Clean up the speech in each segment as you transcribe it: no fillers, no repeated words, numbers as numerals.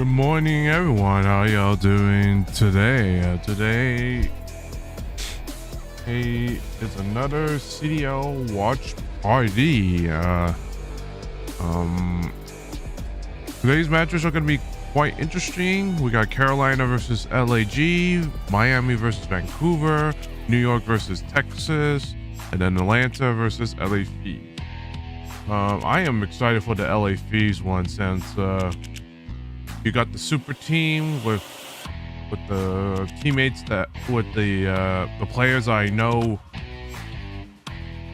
Good morning, everyone. How y'all doing today? Today is another CDL watch party. Today's matches are going to be quite interesting. We got Carolina versus LAG, Miami versus Vancouver, New York versus Texas, and then Atlanta versus LA Fees. I am excited for the LA Fees one since you got the super team with the teammates with the players I know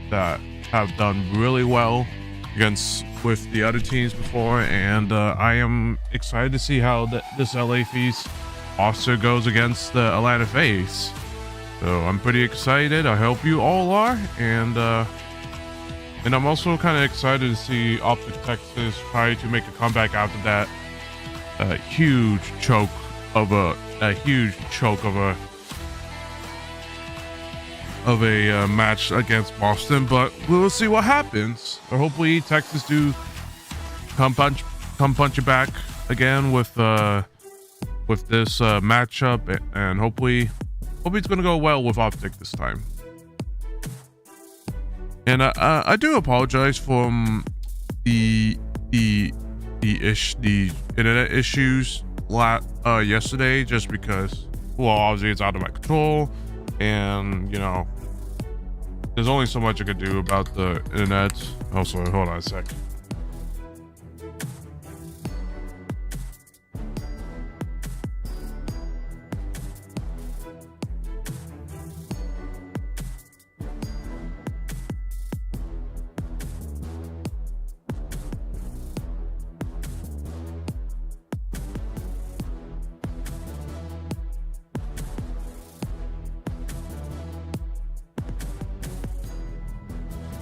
that have done really well with the other teams before, and I am excited to see how this LA Fees roster goes against the Atlanta Face. So I'm pretty excited. I hope you all are, and I'm also kind of excited to see Optic Texas try to make a comeback after that huge choke of a match against Boston, but we'll see what happens. Or hopefully Texas do come punch it back again with this matchup, and hopefully it's gonna go well with Optic this time. And I do apologize for the internet issues yesterday, just because, well, obviously it's out of my control, and you know, there's only so much I could do about the internet. Also, hold on a sec.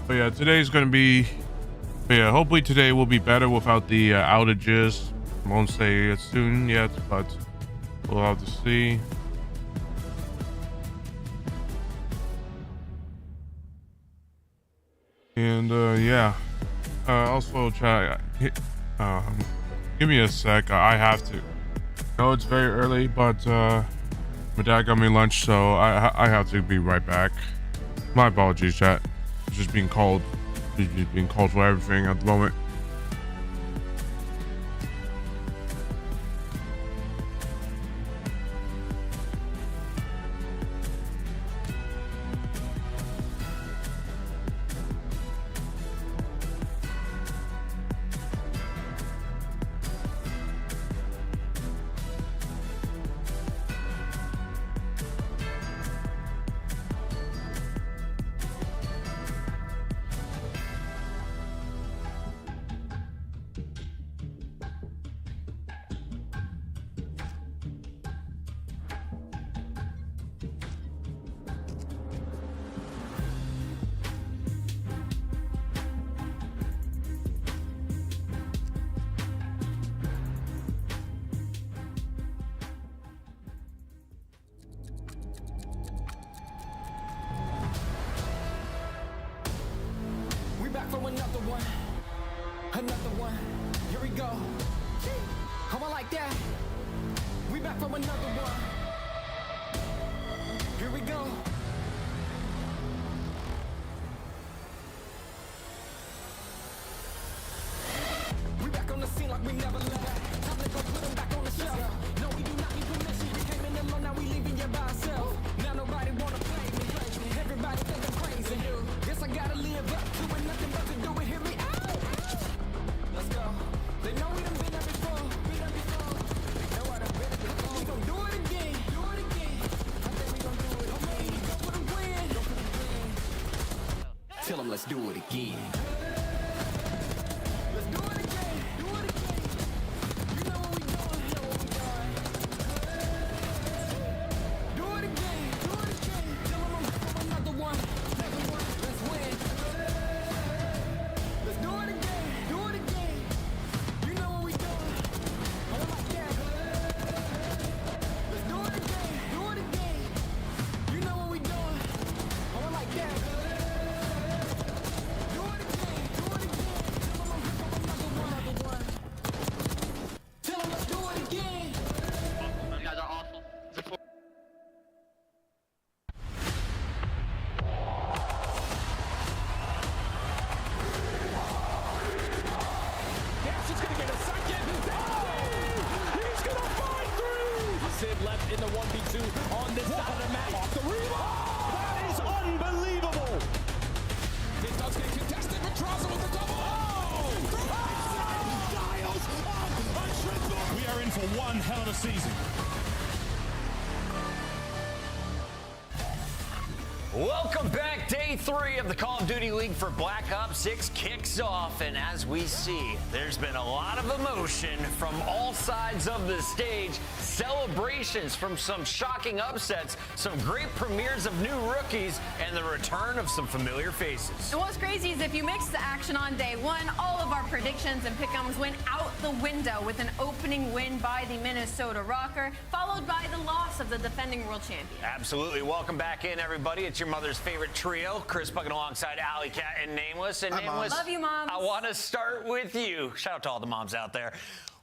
But yeah, today's gonna be. Yeah, hopefully today will be better without the outages. Won't say it soon yet, but we'll have to see. And yeah, also try. Give me a sec. I have to. I know it's very early, but my dad got me lunch, so I have to be right back. My apologies, chat. Just being called for everything at the moment. Another one, here we go. How I like that? We back from another one. Here we go. We back on the scene like we never left. Time to go put them back on the shelf. No, we do not need permission. We came in alone, now we leaving you by ourselves. Now nobody wanna play me. Everybody think I'm crazy. Guess I gotta live up to it. Nothing but to do it. Hear me out. Let's go. They know we done been there before. They know I done been there before. We gon' do it again. I think we gon' do it again. Go for the win. Tell them let's do it again. Let's do it again. You know what we doing. Do it again. Tell them I'm back for another one. Let's win. Let's do it again. You know what we doing. I like that. Let's do it again. You know what we doing. I like that. Do it again. Unbelievable. It does get contested, but Trauser with the double. We are in for one hell of a season. Welcome back. Day 3 of the Call of Duty League for Black Ops 6 kicks off, and as we see, there's been a lot of emotion from all sides of the stage. Celebrations from some shocking upsets, some great premieres of new rookies, and the return of some familiar faces. And what's crazy is if you mix the action on day 1, all of our predictions and pick'ems went out the window with an opening win by the Minnesota Rocker, followed by the loss of the defending world champion. Absolutely. Welcome back in, everybody. It's your mother's favorite trio. Chris Bucket alongside Alley Cat and Nameless. And Nameless, love you, Moms. I want to start with you. Shout out to all the moms out there.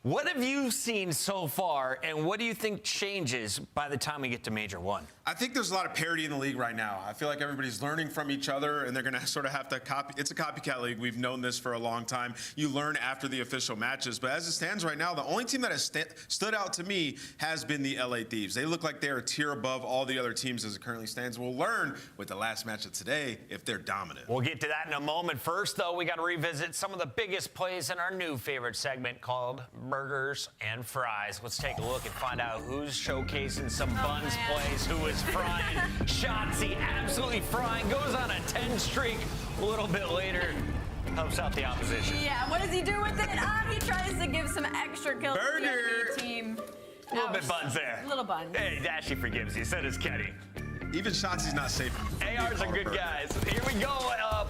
What have you seen so far, and what do you think changes by the time we get to Major 1? I think there's a lot of parity in the league right now. I feel like everybody's learning from each other, and they're going to sort of have to copy. It's a copycat league. We've known this for a long time. You learn after the official matches. But as it stands right now, the only team that has stood out to me has been the LA Thieves. They look like they're a tier above all the other teams as it currently stands. We'll learn with the last match of today if they're dominant. We'll get to that in a moment. First, though, we got to revisit some of the biggest plays in our new favorite segment called Burgers and Fries. Let's take a look and find out who's showcasing some buns plays, who is frying. Shotzi absolutely frying, goes on a 10 streak. A little bit later, helps out the opposition. Yeah, what does he do with it? He tries to give some extra kills to the enemy team. A little bit buns there. Little buns. Hey, Dashy forgives you. So does Kenny. Even Shotzi's not safe. ARs are good guys. Here we go.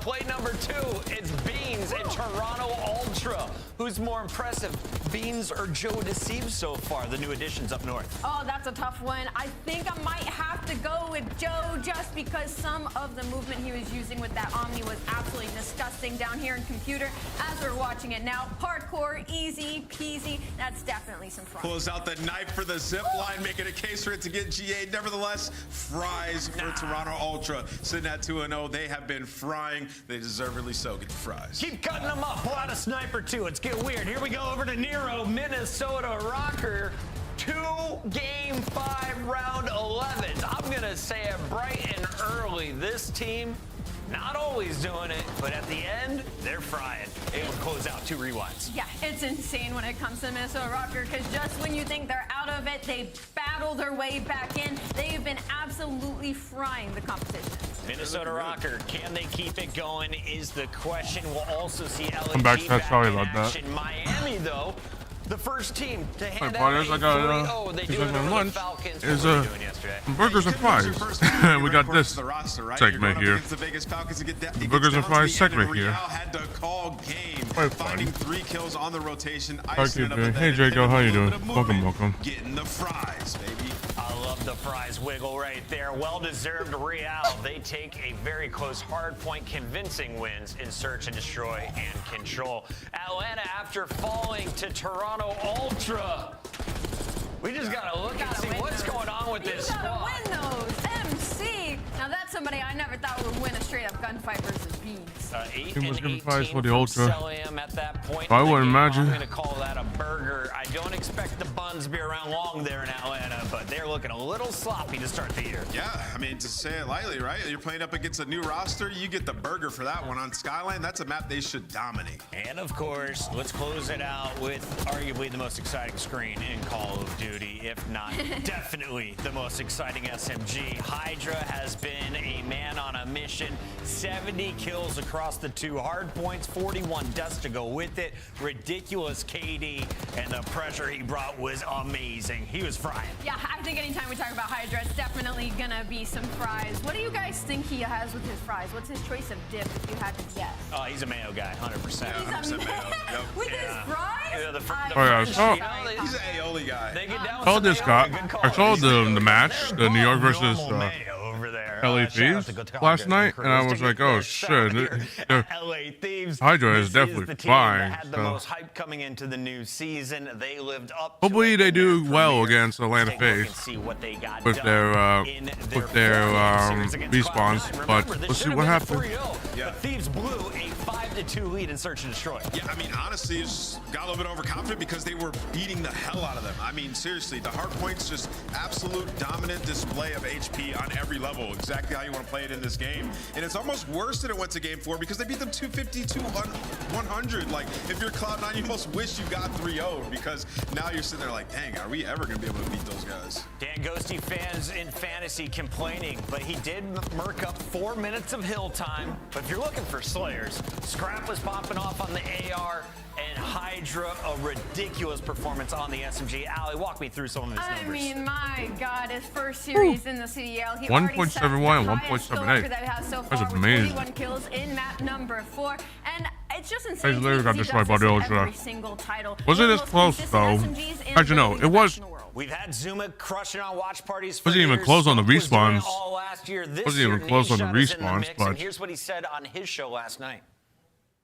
Play number 2. It's Beans and Toronto Ultra. Who's more impressive, Beans or Joe Deceive so far, the new additions up north? Oh, that's a tough one. I think I might have to go with Joe just because some of the movement he was using with that Omni was absolutely disgusting down here in computer. As we're watching it now, parkour, easy peasy. That's definitely some fun. Pulls out the knife for the zip line, making a case for it to get GA. Nevertheless, fries for Toronto Ultra. Sitting at 2-0. They have been frying. They deservedly so. Get the fries. Keep cutting them up. Pull out a sniper, too. Let's get weird. Here we go over to Nero, Minnesota Rocker. 2 game 5 round 11s. I'm going to say it bright and early. This team, not always doing it, but at the end, they're frying. Able to close out 2 rewinds. Yeah, it's insane when it comes to Minnesota Rocker because just when you think they're out of it, they battle their way back in. They've been absolutely frying the competition. Minnesota Rocker, can they keep it going is the question. We'll also see LG I'm back to that. Sorry about that. action. Miami, though, the first team to hand out partners, I got, 3-0. They do here's it my over lunch. the Falcons. Is, What were you doing yesterday? burgers and fries. We got this segment here. Burgers and fries segment here. Had to call game, Quite finding fun. 3 kills on the rotation. Hey, Jaco, how you doing? Welcome. Getting the fries, baby. I love the fries wiggle right there. Well-deserved Real. They take a very close hard point, convincing wins in Search and Destroy and Control. Atlanta, after falling to Toronto Ultra. We just got to look and see what's going on with this You squad. gotta win those. MC. Now that's somebody I never thought would win a straight-up gunfight versus Beans. 8 Team was and giving fries 18 for the from Ultra. Celam at that point. I in the wouldn't game. imagine. I'm going to call that a burger. I don't expect the buns to be around long there in Atlanta, but they're looking a little sloppy to start the year. Yeah, I mean, to say it lightly, right? You're playing up against a new roster. You get the burger for that one on Skyline. That's a map they should dominate. And of course, let's close it out with arguably the most exciting screen in Call of Duty, if not definitely the most exciting SMG. Hydra has been a man on a mission. 70 kills across the 2 hard points, 41 deaths to go with it. Ridiculous KD, and the pressure he brought was amazing. He was frying. Yeah, I think anytime we talk about Hydra, it's definitely gonna be some fries. What do you guys think he has with his fries? What's his choice of dip if you had to guess? Oh, he's a mayo guy, 100%. He's a 100% mayo. Yep. with his fries? Yeah, the Oh, yeah, I saw- He's an aioli guy. They get down Saw with this some guy. mayo. Good call. I saw the match, the New York versus Normal mayo over there. LA Shout out Thieves to Gutierrez last and night, crew. and I Let's was take like, a oh quick shot shit. here the- at LA Thieves. Hydra is This definitely the team fine, that had the so- most hype coming into the new season. They lived up to Hopefully it they in do their well premiere. against Atlanta Let's take a look FaZe and see what they got with done their in with their four-game series against respawns, Cloud9. but Remember, this we'll see should have what been a happens. 3-0. Yeah. The Thieves blew a 5-2 lead in Search and Destroy. Yeah, I mean, honestly, it's just got a little bit overconfident because they were beating the hell out of them. I mean, seriously, the hard points, just absolute dominant display of HP on every level. Exactly how you want to play it in this game. And it's almost worse than it went to game 4 because they beat them 252 on 100. Like, if you're Cloud9, you almost wish you got 3-0 because now you're sitting there like, dang, are we ever going to be able to beat those guys? Dan Ghosty fans in fantasy complaining, but he did murk up 4 minutes of hill time. But if you're looking for Slayers, Scrap was popping off on the AR, and Hydra, a ridiculous performance on the SMG. Allie, walk me through some of his numbers. I mean, my God, his first series in the CDL. He 1.71 and 1.78. 1.78. That he has so far That's with amazing. 41 kills in map number 4. And it's just insane. He literally got He destroyed does by the this in Ultra. every single title. Wasn't One as of the close, most though. consistent SMGs in Actually, no, the it was. in the world. We've had Zuma crushing on watch parties for Wasn't even years. close on the Was doing it respawns. all last year. This Wasn't year, even close on the Nadeshot is in respawns, mix, but- and here's what he said on his show last night.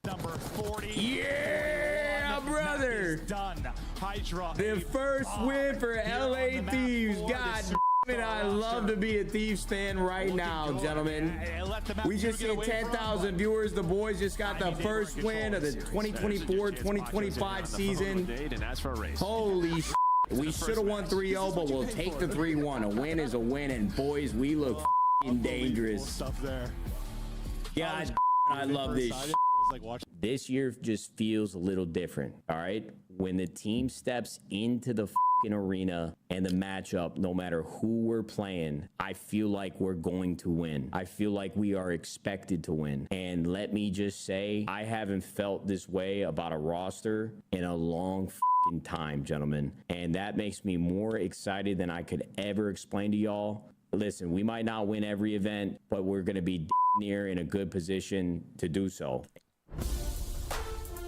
Number 40. Yeah, brother. Done. Hydra. The first win for LA Thieves. God damn it, I love to be a Thieves fan right now, gentlemen. We just hit 10,000 viewers. The boys just got the first win of the 2024-2025 season. Holy shit. We should have won 3-0, but we'll take the 3-1. A win is a win, and boys, we look f***ing dangerous. God, I love this shit. This year just feels a little different, all right? When the team steps into the fucking arena and the matchup, no matter who we're playing, I feel like we're going to win. I feel like we are expected to win. And let me just say, I haven't felt this way about a roster in a long fucking time, gentlemen. And that makes me more excited than I could ever explain to y'all. Listen, we might not win every event, but we're going to be near in a good position to do so.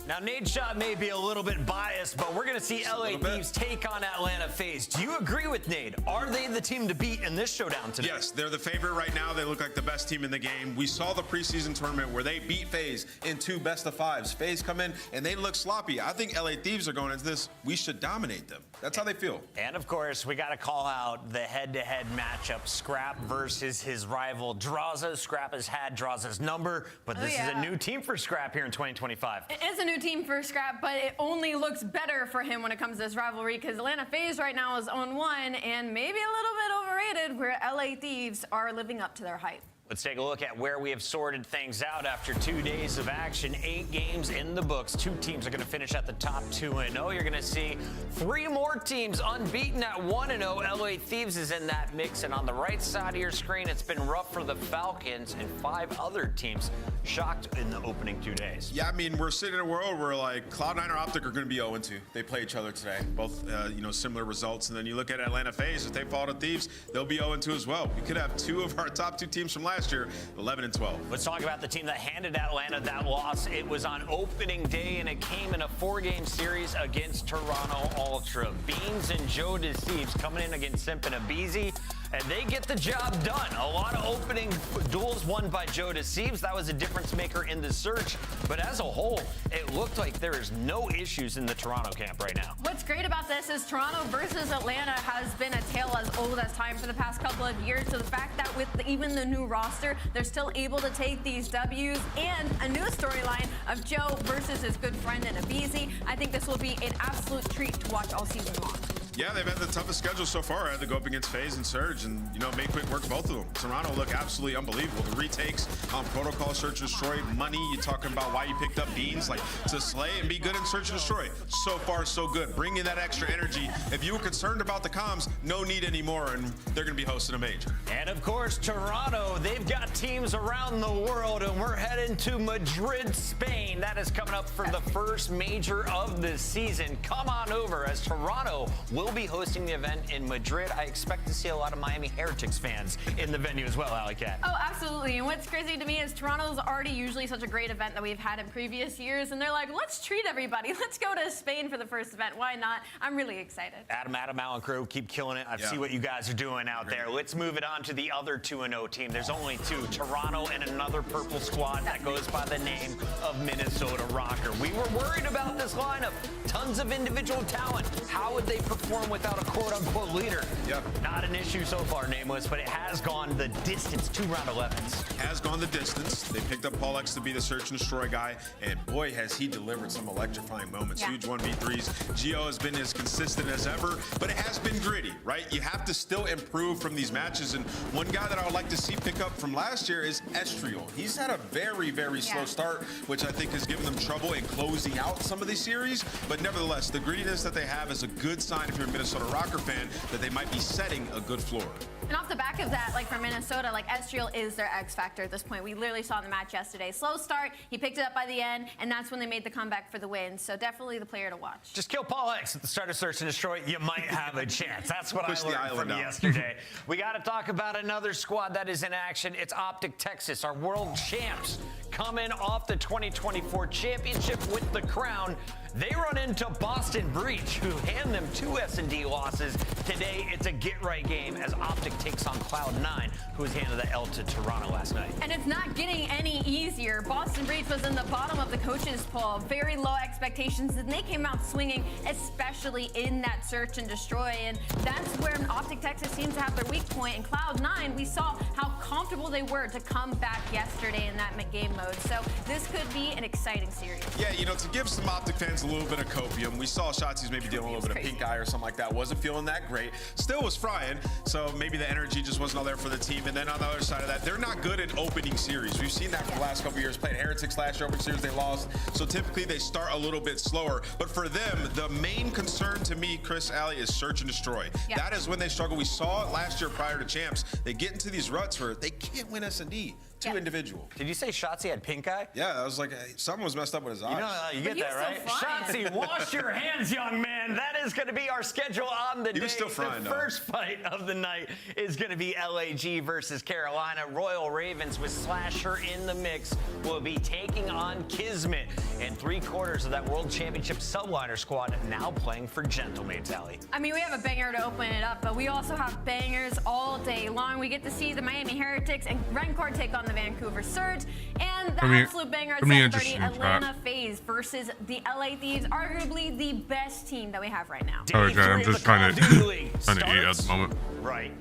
Now, Nadeshot may be a little bit biased, but we're going to see LA Thieves take on Atlanta FaZe. Do you agree with Nade? Are they the team to beat in this showdown today? Yes, they're the favorite right now. They look like the best team in the game. We saw the preseason tournament where they beat FaZe in 2 best-of-5s. FaZe come in and they look sloppy. I think LA Thieves are going into this. We should dominate them. That's how they feel. And of course, we got to call out the head-to-head matchup, Scrap versus his rival Draza. Scrap has had Draza's number, but this is a new team for Scrap here in 2025. It is a new team for Scrap, but it only looks better for him when it comes to this rivalry because Atlanta FaZe right now is on 1 and maybe a little bit overrated, where LA Thieves are living up to their hype. Let's take a look at where we have sorted things out after 2 days of action. 8 games in the books. 2 teams are going to finish at the top 2-0. You're going to see 3 more teams unbeaten at 1-0. LA Thieves is in that mix. And on the right side of your screen, it's been rough for the Falcons and 5 other teams shocked in the opening 2 days. Yeah, I mean, we're sitting in a world where, like, Cloud9 or Optic are going to be 0-2. They play each other today. Both, similar results. And then you look at Atlanta FaZe. If they fall to Thieves, they'll be 0-2 as well. We could have 2 of our top 2 teams from last year, 11-12. Let's talk about the team that handed Atlanta that loss. It was on opening day, and it came in a 4-game series against Toronto Ultra. Beans and Joe Deceives coming in against Simp and Abizi, and they get the job done. A lot of opening duels won by Joe Deceives. That was a difference maker in the search, but as a whole, it looked like there is no issues in the Toronto camp right now. What's great about this is Toronto versus Atlanta has been a tale as old as time for the past couple of years. So the fact that with even the new roster, they're still able to take these W's, and a new storyline of Joe versus his good friend in Abizi. I think this will be an absolute treat to watch all season long. Yeah, they've had the toughest schedule so far. I had to go up against FaZe and Surge, and, Make Quick works both of them. Toronto look absolutely unbelievable. The retakes on Protocol, Search and Destroy, money. You're talking about why you picked up Beans, like, to slay and be good in Search and Destroy. So far, so good. Bring in that extra energy. If you were concerned about the comms, no need anymore, and they're going to be hosting a major. And of course, Toronto, they've got teams around the world, and we're heading to Madrid, Spain. That is coming up for the first major of the season. Come on over, as Toronto will be hosting the event in Madrid. I expect to see a lot of Miami Heretics fans in the venue as well, Alley Cat. Oh, absolutely. And what's crazy to me is Toronto's already usually such a great event that we've had in previous years, and they're like, let's treat everybody. Let's go to Spain for the first event. Why not? I'm really excited. Adam, Allen Crew, keep killing it. I see what you guys are doing out there. Let's move it on to the other 2-0 team. There's only 2, Toronto and another purple squad that goes by the name of Minnesota Rocker. We were worried about this lineup. Tons of individual talent. How would they perform platform without a quote-unquote leader. Yep. Not an issue so far, Nameless, but it has gone the distance, 2 round 11s. Has gone the distance. They picked up Paul X to be the search and destroy guy, and boy, has he delivered some electrifying moments. Yeah. Huge 1v3s. Gio has been as consistent as ever, but it has been gritty, right? You have to still improve from these matches, and one guy that I would like to see pick up from last year is Estriel. He's had a very, very slow start, which I think has given them trouble in closing out some of these series, but nevertheless, the grittiness that they have is a good sign if you're a Minnesota Rocker fan that they might be setting a good floor. And off the back of that, like for Minnesota, like Estriel is their X factor at this point. We literally saw in the match yesterday. Slow start, he picked it up by the end, and that's when they made the comeback for the win. So definitely the player to watch. Just kill Paul X at the start of Search and Destroy. You might have a chance. That's what Push the I learned island from out. yesterday. We got to talk about another squad that is in action. It's Optic Texas, our world champs, coming off the 2024 championship with the crown. They run into Boston Breach, who hand them 2 S&D losses. Today, it's a get-right game as Optic takes on Cloud9, who was handed the L to Toronto last night. And it's not getting any easier. Boston Breach was in the bottom of the coaches poll, very low expectations, and they came out swinging, especially in that search and destroy. And that's where Optic Texas seems to have their weak point. In Cloud9, we saw how comfortable they were to come back yesterday in that game mode. So this could be an exciting series. Yeah, you know, to give some Optic fans a little bit of copium, we saw Shotzi's maybe dealing with a little bit of pink eye or something like that. Wasn't feeling that great. Still was frying, so maybe the energy just wasn't all there for the team. And then on the other side of that, they're not good at opening series. We've seen that for the last couple of years. Played Heretics last year, opening series they lost. So typically they start a little bit slower. But for them, the main concern to me, Chris, Allie, is search and destroy. Yeah. That is when they struggle. We saw it last year prior to champs. They get into these ruts where they can't win S&D. Too individual. Did you say Shotzi had pink eye? Yeah, I was like, hey, something was messed up with his eyes. You know, you get he that, was right? still flying. Shotzi, wash your hands, young man. That is going to be our schedule on the day. He was still frying, the though. first fight of the night is going to be LAG versus Carolina. Royal Ravens with Slasher in the mix will be taking on Kismet. And 3/4 of that World Championship subliner squad now playing for Gentlemates, Allie. I mean, we have a banger to open it up, but we also have bangers all day long. We get to see the Miami Heretics and Rencore take on the Vancouver Surge, and the absolute banger at 7:30, Atlanta FaZe versus the LA Thieves, arguably the best team that we have right now. Oh, okay, I'm just trying to eat at the moment. Right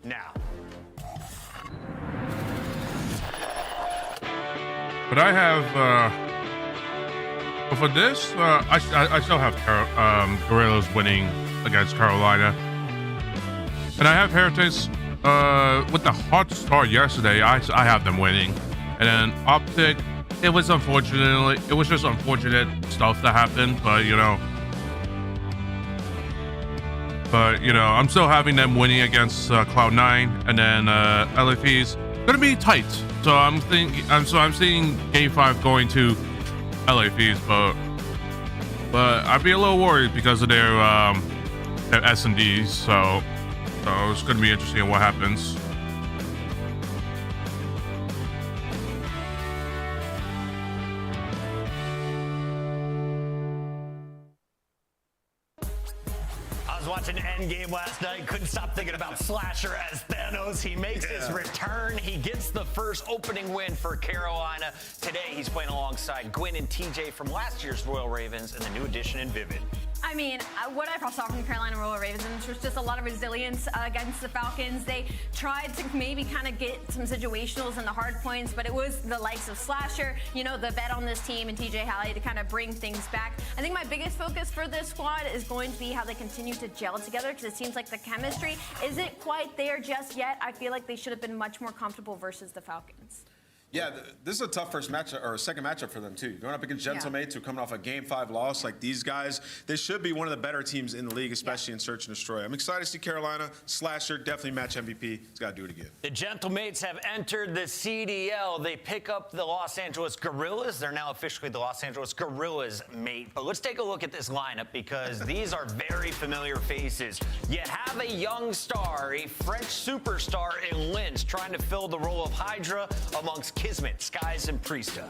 now. But I have, but for this, I still have Gorillas winning against Carolina. And I have Heretics with the hot start yesterday. I have them winning. And then Optic, it was just unfortunate stuff that happened, but you know, I'm still having them winning against Cloud9, and then LFE's gonna be tight. So I'm seeing Game 5 going to LFE's, but I'd be a little worried because of their S&Ds. So it's gonna be interesting what happens. Watching Endgame last night, couldn't stop thinking about Slasher as Thanos. He makes his return. He gets the first opening win for Carolina. Today, he's playing alongside Gwyn and TJ from last year's Royal Ravens and the new addition in Vivid. I mean, what I saw from the Carolina Royal Ravens was just a lot of resilience against the Falcons. They tried to maybe kind of get some situationals and the hard points, but it was the likes of Slasher, you know, the vet on this team, and TJ Halley to kind of bring things back. I think my biggest focus for this squad is going to be how they continue to gel together, because it seems like the chemistry isn't quite there just yet. I feel like they should have been much more comfortable versus the Falcons. Yeah, this is a tough first matchup, or second matchup for them too. Going up against Gentlemates, who coming off a Game 5 loss, like these guys, they should be one of the better teams in the league, especially in Search and Destroy. I'm excited to see Carolina. Slasher, definitely match MVP. He's got to do it again. The Gentlemates have entered the CDL. They pick up the Los Angeles Gorillas. They're now officially the Los Angeles Gorillas, mate. But let's take a look at this lineup, because these are very familiar faces. You have a young star, a French superstar in Linz, trying to fill the role of Hydra amongst Kismet, Skies, and Priesta.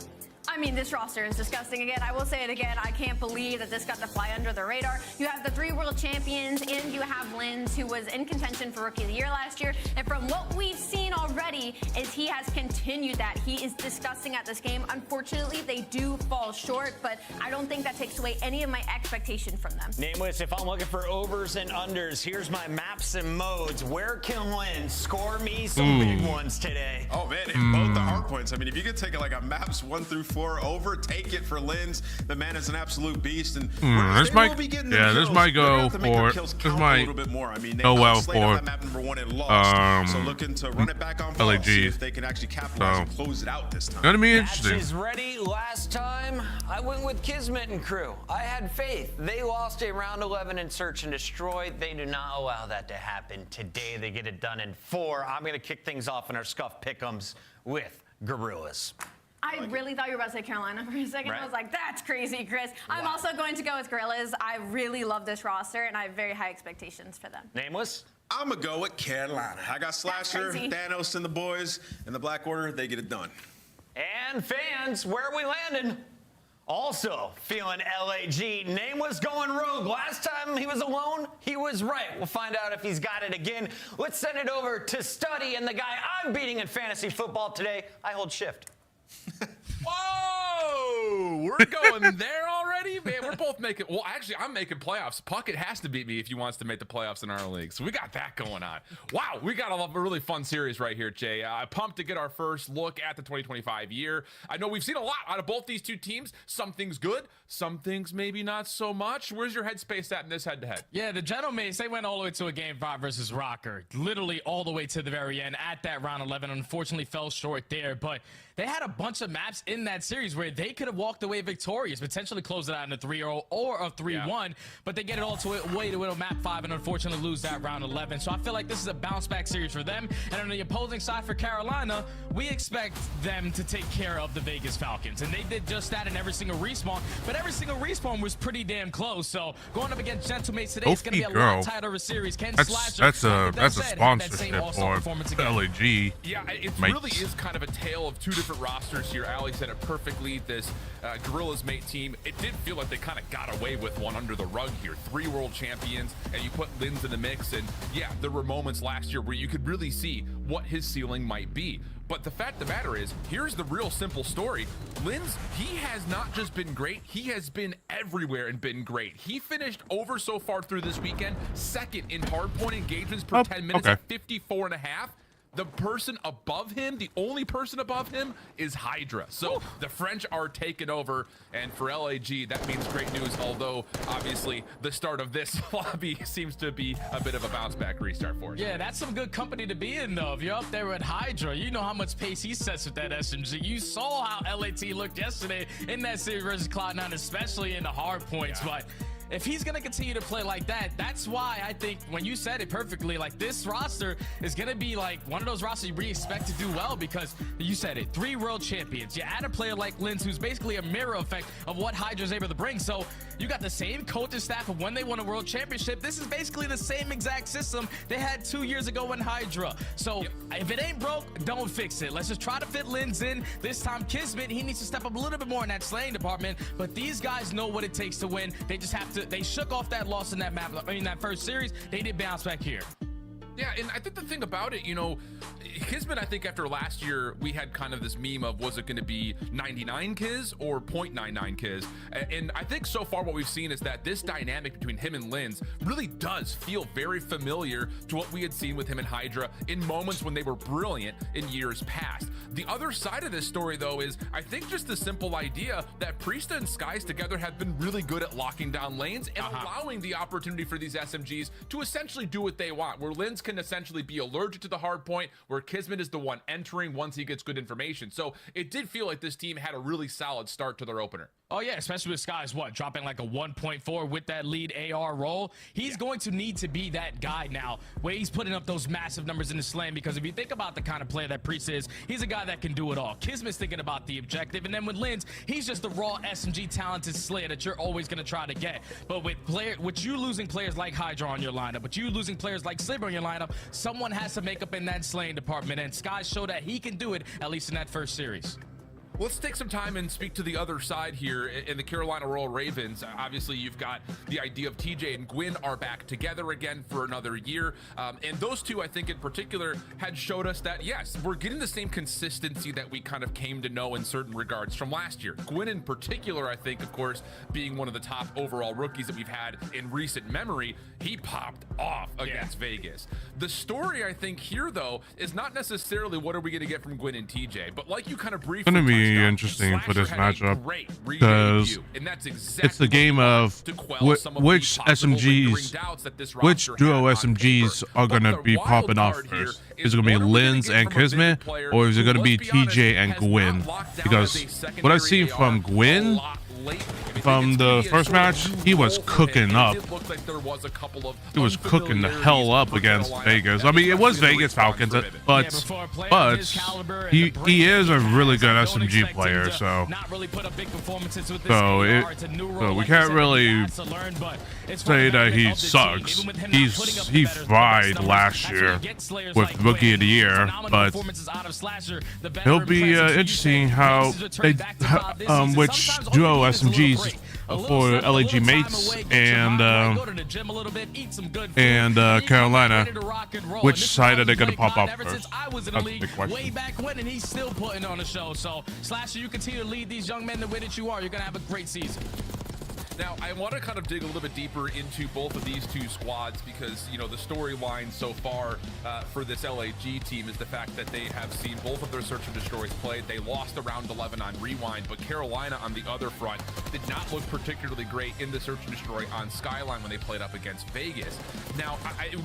I mean, this roster is disgusting again. I will say it again. I can't believe that this got to fly under the radar. You have the 3 world champions, and you have Linz, who was in contention for Rookie of the Year last year. And from what we've seen already, is he has continued that. He is disgusting at this game. Unfortunately, they do fall short, but I don't think that takes away any of my expectation from them. Nameless, if I'm looking for overs and unders, here's my maps and modes. Where can Linz score me some big ones today? Oh, man, in both the hard points. I mean, if you could take like a maps 1 through 4 over, take it for Linz. The man is an absolute beast, and this might go for a little bit more. I mean, they for on map number 1 and lost, so looking to run it back on ball, see if they can actually capitalize and close it out this time. Gonna be interesting. Match is ready. Last time I went with Kismet and crew. I had faith. They lost a round 11 in Search and Destroy. They do not allow that to happen today. They get it done in 4. I'm gonna kick things off in our Scuff Pick'ems with Gorillas. I really thought you were about to say Carolina for a second. Right. I was like, that's crazy, Chris. I'm also going to go with Gorillas. I really love this roster, and I have very high expectations for them. Nameless? I'm going to go with Carolina. I got Slasher, crazy. Thanos, and the boys, and the Black Order. They get it done. And fans, where are we landing? Also feeling LAG. Nameless going rogue. Last time he was alone, he was right. We'll find out if he's got it again. Let's send it over to Study and the guy I'm beating in fantasy football today. I hold shift. Whoa! We're going there already? Man, we're both making... Well, actually, I'm making playoffs. Puckett has to beat me if he wants to make the playoffs in our league. So we got that going on. Wow, we got a really fun series right here, Jay. Pumped to get our first look at the 2025 year. I know we've seen a lot out of both these two teams. Some things good, some things maybe not so much. Where's your headspace at in this head-to-head? Yeah, the Gentlemen, they went all the way to a Game 5 versus Rocker. Literally all the way to the very end at that round 11. Unfortunately, fell short there. But they had a bunch of maps in that series where they could have walked away victorious, potentially close it out in a 3-0 or a 3-1, but they get it all to way to a map 5 and unfortunately lose that round 11. So I feel like this is a bounce back series for them. And on the opposing side for Carolina, we expect them to take care of the Vegas Falcons. And they did just that in every single respawn, but every single respawn was pretty damn close. So going up against Gentlemates today, it's going to be a lot tighter of a series. That's a sponsorship for LAG. Yeah, it really is kind of a tale of two different rosters here. Ali said it perfectly. This Gorillas mate team, it did feel like they kind of got away with one under the rug here. 3 world champions, and you put Linz in the mix, and yeah, there were moments last year where you could really see what his ceiling might be. But the fact of the matter is, here's the real simple story. Linz, he has not just been great, he has been everywhere and been great. He finished over so far through this weekend, 2nd in hardpoint engagements per 10 minutes at 54.5. The person above him, the only person above him, is Hydra. So the French are taking over, and for LAG, that means great news, although obviously the start of this lobby seems to be a bit of a bounce back restart for us. Yeah, that's some good company to be in, though. If you're up there with Hydra, you know how much pace he sets with that SMG. You saw how LAT looked yesterday in that series versus Cloud9, especially in the hard points, but if he's going to continue to play like that, that's why I think when you said it perfectly, like this roster is going to be like one of those rosters you expect to do well, because you said it, 3 world champions. You add a player like Linz, who's basically a mirror effect of what Hydra's able to bring. So you got the same coaching staff of when they won a world championship. This is basically the same exact system they had 2 years ago in Hydra. So if it ain't broke, don't fix it. Let's just try to fit Linz in. This time, Kismet, he needs to step up a little bit more in that slaying department. But these guys know what it takes to win. They just have to. They shook off that loss in that map. I mean, that first series, they did bounce back here. Yeah, and I think the thing about it, you know, Kismet, I think after last year, we had kind of this meme of, was it going to be 99 Kiz or 0.99 Kiz? And I think so far what we've seen is that this dynamic between him and Linz really does feel very familiar to what we had seen with him and Hydra in moments when they were brilliant in years past. The other side of this story, though, is I think just the simple idea that Priesta and Skies together have been really good at locking down lanes and allowing the opportunity for these SMGs to essentially do what they want, where Linz can essentially be allergic to the hard point, where Kismet is the one entering once he gets good information. So it did feel like this team had a really solid start to their opener. Oh yeah, especially with Skies, dropping like a 1.4 with that lead AR role. He's going to need to be that guy now, where he's putting up those massive numbers in the slam, because if you think about the kind of player that Priest is, he's a guy that can do it all. Kismet's thinking about the objective, and then with Linz, he's just the raw SMG talented slayer that you're always going to try to get. But with you losing players like Hydra on your lineup, with you losing players like Slibber on your lineup, someone has to make up in that slaying department, and Skies showed that he can do it, at least in that first series. Let's take some time and speak to the other side here in the Carolina Royal Ravens. Obviously, you've got the idea of TJ and Gwyn are back together again for another year. And those two, I think in particular, had showed us that, yes, we're getting the same consistency that we kind of came to know in certain regards from last year. Gwyn in particular, I think, of course, being one of the top overall rookies that we've had in recent memory, he popped off against Vegas. The story, I think, here, though, is not necessarily what are we going to get from Gwyn and TJ, but like you kind of briefly It's going to be interesting for this matchup because it's the game of which SMGs, which duo SMGs are going to be popping off first. Is it going to be Linz and Kismet, or is it going to be TJ and Gwyn? Because what I've seen from Gwyn from the first match, he was cooking up. He was cooking the hell up against Vegas. I mean, it was Vegas Falcons, but he is a really good SMG player, so we can't really say that he sucks. He fried last year with Rookie of the Year, but it'll be interesting how they which duo SMGs for LAG mates and Carolina, which side are they going to pop up first? That's the big question. Way back when, and he's still putting on a show. So Slasher, you continue to lead these young men the way that you are. You're going to have a great season. Now, I want to kind of dig a little bit deeper into both of these two squads because, you know, the storyline so far for this LAG team is the fact that they have seen both of their Search and Destroys played. They lost around 11 on Rewind, but Carolina on the other front did not look particularly great in the Search and Destroy on Skyline when they played up against Vegas. Now,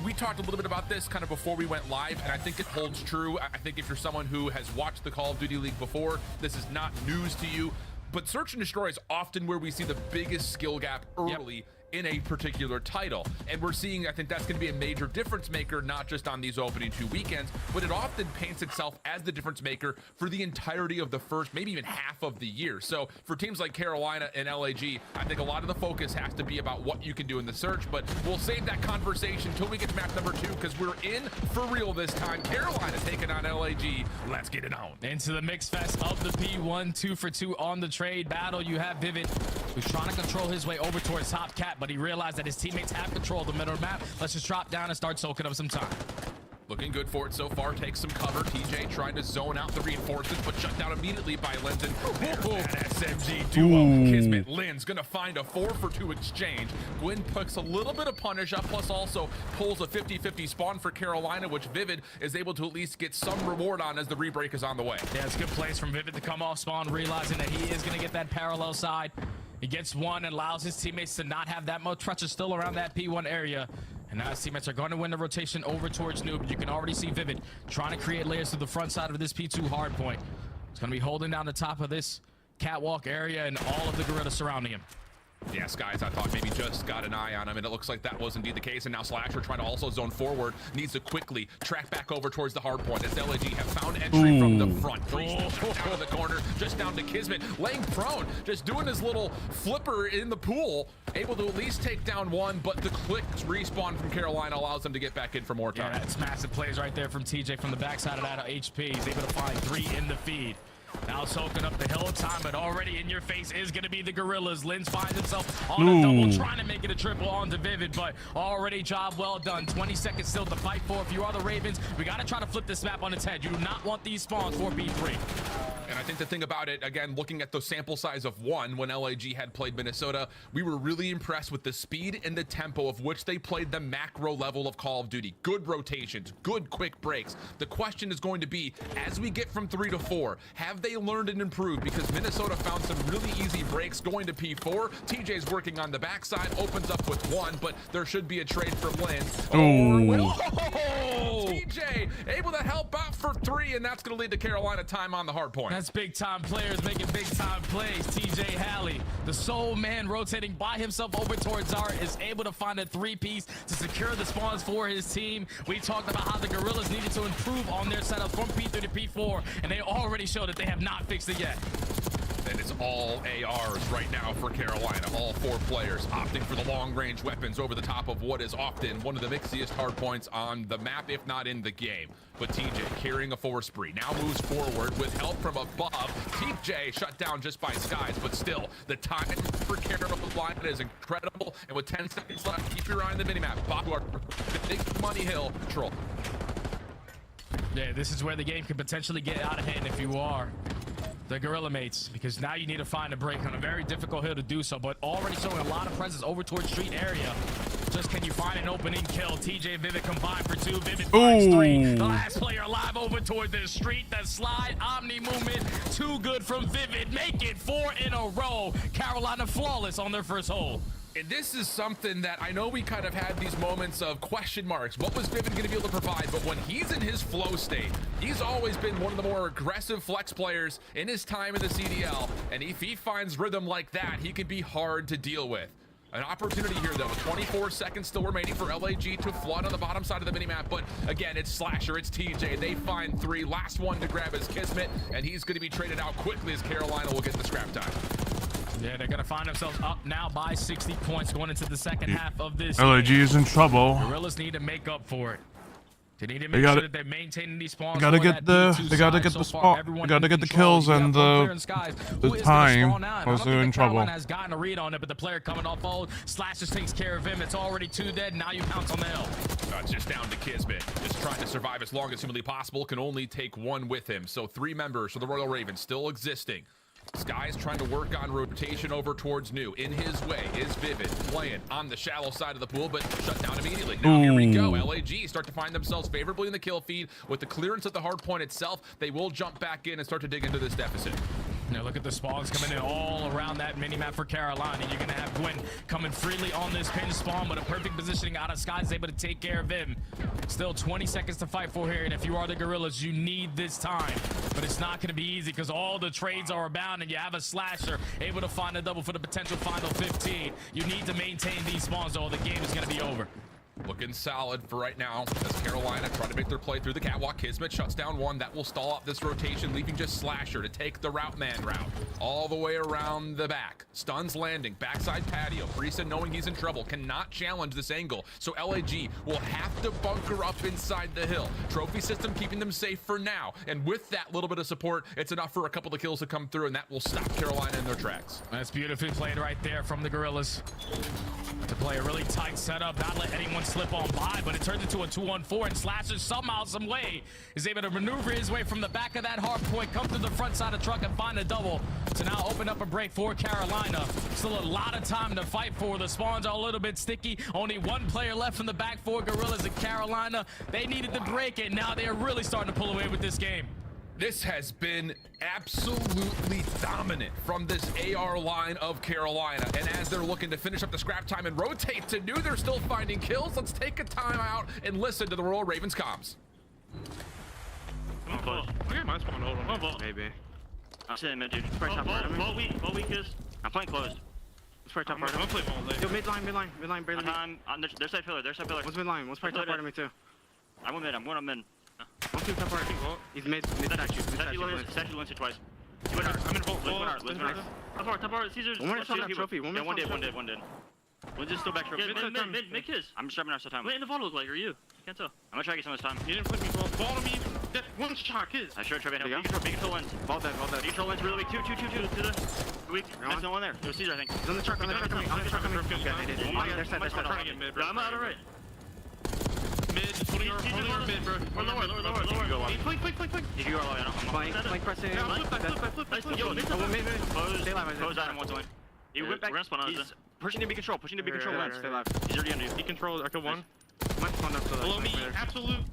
we talked a little bit about this kind of before we went live, and I think it holds true. I think if you're someone who has watched the Call of Duty League before, this is not news to you. But Search and Destroy is often where we see the biggest skill gap early in a particular title. And we're seeing, I think that's going to be a major difference maker, not just on these opening 2 weekends, but it often paints itself as the difference maker for the entirety of the first, maybe even half of the year. So for teams like Carolina and LAG, I think a lot of the focus has to be about what you can do in the search, but we'll save that conversation until we get to map number 2 because we're in for real this time. Carolina taking on LAG. Let's get it on. Into the mix fest of the P1, 2 for 2 on the trade battle. You have Vivid, who's trying to control his way over towards top cap, but he realized that his teammates have control of the middle map. Let's just drop down and start soaking up some time. Looking good for it so far. Takes some cover. TJ trying to zone out the reinforcements, but shut down immediately by Linden. That SMG duo. Kismet, Lynn's gonna find a 4 for 2 exchange. Gwyn puts a little bit of punish up, plus also pulls a 50-50 spawn for Carolina, which Vivid is able to at least get some reward on as the rebreak is on the way. Yeah, it's good plays from Vivid to come off spawn, realizing that he is gonna get that parallel side. He gets one and allows his teammates to not have that much pressure still around that P1 area. And now his teammates are going to win the rotation over towards Noob. You can already see Vivid trying to create layers to the front side of this P2 hard point. He's going to be holding down the top of this catwalk area and all of the gorillas surrounding him. Yeah, Skies, I thought maybe just got an eye on him, and it looks like that was indeed the case. And now Slasher trying to also zone forward, needs to quickly track back over towards the hard point as LAG have found entry from the front. Down to the corner, just down to Kismet, laying prone, just doing his little flipper in the pool, able to at least take down one, but the quick respawn from Carolina allows them to get back in for more time. Yeah, that's massive plays right there from TJ from the backside of that HP. He's able to find 3 in the feed. Now soaking up the hill time, but already in your face is going to be the gorillas. Linz finds himself on a double, trying to make it a triple onto Vivid, but already job well done. 20 seconds still to fight for. If you are the Ravens, we got to try to flip this map on its head. You do not want these spawns for B3. And I think the thing about it, again, looking at the sample size of 1 when LAG had played Minnesota, we were really impressed with the speed and the tempo of which they played the macro level of Call of Duty. Good rotations, good quick breaks. The question is going to be, as we get from 3 to 4, have they learned and improved? Because Minnesota found some really easy breaks going to P4. TJ's working on the backside, opens up with 1, but there should be a trade from Lynn. TJ able to help out for 3, and that's going to lead to Carolina time on the hard point. That's big time players making big time plays. TJ Halley, the sole man rotating by himself over towards Art, is able to find a 3-piece to secure the spawns for his team. We talked about how the gorillas needed to improve on their setup from P3 to P4, and they already showed that they have not fixed it yet. And it's all ARs right now for Carolina. All 4 players opting for the long-range weapons over the top of what is often one of the mixiest hard points on the map, if not in the game. But TJ carrying a 4 spree now moves forward with help from above. TJ shut down just by Skies, but still, the time for Carolina is incredible. And with 10 seconds left, keep your eye on the minimap. Bob, big money hill control. Yeah, this is where the game could potentially get out of hand if you are the Gorilla mates, because now you need to find a break on a very difficult hill to do so, but already showing a lot of presence over towards street area. Just can you find an opening kill? TJ and Vivid combined for 2. Vivid finds 3. The last player alive over toward the street. The slide Omni movement too good from Vivid. Make it 4 in a row. Carolina flawless on their first hole. And this is something that I know we kind of had these moments of question marks. What was Vivid going to be able to provide? But when he's in his flow state, he's always been one of the more aggressive flex players in his time in the CDL. And if he finds rhythm like that, he can be hard to deal with. An opportunity here, though. 24 seconds still remaining for LAG to flood on the bottom side of the minimap. But again, it's Slasher, it's TJ. They find 3. Last one to grab is Kismet. And he's going to be traded out quickly as Carolina will get the scrap time. Yeah, they're going to find themselves up now by 60 points going into the second half of this LAG game. is in trouble. Gorillas need to make up for it. They need to make sure that they're maintaining these spawns. They gotta get the spot. They gotta get the kills and the time. Or they're in trouble. Has gotten a read on it, but the player coming off hold. Slashers takes care of him. It's already 2 dead. Now you pounce on the hill. It's just down to Kismet. Just trying to survive as long as humanly possible. Can only take 1 with him. So 3 members for the Royal Ravens still existing. Sky's trying to work on rotation over towards New. In his way is Vivid playing on the shallow side of the pool, but shut down immediately. Now here we go. LAG start to find themselves favorably in the kill feed. With the clearance at the hard point itself, they will jump back in and start to dig into this deficit. Now look at the spawns coming in all around that minimap for Carolina. You're going to have Gwen coming freely on this pin spawn, but a perfect positioning out of Sky is able to take care of him. Still 20 seconds to fight for here, and if you are the Gorillas, you need this time. But it's not going to be easy because all the trades are abound, and you have a Slasher able to find a double for the potential final 15. You need to maintain these spawns, or the game is going to be over. Looking solid for right now as Carolina try to make their play through the catwalk. Kismet shuts down 1. That will stall out this rotation, leaving just Slasher to take the route man route all the way around the back. Stuns landing, backside patio. Brisa, knowing he's in trouble, cannot challenge this angle. So LAG will have to bunker up inside the hill. Trophy system keeping them safe for now. And with that little bit of support, it's enough for a couple of kills to come through, and that will stop Carolina in their tracks. That's beautifully played right there from the Gorillas. To play a really tight setup, not let anyone slip on by, but it turns into a 2-on-4, and Slasher somehow, some way is able to maneuver his way from the back of that hard point, come to the front side of truck and find a double to now open up a break for Carolina. Still a lot of time to fight for. The spawns are a little bit sticky. Only 1 player left from the back for Gorillas in Carolina. They needed to break it. Now they're really starting to pull away with this game. This has been absolutely dominant from this AR line of Carolina. And as they're looking to finish up the scrap time and rotate to New, they're still finding kills. Let's take a timeout and listen to the Royal Ravens comms. Okay, my spawn, hold on. Maybe. I'm sitting mid, dude. Spray top part of me. What weak is? I'm playing closed. Spray top part of me. I'm playing ball late. Yo, midline, barely. I'm their side pillar, What's midline? What's spray top part of me too? I'm going mid. One two top part. He's mid statue. Statue once or twice. I'm in vault. Top part. Caesar's. One shot that trophy. One dead. One's just still back trophy. Mid kiss. I'm just dropping out some time. What in the vault look like? Or you? Can't tell. I'm gonna try to get some of this time. You didn't put me ball to me. That one shot kiss. I sure try to help. Big control lens. Ball dead. Big control lens really weak. Two to the weak. There's no one there. There's Caesar, I think. He's on the truck. Okay, I'm out of right. Mid, holding your mid, bro. Lower. Flank. You go all the way. Flank pressing. I flip. Yo, mid. Stay alive. Close out him once away. He went back. He's pushing to big control. Stay alive. He's already under you. He controls. I kill 1. Might spawn up to the below me. Absolute.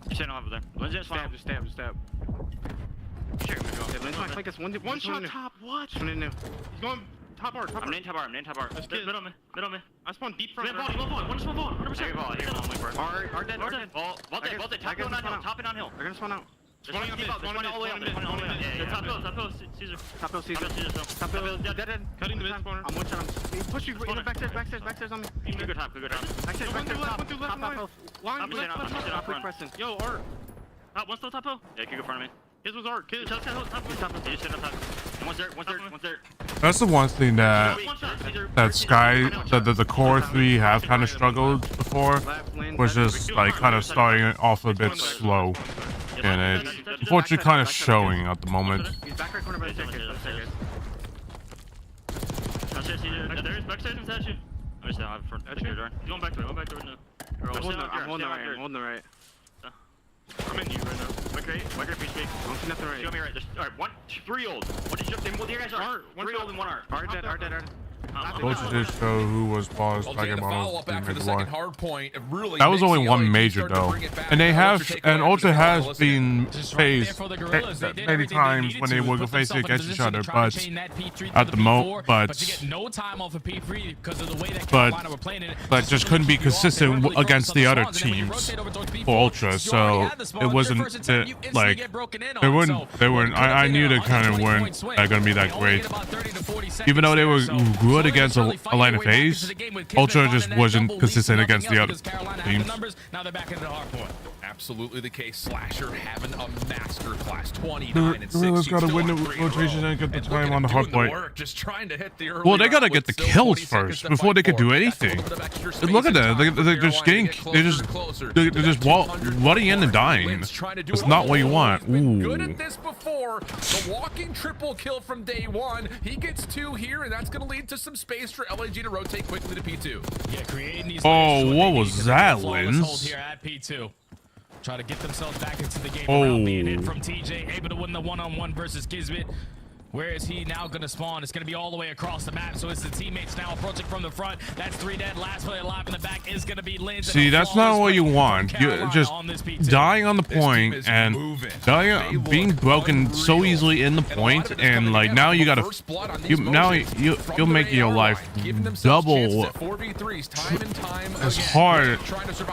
You're standing over there. Len's in spawn. Just stab. Sure, Len's might flank us. One shot top. What? He's going top bar. I'm named top bar. Mid on me. I spawned deep front. One small ball. 100%. Our dead. Vault dead. Top and on hill. They're gonna spawn out. Spawning on mid. Spawning all the way on mid. Yeah. Top hill, Caesar. Top hill, dead. Cutting the mid spawner. I'm one shot. Push you. Backstairs on me. Good top. Backstairs, top. Line, left. Quick pressing. Yo, Art. One still top hill. Yeah, you can go front of me. His was Art. Top hill. He's just sitting up top. One's there. That's the one thing that Sky, the core 3 have kind of struggled before, was just like kind of starting off a bit slow, and it's unfortunately kind of showing at the moment. He's back right corner by the staircase. There's backstage and statue. I'm just out front. Going back to it. I'm holding the right. I'm in you right now. Okay, my great piece. I'm looking at the right. Show me right. Alright, 1, 3 old. What did you them? Well, you guys are 3 old and 1 art. Art dead. Coaches did show who was paused. Well, the follow-up after the second hard point, it really that was only one LG major start to though, bring it back. and they have, and Ultra has Just been right there faced for the Gorillas. They did many everything they times needed when to they to were put facing themselves in against each position other, to try to but chain that P3 to at the the P4, but to get no time off of P3 because of the way that but Carolina were playing it. but just couldn't be consistent against the other teams for Ultra, so it wasn't like they weren't. I knew they kind of weren't gonna be that great, even though they were good against Atlanta FaZe. Ultra just wasn't consistent against the other teams. Now they're back into the hard point. Absolutely the case. Slasher having a master class, 29 and 6. Gorillas gotta win the rotation and get the time on the hard point. Just trying to hit the early Well, they gotta round get the with still kills 40 seconds first to before they fight can do for. anything. That's a little bit of extra Look at space that. in time for They're just Carolina getting. to They're get just. closer They're to just that running in and dying. Lynn's trying to do It's it not what you all. want. He's been good Ooh. at this before. The walking triple kill from day 1. He gets 2 here, and that's going to lead to some space for LAG to rotate quickly to P2. Yeah, creating these Oh, layers what they was need. that, Flawless hold Lins? here at P2. Try to get themselves back into the game Oh. around being hit from TJ, able to win the one-on-one versus Kismet. Where is he now going to spawn? It's going to be all the way across the map, so it's the teammates now approaching from the front. That's 3 dead. Last player alive in the back is going to be Lins. See, that's not what you want. You just dying on the point and dying, being broken so easily in the point, and like now you gotta, you're making your life double. It's hard.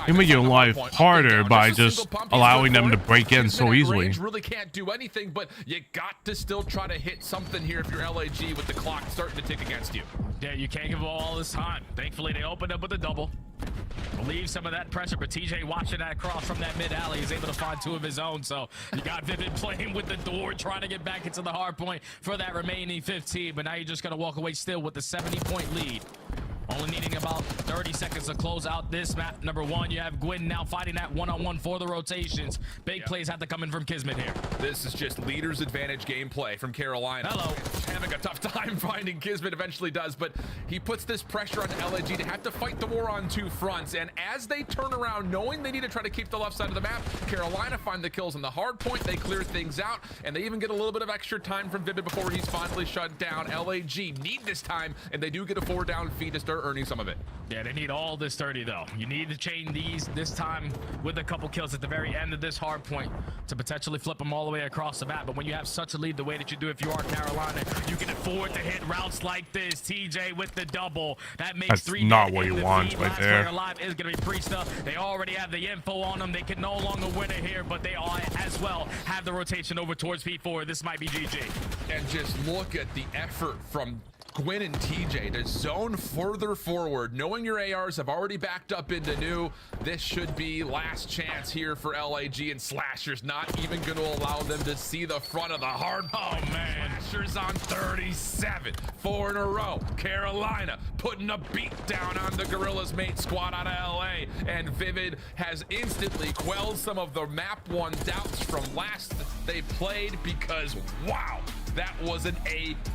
You make your life harder by just allowing them to break in so easily. Really can't do anything, but you got to still try to hit something here if you're LAG with the clock starting to tick against you. Yeah, you can't give all this time. Thankfully, they opened up with a double. Relieve some of that pressure, but TJ watching that cross from that mid alley is able to find 2 of his own. So you got Vivid playing with the door, trying to get back into the hard point for that remaining 15. But now you're just going to walk away still with the 70-point lead. Only needing about 30 seconds to close out this map. Number 1, you have Gwyn now fighting that one-on-one for the rotations. Big plays have to come in from Kismet here. This is just leader's advantage gameplay from Carolina. Hello. Having a tough time finding Kismet, eventually does, but he puts this pressure on LAG to have to fight the war on 2 fronts. And as they turn around, knowing they need to try to keep the left side of the map, Carolina find the kills on the hard point. They clear things out, and they even get a little bit of extra time from Vivid before he's finally shut down. LAG need this time, and they do get a 4-down feed to start earning some of it. Yeah, they need all this 30 though. You need to chain these this time with a couple kills at the very end of this hard point to potentially flip them all the way across the map. But when you have such a lead the way that you do, if you are Carolina, you can afford to hit routes like this. TJ with the double. That makes That's 3 not dead what in you the want feed. right Last there. player alive is going to be Priesta. They already have the info on them. They can no longer win it here, but they are as well have the rotation over towards P4. This might be GG. And just look at the effort from Gwyn and TJ to zone further forward, knowing your ARs have already backed up into new. This should be last chance here for LAG, and Slasher's not even going to allow them to see the front of the hard. Oh man, Slasher's on 37, 4 in a row. Carolina putting a beat down on the Gorillas mate squad out of LA, and Vivid has instantly quelled some of the map 1 doubts from last they played, because wow, that was an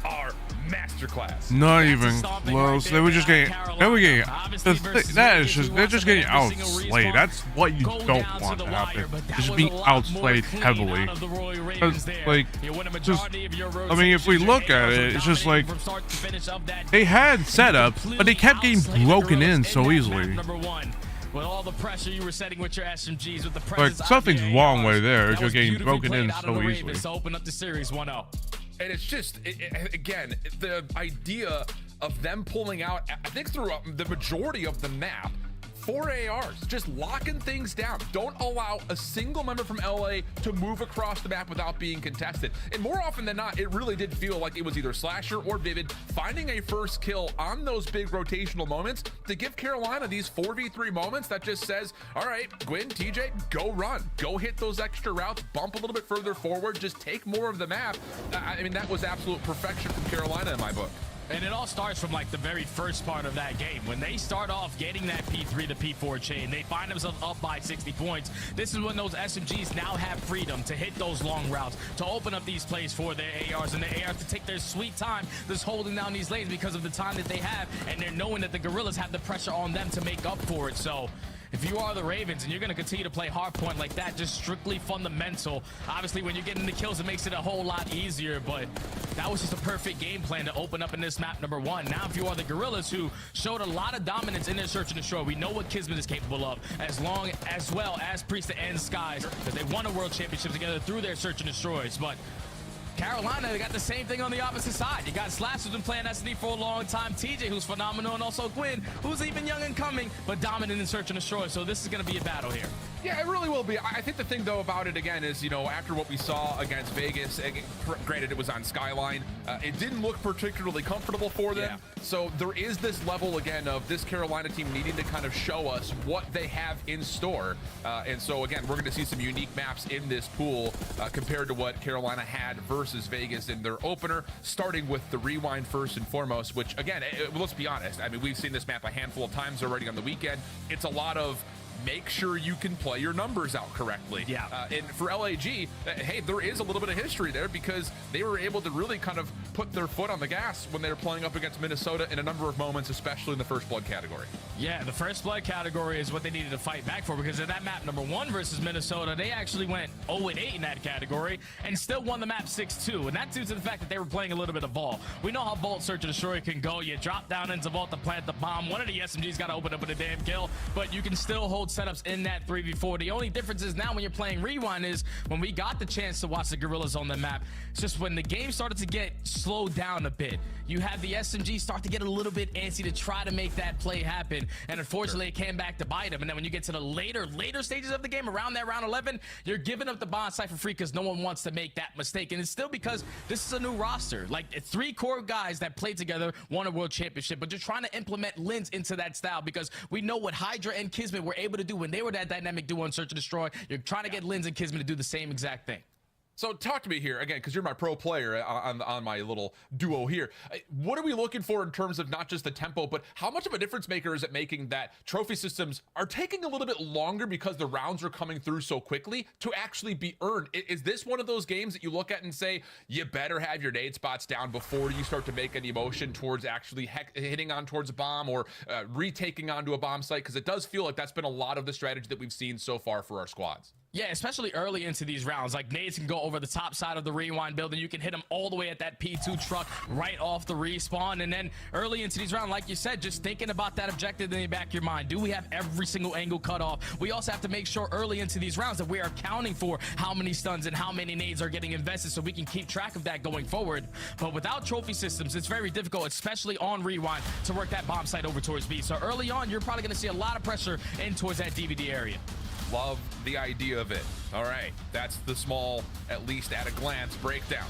AR masterclass. Not even close. They were just getting. They were getting. That is just. They're just getting outplayed. That's what you don't want to happen. Just being outplayed heavily. Like, just. I mean, if we look at it, it's just like they had setups, but they kept getting broken in so easily. With all the pressure you were setting with your SMGs, with the Like, something's wrong with there if you're getting broken in so easily. To open up the series 1-0. And it's just, again, the idea of them pulling out, I think through the majority of the map, 4 ARs, just locking things down. Don't allow a single member from LA to move across the map without being contested. And more often than not, it really did feel like it was either Slasher or Vivid finding a first kill on those big rotational moments to give Carolina these 4v3 moments that just says, all right, Gwyn, TJ, go run, go hit those extra routes, bump a little bit further forward, just take more of the map. I mean, that was absolute perfection from Carolina in my book. And it all starts from like the very first part of that game. When they start off getting that P3 to P4 chain, they find themselves up by 60 points. This is when those SMGs now have freedom to hit those long routes, to open up these plays for their ARs, and the ARs to take their sweet time just holding down these lanes because of the time that they have, and they're knowing that the Guerrillas have the pressure on them to make up for it. So if you are the Ravens and you're going to continue to play hardpoint like that, just strictly fundamental, obviously when you're getting the kills, it makes it a whole lot easier, but that was just a perfect game plan to open up in this map number 1. Now, if you are the Guerrillas, who showed a lot of dominance in their search and destroy, we know what Kismet is capable of, as well as Priest and Skies, because they won a world championship together through their search and destroys. But Carolina, they got the same thing on the opposite side. You got Slash, who's been playing SD for a long time, TJ, who's phenomenal, and also Gwyn, who's even young and coming, but dominant in search and destroy. So this is going to be a battle here. Yeah, it really will be. I think the thing, though, about it, again, is, you know, after what we saw against Vegas, granted, it was on Skyline, it didn't look particularly comfortable for them. Yeah. So there is this level, again, of this Carolina team needing to kind of show us what they have in store. And so, again, we're going to see some unique maps in this pool compared to what Carolina had versus Vegas in their opener, starting with the Rewind first and foremost, which, again, let's be honest. I mean, we've seen this map a handful of times already on the weekend. It's a lot of make sure you can play your numbers out correctly. Yeah. And for LAG, hey, there is a little bit of history there because they were able to really kind of put their foot on the gas when they were playing up against Minnesota in a number of moments, especially in the first blood category. Yeah, the first blood category is what they needed to fight back for, because in that map number 1 versus Minnesota, they actually went 0-8 in that category and still won the map 6-2. And that's due to the fact that they were playing a little bit of Vault. We know how Vault Search and Destroy can go. You drop down into Vault to plant the bomb. One of the SMGs got to open up with a damn kill, but you can still hold setups in that 3v4. The only difference is now when you're playing Rewind is when we got the chance to watch the Guerrillas on the map, it's just when the game started to get slowed down a bit, you had the SMG start to get a little bit antsy to try to make that play happen, and unfortunately it came back to bite them. And then when you get to the later stages of the game, around that round 11, you're giving up the bomb site for free because no one wants to make that mistake. And it's still because this is a new roster, like it's 3 core guys that played together, won a world championship, but you're trying to implement Lins into that style because we know what Hydra and Kismet were able to do when they were that dynamic duo in Search and Destroy. You're trying to get Lins and Kismet to do the same exact thing. So talk to me here again, because you're my pro player on my little duo here. What are we looking for in terms of not just the tempo, but how much of a difference maker is it making that trophy systems are taking a little bit longer because the rounds are coming through so quickly to actually be earned? Is this one of those games that you look at and say, you better have your nade spots down before you start to make any motion towards actually hitting on towards a bomb or retaking onto a bomb site? Because it does feel like that's been a lot of the strategy that we've seen so far for our squads. Yeah, especially early into these rounds. Like, nades can go over the top side of the Rewind building. You can hit them all the way at that P2 truck right off the respawn. And then early into these rounds, like you said, just thinking about that objective in the back of your mind. Do we have every single angle cut off? We also have to make sure early into these rounds that we are counting for how many stuns and how many nades are getting invested so we can keep track of that going forward. But without trophy systems, it's very difficult, especially on Rewind, to work that bomb site over towards B. So early on, you're probably going to see a lot of pressure in towards that DVD area. Love the idea of it. All right, that's the small, at least at a glance, breakdown.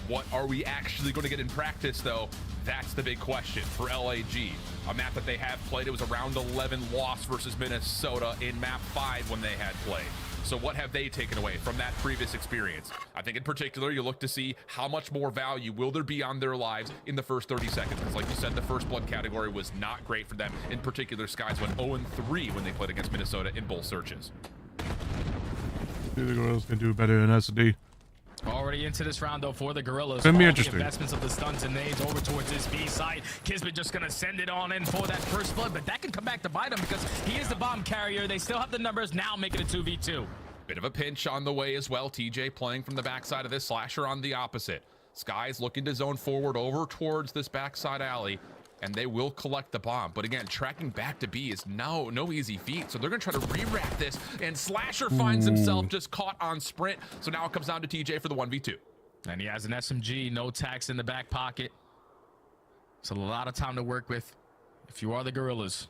What are we actually going to get in practice, though? That's the big question for LAG. A map that they have played, it was a round 11 loss versus Minnesota in map 5 when they had played. So what have they taken away from that previous experience? I think in particular, you look to see how much more value will there be on their lives in the first 30 seconds. Because like you said, the first blood category was not great for them. In particular, Skies went 0-3 when they played against Minnesota in both searches. The Guerrillas can do better than SD. Already into this round, though, for the Guerrillas. Gonna be All interesting. The investments of the stuns and nades over towards this B side. Kismet just going to send it on in for that first blood, but that can come back to bite him because he is the bomb carrier. They still have the numbers, now making it 2v2. Bit of a pinch on the way as well. TJ playing from the backside of this, Slasher on the opposite. Skies looking to zone forward over towards this backside alley, and they will collect the bomb. But again, tracking back to B is no easy feat. So they're going to try to re-rack this, and Slasher finds himself just caught on sprint. So now it comes down to TJ for the 1v2. And he has an SMG, no tax in the back pocket. It's a lot of time to work with if you are the Guerrillas.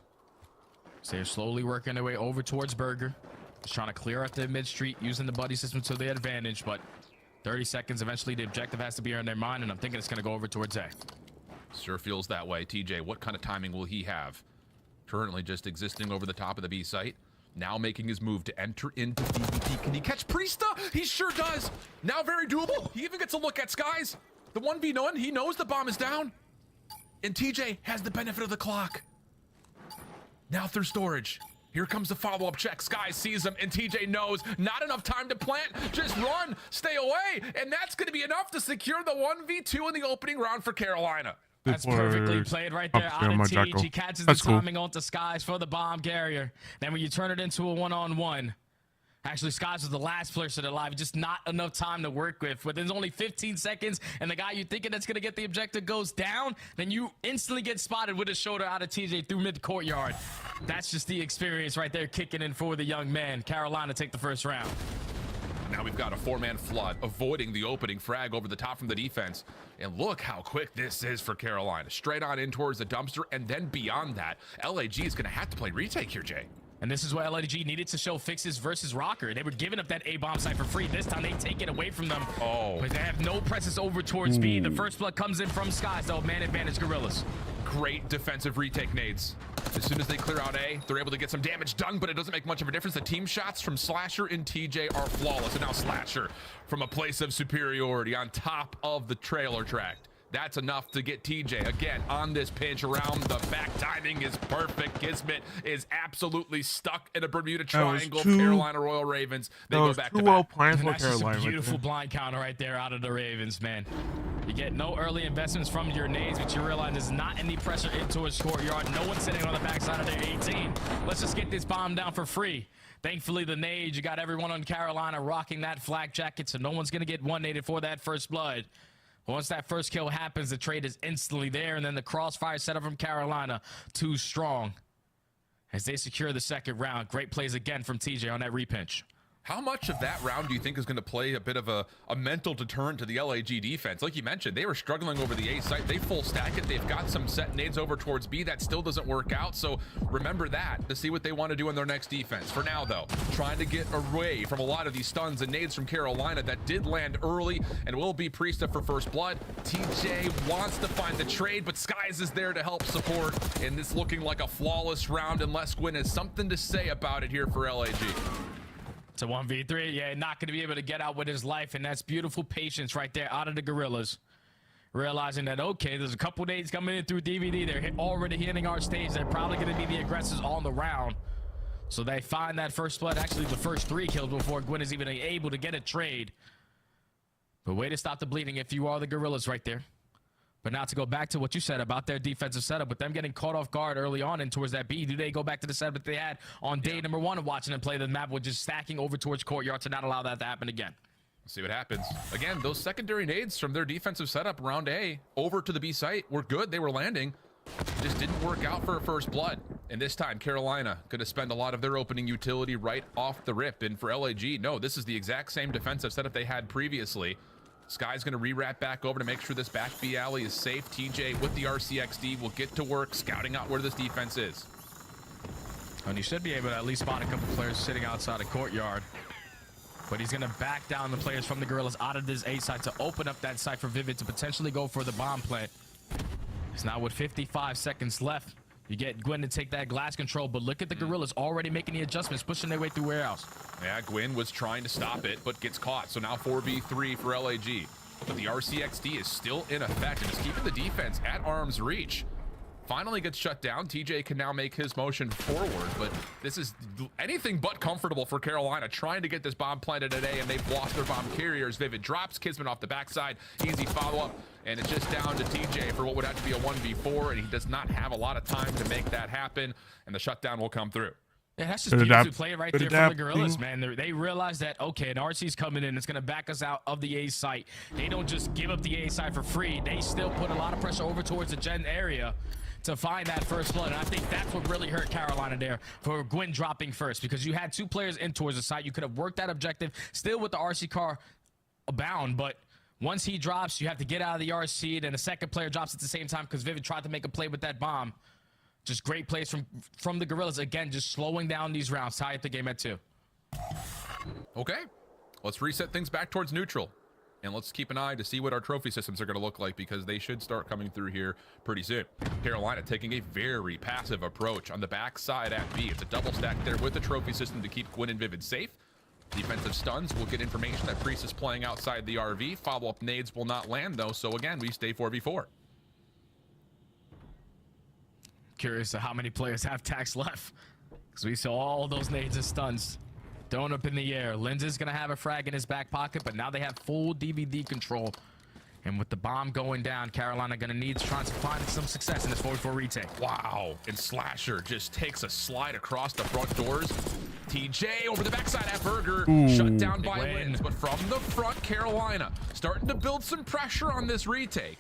So they're slowly working their way over towards Burger. Just trying to clear out the mid street using the buddy system to their advantage, but 30 seconds, eventually the objective has to be on their mind, and I'm thinking it's going to go over towards A. Sure feels that way. TJ, what kind of timing will he have? Currently just existing over the top of the B site. Now making his move to enter into DBT. Can he catch Priesta? He sure does. Now very doable. He even gets a look at Skies. The 1v1, he knows the bomb is down. And TJ has the benefit of the clock. Now through storage. Here comes the follow-up check. Skies sees him, and TJ knows not enough time to plant. Just run, stay away, and that's going to be enough to secure the 1v2 in the opening round for Carolina. That's perfectly played right there out of Teach. He catches the timing onto Skies for the bomb carrier. Then when you turn it into a one-on-one, actually Skies was the last person alive. Just not enough time to work with. Within only 15 seconds, and the guy you're thinking that's going to get the objective goes down, then you instantly get spotted with a shoulder out of TJ through mid-courtyard. That's just the experience right there kicking in for the young man. Carolina take the first round. Now we've got a 4-man flood avoiding the opening frag over the top from the defense. And look how quick this is for Carolina. Straight on in towards the dumpster, and then beyond that, LAG is going to have to play retake here, Jay. And this is where LG needed to show fixes versus Rocker. They were giving up that A-bomb site for free. This time they take it away from them. Oh. But they have no presence over towards B. The first blood comes in from Skies, though. Man advantage Gorillas. Great defensive retake nades. As soon as they clear out A, they're able to get some damage done, but it doesn't make much of a difference. The team shots from Slasher and TJ are flawless. And now Slasher from a place of superiority on top of the trailer tract. That's enough to get TJ again on this pinch around the back. Timing is perfect. Kismet is absolutely stuck in a Bermuda Triangle. Carolina Royal Ravens. They go back to back. That's just a beautiful blind counter right there out of the Ravens, man. You get no early investments from your nades, but you realize there's not any pressure into a courtyard. No one's sitting on the backside of their 18. Let's just get this bomb down for free. Thankfully, the nades, you got everyone on Carolina rocking that flak jacket, so no one's going to get one naded for that first blood. Once that first kill happens, the trade is instantly there, and then the crossfire setup from Carolina, too strong. As they secure the second round, great plays again from TJ on that repinch. How much of that round do you think is going to play a bit of a mental deterrent to the LAG defense? Like you mentioned, they were struggling over the A site. They full stack it. They've got some set nades over towards B. That still doesn't work out. So remember that to see what they want to do in their next defense. For now, though, trying to get away from a lot of these stuns and nades from Carolina that did land early and will be Priesta for first blood. TJ wants to find the trade, but Skies is there to help support. And this looking like a flawless round unless Gwyn has something to say about it here for LAG. It's a 1v3. Yeah, not going to be able to get out with his life, and that's beautiful patience right there out of the Gorillas. Realizing that, okay, there's a couple nades coming in through DVD. They're already hitting our stage. They're probably going to be the aggressors on the round. So they find that first blood, actually the first 3 kills before Gwyn is even able to get a trade. But way to stop the bleeding if you are the Gorillas right there. But now to go back to what you said about their defensive setup, with them getting caught off guard early on and towards that B, do they go back to the setup that they had on day number 1 of watching them play the map, with just stacking over towards courtyard to not allow that to happen again? Let's see what happens. Again, those secondary nades from their defensive setup around A over to the B site were good. They were landing. Just didn't work out for a first blood. And this time, Carolina going to spend a lot of their opening utility right off the rip. And for LAG, no, this is the exact same defensive setup they had previously. Sky's going to re-wrap back over to make sure this back B alley is safe. TJ with the RCXD will get to work scouting out where this defense is. And he should be able to at least spot a couple players sitting outside a courtyard. But he's going to back down the players from the Gorillas out of this A site to open up that site for Vivid to potentially go for the bomb plant. It's now with 55 seconds left. You get Gwyn to take that glass control, but look at the Gorillas already making the adjustments, pushing their way through warehouse. Yeah, Gwyn was trying to stop it, but gets caught. So now 4v3 for LAG. But the RCXD is still in effect and is keeping the defense at arm's reach. Finally gets shut down. TJ can now make his motion forward, but this is anything but comfortable for Carolina, trying to get this bomb planted at A, and they've lost their bomb carriers. Vivid drops Kismet off the backside. Easy follow-up, and it's just down to TJ for what would have to be a 1v4, and he does not have a lot of time to make that happen, and the shutdown will come through. Yeah, that's just beautifully played right there from the Gorillas, man. They realize that, okay, an RC's coming in. It's going to back us out of the A site. They don't just give up the A site for free. They still put a lot of pressure over towards the Gen area to find that first blood. And I think that's what really hurt Carolina there for Gwyn dropping first, because you had 2 players in towards the site. You could have worked that objective still with the RC car abound, but once he drops, you have to get out of the RC. Then the second player drops at the same time because Vivid tried to make a play with that bomb. Just great plays from the Gorillas. Again, just slowing down these rounds. Tie up the game at 2. Okay, let's reset things back towards neutral. And let's keep an eye to see what our trophy systems are going to look like, because they should start coming through here pretty soon. Carolina taking a very passive approach on the backside at B. It's a double stack there with the trophy system to keep Gwyn and Vivid safe. Defensive stuns will get information that Priest is playing outside the RV. Follow-up nades will not land, though, so again, we stay 4v4. Curious to how many players have tax left, because we saw all those nades and stuns thrown up in the air. Linz is going to have a frag in his back pocket, but now they have full DVD control. And with the bomb going down, Carolina going to need to try to find some success in this 4v4 retake. Wow, and Slasher just takes a slide across the front doors. TJ over the backside at Burger, shut down by Linz, but from the front, Carolina starting to build some pressure on this retake.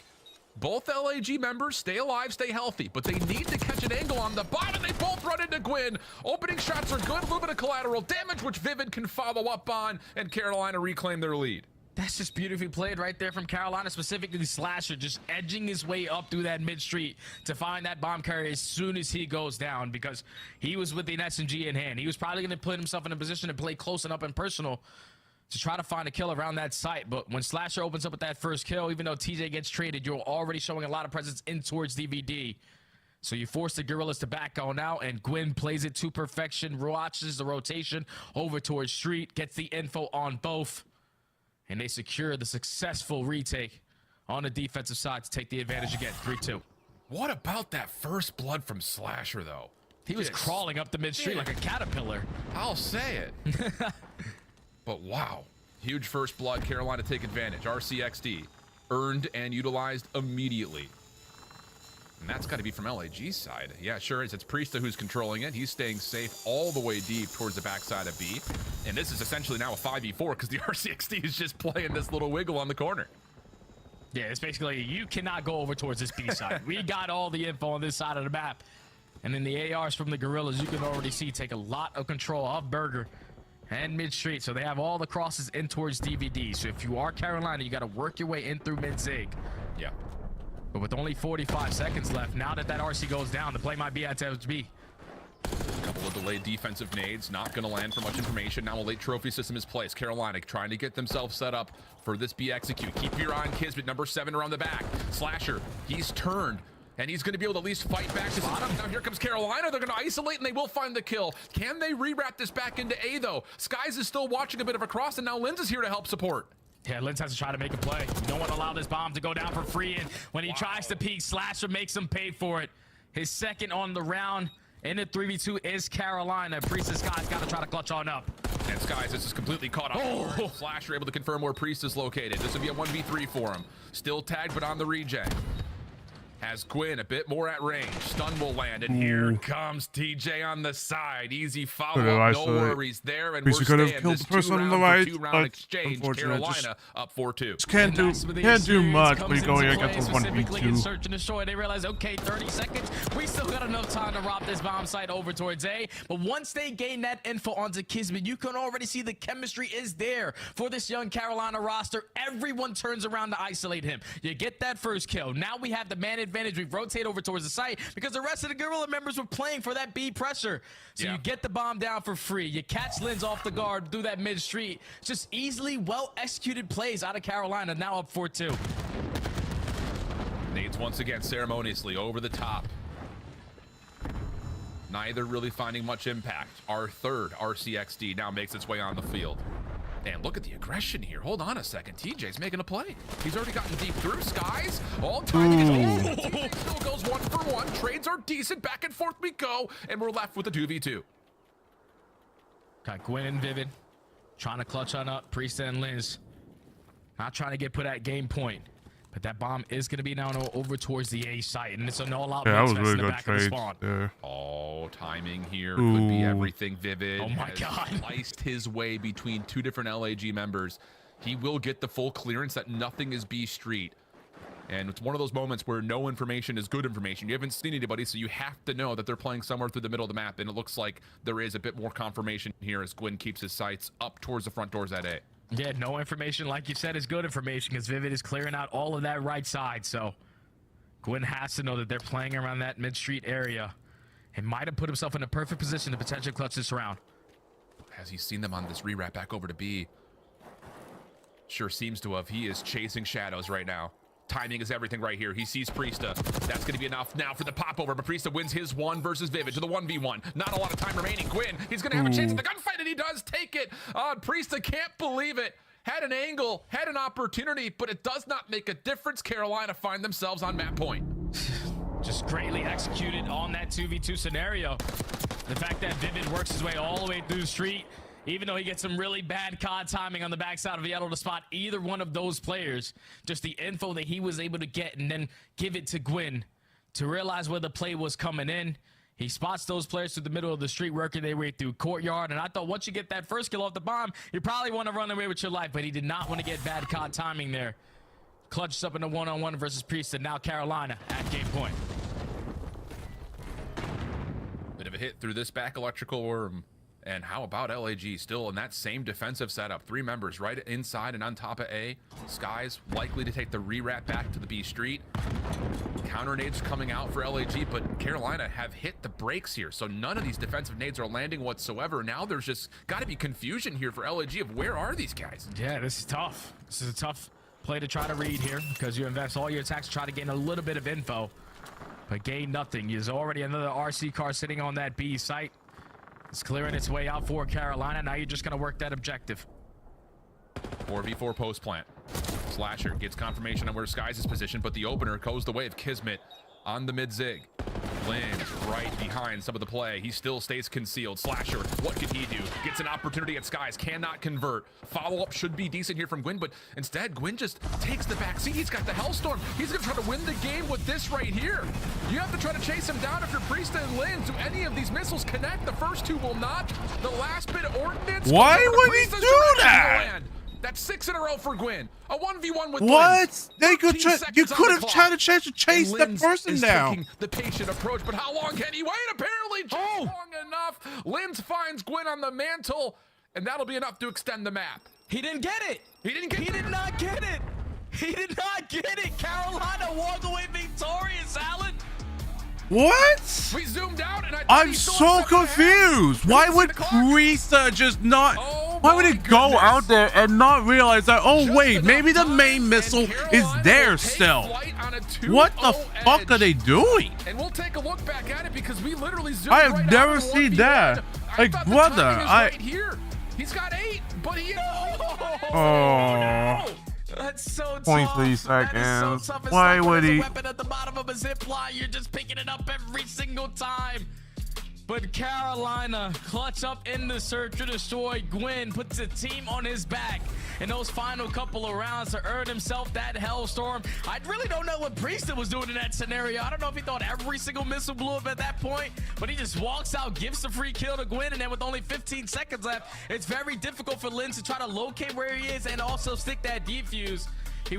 Both LAG members stay alive, stay healthy, but they need to catch an angle on the bottom. They both run into Gwyn. Opening shots are good, a little bit of collateral damage, which Vivid can follow up on, and Carolina reclaim their lead. That's just beautifully played right there from Carolina, specifically Slasher, just edging his way up through that mid-street to find that bomb carrier as soon as he goes down, because he was with an SMG in hand. He was probably going to put himself in a position to play close and up and personal to try to find a kill around that site. But when Slasher opens up with that first kill, even though TJ gets traded, you're already showing a lot of presence in towards DVD. So you force the Gorillas to back on out, and Gwyn plays it to perfection, watches the rotation over towards Street, gets the info on both, and they secure the successful retake on the defensive side to take the advantage again. 3-2. What about that first blood from Slasher, though? He was crawling up the mid-street like a caterpillar. I'll say it. But wow, huge first blood. Carolina take advantage. RCXD earned and utilized immediately. And that's got to be from LAG's side. Yeah, sure is. It's Priesta who's controlling it. He's staying safe all the way deep towards the backside of B. And this is essentially now a 5v4 because the RCXD is just playing this little wiggle on the corner. Yeah, it's basically, you cannot go over towards this B side. We got all the info on this side of the map. And then the ARs from the Gorillas, you can already see, take a lot of control of Burger and mid-street. So they have all the crosses in towards DVD. So if you are Carolina, you got to work your way in through mid-zig. Yeah. But with only 45 seconds left, now that RC goes down, the play might be at B. A couple of delayed defensive nades, not going to land for much information. Now a late trophy system is placed. Carolina trying to get themselves set up for this B execute. Keep your eye on Kismet, number 7 around the back. Slasher, he's turned. And he's going to be able to at least fight back to bottom. Now here comes Carolina. They're going to isolate, and they will find the kill. Can they rewrap this back into A, though? Skies is still watching a bit of a cross, and now Linz is here to help support. Yeah, Linz has to try to make a play. You don't want to allow this bomb to go down for free, and when he tries to peek, Slasher makes him pay for it. His second on the round in the 3v2 is Carolina. Priest Skies got to try to clutch on up. And Skies is completely caught off. Slasher able to confirm where Priest is located. This would be a 1v3 for him. Still tagged, but on the regen. Has Gwyn a bit more at range. Stun will land, and here comes TJ on the side. Easy follow-up, no worries there, and we're staying this two-round exchange. Carolina up 4-2. Just can't do much when you're going against a 1v2. Search and destroy. They realize, okay, 30 seconds. We still got enough time to rob this bomb site over towards A. But once they gain that info onto Kismet, you can already see the chemistry is there for this young Carolina roster. Everyone turns around to isolate him. You get that first kill. Now we have the man advantage. We rotate over towards the site because the rest of the Gorilla members were playing for that B pressure. So you get the bomb down for free. You catch Linz off the guard through that mid-street. Just easily well-executed plays out of Carolina, now up 4-2. Nades once again ceremoniously over the top. Neither really finding much impact. Our third RCXD now makes its way on the field. And look at the aggression here. Hold on a second. TJ's making a play. He's already gotten deep through. Skies. All timing is over. TJ still goes 1-for-1. Trades are decent. Back and forth we go. And we're left with a 2v2. Got Gwyn and Vivid trying to clutch on up. Priest and Linz not trying to get put at game point. But that bomb is going to be now over towards the A site. And it's an all-out that was really in the good back of the spawn. Oh, timing here could be everything. Vivid. Oh my God. Sliced his way between two different LAG members. He will get the full clearance that nothing is B Street. And it's one of those moments where no information is good information. You haven't seen anybody, so you have to know that they're playing somewhere through the middle of the map. And it looks like there is a bit more confirmation here as Gwyn keeps his sights up towards the front doors at A. Yeah, no information, like you said, is good information because Vivid is clearing out all of that right side. So Gwyn has to know that they're playing around that mid-street area. and might have put himself in a perfect position to potentially clutch this round. Has he seen them on this rewrap back over to B? Sure seems to have. He is chasing shadows right now. Timing is everything right here. He sees Priesta. That's going to be enough now for the popover, but Priesta wins his one versus Vivid to the 1v1. Not a lot of time remaining. Gwyn, he's going to have a chance at the gunfight, and he does take it. Priesta can't believe it. Had an angle, had an opportunity, but it does not make a difference. Carolina find themselves on map point. Just greatly executed on that 2v2 scenario. The fact that Vivid works his way all the way through the street, even though he gets some really bad COD timing on the backside of Yellow to spot either one of those players, just the info that he was able to get and then give it to Gwyn to realize where the play was coming in. He spots those players through the middle of the street, working their way through courtyard. And I thought once you get that first kill off the bomb, you probably want to run away with your life, but he did not want to get bad COD timing there. Clutches up in a one-on-one versus Priest, and now Carolina at game point. Bit of a hit through this back electrical worm. And how about LAG still in that same defensive setup? 3 members right inside and on top of A. Skies likely to take the rewrap back to the B street. Counter nades coming out for LAG, but Carolina have hit the brakes here. So none of these defensive nades are landing whatsoever. Now there's just got to be confusion here for LAG of where are these guys? Yeah, this is tough. This is a tough play to try to read here because you invest all your attacks to try to gain a little bit of info, but gain nothing. There's already another RC car sitting on that B site. It's clearing its way out for Carolina. Now you're just going to work that objective. 4v4 post plant. Slasher gets confirmation on where Skies is positioned, but the opener goes the way of Kismet on the mid zig. Lynn's right behind some of the play. He still stays concealed. Slasher, what can he do? Gets an opportunity at Skies, cannot convert. Follow-up should be decent here from Gwyn, but instead, Gwyn just takes the back seat. He's got the Hellstorm. He's gonna try to win the game with this right here. You have to try to chase him down if you're Priesta and Lynn. Do any of these missiles connect? The first 2 will not. The last bit of ordnance. Why would he do that? That's 6 in a row for Gwyn. A 1v1 with What? Lynn. You could have had a chance to chase that person down. Taking the patient approach, but how long can he wait? Apparently just long enough. Linz finds Gwyn on the mantle, and that'll be enough to extend the map. He didn't get it. He didn't get it. He did not get it. He did not get it. Carolina walk away victorious, Alan. What? We zoomed out, and I'm so confused. Why would Priesta just not? Why would he go out there and not realize that? Oh wait, maybe the main missile is there still. What the fuck are they doing? And we'll take a look back at it because we literally zoomed. I have never seen that. Like brother, right here. He's got 8, but he. Oh. That's so tough. 23 seconds. That is so tough. Why would he? Weapon at the bottom of a zip line. You're just picking it up every single time. But Carolina clutch up in the search to destroy. Gwyn puts the team on his back in those final couple of rounds to earn himself that Hellstorm. I really don't know what Priesta was doing in that scenario. I don't know if he thought every single missile blew up at that point, but he just walks out, gives the free kill to Gwyn, and then with only 15 seconds left, it's very difficult for Lynn to try to locate where he is and also stick that defuse.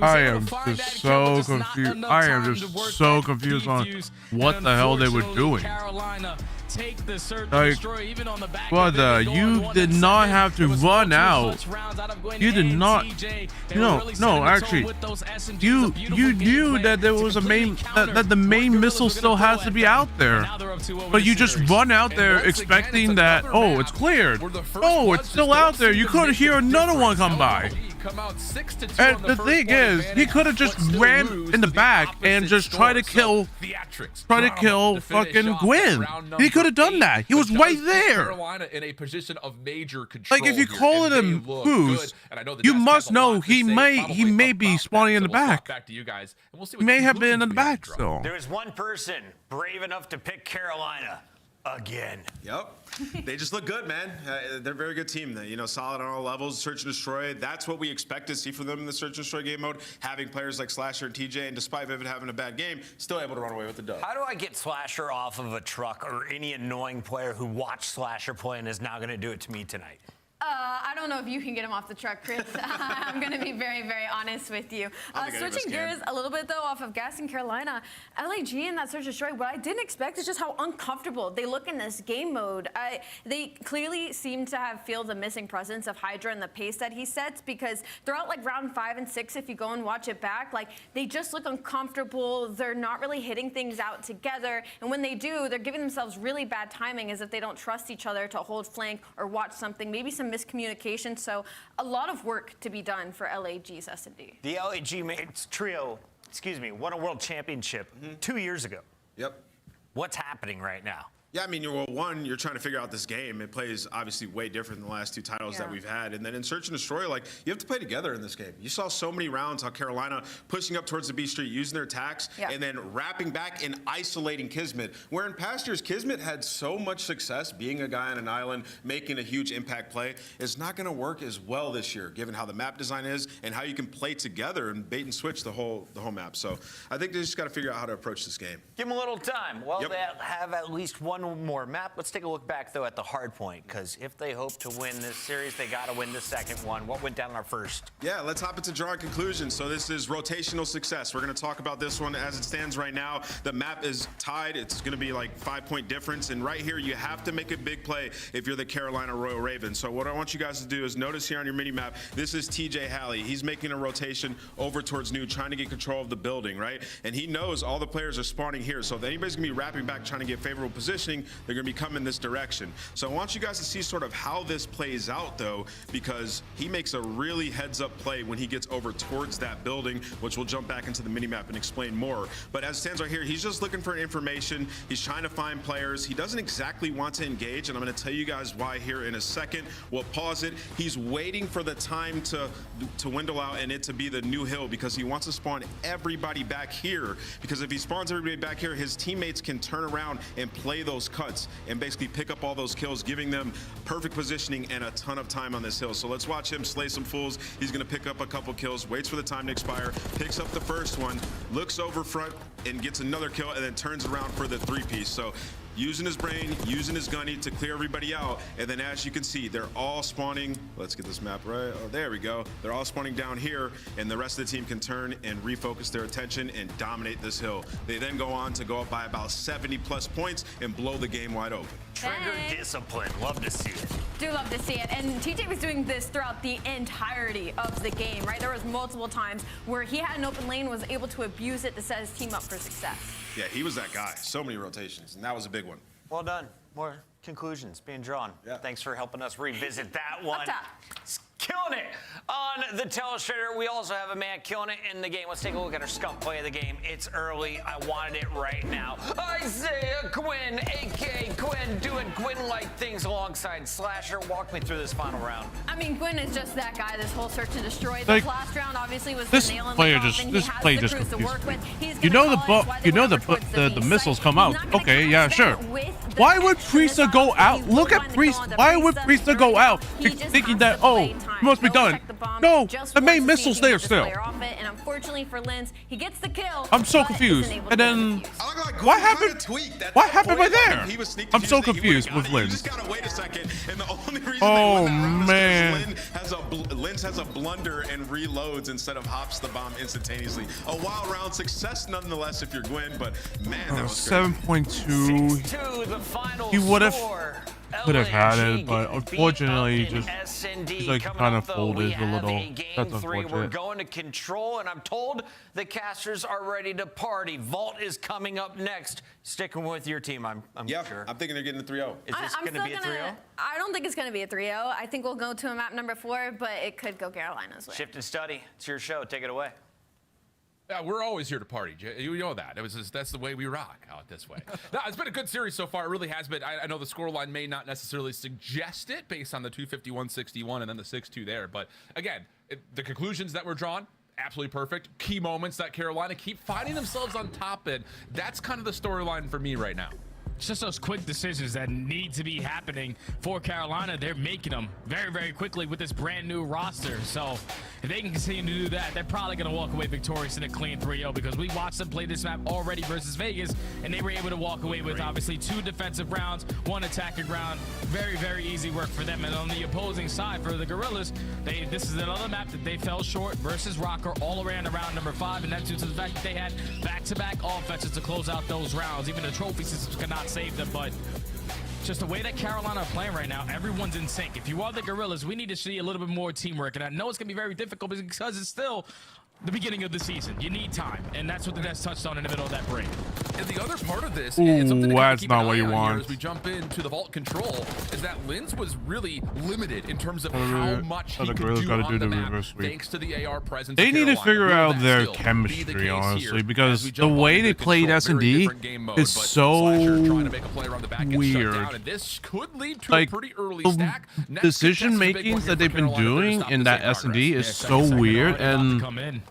I am just so confused. I am just so confused on what the hell they were doing. Carolina take the search like, destroy, even on the back brother, you did not have to run out. You did not. No, actually, you knew that there was a main that the main missile still has to be out there, but you just run out there expecting that. Oh, it's cleared. Oh, it's still out there. You could hear another one come by. And the thing is, he could have just ran in the back and just tried to kill fucking Gwyn. He could have done that. He was right there. Carolina in a position of major control. Like if you call it him who's, you must know he may be spawning in the back. He may have been in the back still. There is one person brave enough to pick Carolina again. Yep. They just look good, man. They're a very good team. You know, solid on all levels. Search and destroy. That's what we expect to see from them in the search and destroy game mode. Having players like Slasher and TJ, and despite Vivid having a bad game, still able to run away with the dub. How do I get Slasher off of a truck, or any annoying player who watched Slasher play and is now going to do it to me tonight? I don't know if you can get him off the truck, Chris. I'm going to be very, very honest with you. Switching gears a little bit, though, off of Gas in Carolina, LAG in that Search and Destroy, what I didn't expect is just how uncomfortable they look in this game mode. They clearly seem to have feel the missing presence of Hydra and the pace that he sets, because throughout like round 5 and 6, if you go and watch it back, like they just look uncomfortable. They're not really hitting things out together. And when they do, they're giving themselves really bad timing, as if they don't trust each other to hold flank or watch something, maybe some miscommunication. So a lot of work to be done for LAG's S&D. The LAG mates trio, won a world championship 2 years ago. Yep. What's happening right now? Yeah, I mean, well, one, you're trying to figure out this game. It plays obviously way different than the last 2 titles that we've had. And then in Search and Destroy, like, you have to play together in this game. You saw so many rounds how Carolina pushing up towards the B Street, using their attacks, and then wrapping back and isolating Kismet. Where in past years, Kismet had so much success being a guy on an island, making a huge impact play. It's not going to work as well this year, given how the map design is and how you can play together and bait and switch the whole map. So I think they just got to figure out how to approach this game. Give them a little time. Well, they have at least one more map. Let's take a look back, though, at the hard point, because if they hope to win this series, they got to win the second one. What went down in our first? Yeah, let's hop into drawing conclusions. So this is rotational success. We're going to talk about this one as it stands right now. The map is tied. It's going to be like 5-point difference. And right here, you have to make a big play if you're the Carolina Royal Ravens. So what I want you guys to do is notice here on your mini map, this is TJ Halley. He's making a rotation over towards New, trying to get control of the building, right? And he knows all the players are spawning here. So if anybody's going to be wrapping back, trying to get favorable positioning, they're going to be coming this direction. So I want you guys to see sort of how this plays out, though, because he makes a really heads-up play when he gets over towards that building, which we'll jump back into the mini-map and explain more. But as it stands right here, he's just looking for information. He's trying to find players. He doesn't exactly want to engage, and I'm going to tell you guys why here in a second. We'll pause it. He's waiting for the time to dwindle out and it to be the new hill, because he wants to spawn everybody back here, because if he spawns everybody back here, his teammates can turn around and play those cuts and basically pick up all those kills, giving them perfect positioning and a ton of time on this hill. So let's watch him slay some fools. He's going to pick up a couple kills, waits for the time to expire, picks up the first one, looks over front and gets another kill, and then turns around for the 3-piece. So using his brain, using his gunny to clear everybody out. And then as you can see, they're all spawning. Let's get this map right. Oh, there we go. They're all spawning down here, and the rest of the team can turn and refocus their attention and dominate this hill. They then go on to go up by about 70+ points and blow the game wide open. Trigger discipline. Love to see it. Do love to see it. And TJ was doing this throughout the entirety of the game, right? There was multiple times where he had an open lane, was able to abuse it to set his team up for success. Yeah, he was that guy. So many rotations, and that was a big one. Well done. More conclusions being drawn. Yeah. Thanks for helping us revisit that one. Up top. Killing it on the Telestrator. We also have a man killing it in the game. Let's take a look at our scum play of the game. It's early. I wanted it right now. Isaiah Quinn, a.k.a. Quinn, doing Quinn-like things alongside Slasher. Walk me through this final round. I mean, Quinn is just that guy. This whole Search and Destroy. Like, The last round obviously was this the nail in player the coffin. just- He this has play the just crews to confused work me. with. He's You gonna know call it, you know whether we're towards the B missiles site. come He's out. not gonna Okay, yeah, cast sure. them with the Why would protection Priesta missile. go out? He's Look the at one to Priest. call the Why would Priesta Priesta go out? He just Thinking has that, to oh, play time. must be Go done. check the bomb. No, Just the wants main to see if missile's he can there get this still. player off it, and unfortunately for Linz, he gets the kill. I'm so but confused. isn't able And to then defuse. I look like what Gordon happened? kinda tweaked at What that happened point. right Like, there? he was sneak I'm so defusing, he would've confused got with it. You Linz. just gotta wait a second, and the only reason Oh, they win that round man. is because Linz has a blunder and reloads instead of hops the bomb instantaneously. A wild round success nonetheless if you're Gwen, but man, that was crazy. 7.2. 6-2, the final He would have score. could have had LAG it, but getting beat unfortunately, up in just S&D. he's like Coming kind up, of though, folded we a have little. Game That's 3. We're unfortunate. going to control, and I'm told the casters are ready to party. Vault is coming up next. Sticking with your team, I'm sure. I'm thinking they're getting the 3-0. Is this going to be a 3-0? I don't think it's going to be a 3-0. I think we'll go to a map number 4, but it could go Carolina's way. Shift and study. It's your show. Take it away. Yeah, we're always here to party. You know that. That's the way we rock out this way. No, it's been a good series so far. It really has been. I know the scoreline may not necessarily suggest it based on the 251-61 and then the 6-2 there. But again, the conclusions that were drawn, absolutely perfect. Key moments that Carolina keep finding themselves on top in. That's kind of the storyline for me right now. just those quick decisions that need to be happening for Carolina. They're making them very, very quickly with this brand new roster. So if they can continue to do that, they're probably going to walk away victorious in a clean 3-0, because we watched them play this map already versus Vegas, and they were able to walk away with obviously 2 defensive rounds, 1 attacking round. Very, very easy work for them. And on the opposing side for the Gorillas, this is another map that they fell short versus Rocker all around round number 5, and that's due to the fact that they had back-to-back offenses to close out those rounds. Even the trophy systems cannot save them, but just the way that Carolina are playing right now, everyone's in sync. If you are the Gorillas, we need to see a little bit more teamwork, and I know it's going to be very difficult because it's still the beginning of the season. You need time, and that's what the Nets touched on in the middle of that break. And the other part of this, and something to that's keep not an what eye you on want. here as we jump into the vault control, is that Linz was really limited in terms of how much he could do on the map, thanks to the AR presence. They need to figure out their chemistry, honestly, because the way they played S&D is so weird. This could lead to Like, a pretty early the stack. decision makings that they've been doing in that S&D is so weird, and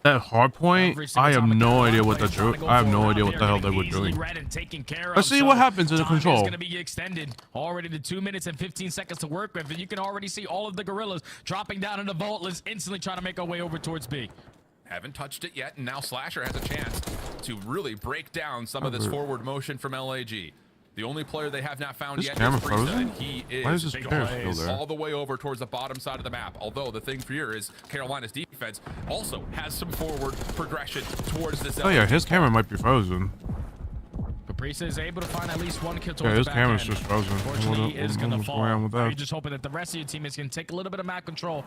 that hard point, I have no idea what I have no idea what the hell they were doing. Let's see what happens in the control. It's going to be extended already to 2 minutes and 15 seconds to work with, and you can already see all of the Gorillas dropping down in the vault. Let's instantly try to make our way over towards B. Haven't touched it yet, and now Slasher has a chance to really break down some of this forward motion from LAG. The only player they have not found yet is Priest, and he is all the way over towards the bottom side of the map. Although the thing for here is Carolina's defense also has some forward progression towards this. Oh yeah, his camera might be frozen. Caprisa is able to find at least 1 kill towards yeah, his the back camera's end. just frozen. Unfortunately, he is going to fall. You're You're just hoping that the rest of your teammates can take a little bit of map control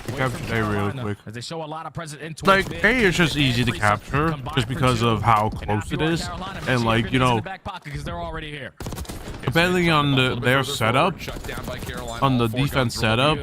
away capture from A real Carolina, quick. as they show a lot of presence in Like, towards A is just easy to capture just because of how close it is, and like, you know, because they're already here. depending on their setup, on the defense setup,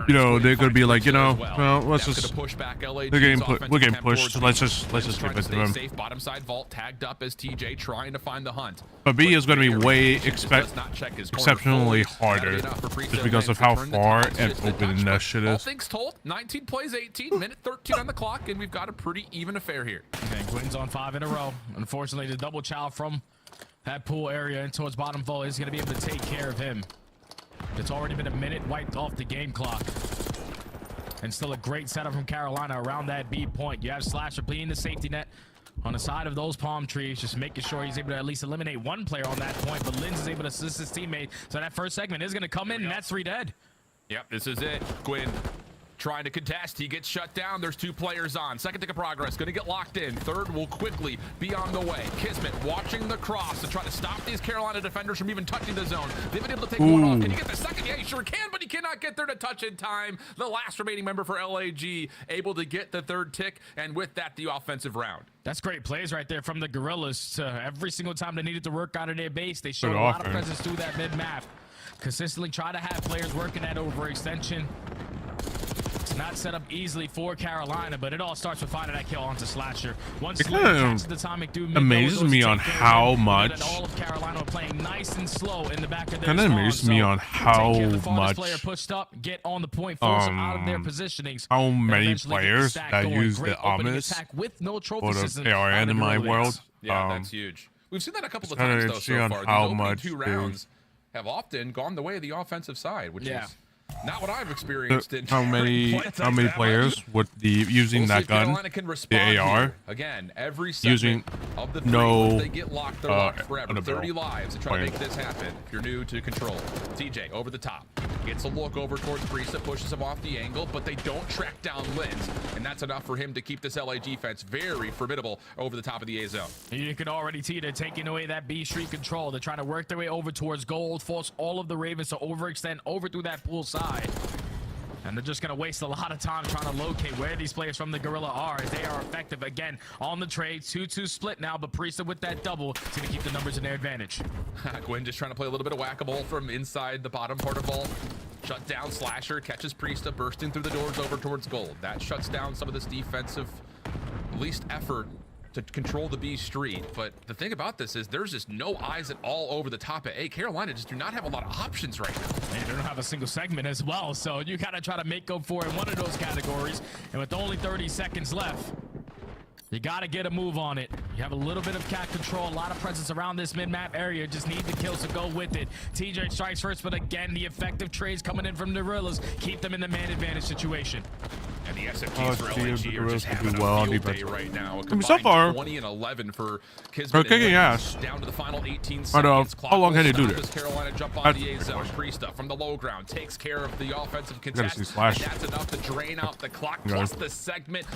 you know, they could be like, you know, well, let's just we're getting pushed, so let's just give it to them. Bottom side vault tagged up as TJ trying to find the hunt. But B is going to be way exceptionally harder, just because of how far and open that shit All is. things told, 19 plays 18, minute 13 on the clock, and we've got a pretty even affair here. And Gwynn's on 5 in a row. Unfortunately, the double chow from that pool area and towards bottom vault is going to be able to take care of him. It's already been a minute wiped off the game clock. And still a great setup from Carolina around that B point. You have Slasher being the safety net on the side of those palm trees, just making sure he's able to at least eliminate 1 player on that point. But Linz is able to assist his teammate. So that first segment is going to come in, and that's 3 dead. Yep, this is it. Gwyn trying to contest. He gets shut down. There's 2 players on. Second tick of progress. Going to get locked in. Third will quickly be on the way. Kismet watching the cross to try to stop these Carolina defenders from even touching the zone. They've been able to take 1 off. Can you get the second? Yeah, he sure can, but he cannot get there to touch in time. The last remaining member for LAG able to get the 3rd tick, and with that, the offensive round. That's great plays right there from the Gorillas. Every single time they needed to work out of their base, they showed a lot of presence through that mid-map. Consistently try to have players working that overextension. It's not set up easily for Carolina, but it all starts with finding that kill onto Slasher. Once It kind of amazes me on how much. All of Carolina are playing nice and slow in the back of their Kind of amazes me on how much. Player pushed up, get on the point, force them out of their positionings. How many players that use the Ominous with no trophy or system the ARN in my world. Yeah, that's huge. We've seen that a couple of times though so far. The opening 2 rounds have often gone the way of the offensive side, which is not what I've experienced. In how many players with using that gun, the AR, again every using of the they get locked, they're locked forever. 30 lives to try to make this happen. If you're new to control, TJ over the top gets a look over towards Priest, that pushes him off the angle, but they don't track down Linz, and that's enough for him to keep this LA defense very formidable over the top of the A zone. You can already see they're taking away that B street control. They're trying to work their way over towards gold, force all of the Ravens to overextend over through that pool side. And they're just going to waste a lot of time trying to locate where these players from the Gorilla are. They are effective again on the trade. 2-2 split now, but Priesta with that double is going to keep the numbers in their advantage. Gwyn just trying to play a little bit of whack-a-mole from inside the bottom part of vault. Shut down Slasher, catches Priesta, bursting through the doors over towards gold. That shuts down some of this defensive least effort to control the B street. But the thing about this is there's just no eyes at all over the top of A. Carolina just do not have a lot of options right now. And they don't have a single segment as well, so you gotta try to make up for it in one of those categories. And with only 30 seconds left, You got to get a move on it. You have a little bit of cat control, a lot of presence around this mid-map area. Just need the kills to go with it. TJ strikes first, but again, the effective trades coming in from the Gorillas keep them in the man advantage situation. And the SFGs for LG are just having well a on field defense. day right now. I mean, so far, 20 and 11 for Kismet. they're kicking ass. Down to the final 18 But seconds. how long can they do this? Carolina jump on That's the A the zone. question. Priesta from the low ground takes care of the offensive see contest. And Slash. that's enough to drain out the clock. Okay. Plus the segment.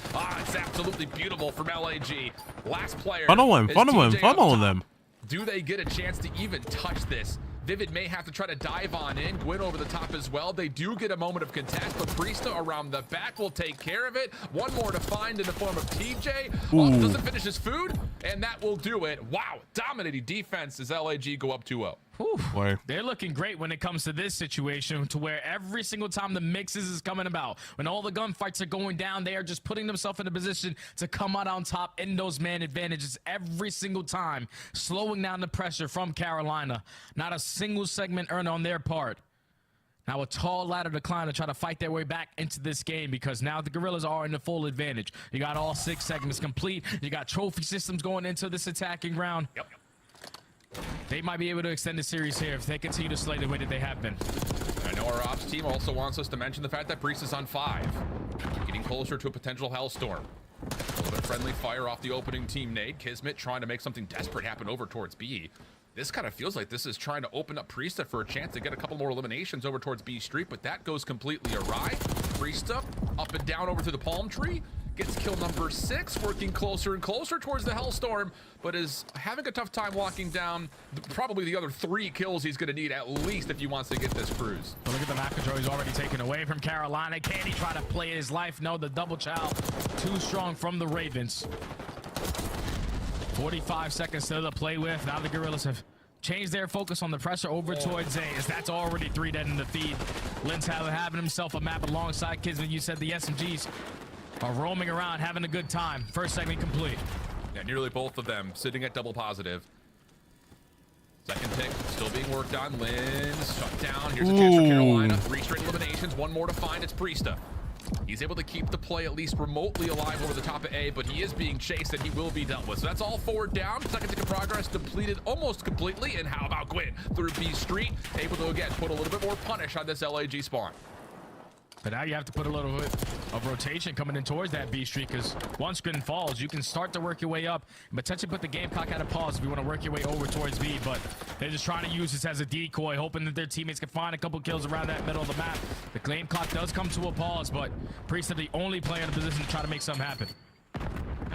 It's absolutely beautiful from LAG. Last player. Funnel him, is funnel him, TJ up funnel top. them. Do they get a chance to even touch this? Vivid may have to try to dive on in. Gwyn over the top as well. They do get a moment of contest, but Priesta around the back will take care of it. One more to find in the form of TJ. Doesn't finish his food, and that will do it. Wow, dominating defense as LAG go up 2-0. Boy. They're looking great when it comes to this situation, to where every single time the mixes is coming about, when all the gunfights are going down, they are just putting themselves in a position to come out on top in those man advantages every single time, slowing down the pressure from Carolina. Not a single segment earned on their part. Now a tall ladder to climb to try to fight their way back into this game, because now the Gorillas are in the full advantage. You got all 6 segments complete. You got trophy systems going into this attacking round. Yep. They might be able to extend the series here if they continue to slay the way that they have been. I know our ops team also wants us to mention the fact that Priest is on 5. Getting closer to a potential Hellstorm. A little bit of friendly fire off the opening team nade. Kismet trying to make something desperate happen over towards B. This kind of feels like this is trying to open up Priesta for a chance to get a couple more eliminations over towards B Street, but that goes completely awry. Priesta up and down over to the palm tree. Gets kill number 6, working closer and closer towards the Hellstorm, but is having a tough time locking down probably the other 3 kills he's going to need at least if he wants to get this cruise. But look at the map control he's already taken away from Carolina. Can he try to play his life? No, the double chow too strong from the Ravens. 45 seconds still to play with. Now the Gorillas have changed their focus on the pressure over towards A, as that's already 3 dead in the feed. Lynn's having himself a map alongside Kismet. You said the SMGs are roaming around, having a good time. First segment complete. Yeah, nearly both of them sitting at double positive. Second pick still being worked on. Lynn's shut down. Here's a chance for Carolina. 3 straight eliminations. 1 more to find. It's Priesta. He's able to keep the play at least remotely alive over the top of A, but he is being chased and he will be dealt with. So that's all 4 down. Second tick of progress depleted almost completely. And how about Gwyn through B Street? Able to, again, put a little bit more punish on this LAG spawn. But now you have to put a little bit of rotation coming in towards that B Street, because once Gwyn falls, you can start to work your way up and potentially put the game clock at a pause if you want to work your way over towards B. But they're just trying to use this as a decoy, hoping that their teammates can find a couple kills around that middle of the map. The game clock does come to a pause, but Priest are the only player in a position to try to make something happen.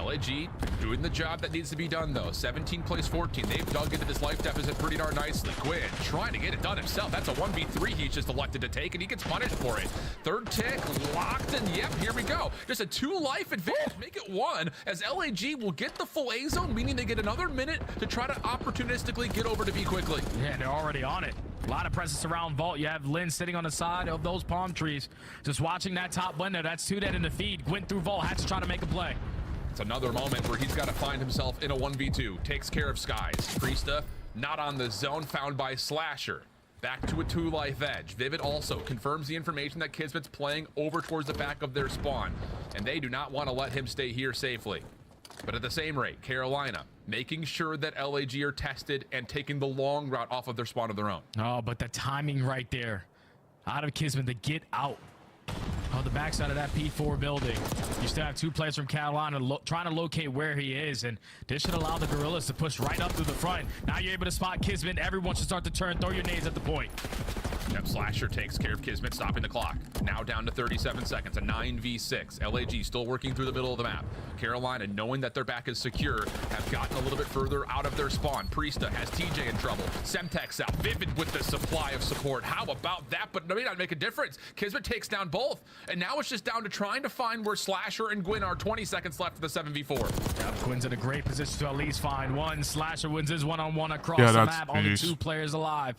LAG doing the job that needs to be done, though. 17 plays 14. They've dug into this life deficit pretty darn nicely. Gwyn trying to get it done himself. That's a 1v3 he's just elected to take, and he gets punished for it. Third tick locked, and yep, here we go. Just a 2 life advantage. Make it 1, as LAG will get the full A zone, meaning they get another minute to try to opportunistically get over to B quickly. Yeah, they're already on it. A lot of presence around Vault. You have Lynn sitting on the side of those palm trees, just watching that top window. That's 2 dead in the feed. Gwyn through Vault, has to try to make a play. It's another moment where he's got to find himself in a 1v2. Takes care of Skies. Priesta not on the zone, found by Slasher. Back to a 2 life edge. Vivid also confirms the information that Kismet's playing over towards the back of their spawn, and they do not want to let him stay here safely. But at the same rate, Carolina making sure that LAG are tested and taking the long route off of their spawn of their own. Oh, but the timing right there out of Kismet to get out on the backside of that P4 building. You still have 2 players from Carolina trying to locate where he is, and this should allow the Gorillas to push right up through the front. Now you're able to spot Kismet. Everyone should start to turn. Throw your nades at the point. Yep, Slasher takes care of Kismet, stopping the clock. Now down to 37 seconds, a 9v6. LAG still working through the middle of the map. Carolina, knowing that their back is secure, have gotten a little bit further out of their spawn. Priesta has TJ in trouble. Semtex out. Vivid with the supply of support. How about that? But it may not make a difference. Kismet takes down both. And now it's just down to trying to find where Slasher and Gwyn are. 20 seconds left for the 7v4. Yep, Gwyn's in a great position to at least find one. Slasher wins his one-on-one across the Yeah, map. Only 2 players alive.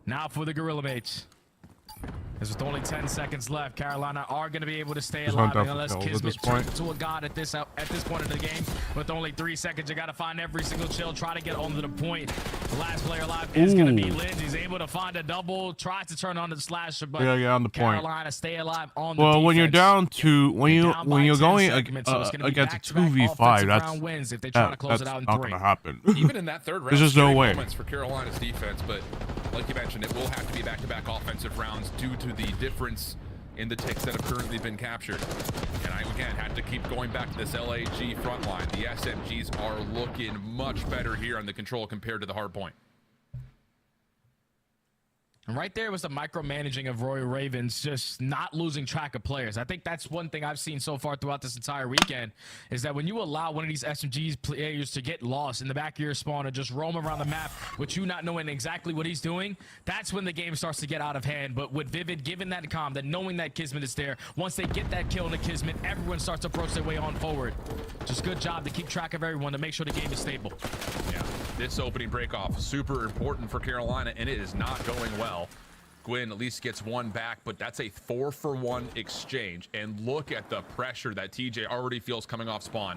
Now for the Gorilla mates. As with only 10 seconds left, Carolina are going to be able to stay Just alive hunt down unless for kills at Kismet this point. turns to a god at this point in the game. With only 3 seconds, you got to find every single chill, try to get onto the point. The last player alive is going to be Linz. He's able to find a double, tries to turn on the slasher, but Yeah, on the point. Carolina stay alive on the Well, defense. when you're down to when you're going segments, so it's gonna be against a back-to-back 2v5, offensive wins if they try to close it out in not 3. gonna happen. Even in that third round, There's just no way. moments for Carolina's defense, but like you mentioned, it will have to be back-to-back offensive rounds due to the difference in the ticks that have currently been captured. And I, again, had to keep going back to this LAG front line. The SMGs are looking much better here on the control compared to the hard point. And right there was the micromanaging of Royal Ravens, just not losing track of players. I think that's one thing I've seen so far throughout this entire weekend, is that when you allow one of these SMGs players to get lost in the back of your spawn and just roam around the map with you not knowing exactly what he's doing, that's when the game starts to get out of hand. But with Vivid giving that calm, that knowing that Kismet is there, once they get that kill in the Kismet, everyone starts to approach their way on forward. Just good job to keep track of everyone to make sure the game is stable. Yeah, this opening break-off, super important for Carolina, and it is not going well. Gwyn at least gets one back, but that's a 4-for-1 exchange. And look at the pressure that TJ already feels coming off spawn.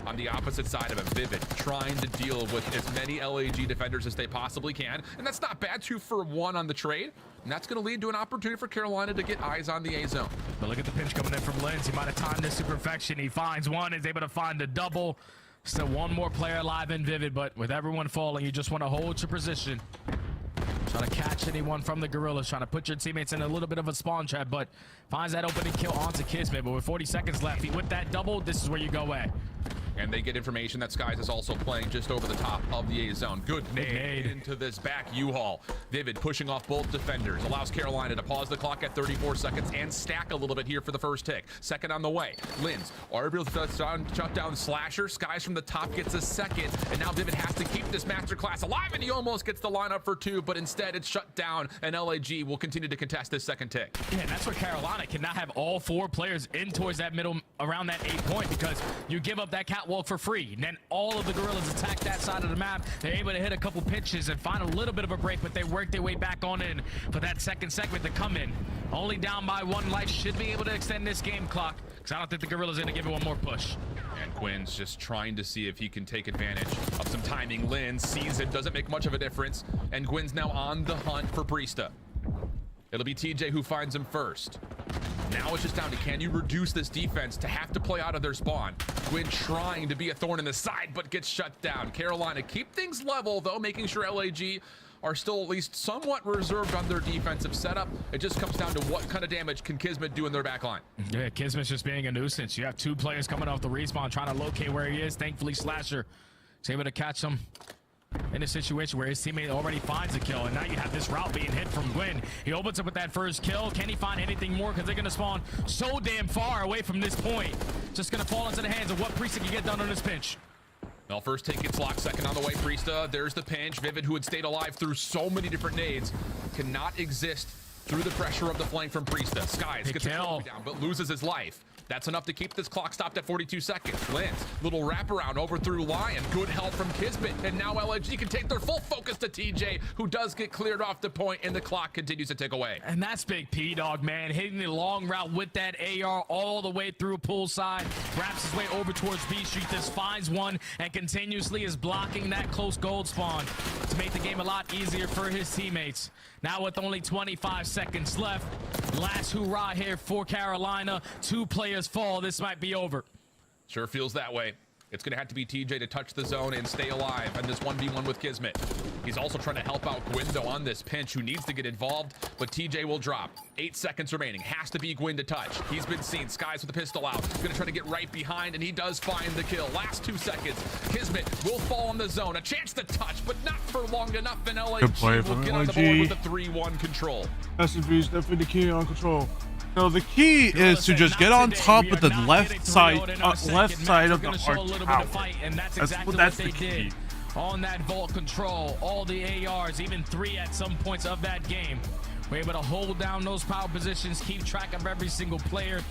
On the opposite side of a Vivid, trying to deal with as many LAG defenders as they possibly can. And that's not bad, 2-for-1 on the trade. And that's going to lead to an opportunity for Carolina to get eyes on the A zone. But look at the pinch coming in from Linz. He might have timed this to perfection. He finds one, is able to find a double. Still one more player alive in Vivid, but with everyone falling, you just want to hold your position. Trying to catch anyone from the Gorillas, trying to put your teammates in a little bit of a spawn trap, but finds that opening kill onto Kismet. But with 40 seconds left, with that double, this is where you go away. And they get information that Skies is also playing just over the top of the A zone. Good nade into this back U-Haul. Vivid pushing off both defenders. Allows Carolina to pause the clock at 34 seconds and stack a little bit here for the first tick. Second on the way. Linz are able to shut down Slasher. Skies from the top gets a second. And now Vivid has to keep this masterclass alive, and he almost gets the lineup for 2, but instead it's shut down, and LAG will continue to contest this second tick. Yeah, and that's where Carolina cannot have all 4 players in towards that middle, around that 8 point, because you give up that catwalk for free. And then all of the Gorillas attack that side of the map. They're able to hit a couple pitches and find a little bit of a break, but they work their way back on in for that second segment to come in. Only down by 1 life, should be able to extend this game clock, because I don't think the Gorillas are going to give it one more push. And Quinn's just trying to see if he can take advantage of some timing. Linz sees it, doesn't make much of a difference, and Gwyn's now on the hunt for Priesta. It'll be TJ who finds him first. Now it's just down to, can you reduce this defense to have to play out of their spawn? Gwyn trying to be a thorn in the side, but gets shut down. Carolina keep things level, though, making sure LAG are still at least somewhat reserved on their defensive setup. It just comes down to what kind of damage can Kismet do in their back line. Yeah, Kismet's just being a nuisance. You have 2 players coming off the respawn trying to locate where he is. Thankfully, Slasher is able to catch him in a situation where his teammate already finds a kill, and now you have this route being hit from Gwyn. He opens up with that first kill. Can he find anything more? Because they're going to spawn so damn far away from this point. Just going to fall into the hands of what Priesta can get done on this pinch. Well, first take gets locked, second on the way. Priesta, there's the pinch. Vivid, who had stayed alive through so many different nades, cannot exist through the pressure of the flank from Priesta. Skies gets a kill down, but loses his life. That's enough to keep this clock stopped at 42 seconds. Linz, little wraparound over through Lion. Good help from Kismet. And now LG can take their full focus to TJ, who does get cleared off the point, and the clock continues to tick away. And that's Big P-Dog, man. Hitting the long route with that AR all the way through poolside. Wraps his way over towards B Street. This finds one and continuously is blocking that close gold spawn to make the game a lot easier for his teammates. Now with only 25 seconds left, last hurrah here for Carolina. 2 players fall. This might be over. Sure feels that way. It's going to have to be TJ to touch the zone and stay alive in this 1v1 with Kismet. He's also trying to help out Gwyn, though, on this pinch, who needs to get involved, but TJ will drop. 8 seconds remaining. Has to be Gwyn to touch. He's been seen. Skies with the pistol out. Going to try to get right behind, and he does find the kill. Last 2 seconds. Kismet will fall in the zone. A chance to touch, but not for long enough, and LAG will get on the board with a 3-1 control. SMG's definitely the key on control. No, the key is to just get on top of the left side of the arch tower. That's the key. On that vault control, all the ARs, even 3 at some points of that game. We're able to hold down those power positions, keep track of every single player.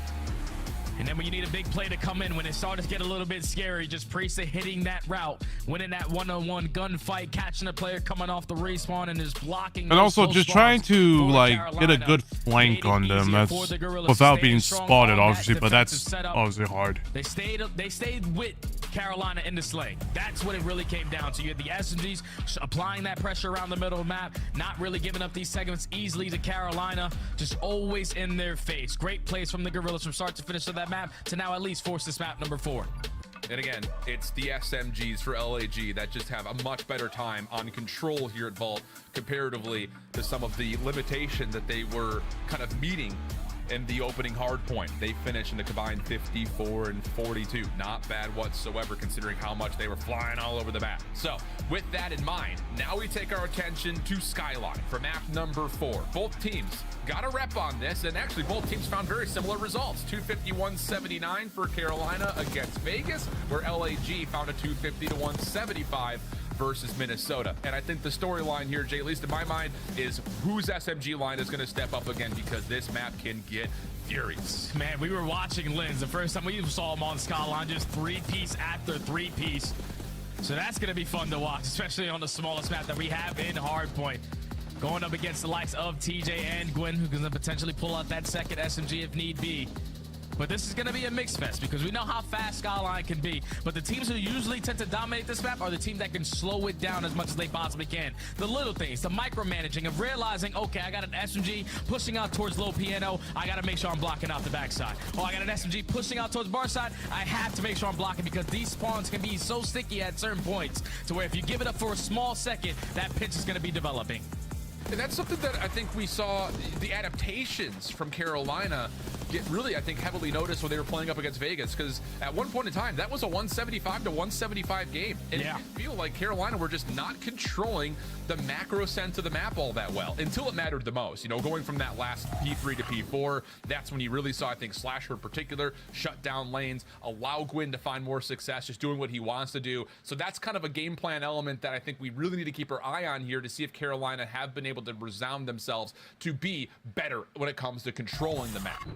And then when you need a big play to come in, when it started to get a little bit scary, just Priestahh hitting that route, winning that one-on-one gunfight, catching a player coming off the respawn and just blocking. And also just trying to like get a good flank on them. That's without being spotted, obviously, but that's obviously hard. They stayed with Carolina in the sling. That's what it really came down to. You had the SMGs applying that pressure around the middle of the map, not really giving up these segments easily to Carolina, just always in their face. Great plays from the Guerrillas from start to finish of that map to now at least force this map number 4. And again, it's the SMGs for LAG that just have a much better time on control here at Vault comparatively to some of the limitation that they were kind of meeting in the opening hard point. They finished in a combined 54 and 42. Not bad whatsoever considering how much they were flying all over the map. So with that in mind, now we take our attention to Skyline for map number 4. Both teams got a rep on this, and actually both teams found very similar results. 251-79 for Carolina against Vegas, where LAG found a 250-175 versus Minnesota. And I think the storyline here, Jay, at least in my mind, is whose SMG line is going to step up again, because this map can get furious. Man, we were watching Lins the first time we saw him on Skyline, just 3-piece after 3-piece. So that's going to be fun to watch, especially on the smallest map that we have in Hardpoint. Going up against the likes of TJ and Gwyn, who's going to potentially pull out that second SMG if need be. But this is going to be a mix fest because we know how fast Skyline can be. But the teams who usually tend to dominate this map are the teams that can slow it down as much as they possibly can. The little things, the micromanaging of realizing, okay, I got an SMG pushing out towards low piano. I got to make sure I'm blocking out the backside. Oh, I got an SMG pushing out towards bar side. I have to make sure I'm blocking because these spawns can be so sticky at certain points to where if you give it up for a small second, that pitch is going to be developing. And that's something that I think we saw the adaptations from Carolina get really, I think, heavily noticed when they were playing up against Vegas, because at one point in time, that was a 175-175 game. And yeah. I feel like Carolina were just not controlling the macro sense of the map all that well until it mattered the most. You know, going from that last P3 to P4, that's when you really saw, I think, Slasher in particular, shut down lanes, allow Gwyn to find more success, just doing what he wants to do. So that's kind of a game plan element that I think we really need to keep our eye on here to see if Carolina have been able to resound themselves to be better when it comes to controlling the map.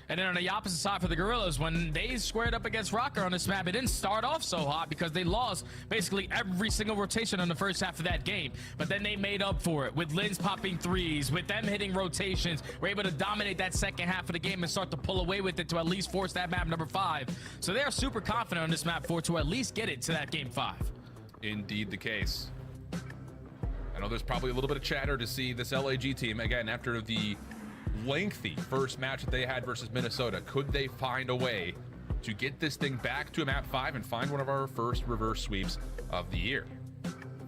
And then on the opposite side for the Guerrillas, when they squared up against Rocker on this map, it didn't start off so hot because they lost basically every single rotation on the first half of that game. But then they made up for it with Lins popping threes, with them hitting rotations. We're able to dominate that second half of the game and start to pull away with it to at least force that map number 5. So they are super confident on this map 4 to at least get it to that game 5. Indeed the case. I know there's probably a little bit of chatter to see this LAG team, again, after the lengthy first match that they had versus Minnesota. Could they find a way to get this thing back to a map 5 and find one of our first reverse sweeps of the year?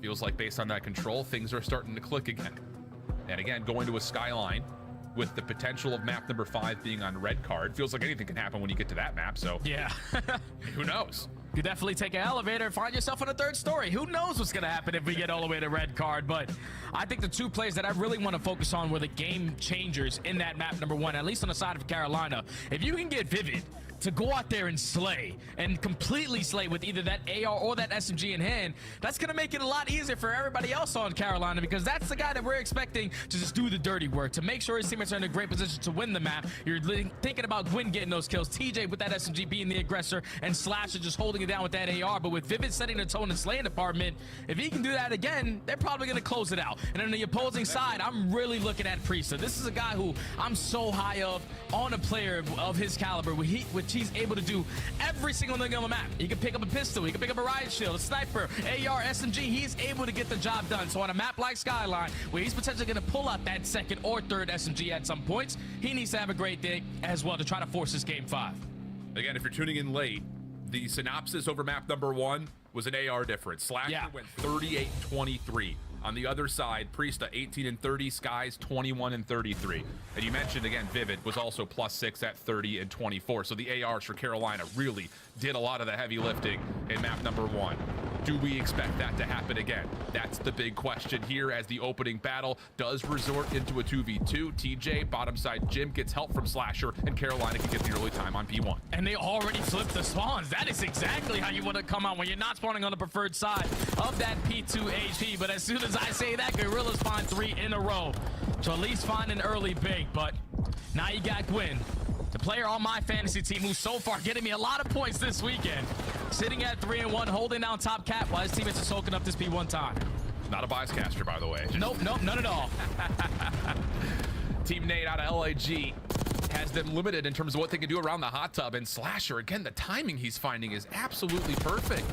Feels like based on that control, things are starting to click again. And again, going to a Skyline with the potential of map number 5 being on red card, feels like anything can happen when you get to that map. So yeah, who knows? You definitely take an elevator and find yourself on a 3rd story. Who knows what's going to happen if we get all the way to red card? But I think the 2 plays that I really want to focus on were the game changers in that map number 1, at least on the side of Carolina. If you can get Vivid to go out there and slay, and completely slay with either that AR or that SMG in hand, that's going to make it a lot easier for everybody else on Carolina, because that's the guy that we're expecting to just do the dirty work, to make sure his teammates are in a great position to win the map. You're thinking about Gwyn getting those kills, TJ with that SMG being the aggressor, and Slasher just holding it down with that AR. But with Vivid setting the tone and slaying department, if he can do that again, they're probably going to close it out. And on the opposing side, I'm really looking at Priestahh. This is a guy who I'm so high of on a player of his caliber, which he's able to do every single thing on the map. He can pick up a pistol, he can pick up a riot shield, a sniper, AR, SMG. He's able to get the job done. So on a map like Skyline, where he's potentially going to pull out that 2nd or 3rd SMG at some points, he needs to have a great day as well to try to force this game 5. Again, if you're tuning in late, the synopsis over map number 1 was an AR difference. Slasher went 38-23. On the other side, Priestahh 18-30, Skies 21-33. And you mentioned again, Vivid was also +6 at 30-24. So the ARs for Carolina really did a lot of the heavy lifting in map number 1. Do we expect that to happen again? That's the big question here, as the opening battle does resort into a 2v2. TJ, bottom side Jim, gets help from Slasher, and Carolina can get the early time on P1. And they already flipped the spawns. That is exactly how you want to come out when you're not spawning on the preferred side of that P2 HP. But as soon as I say that, Guerrillas find 3 in a row to at least find an early big. But now you got Gwyn The player on my fantasy team who's so far getting me a lot of points this weekend. Sitting at 3-1, holding down top cap while his teammates are soaking up this P1 time. Not a bias caster, by the way. Nope, none at all. Team Nate out of LAG has them limited in terms of what they can do around the hot tub. And Slasher, again, the timing he's finding is absolutely perfect.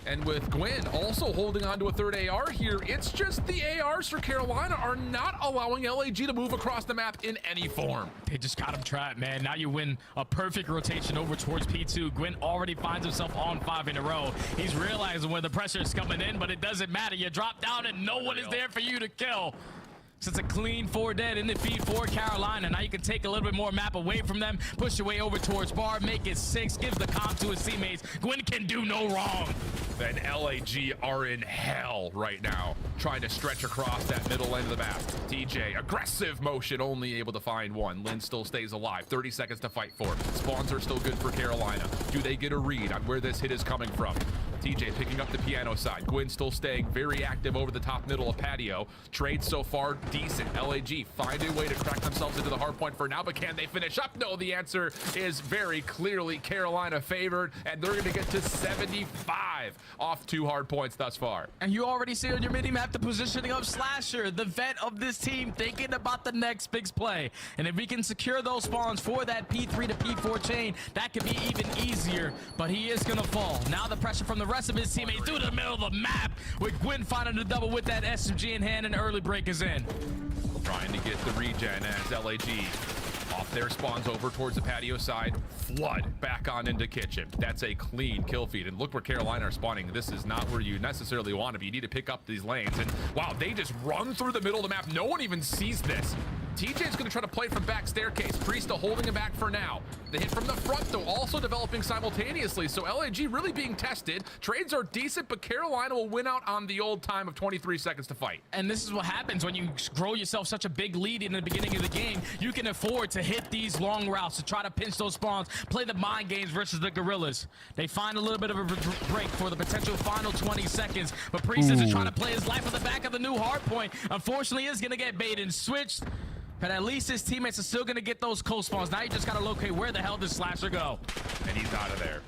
And with Gwyn also holding on to a third AR here, it's just the ARs for Carolina are not allowing LAG to move across the map in any form. They just got him trapped, man. Now you win a perfect rotation over towards P2. Gwyn already finds himself on 5 in a row. He's realizing where the pressure is coming in, but it doesn't matter. You drop down and no one is there for you to kill. So it's a clean 4 dead in the feed for Carolina. Now you can take a little bit more map away from them, push your way over towards Bar, make it 6, gives the comp to his teammates. Gwyn can do no wrong. And LAG are in hell right now, trying to stretch across that middle end of the map. TJ, aggressive motion, only able to find one. Lynn still stays alive, 30 seconds to fight for. Spawns are still good for Carolina. Do they get a read on where this hit is coming from? TJ picking up the piano side. Gwyn still staying very active over the top middle of patio. Trade so far decent. LAG find a way to crack themselves into the hard point for now, but can they finish up? No, the answer is very clearly Carolina favored, and they're going to get to 75 off 2 hard points thus far. And you already see on your mini-map the positioning of Slasher, the vet of this team, thinking about the next big play. And if we can secure those spawns for that P3 to P4 chain, that could be even easier, but he is going to fall. Now the pressure from the rest of his teammates through the middle of the map, with Gwyn finding the double with that SMG in hand, and early break is in. Trying to get the regen as LAG off their spawns over towards the patio side. Flood back on into kitchen. That's a clean kill feed. And look where Carolina are spawning. This is not where you necessarily want to be. You need to pick up these lanes. And wow, they just run through the middle of the map. No one even sees this. TJ's going to try to play from back staircase. Priest holding him back for now. The hit from the front, though, also developing simultaneously. So LAG really being tested. Trades are decent, but Carolina will win out on the old time of 23 seconds to fight. And this is what happens when you grow yourself such a big lead in the beginning of the game. You can afford to hit these long routes to try to pinch those spawns, play the mind games versus the Gorillas. They find a little bit of a break for the potential final 20 seconds, but Priest is trying to play his life on the back of the new hard point. Unfortunately, is going to get bait and switched. But at least his teammates are still going to get those co-spawns. Now you just got to locate where the hell does Slasher go. And he's out of there.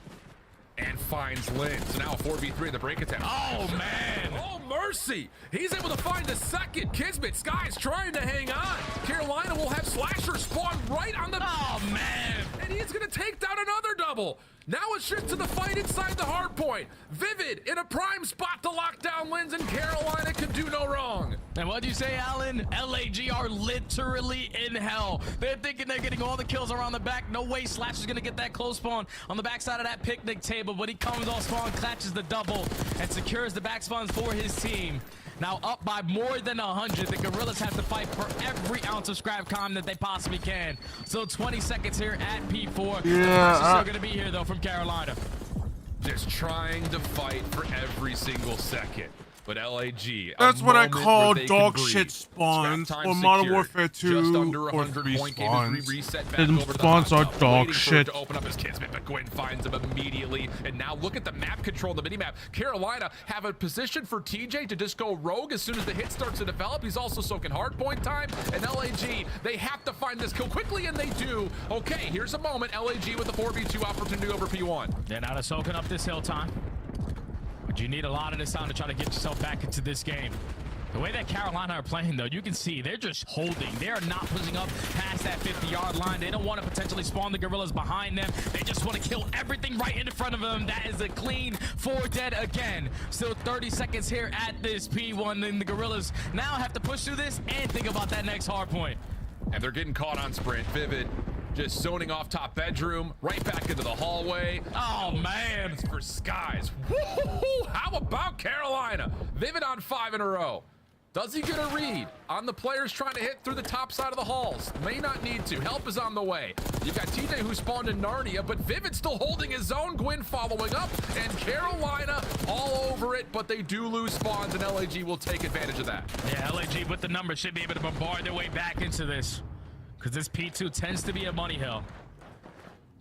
And finds Lynn. So now a 4v3 in the break attack. Oh, man. Oh, mercy. He's able to find the second. Kismet, Sky's trying to hang on. Carolina will have Slasher spawn right on the... Oh, man. And he's going to take down another double. Now it's just to the fight inside the hard point. Vivid in a prime spot to lock down Lins, and Carolina can do no wrong. And what'd you say, Alan? LAG are literally in hell. They're thinking they're getting all the kills around the back. No way Slasher's gonna get that close spawn on the backside of that picnic table, but he comes off spawn, catches the double, and secures the back spawns for his team. Now up by more than 100, the Gorillas have to fight for every ounce of scrap comm that they possibly can. So 20 seconds here at P4. Yeah, the still gonna be here though from Carolina. Just trying to fight for every single second. But LAG, that's what I call dog shit spawns or Modern Warfare 2 just under or 100 3 point game spawns. reset back And over spawns are dog shit. To open up his Kismet, but Gwyn finds him immediately. And now look at the map control, the mini-map. Carolina have a position for TJ to just go rogue as soon as the hit starts to develop. He's also soaking hard point time. And LAG, they have to find this kill quickly, and they do. Okay, here's a moment. LAG with a 4v2 opportunity over P1. They're now soaking up this hill time. But you need a lot of this time to try to get yourself back into this game. The way that Carolina are playing, though, you can see they're just holding. They are not pushing up past that 50-yard line. They don't want to potentially spawn the Gorillas behind them. They just want to kill everything right in front of them. That is a clean 4 dead again. Still 30 seconds here at this P1. And the Gorillas now have to push through this and think about that next hard point. And they're getting caught on sprint. Vivid just zoning off top bedroom, right back into the hallway. Oh, man. For Skies. Woo-hoo-hoo. How about Carolina? Vivid on 5 in a row. Does he get a read on the players trying to hit through the top side of the halls? May not need to. Help is on the way. You got TJ who spawned in Narnia, but Vivid still holding his own. Gwyn following up, and Carolina all over it, but they do lose spawns, and LAG will take advantage of that. Yeah, LAG with the numbers should be able to bombard their way back into this, because this P2 tends to be a money hill.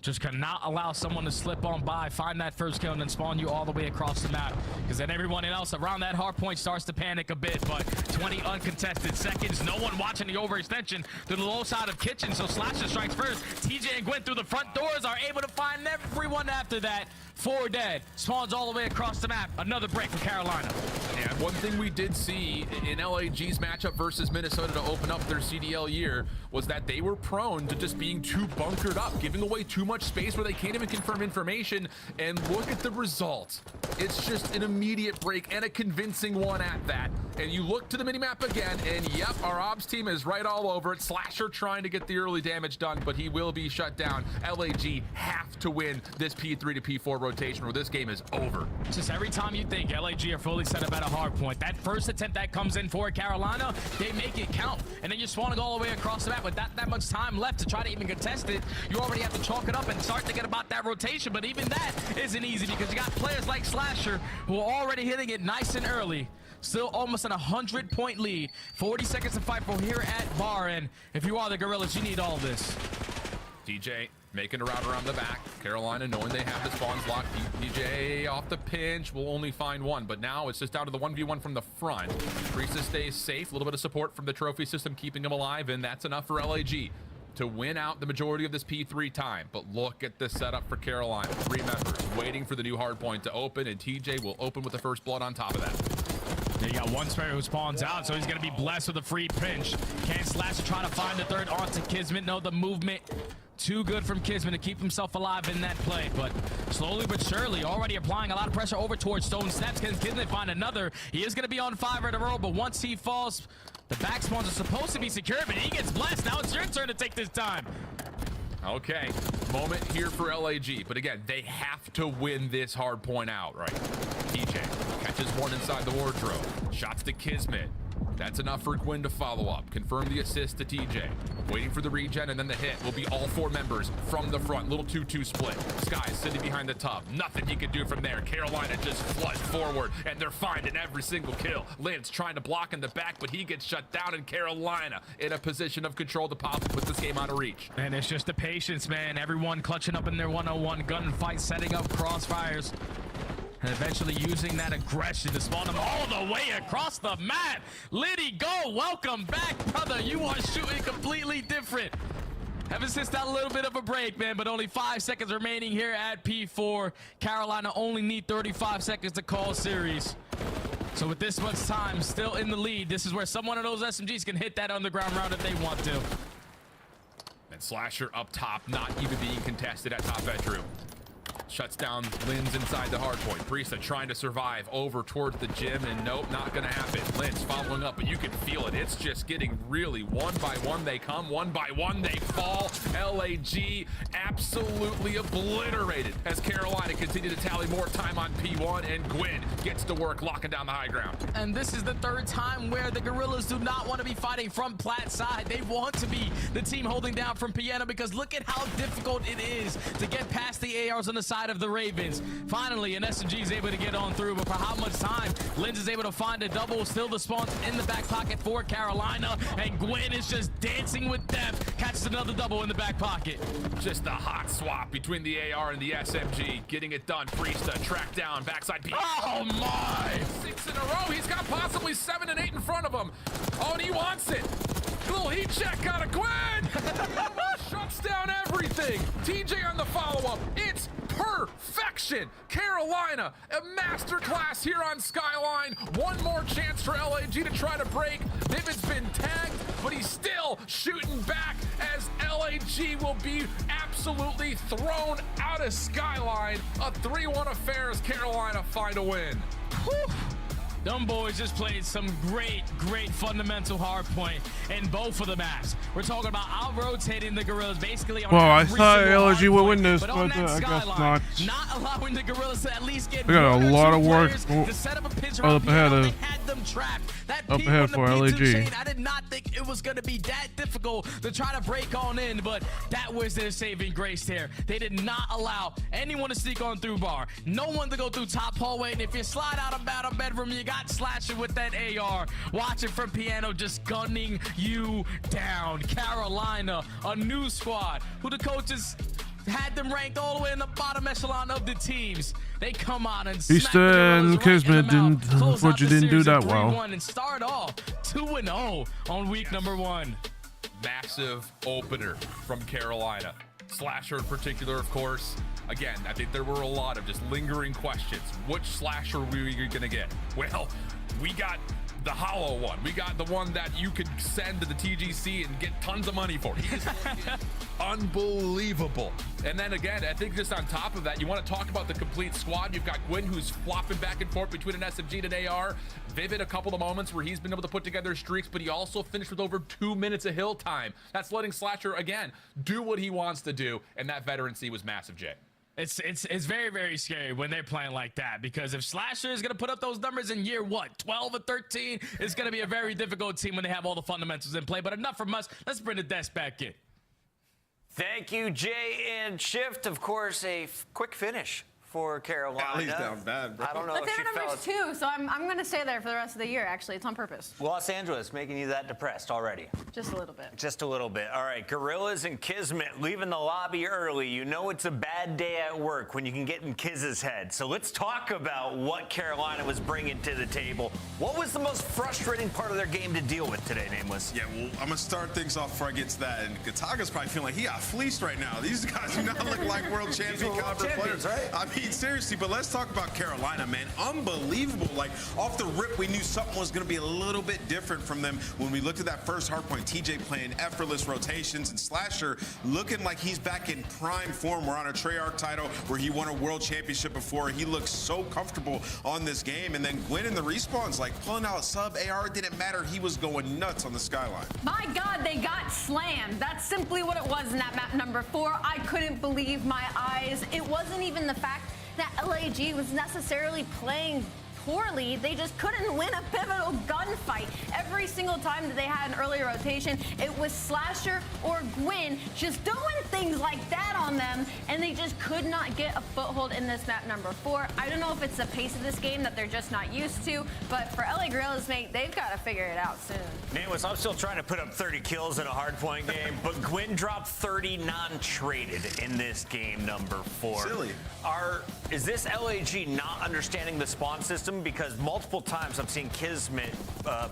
Just cannot allow someone to slip on by, find that first kill, and then spawn you all the way across the map. Because then everyone else around that hard point starts to panic a bit. But 20 uncontested seconds. No one watching the overextension to the low side of kitchen. So Slasher strikes first. TJ and Gwen through the front doors are able to find everyone after that. 4 dead. Spawns all the way across the map. Another break for Carolina. And one thing we did see in LAG's matchup versus Minnesota to open up their CDL year was that they were prone to just being too bunkered up, giving away too much space where they can't even confirm information. And look at the result. It's just an immediate break and a convincing one at that. And you look to the minimap again, and yep, our ops team is right all over it. Slasher trying to get the early damage done, but he will be shut down. LAG have to win this P3 to P4 rotation or this game is over. Just every time you think LAG are fully set up at a hard point, that first attempt that comes in for Carolina, they make it count. And then you're spawning all the way across the map with that much time left to try to even contest it. You already have to chalk it up and start thinking about that rotation, but even that isn't easy because you got players like Slasher who are already hitting it nice and early. Still almost an 100-point lead. 40 seconds to fight for here at Bar, and if you are the Gorillas, you need all this. DJ making a route around the back. Carolina knowing they have the spawns locked. DJ off the pinch will only find one, but now it's just down to the 1v1 from the front. Priestess stays safe. A little bit of support from the trophy system keeping him alive, and that's enough for LAG to win out the majority of this P3 time. But look at the setup for Carolina. 3 members waiting for the new hard point to open, and TJ will open with the first blood on top of that. You got one Sparrow who spawns out, so he's going to be blessed with a free pinch. Can Slasher try to find the third onto Kismet? No, the movement too good from Kismet to keep himself alive in that play. But slowly but surely, already applying a lot of pressure over towards Stone Snaps. Can Kismet find another? He is going to be on 5 in a row, but once he falls, the back spawns are supposed to be secure, but he gets blessed. Now it's your turn to take this time. Okay, moment here for LAG, but again, they have to win this hard point out, right? TJ catches one inside the wardrobe, shots to Kismet. That's enough for Gwen to follow up. Confirm the assist to TJ. Waiting for the regen, and then the hit will be all 4 members from the front. Little 2-2 split. Sky sitting behind the tub. Nothing he can do from there. Carolina just floods forward, and they're finding every single kill. Lynch trying to block in the back, but he gets shut down, and Carolina in a position of control to possibly put this game out of reach. And it's just the patience, man. Everyone clutching up in their 101 gunfight, setting up crossfires. And eventually using that aggression to spawn them all the way across the map. Liddy, go. Welcome back, brother. You are shooting completely different. Ever since that little bit of a break, man, but only 5 seconds remaining here at P4. Carolina only need 35 seconds to call series. So with this much time still in the lead, this is where some one of those SMGs can hit that underground round if they want to. And Slasher up top, not even being contested at top bedroom. Shuts down Lynn's inside the hard point. Priesta trying to survive over towards the gym, and nope, not gonna happen. Lynn's following up, but you can feel it. It's just getting really one by one they come, one by one they fall. LAG absolutely obliterated as Carolina continue to tally more time on P1, and Gwen gets to work locking down the high ground. And this is the 3rd time where the Gorillas do not want to be fighting from Platt's side. They want to be the team holding down from Piano, because look at how difficult it is to get past the ARs on the side of the Ravens. Finally, an SMG is able to get on through, but for how much time? Linz is able to find a double. Still the spawns in the back pocket for Carolina, and Gwen is just dancing with depth. Catches another double in the back pocket. Just a hot swap between the AR and the SMG. Getting it done. Priesta tracked down backside P. Oh my! 6 in a row. He's got possibly 7 and 8 in front of him. Oh, and he wants it. Little heat check out of Gwen. Shuts down everything. TJ on the follow-up. It's perfection. Carolina, a masterclass here on Skyline. One more chance for LAG to try to break. Niven's been tagged, but he's still shooting back as LAG will be absolutely thrown out of Skyline. A 3-1 affair as Carolina find a win. Whew. Them boys just played some great fundamental hard point in both of the maps. We're talking about out-rotating the Gorillas basically on I every thought single LG would hard win point, this, but but on that I guess skyline, not. allowing the Gorillas to at least get We got one a or lot two of work players to set up a pitch up ahead they of had them trapped. That up P1 ahead to for P2 LAG. chain, I did not think it was going to be that difficult to try to break on in, but that was their saving grace there. They did not allow anyone to sneak on through bar. No one to go through top hallway, and if you slide out of battle bedroom, you got Slasher with that AR. Watching from Piano, just gunning you down. Carolina, a new squad. Who the coaches had them ranked all the way in the bottom echelon of the teams. They come on and Easton Kismet didn't, unfortunately, didn't do that well. And start off 2-0 on week number 1. Massive opener from Carolina. Slasher in particular, of course. Again, I think there were a lot of just lingering questions. Which Slasher were we going to get? Well, we got the hollow one. We got the one that you could send to the TGC and get tons of money for. He is unbelievable. And then again, I think just on top of that, you want to talk about the complete squad. You've got Gwyn, who's flopping back and forth between an SMG and an AR. Vivid, a couple of moments where he's been able to put together streaks, but he also finished with over 2 minutes of hill time. That's letting Slasher, again, do what he wants to do, and that veterancy was massive, Jay. It's very, very scary when they're playing like that, because if Slasher is going to put up those numbers in year, 12 or 13, it's going to be a very difficult team when they have all the fundamentals in play. But enough from us. Let's bring the desk back in. Thank you, Jay and Shift. Of course, a quick finish for Carolina. Allie's down bad, bro. I don't know But if she they're numbers felt 2, so I'm going to stay there for the rest of the year, actually. It's on purpose. Los Angeles making you that depressed already. Just a little bit. Just a little bit. All right, Gorillas and Kismet leaving the lobby early. You know it's a bad day at work when you can get in Kiz's head. So let's talk about what Carolina was bringing to the table. What was the most frustrating part of their game to deal with today, Nameless? Yeah, well, I'm going to start things off before I get to that. And Kataga's probably feeling like he got fleeced right now. These guys do not look like world champion caliber players. Right? I mean, seriously, but let's talk about Carolina, man. Unbelievable. Like, off the rip, we knew something was going to be a little bit different from them when we looked at that first hardpoint. TJ playing effortless rotations, and Slasher looking like he's back in prime form. We're on a Treyarch title where he won a world championship before. He looks so comfortable on this game. And then Gwyn in the respawns, like pulling out a sub AR, didn't matter. He was going nuts on the skyline. My God, they got slammed. That's simply what it was in that map number 4. I couldn't believe my eyes. It wasn't even the fact that LAG was necessarily playing poorly. They just couldn't win a pivotal gunfight. Every single time that they had an early rotation, it was Slasher or Gwyn just doing things like that on them, and they just could not get a foothold in this map number 4. I don't know if it's the pace of this game that they're just not used to, but for LA Gorillas, mate, they've got to figure it out soon. Nameless, I'm still trying to put up 30 kills in a hardpoint game, but Gwyn dropped 30 non-traded in this game number 4. Silly. Is this LAG not understanding the spawn system? Because multiple times I've seen Kismet,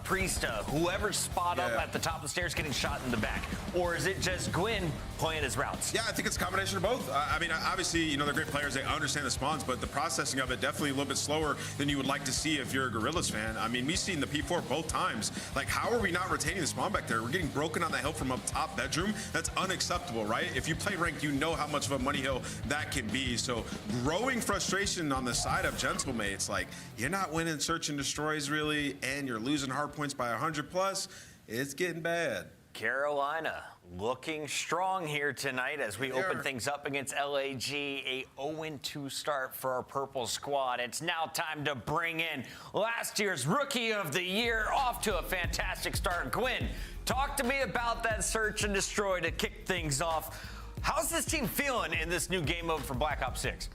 Priesta, whoever spot up at the top of the stairs getting shot in the back. Or is it just Gwyn playing his routes? Yeah, I think it's a combination of both. I mean, obviously, you know, they're great players. They understand the spawns, but the processing of it definitely a little bit slower than you would like to see if you're a Gorillas fan. I mean, we've seen the P4 both times. Like, how are we not retaining the spawn back there? We're getting broken on the hill from up top bedroom. That's unacceptable, right? If you play ranked, you know how much of a money hill that can be. So growing frustration on the side of Gentlemates, like, you're not winning search and destroys really, and you're losing hard points by 100+. It's getting bad. Carolina looking strong here tonight as we open things up against LAG. A 0-2 start for our purple squad. It's now time to bring in last year's Rookie of the Year, off to a fantastic start. Gwyn, talk to me about that search and destroy to kick things off. How's this team feeling in this new game mode for Black Ops 6?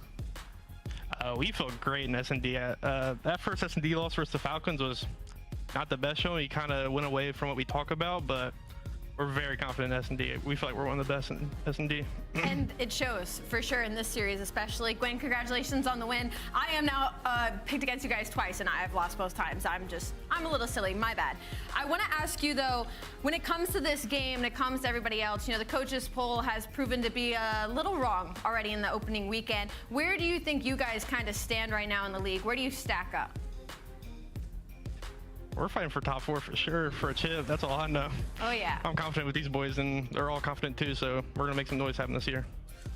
We feel great in S&D. That first S&D loss versus the Falcons was not the best show. He kind of went away from what we talk about, but we're very confident in S&D. We feel like we're one of the best in S&D. And it shows for sure in this series, especially. Gwyn, congratulations on the win. I am now picked against you guys twice, and I've lost both times. I'm a little silly, my bad. I want to ask you though, when it comes to this game, when it comes to everybody else, you know, the coaches poll has proven to be a little wrong already in the opening weekend. Where do you think you guys kind of stand right now in the league? Where do you stack up? We're fighting for top 4 for sure, for a chip. That's all I know. Oh, yeah. I'm confident with these boys, and they're all confident too, so we're going to make some noise happen this year.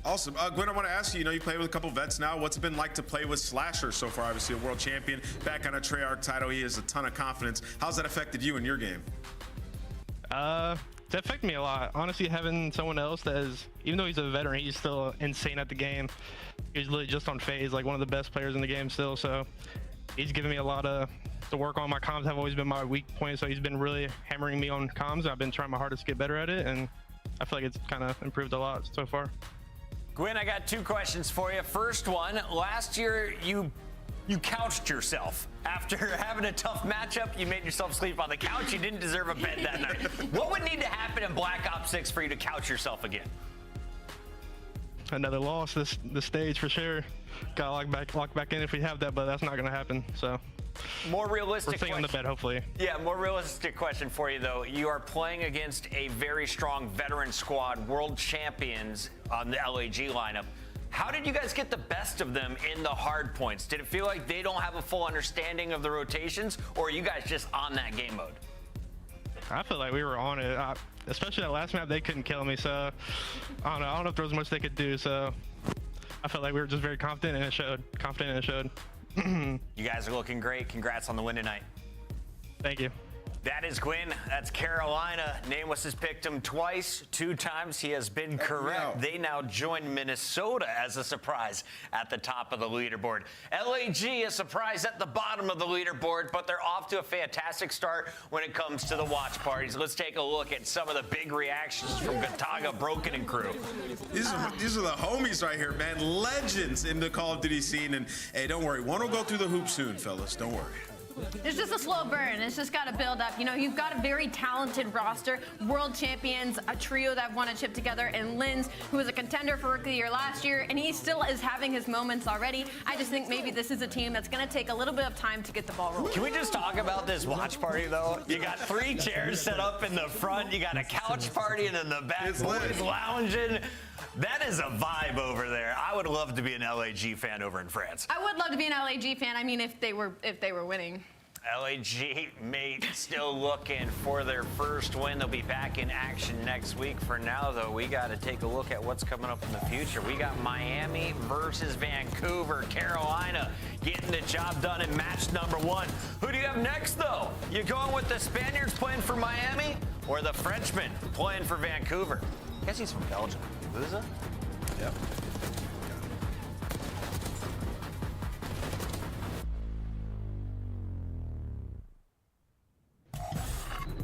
Awesome. Gwyn, I want to ask you, you played with a couple vets now. What's it been like to play with Slasher so far? Obviously a world champion, back on a Treyarch title. He has a ton of confidence. How's that affected you in your game? It's affected me a lot. Honestly, having someone else that is, even though he's a veteran, he's still insane at the game. He's literally just on phase, like one of the best players in the game still, so he's giving me a lot to work on. My comms have always been my weak point, so he's been really hammering me on comms. I've been trying my hardest to get better at it, and I feel like it's kind of improved a lot so far. Gwyn, I got 2 questions for you. First one, last year you couched yourself. After having a tough matchup, you made yourself sleep on the couch. You didn't deserve a bed that night. What would need to happen in Black Ops 6 for you to couch yourself again? another loss this stage for sure. Gotta lock back in if we have that, but that's not gonna happen. So More realistic we're staying on the bed, hopefully. Yeah, more realistic question for you, though. You are playing against a very strong veteran squad, world champions on the LAG lineup. How did you guys get the best of them in the hard points? Did it feel like they don't have a full understanding of the rotations, or are you guys just on that game mode? I feel like we were on it, especially that last map. They couldn't kill me, so I don't know if there was much they could do. So I felt like we were just very confident, and it showed. You guys are looking great. Congrats on the win tonight. Thank you. That is Gwyn. That's Carolina. Nameless has picked him twice. 2 times he has been correct. They now join Minnesota as a surprise at the top of the leaderboard. LAG a surprise at the bottom of the leaderboard, but they're off to a fantastic start when it comes to the watch parties. Let's take a look at some of the big reactions from Gataga, Broken, and crew. These are the homies right here, man. Legends in the Call of Duty scene. And hey, don't worry. One will go through the hoop soon, fellas. Don't worry. It's just a slow burn. It's just got to build up. You know, you've got a very talented roster, world champions, a trio that won a chip together, and Linz, who was a contender for Rookie of the Year last year, and he still is having his moments already. I just think maybe this is a team that's going to take a little bit of time to get the ball rolling. Can we just talk about this watch party, though? You got 3 chairs set up in the front. You got a couch party, and in the back, boys lounging. That is a vibe over there. I would love to be an LAG fan over in France. I would love to be an LAG fan. I mean, if they were winning. LAG mate still looking for their first win. They'll be back in action next week. For now, though, we got to take a look at what's coming up in the future. We got Miami versus Vancouver. Carolina getting the job done in match number 1. Who do you have next, though? You going with the Spaniards playing for Miami or the Frenchmen playing for Vancouver? I guess he's from Belgium. Buza? Yep.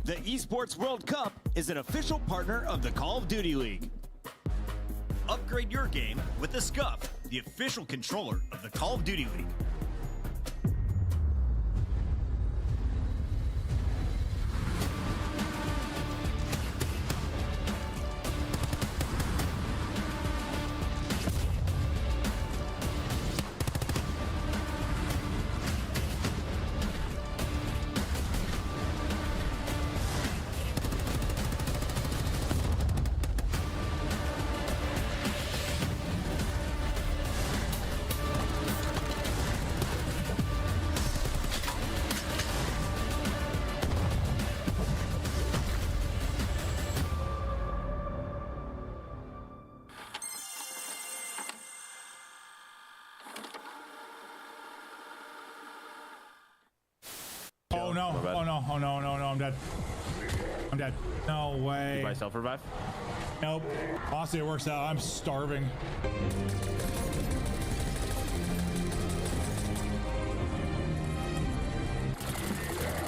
The Esports World Cup is an official partner of the Call of Duty League. Upgrade your game with the SCUF, the official controller of the Call of Duty League. Oh no, oh no, I'm dead. I'm dead. No way. Did myself revive? Nope. Honestly, it works out. I'm starving.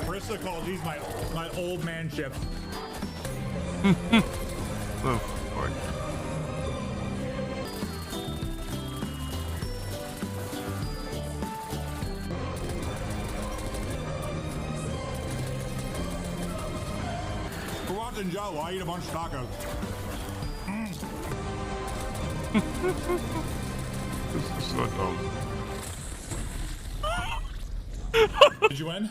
Krista called these my old man ship. Oh, boy. And Joe, I eat a bunch of tacos. This is so dumb. Did you win?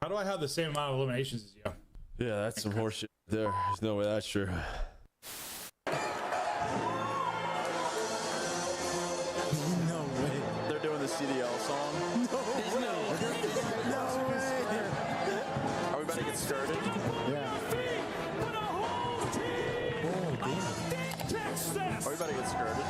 How do I have the same amount of eliminations as you? Yeah, that's some horseshit there. There's no way that's true. No way. They're doing the CDL song. No way. Are we about to get started? Yeah. Are we about to get started?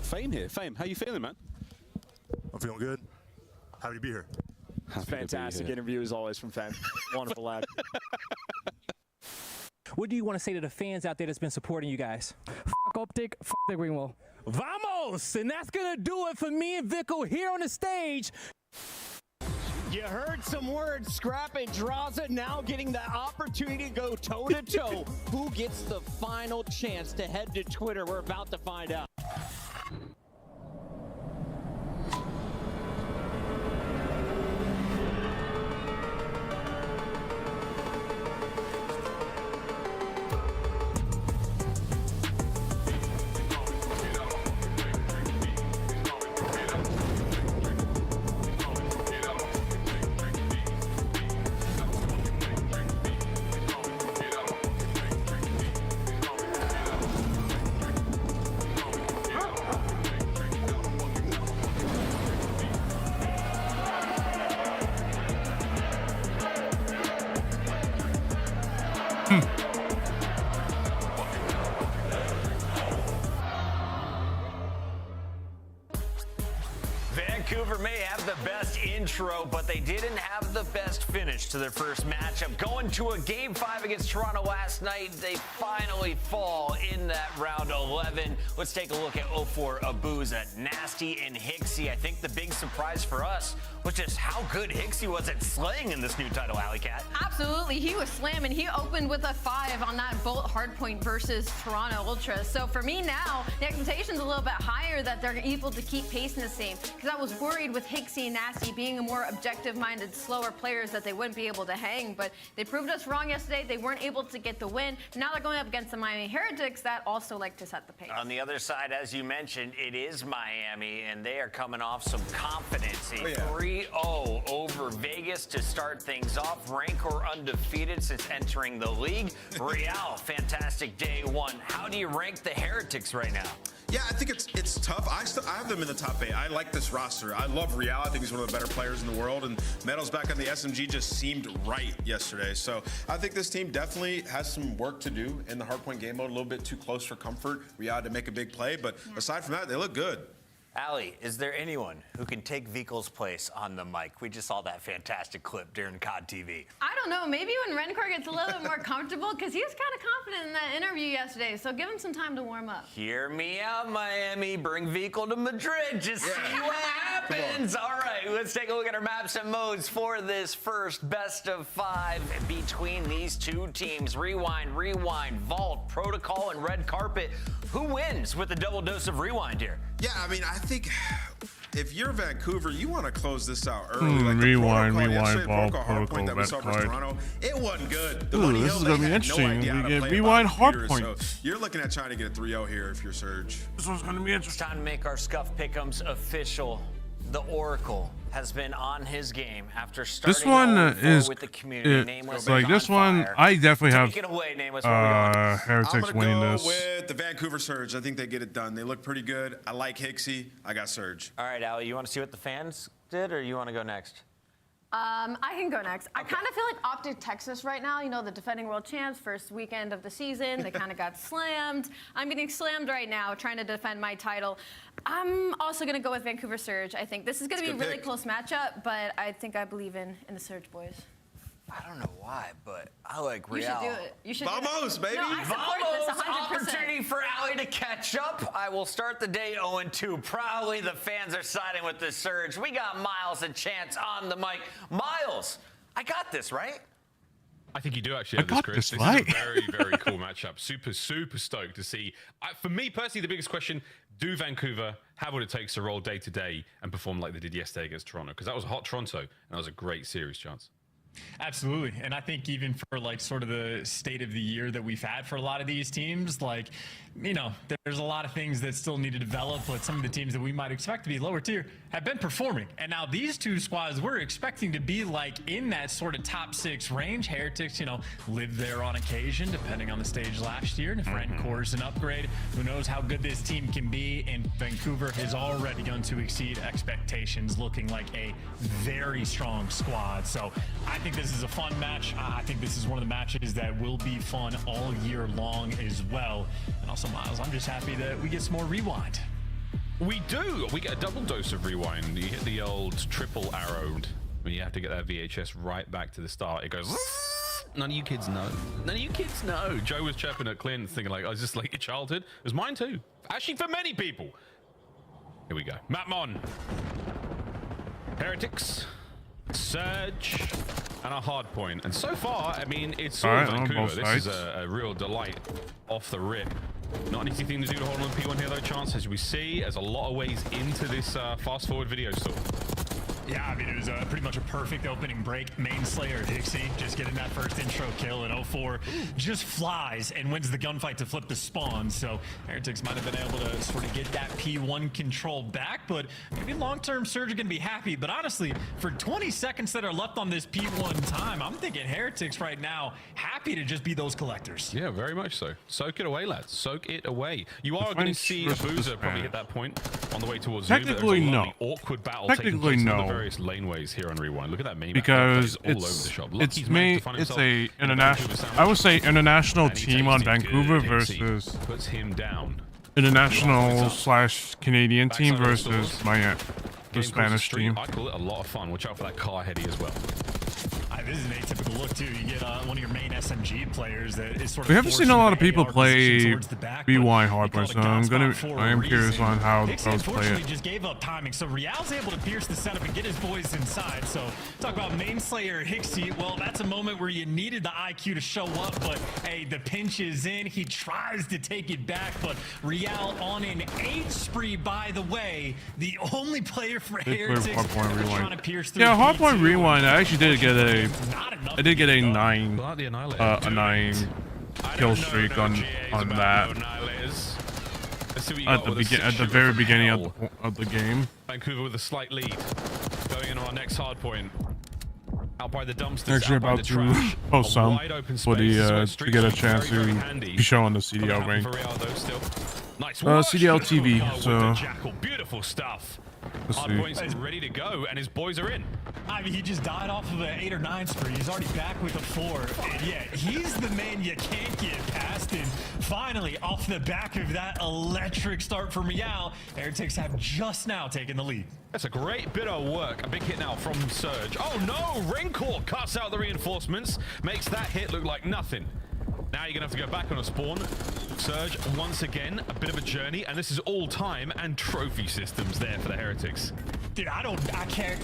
Fame here. Fame, how you feeling, man? I'm feeling good. Happy to be here. Fantastic interview as always from Fame. Wonderful lad. What do you want to say to the fans out there that's been supporting you guys? F*** Optic, f*** the Greenwall. Vamos! And that's gonna do it for me and Vico here on the stage. You heard some words. Scrap and Draza now getting the opportunity to go toe-to-toe. Who gets the final chance to head to Twitter? We're about to find out. Vancouver may have the best intro, but they didn't have the best finish to their first matchup. Going to a Game 5 against Toronto last night, they finally fall in that round 11. Let's take a look at 0-4 Abuza, Nasty, and Hixie. I think the big surprise for us was just how good Hixie was at slaying in this new title, Alley Cat. Absolutely, he was slamming. He opened with a 5 on that Bolt hardpoint versus Toronto Ultra. So for me now, the expectation's a little bit higher that they're able to keep pacing the same. Because I was worried with Hixie and Nasty being a more objective-minded, slower players that they wouldn't be able to hang. But they proved us wrong yesterday. They weren't able to get the win. Now they're going up against the Miami Heretics that also like to set the pace. On the other side, as you mentioned, it is Miami, and they are coming off some confidence. A 3-0 over Vegas to start things off. Rancor undefeated since entering the league. Real, fantastic day one. How do you rank the Heretics right now? Yeah, I think it's tough. I have them in the top 8. I like this roster. I love Real. I think he's one of the better players in the world. And Meadows back on the SMG just seemed right yesterday. So I think this team definitely has some work to do in the hardpoint game mode. A little bit too close for comfort. Real to make a big play. But aside from that, they look good. Allie, is there anyone who can take Vico's place on the mic? We just saw that fantastic clip during COD TV. I don't know. Maybe when Rencor gets a little bit more comfortable, because he was kind of confident in that interview yesterday. So give him some time to warm up. Hear me out, Miami. Bring Vico to Madrid. Just see what happens. All right, let's take a look at our maps and modes for this first best of 5 between these two teams. Rewind, Vault, Protocol, and Red Carpet. Who wins with a double dose of Rewind here? Yeah, I mean, I think if you're Vancouver, you want to close this out early. Like Rewind, Vault, Protocol, that we saw Red for Toronto, it wasn't good. The Ooh, this is going to be interesting. We get Rewind hardpoint. So you're looking at trying to get a 3-0 here if you're Surge. This one's going to be interesting. It's time to make our Scuff Pick'ems official. The Oracle has been on his game after starting this one is with the community. Nameless like this one. fire. I definitely have Take it away, Nameless. Where are we going? Heretics I'm winning gonna this. go with the Vancouver Surge. I think they get it done. They look pretty good. I like Hixie. I got Surge. All right, Allie, you want to see what the fans did, or you want to go next? I can go next. I kind of feel like Optic Texas right now. You know, the defending world champs, first weekend of the season. They kind of got slammed. I'm getting slammed right now, trying to defend my title. I'm also going to go with Vancouver Surge. I think this is going to be a really close matchup, but I think I believe in the Surge boys. I don't know why, but I like Real. You should do it. You should Vamos, baby. No, I support this 100%. Opportunity for Allie to catch up. I will start the day 0-2. Probably the fans are siding with the Surge. We got Miles and Chance on the mic. Miles, I got this, right? I think you do actually have I got Chris. this This right. is a very, very cool matchup. Super stoked to see. For me personally, the biggest question, do Vancouver have what it takes to roll day to day and perform like they did yesterday against Toronto? Because that was a hot Toronto, and that was a great series, Chance. Absolutely. And I think even for like sort of the state of the year that we've had for a lot of these teams, like, you know, there's a lot of things that still need to develop, but some of the teams that we might expect to be lower tier have been performing. And now these two squads we're expecting to be like in that sort of top 6 range. Heretics, you know, lived there on occasion, depending on the stage last year. And if Rencor's an upgrade, who knows how good this team can be. And Vancouver has already going to exceed expectations, looking like a very strong squad. So I think this is a fun match. I think this is one of the matches that will be fun all year long as well. And also, Miles, I'm just happy that we get some more Rewind. We do. We get a double dose of Rewind. You hit the old triple arrow when you have to get that VHS right back to the start. It goes None of you kids know. None of you kids know. Joe was chirping at Clint, thinking like, "Oh, is this like your childhood?" It was mine too. Actually, for many people. Here we go. Mapmon. Heretics. Surge. And a hard point. And so far, I mean, it's all Vancouver. This is a real delight off the rip. Not an easy thing to do to hold on to P1 here, though, Chance. As we see, there's a lot of ways into this fast-forward video store. Yeah, I mean, it was pretty much a perfect opening break. Mainslayer Dixie just getting that first intro kill, and 04 just flies and wins the gunfight to flip the spawn. So Heretics might have been able to sort of get that P1 control back, but maybe long-term Surge are going to be happy. But honestly, for 20 seconds that are left on this P1 time, I'm thinking Heretics right now happy to just be those collectors. Yeah, very much so. Soak it away, lads. Soak it away. You are going to see Abuza probably hit that point on the way towards Technically, no. Awkward battle Technically, no. Various laneways here on Rewind. Look at that meme. Because all over the shop. it's a international. I would say international team on Vancouver versus puts him down. International / Canadian team versus Miami, the Spanish team. I call it a lot of fun. Watch out for that car heady as well. This is an atypical look too. You get one of your main SMG players that is sort of. We haven't seen a lot of people play BY hardpoint, so I am curious on how the pros play it. Just gave up timing, so Real's able to pierce the setup and get his boys inside. So talk about Mainslayer Hixie. Well, that's a moment where you needed the IQ to show up, but hey, the pinch is in. He tries to take it back, but Real on an 8 spree. By the way, the only player for Heretics trying to pierce through. Yeah, hardpoint rewind. I actually did get a. I did get a 9 kill streak on that at the very beginning of the game. Vancouver with a slight lead, going into our next hard point. Out by the dumpsters. Actually, about to post some for the to get a chance to be shown on the CDL ring. Nice CDL TV. So beautiful stuff. Hardpoint's ready to go, and his boys are in. I mean, he just died off of an 8 or 9 spree. He's already back with a 4. And yeah, he's the man you can't get past. And finally, off the back of that electric start from Real, Heretics have just now taken the lead. That's a great bit of work. A big hit now from Surge. Oh no, Raincore cuts out the reinforcements, makes that hit look like nothing. Now you're gonna have to go back on a spawn. Surge, once again, a bit of a journey, and this is all time and trophy systems there for the Heretics. Dude,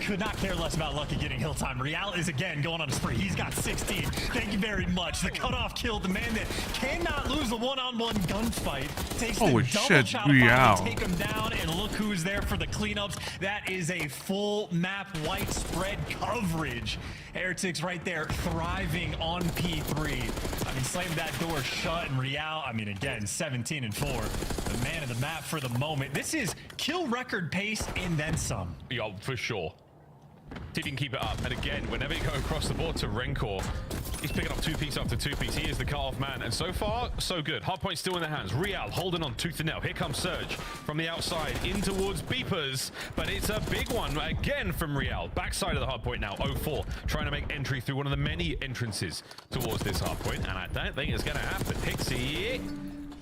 could not care less about Lucky getting hill time. Real is again going on a spree. He's got 16. Thank you very much. The cutoff kill, the man that cannot lose a one-on-one gunfight. Takes the double shot to take him down, and look who's there for the cleanups. That is a full map white spread coverage. Heretics right there thriving on P3. I mean, slam that door shut, and Real, I mean, again, 17 and 4. The man of the map for the moment. This is kill record pace and then some. Yeah, for sure. See if he can keep it up. And again, whenever you go across the board to Raincore, he's picking up 2-piece after 2-piece. He is the cut-off man. And so far, so good. Hardpoint still in their hands. Real holding on tooth and nail. Here comes Surge from the outside in towards Beepers. But it's a big one again from Real. Backside of the hardpoint now. 04 trying to make entry through one of the many entrances towards this hardpoint. And I don't think it's going to happen. Pixie.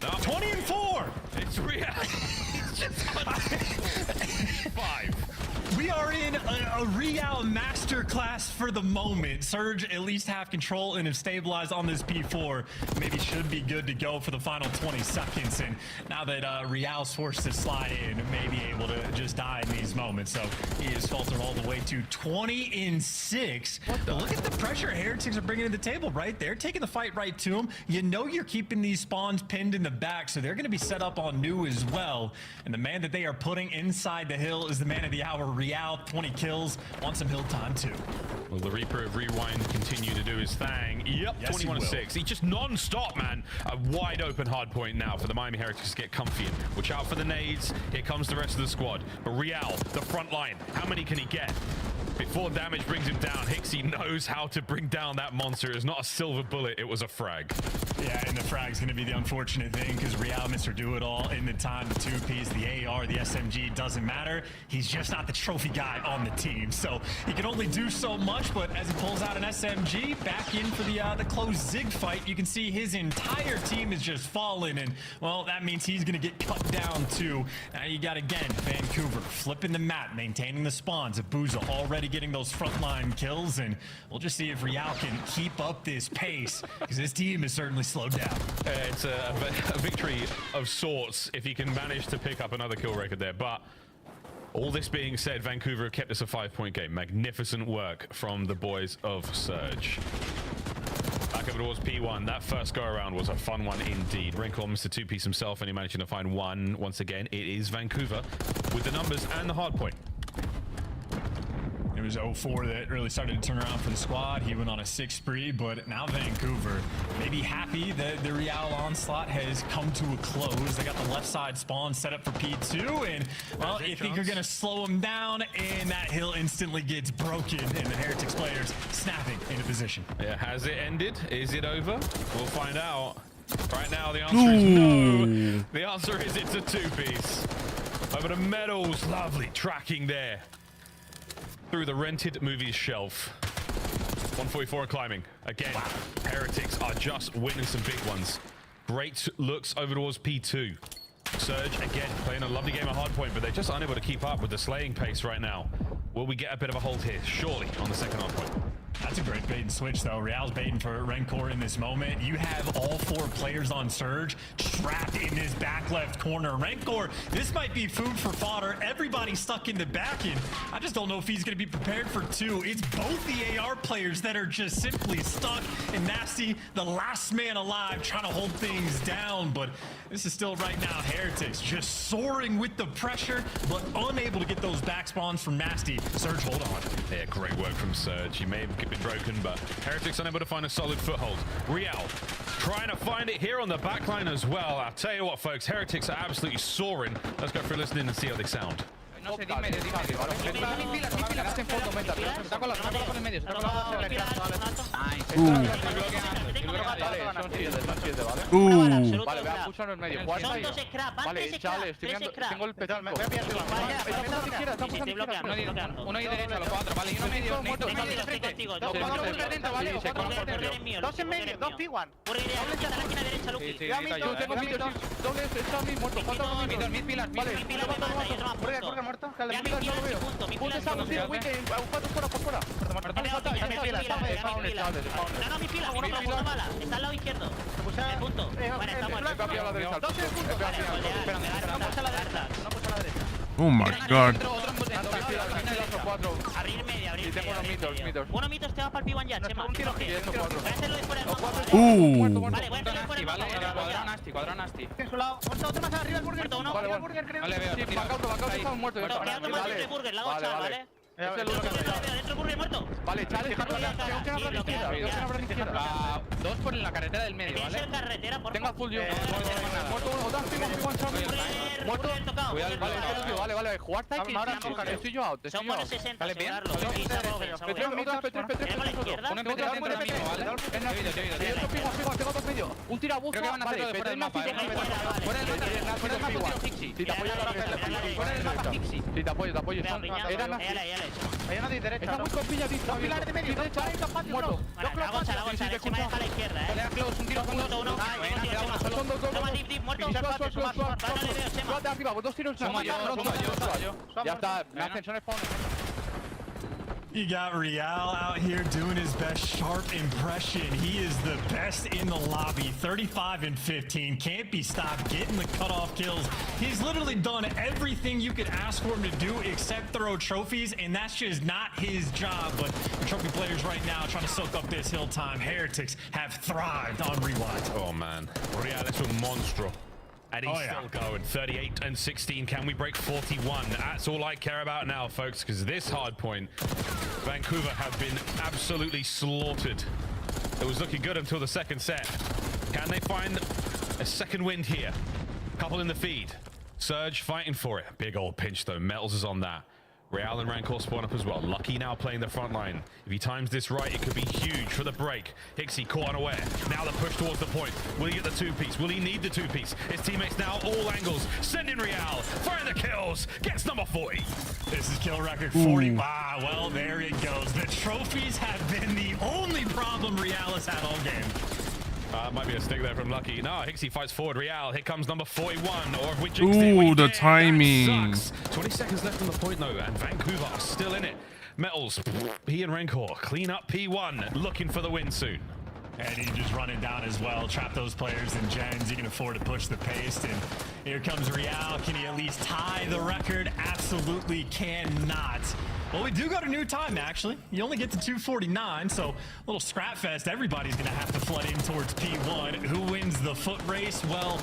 20 and 4. It's Real. It's just 5. We are in a Real masterclass for the moment. Surge at least have control and have stabilized on this P4. Maybe should be good to go for the final 20 seconds. And now that Real's forced to slide in, may be able to just die in these moments. So he is faltered all the way to 20 and 6. But look at the pressure Heretics are bringing to the table, right? They're taking the fight right to them. You know you're keeping these spawns pinned in the back, so they're going to be set up on new as well. And the man that they are putting inside the hill is the man of the hour, Real. 20 kills, want some hill time too. Will the Reaper of Rewind continue to do his thing? Yep, yes, 21-6. He's just non-stop, man. A wide open hard point now for the Miami Heretics to get comfy in. Watch out for the nades. Here comes the rest of the squad. But Real, the front line, how many can he get? Before damage brings him down, Hixie knows how to bring down that monster. It's not a silver bullet, it was a frag. Yeah, and the frag's going to be the unfortunate thing because Real, Mr. Do-It-All, in the time, the 2-piece, the AR, the SMG, doesn't matter. He's just not the trophy guy on the team. So he can only do so much, but as he pulls out an SMG, back in for the close Zig fight, you can see his entire team is just falling, and, well, that means he's going to get cut down too. Now you got, again, Vancouver flipping the map, maintaining the spawns. Abuza already already getting those frontline kills, and we'll just see if Real can keep up this pace, because this team is certainly slowed down. It's a victory of sorts if he can manage to pick up another kill record there, but all this being said, Vancouver have kept this a 5-point game. Magnificent work from the boys of Surge. Back over towards P1. That first go around was a fun one indeed. Renkor missed a 2-piece himself, and he managed to find one. Once again, it is Vancouver with the numbers and the hard point. It was 0-4 that really started to turn around for the squad. He went on a 6 spree, but now Vancouver may be happy that the Real onslaught has come to a close. They got the left side spawn set up for P2, and, well, you think you're going to slow him down, and that hill instantly gets broken, and the Heretics players snapping into position. Yeah, has it ended? Is it over? We'll find out. Right now, the answer is no. The answer is it's a 2-piece. Over to Medals. Lovely tracking there. Through the rented movies shelf. 144 climbing. Again, Heretics are just winning some big ones. Great looks over towards P2. Surge, again, playing a lovely game of hardpoint, but they're just unable to keep up with the slaying pace right now. Will we get a bit of a hold here? Surely, on the second hardpoint. That's a great bait and switch, though. Real's baiting for Renkor in this moment. You have all 4 players on Surge trapped in this back left corner. Renkor, this might be food for fodder. Everybody's stuck in the back end. I just don't know if he's going to be prepared for 2. It's both the AR players that are just simply stuck, and Nasty, the last man alive, trying to hold things down. But this is still right now Heretics just soaring with the pressure, but unable to get those back spawns from Nasty. Surge, hold on. Yeah, great work from Surge. He may have been broken, but Heretics unable to find a solid foothold. Real trying to find it here on the backline as well. I'll tell you what, folks, Heretics are absolutely soaring. Let's go for listening and see how they sound. No sé, dime. Está mi pila, está en fondo, meta. Está con la por el medio. Está con la por el medio. Vale, voy a pulsar en medio. Son 2 scrap, vale, chavales, tengo el petal. Me voy a pillar. Está pulsando izquierda, está pulsando izquierda. Uno ahí derecha, lo cuatro, vale, y uno medio. Medio de frente. Dos dentro, vale. Dos en medio, 2 P1. Doble está en la esquina derecha, Luki. Yo tengo mid, doble está mid muerto. Falta uno mid pilar. Vale, por muerto. Ya mi pila, mi punto está un tiro, Wiki, por fuera. No, mi pila, uno con bala. Está al lado izquierdo. El punto. Vale, está muerto. Dos en punto. No pulsa la derecha. Oh my god. Abrir media, abrir media. Uno mitos te va para el P1 ya, Chema. Voy a hacerlo de fuera del mapa. Vale, voy a hacerlo de fuera del mapa. Cuadrado Nasty. En su lado. Otro más arriba, el burger. Uno, el burger creo. Vale, veo. Backup, está muerto. Queda otro más de burger, la hago echar, ¿vale? Es el uno que dentro burger muerto. Vale, Charles, dos por la carretera del medio, ¿vale? Tengo a full yo. Muerto, tocado. Vale, jugar time. Estoy yo out. Son buenos 60, asegurarlo. Tengo dos medios. Un tiro a bufa. Creo que van a hacerlo de fuera del mapa. Fuera del mapa, Fixi. Si te apoyo fuera del mapa, Fixi. Si te apoyo. Era Nasty. Hay una de derecha. Está muy compilladito. Dos pilares de medio. Derecha, muerto. La gocha, Chema deja a la izquierda, Vale, close, un tiro punto uno. Toma deep, muerto. Vale, veo, Chema. De arriba, dos tiros. Ya está, me hacen, son spawn. You got Real out here doing his best sharp impression. He is the best in the lobby. 35 and 15. Can't be stopped. Getting the cutoff kills. He's literally done everything you could ask for him to do except throw trophies, and that's just not his job. But the trophy players right now trying to soak up this hill time. Heretics have thrived on Rewind. Oh, man. Real es un monstruo. And he's still going. 38 and 16. Can we break 41? That's all I care about now, folks, because this hard point, Vancouver have been absolutely slaughtered. It was looking good until the second set. Can they find a second wind here? Couple in the feed. Surge fighting for it. Big old pinch, though. Metals is on that. Real and Rancor spawn up as well. Lucky now playing the front line. If he times this right, it could be huge for the break. Hixie caught unaware. Now the push towards the point. Will he get the 2-piece? Will he need the 2-piece? His teammates now all angles. Sending Real. Firing the kills. Gets number 40. This is kill record 40. Wow, well, there it goes. The trophies have been the only problem Real has had all game. Might be a stick there from Lucky. No, Hixie fights forward. Real, here comes number 41. Or if we jinxed it, Ooh, we the did. timing. That sucks. 20 seconds left on the point, though, and Vancouver are still in it. Metals, he and Rancor clean up P1, looking for the win soon. And he just running down as well, trap those players and gens. He can afford to push the pace. And here comes Real. Can he at least tie the record? Absolutely cannot. Well, we do go to new time, actually. You only get to 2:49, so a little scrap fest. Everybody's going to have to flood in towards P1. Who wins the foot race? Well,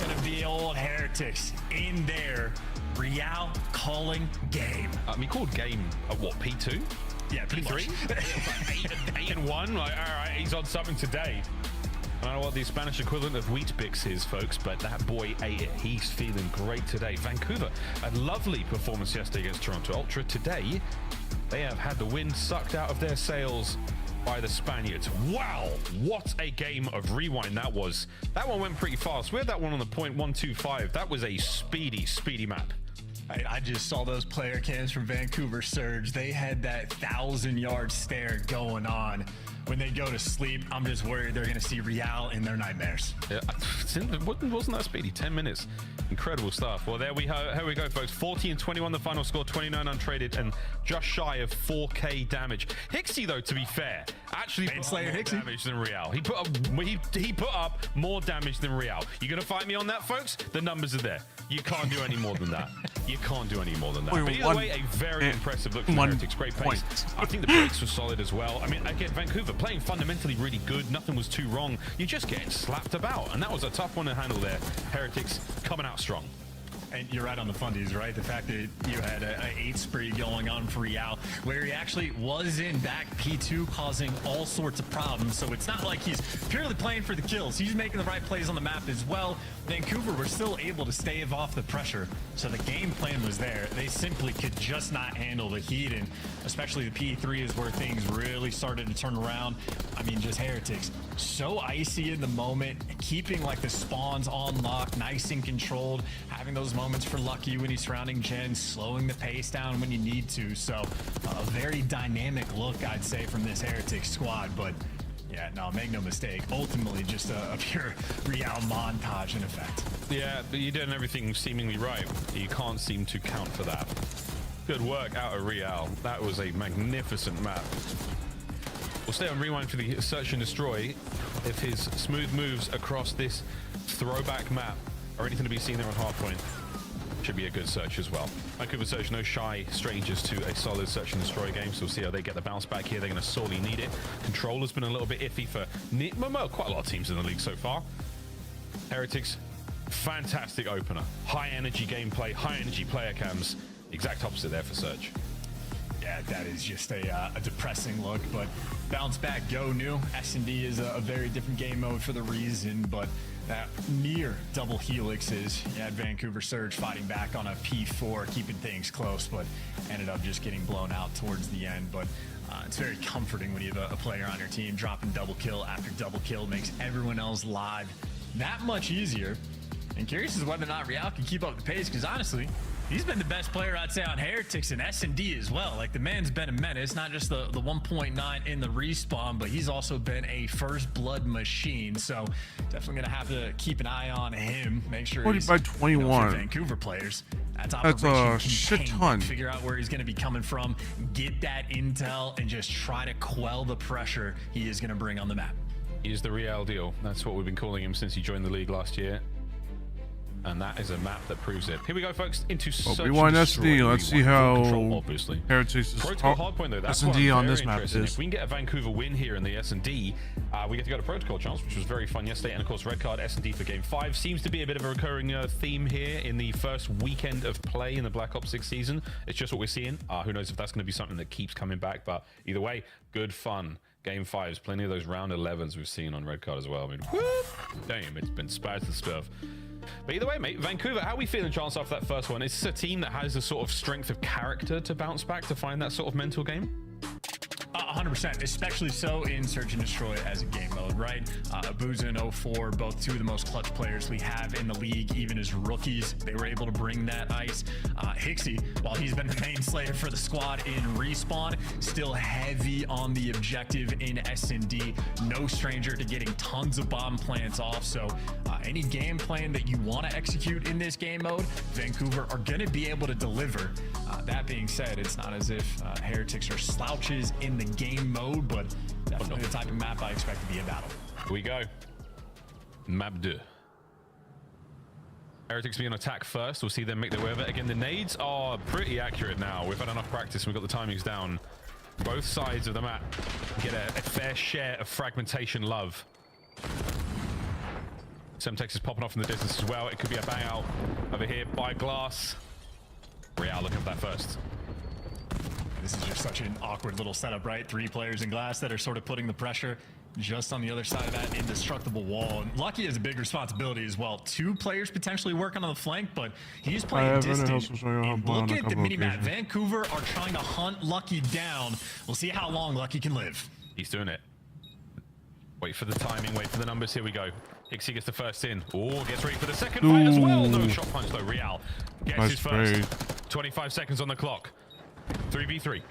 going to be old Heretics in there. Real calling game. He called game at what, P2? Yeah, P3? 8-1. Like, all right, he's on something today. I don't know what the Spanish equivalent of Weet-Bix is, folks, but that boy ate it. He's feeling great today. Vancouver, a lovely performance yesterday against Toronto Ultra. Today, they have had the wind sucked out of their sails by the Spaniards. Wow, what a game of Rewind that was. That one went pretty fast. We had that one on the .125. That was a speedy, speedy map. I just saw those player cams from Vancouver Surge. They had that 1,000-yard stare going on. When they go to sleep, I'm just worried they're going to see Real in their nightmares. Yeah, wasn't that speedy? 10 minutes. Incredible stuff. Well, here we go, folks. 40-21 the final score, 29 untraded, and just shy of 4K damage. Hixie, though, to be fair, actually put up more damage than Real. He put up more damage than Real. You going to fight me on that, folks? The numbers are there. You can't do any more than that. You can't do any more than that. But either way, a very impressive look from Heretics. Great pace. I think the brakes were solid as well. I mean, again, Vancouver playing fundamentally really good. Nothing was too wrong. You're just getting slapped about. And that was a tough one to handle there. Heretics coming out strong. And you're right on the fundies, right? The fact that you had an 8 spree going on for Real, where he actually was in back P2, causing all sorts of problems. So it's not like he's purely playing for the kills. He's making the right plays on the map as well. Vancouver were still able to stave off the pressure. So the game plan was there. They simply could just not handle the heat. And especially the P3 is where things really started to turn around. I mean, just Heretics. So icy in the moment, keeping like the spawns on lock, nice and controlled, having those moments for Lucky when he's surrounding Jen, slowing the pace down when you need to. So a very dynamic look, I'd say, from this Heretics squad. But yeah, no, make no mistake. Ultimately, just a pure Real montage in effect. Yeah, but you're doing everything seemingly right. You can't seem to count for that. Good work out of Real. That was a magnificent map. We'll stay on Rewind for the search and destroy. If his smooth moves across this throwback map are anything to be seen there on hardpoint, should be a good search as well. Vancouver Surge, no shy strangers to a solid search and destroy game, so we'll see how they get the bounce back here. They're going to sorely need it. Controller's been a little bit iffy for quite a lot of teams in the league so far. Heretics, fantastic opener. High energy gameplay, high energy player cams. Exact opposite there for Surge. Yeah, that is just a depressing look, but bounce back, go new. S&D is a very different game mode for the reason, but that near double helixes. You had Vancouver Surge fighting back on a P4, keeping things close, but ended up just getting blown out towards the end. But it's very comforting when you have a player on your team dropping double kill after double kill, makes everyone else live that much easier. And curious as whether or not Real can keep up the pace, because honestly, he's been the best player, I'd say, on Heretics and S&D as well. Like, the man's been a menace, not just the 1.9 in the respawn, but he's also been a first blood machine. So definitely going to have to keep an eye on him, make sure 40 he's, by 21. for Vancouver players. That's a shit ton. Figure out where he's going to be coming from, get that intel, and just try to quell the pressure he is going to bring on the map. He's the Real deal. That's what we've been calling him since he joined the league last year. And that is a map that proves it. Here we go, folks, into Rewind SD. Let's see how obviously. Heretics is hardpoint though. That's S&D on this map is. If we can get a Vancouver win here in the S&D, we get to go to protocol chance, which was very fun yesterday. And of course, red card S&D for game 5 seems to be a bit of a recurring theme here in the first weekend of play in the Black Ops 6 season. It's just what we're seeing. Who knows if that's going to be something that keeps coming back? But either way, good fun. Game 5s, plenty of those round 11s we've seen on red card as well. I mean, whoop, damn, it's been spazzed and stuff. But either way, mate, Vancouver, how are we feeling, Chance, after that first one? Is this a team that has a sort of strength of character to bounce back, to find that sort of mental game? 100%, especially so in Search and Destroy as a game mode, right? Abuza and 04, both two of the most clutch players we have in the league, even as rookies. They were able to bring that ice. Hixie, while he's been the main slayer for the squad in Respawn, still heavy on the objective in S&D. No stranger to getting tons of bomb plants off. So any game plan that you want to execute in this game mode, Vancouver are going to be able to deliver. That being said, it's not as if Heretics are slouches in the game mode, but definitely the type of map I expect to be a battle. Here we go. Map 2. Heretics be on attack first. We'll see them make their way over. Again, the nades are pretty accurate now. We've had enough practice. We've got the timings down. Both sides of the map get a fair share of fragmentation love. Semtex is popping off in the distance as well. It could be a bang out over here by Glass. Real looking for that first. This is just such an awkward little setup, right? 3 players in Glass that are sort of putting the pressure just on the other side of that indestructible wall. And Lucky has a big responsibility as well. 2 players potentially working on the flank, but he's playing distant. And look at the minimap. Vancouver are trying to hunt Lucky down. We'll see how long Lucky can live. He's doing it. Wait for the timing. Wait for the numbers. Here we go. Ixie gets the first in. Oh, gets ready for the second fight as well. No shot punch though. Real gets his first. 25 seconds on the clock. 3v3.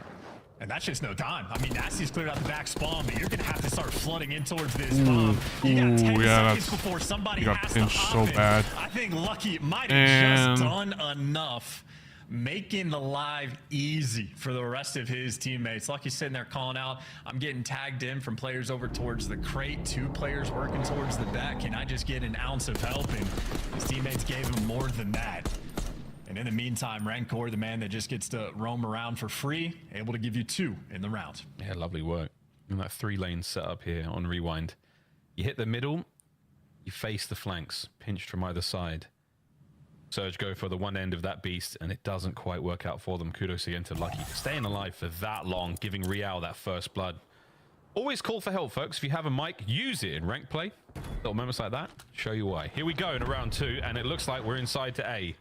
And that's just no time. I mean, Nasty's cleared out the back spawn, but you're going to have to start flooding in towards this bomb. You got 10 seconds before somebody has to hop in. Bad. I think Lucky might have just done enough, making the live easy for the rest of his teammates. Lucky's sitting there calling out, I'm getting tagged in from players over towards the crate, 2 players working towards the back. Can I just get an ounce of help? And his teammates gave him more than that. And in the meantime, Rancor, the man that just gets to roam around for free, able to give you 2 in the round. Yeah, lovely work. And that 3-lane setup here on Rewind. You hit the middle, you face the flanks, pinched from either side. Surge go for the one end of that beast, and it doesn't quite work out for them. Kudos again to Lucky for staying alive for that long, giving Real that first blood. Always call for help, folks. If you have a mic, use it in ranked play. Little moments like that, show you why. Here we go in round 2, and it looks like we're inside to A.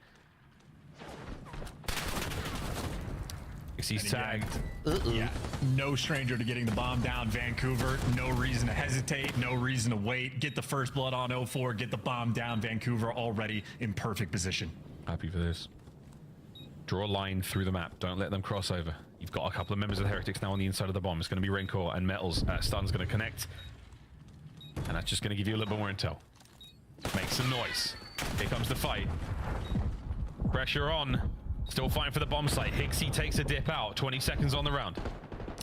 He's tagged. Yeah, no stranger to getting the bomb down. Vancouver, no reason to hesitate, no reason to wait. Get the first blood on 04, get the bomb down. Vancouver already in perfect position. Happy for this. Draw a line through the map. Don't let them cross over. You've got a couple of members of the Heretics now on the inside of the bomb. It's going to be Rancor and Metals. Stun's going to connect. And that's just going to give you a little bit more intel. Make some noise. Here comes the fight. Pressure on. Still fighting for the bomb site. Hixie takes a dip out. 20 seconds on the round.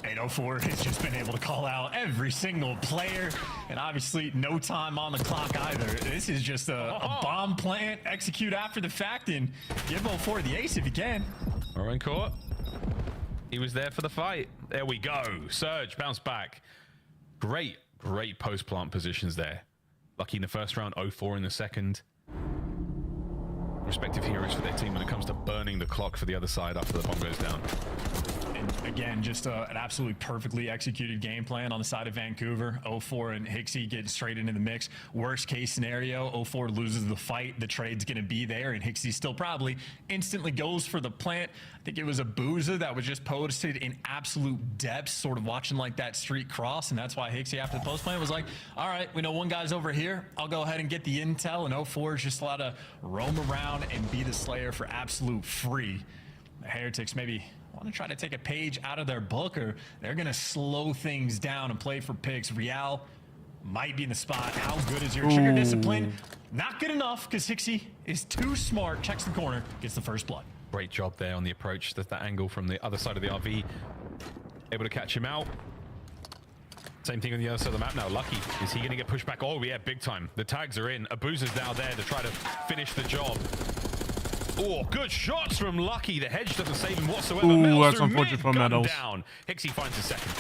804 has just been able to call out every single player, and obviously no time on the clock either. This is just a bomb plant, execute after the fact, and give 04 the ace if you can. All right, Court. He was there for the fight. There we go. Surge, bounce back. Great post-plant positions there. Lucky in the first round, 04 in the second. Respective heroes for their team when it comes to burning the clock for the other side after the bomb goes down. And again, just an absolutely perfectly executed game plan on the side of Vancouver. 04 and Hixie get straight into the mix. Worst case scenario, 04 loses the fight. The trade's going to be there, and Hixie still probably instantly goes for the plant. I think it was a Booza that was just posted in absolute depths, sort of watching like that street cross, and that's why Hixie after the post plant was like, all right, we know one guy's over here. I'll go ahead and get the intel, and 04 is just allowed to roam around and be the Slayer for absolute free. The Heretics maybe want to try to take a page out of their book, or they're going to slow things down and play for picks. Real might be in the spot. How good is your trigger discipline? Not good enough, because Hixie is too smart. Checks the corner, gets the first blood. Great job there on the approach. That angle from the other side of the RV. Able to catch him out. Same thing on the other side of the map now. Lucky, is he going to get pushed back? Oh yeah, big time. The tags are in. Abuza's now there to try to finish the job. Oh, good shots from Lucky. The hedge doesn't save him whatsoever. Ooh, that's unfortunate for Metals. Down. Hixie finds his second.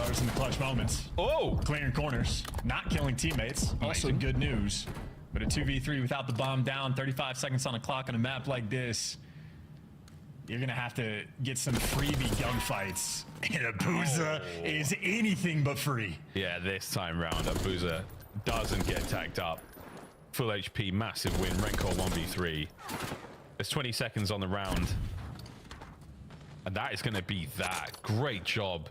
ARs in the clutch moments. Oh! Clearing corners. Not killing teammates. Also good news. But a 2v3 without the bomb down, 35 seconds on the clock on a map like this, you're going to have to get some freebie gunfights. And Abuza is anything but free. Yeah, this time round, Abuza doesn't get tagged up. Full HP, massive win. Rancor 1v3. There's 20 seconds on the round. And that is going to be that. Great job.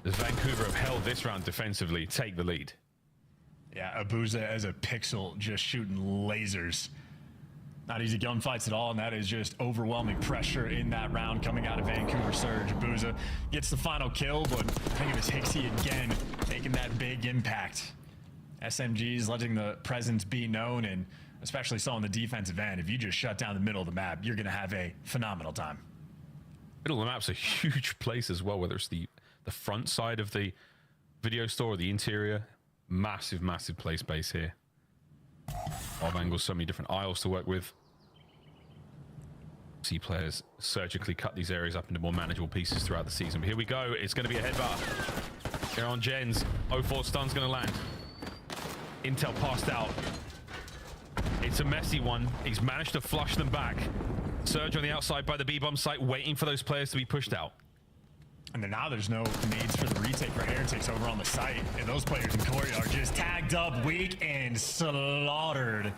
As Vancouver have held this round defensively, take the lead. Yeah, Abuza as a pixel just shooting lasers. Not easy gunfights at all, and that is just overwhelming pressure in that round coming out of Vancouver Surge. Abuza gets the final kill, but I think it was Hixie again making that big impact. SMGs letting the presence be known, and especially so on the defensive end. If you just shut down the middle of the map, you're going to have a phenomenal time. Middle of the map's a huge place as well, whether it's the front side of the video store or the interior. Massive, massive play space here. A lot of angles, so many different aisles to work with. See players surgically cut these areas up into more manageable pieces throughout the season. But here we go. It's going to be a headbutt. Here on Jens. 0-4 stun's going to land. Intel passed out. It's a messy one. He's managed to flush them back. Surge on the outside by the B-bomb site, waiting for those players to be pushed out. And then now there's no nades for the retake for Heretics over on the site. And those players in Korea are just tagged up, weak, and slaughtered.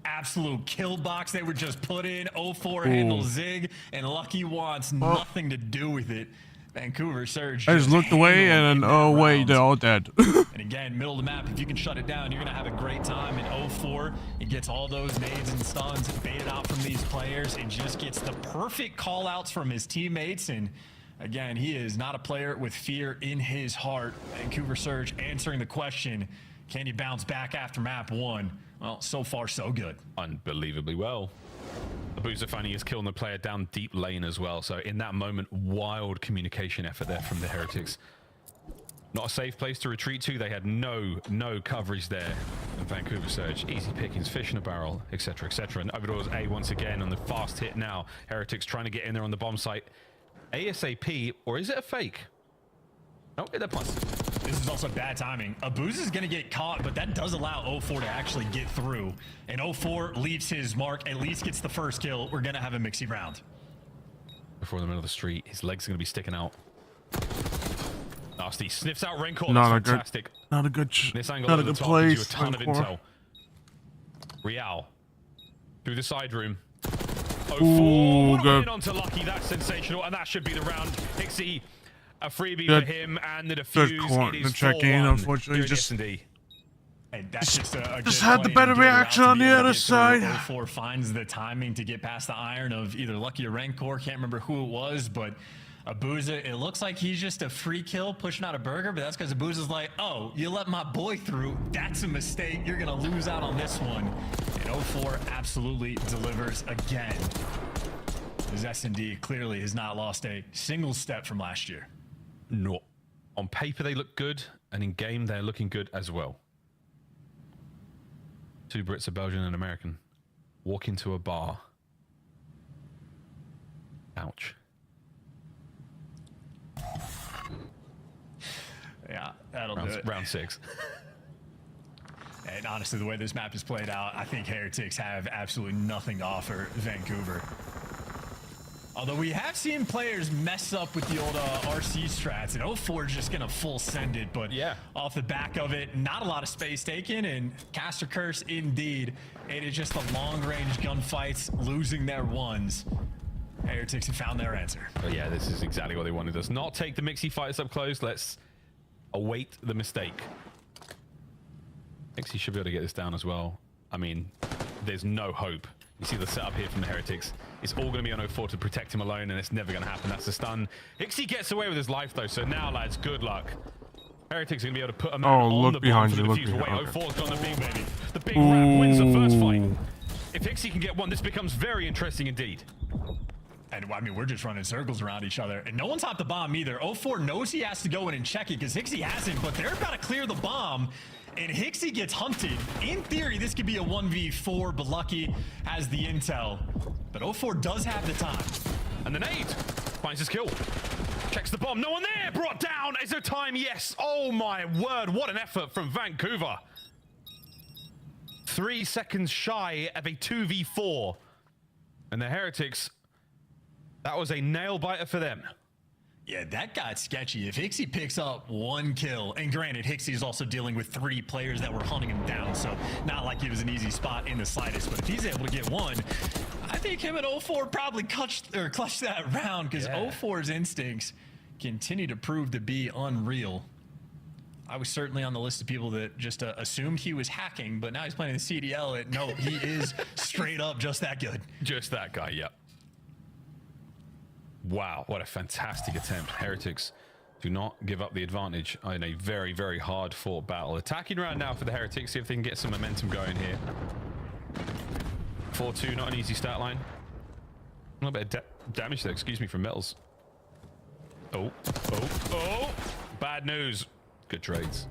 Absolute kill box they were just put in. 0-4 handles Zig, and Lucky wants nothing to do with it. Vancouver Surge. I just looked away and then, oh wait, they're all dead. And again, middle of the map, if you can shut it down, you're going to have a great time. In 0-4, it gets all those nades and stuns baited out from these players and just gets the perfect call outs from his teammates. And again, he is not a player with fear in his heart. Vancouver Surge answering the question, can you bounce back after map 1? Well, so far, so good. Unbelievably well. Abuza finding his kill on the player down deep lane as well. So in that moment, wild communication effort there from the Heretics. Not a safe place to retreat to. They had no coverage there. And Vancouver Surge, easy pickings, fish in a barrel, etc., etc. And Overdoor's A once again on the fast hit now. Heretics trying to get in there on the bomb site. ASAP, or is it a fake? Don't get that plus. This is also bad timing. Abuz is going to get caught, but that does allow 0-4 to actually get through. And 0-4 leaves his mark, at least gets the first kill. We're going to have a mixy round. Before the middle of the street, his legs are going to be sticking out. Nasty sniffs out Rencor. Not That's fantastic. not a good This angle not over a the good top gives you a place. ton of intel. Real through the side room. 0-4. What a win onto Lucky. That's sensational, and that should be the round. Pixie, a freebie for him, and the defuse. It is 4-1. Unfortunately, just And that's just a just good had the play better and get reaction around on to the be able other to get side. through. 0-4 finds the timing to get past the iron of either Lucky or Rancor. Can't remember who it was, but Abuza, it looks like he's just a free kill pushing out a burger, but that's because Abuza's like, oh, you let my boy through. That's a mistake. You're going to lose out on this one. And 0-4 absolutely delivers again. His S&D clearly has not lost a single step from last year. No. On paper, they look good, and in game, they're looking good as well. Two Brits, a Belgian and an American, walk into a bar. Ouch. Yeah, that'll do it. Round 6. And honestly, the way this map is played out, I think Heretics have absolutely nothing to offer Vancouver. Although we have seen players mess up with the old RC strats, and 0-4 is just going to full send it, but yeah, off the back of it, not a lot of space taken, and Caster Curse indeed. It is just the long-range gunfights losing their ones. Heretics have found their answer. But yeah, this is exactly what they wanted us. Not take the Mixie fighters up close. Let's await the mistake. Mixie should be able to get this down as well. I mean, there's no hope. You see the setup here from the Heretics. It's all going to be on 0-4 to protect him alone, and it's never going to happen. That's a stun. Hixie gets away with his life, though, so now, lads, good luck. Heretics are going to be able to put a man on the bomb for the defuse. But wait, 0-4's gone the big baby. The big rat wins the first fight. If Hixie can get one, this becomes very interesting indeed. And I mean, we're just running circles around each other, and no one's hopped the bomb either. 0-4 knows he has to go in and check it because Hixie hasn't, but they're about to clear the bomb. And Hixie gets hunted. In theory, this could be a 1v4, but Lucky has the intel. But 0-4 does have the time. And the nade finds his kill. Checks the bomb. No one there. Brought down. Is there time? Yes. Oh my word. What an effort from Vancouver. 3 seconds shy of a 2v4. And the Heretics, that was a nail biter for them. Yeah, that got sketchy. If Hixie picks up 1 kill, and granted, Hixie is also dealing with 3 players that were hunting him down, so not like it was an easy spot in the slightest, but if he's able to get 1, I think him and 0-4 probably clutched that round, because 0-4's instincts continue to prove to be unreal. I was certainly on the list of people that just assumed he was hacking, but now he's playing the CDL. No, he is straight up just that good. Just that guy, yep. Wow, what a fantastic attempt. Heretics do not give up the advantage in a very, very hard fought battle. Attacking round now for the Heretics, see if they can get some momentum going here. 4-2, not an easy stat line. A little bit of damage there, excuse me, from Metals. Oh. Bad news. Good trades.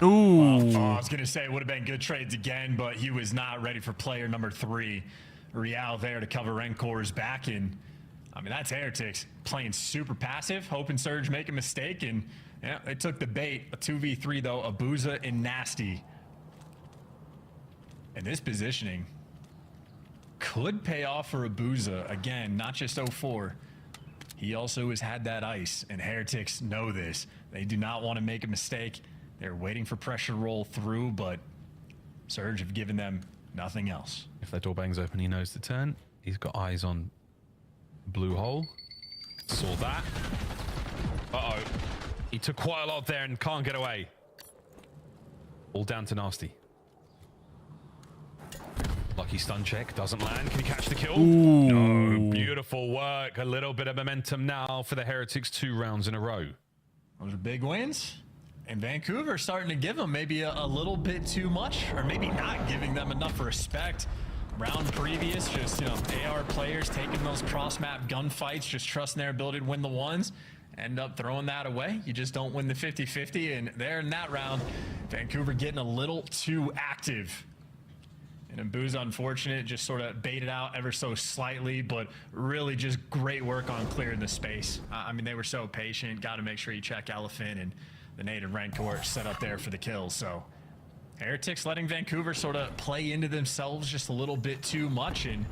Ooh. I was going to say it would have been good trades again, but he was not ready for player number 3. Real there to cover Renkor's back. And, I mean, that's Heretics playing super passive, hoping Surge make a mistake. And, yeah, they took the bait. A 2v3, though, Abuza and Nasty. And this positioning could pay off for Abuza. Again, not just 0-4. He also has had that ice, and Heretics know this. They do not want to make a mistake. They're waiting for pressure to roll through, but Surge have given them nothing else. If that door bangs open, he knows the turn. He's got eyes on blue hole. Saw that. Uh-oh. He took quite a lot there and can't get away. All down to Nasty. Lucky stun check, doesn't land. Can he catch the kill? Ooh. No, beautiful work. A little bit of momentum now for the Heretics, 2 rounds in a row. Those are big wins. And Vancouver starting to give them maybe a little bit too much, or maybe not giving them enough respect. Round previous, just, you know, AR players taking those cross-map gunfights, just trusting their ability to win the ones. End up throwing that away. You just don't win the 50-50. And there in that round, Vancouver getting a little too active. And Abuza, unfortunate, just sort of baited out ever so slightly, but really just great work on clearing the space. I mean, they were so patient. Got to make sure you check Elephant and the native Rancor set up there for the kill. So Heretics letting Vancouver sort of play into themselves just a little bit too much. And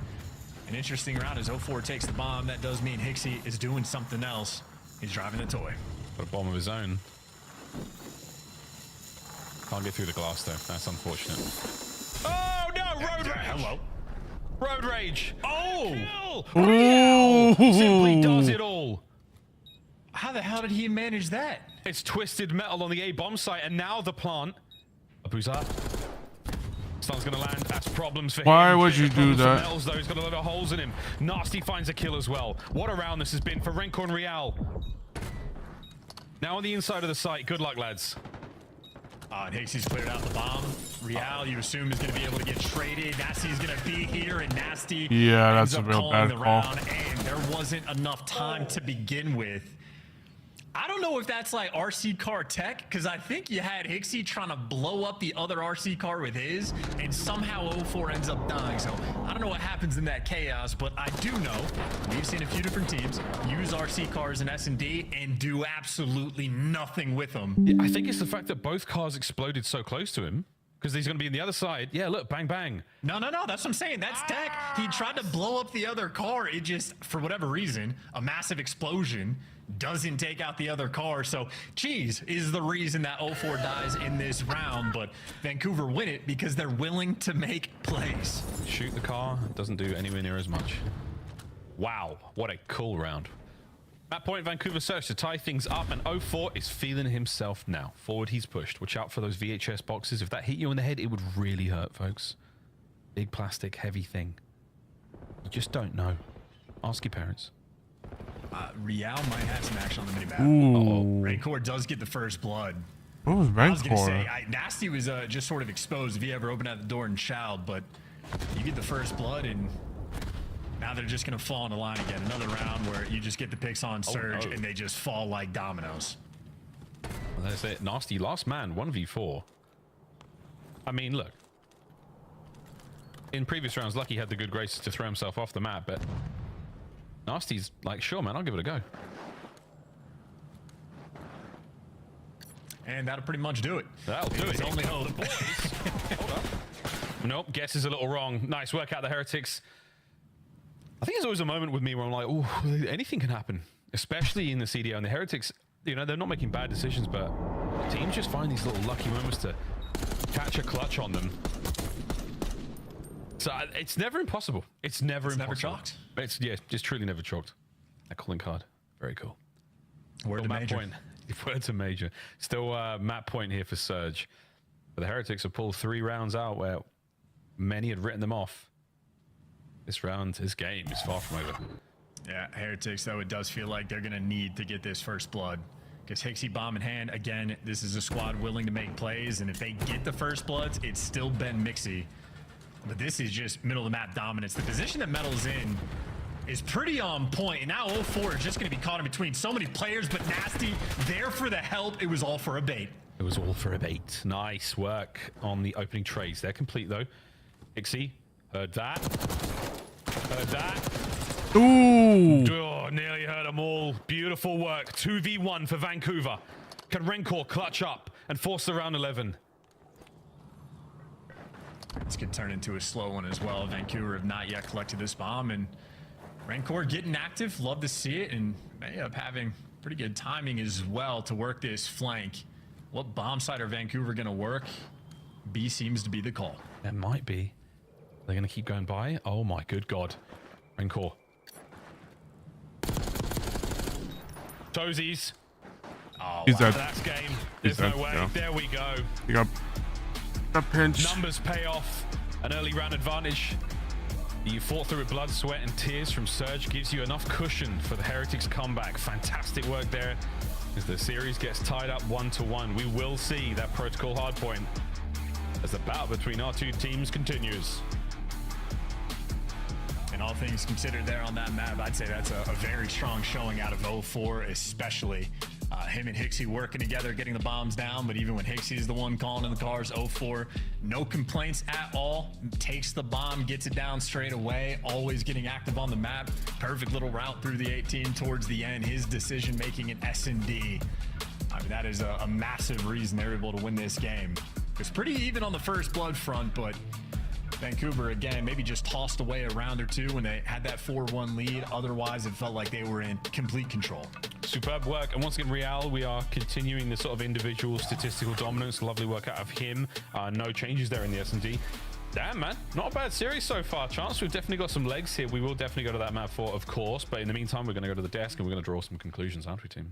an interesting round as 0-4 takes the bomb. That does mean Hixie is doing something else. He's driving the toy. Got a bomb of his own. Can't get through the glass, though. That's unfortunate. Oh, no! Road Rage! Hello. Road Rage! Oh! Ooh. Real simply does it all. How the hell did he manage that? It's Twisted Metal on the A-bomb site, and now the plant. Abuza. Stun's gonna land. That's problems for him. Why would you do that? Metals, though. He's got a lot of holes in him. Nasty finds a kill as well. What a round this has been for Rencor and Real. Now on the inside of the site. Good luck, lads. And Hixie's cleared out the bomb. Real, you assume, is going to be able to get traded. Nasty's going to be here, and Nasty that's ends a up real calling bad the call. round, and there wasn't enough time to begin with. I don't know if that's like RC car tech, because I think you had Hixie trying to blow up the other RC car with his, and somehow 0-4 ends up dying. So I don't know what happens in that chaos, but I do know we've seen a few different teams use RC cars in S&D and do absolutely nothing with them. I think it's the fact that both cars exploded so close to him, because he's going to be on the other side. Yeah, look, bang, bang. No, that's what I'm saying. That's tech. He tried to blow up the other car. It just, for whatever reason, a massive explosion doesn't take out the other car. So cheese is the reason that 0-4 dies in this round, but Vancouver win it because they're willing to make plays. Shoot the car, doesn't do anywhere near as much. Wow, what a cool round. At point, Vancouver Surge to tie things up, and 0-4 is feeling himself now. Forward he's pushed. Watch out for those VHS boxes. If that hit you in the head, it would really hurt, folks. Big plastic, heavy thing. You just don't know. Ask your parents. Real might have some action on the minimap. Ooh. Rancor does get the first blood. What was I was going to Rancor? say, Nasty was just sort of exposed if he ever opened out the door and shouted, but you get the first blood, and now they're just going to fall in the line again. Another round where you just get the picks on Surge, and they just fall like dominoes. Well, that's it. Nasty, last man, 1v4. I mean, look. In previous rounds, Lucky had the good graces to throw himself off the map, but Nasty's like, sure, man, I'll give it a go. And that'll pretty much do it. That'll do it. Only hope. Hold up. Nope, guess is a little wrong. Nice work out the Heretics. I think there's always a moment with me where I'm like, oh, anything can happen, especially in the CDO. And the Heretics, you know, they're not making bad decisions, but teams just find these little lucky moments to catch a clutch on them. So it's never impossible. It's never impossible. Never chalked. It's, yeah, just truly never chalked. That calling card, very cool. Word to major. Point. Word to major. Still map point here for Surge. But the Heretics have pulled 3 rounds out where many had written them off. This round, this game is far from over. Yeah, Heretics, though, it does feel like they're going to need to get this first blood. Because Hixie bomb in hand, again, this is a squad willing to make plays, and if they get the first bloods, it's still Ben Mixie. but this is just middle of the map dominance. The position that Metal's in is pretty on point, and now 0-4 is just going to be caught in between so many players, but Nasty there for the help. It was all for a bait. It was all for a bait. Nice work on the opening trades. They're complete though. Ixie, heard that. Heard that. Ooh. Oh, nearly heard them all. Beautiful work. 2v1 for Vancouver. Can Rencor clutch up and force the round 11? This could turn into a slow one as well. Vancouver have not yet collected this bomb, and Rencor getting active. Love to see it, and may end up having pretty good timing as well to work this flank. What bomb side are Vancouver going to work? B seems to be the call. It might be. They're going to keep going by. Oh my good God. Rencor. Toesies. Oh, He's wow. dead. That's game. He's There's dead, no way. yeah. There we go. You got a pinch. Numbers pay off. An early round advantage. You fought through with blood, sweat, and tears from Surge gives you enough cushion for the Heretics comeback. Fantastic work there. As the series gets tied up 1-1, we will see that protocol hardpoint as the battle between our two teams continues. And all things considered there on that map, I'd say that's a very strong showing out of 0-4, especially. Him and Hixie working together, getting the bombs down, but even when Hixie is the one calling in the cars, 0-4, no complaints at all. Takes the bomb, gets it down straight away, always getting active on the map. Perfect little route through the 18 towards the end. His decision-making in S&D. I mean, that is a massive reason they're able to win this game. It's pretty even on the first blood front, but Vancouver, again, maybe just tossed away a round or two when they had that 4-1 lead. Otherwise, it felt like they were in complete control. Superb work. And once again, Real, we are continuing the sort of individual statistical dominance. Lovely work out of him. No changes there in the S&D. Damn, man. Not a bad series so far, Chance. We've definitely got some legs here. We will definitely go to that map 4, of course. But in the meantime, we're going to go to the desk and we're going to draw some conclusions, aren't we, team?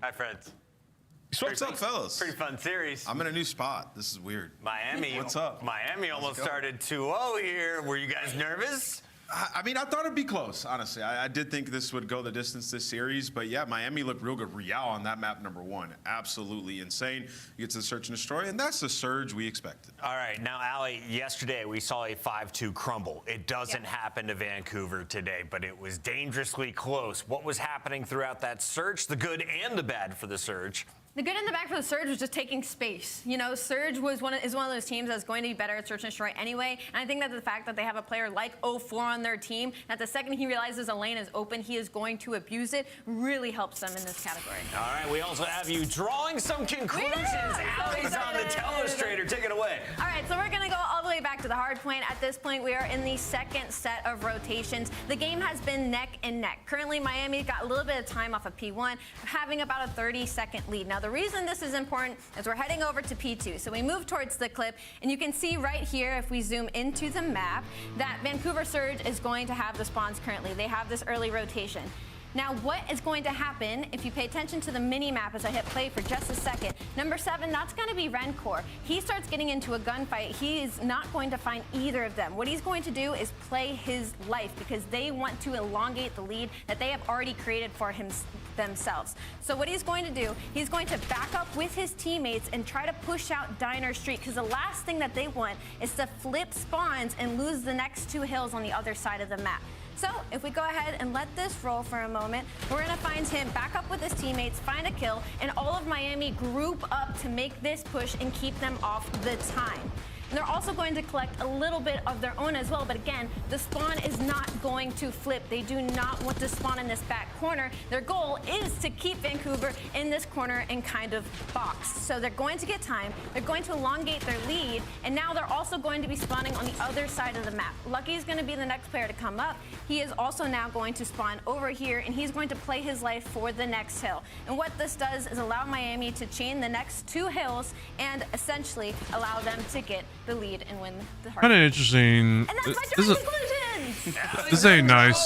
Hi, friends. What's up, fellas? Pretty fun series. I'm in a new spot. This is weird. Miami. What's up? Miami almost started 2-0 here. Were you guys nervous? I mean, I thought it'd be close, honestly. I did think this would go the distance this series, but yeah, Miami looked real good. Real on that map, number 1. Absolutely insane. You get to the search and destroy, and that's the surge we expected. All right, now, Allie, yesterday we saw a 5-2 crumble. It doesn't happen to Vancouver today, but it was dangerously close. What was happening throughout that search, the good and the bad for the surge? The good and the bad for the Surge was just taking space. You know, Surge is one of those teams that's going to be better at search and destroy anyway. And I think that the fact that they have a player like 0-4 on their team, that the second he realizes a lane is open, he is going to abuse it, really helps them in this category. All right, we also have you drawing some conclusions. Allie's on the telestrator. Take it away. All right, so we're going to go all the way back to the hard point. At this point, we are in the second set of rotations. The game has been neck and neck. Currently, Miami got a little bit of time off of P1, having about a 30-second lead. Now, the reason this is important is we're heading over to P2. So we move towards the clip, and you can see right here, if we zoom into the map, that Vancouver Surge is going to have the spawns currently. They have this early rotation. Now, what is going to happen if you pay attention to the mini-map as I hit play for just a second? Number 7, that's going to be Rencor. He starts getting into a gunfight. He is not going to find either of them. What he's going to do is play his life because they want to elongate the lead that they have already created for themselves. So what he's going to do, he's going to back up with his teammates and try to push out Diner Street because the last thing that they want is to flip spawns and lose the next 2 hills on the other side of the map. So if we go ahead and let this roll for a moment, we're going to find him back up with his teammates, find a kill, and all of Miami group up to make this push and keep them off the time. And they're also going to collect a little bit of their own as well. But again, the spawn is not going to flip. They do not want to spawn in this back corner. Their goal is to keep Vancouver in this corner and kind of box. So they're going to get time. They're going to elongate their lead. And now they're also going to be spawning on the other side of the map. Lucky is going to be the next player to come up. He is also now going to spawn over here, and he's going to play his life for the next hill. And what this does is allow Miami to chain the next 2 hills and essentially allow them to get the lead and win the hard. Kind of interesting. And that's my This is- conclusions. This is a nice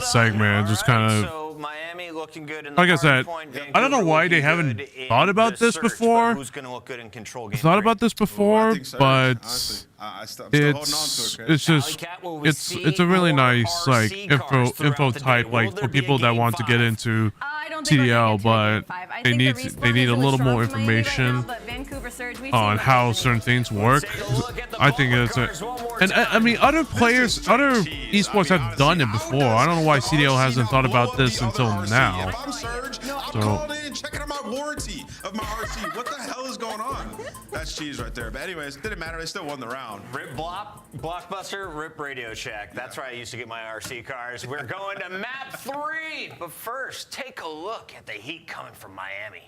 segment. Just kind of. So Miami looking good in the Like I said, hard point, I don't know Vancouver why they looking haven't good in thought about the this search, before. but who's going to look good in control game Thought 3? about this before, think so, but honestly. I'm still holding on to it, Chris. it's just Alley Cat, will we it's see a really more nice like RC cars info throughout the day? type Will like there for be a people that game want to get 5? into I don't think CDL, but they need a really little more strong for Miami right information now, but Vancouver Surge, we've on seen how what certain things work. I think it's and I mean other players, other esports have done it before. I don't know why CDL hasn't thought about this until now. If I'm Surge, I'm So calling in and checking out my warranty of my RC. What the hell is going on? That's cheese right there. But anyways, it didn't matter. They still won the round. Rip Blockbuster, rip Radio Shack. That's where I used to get my RC cars. We're going to map 3. But first, take a look at the heat coming from Miami.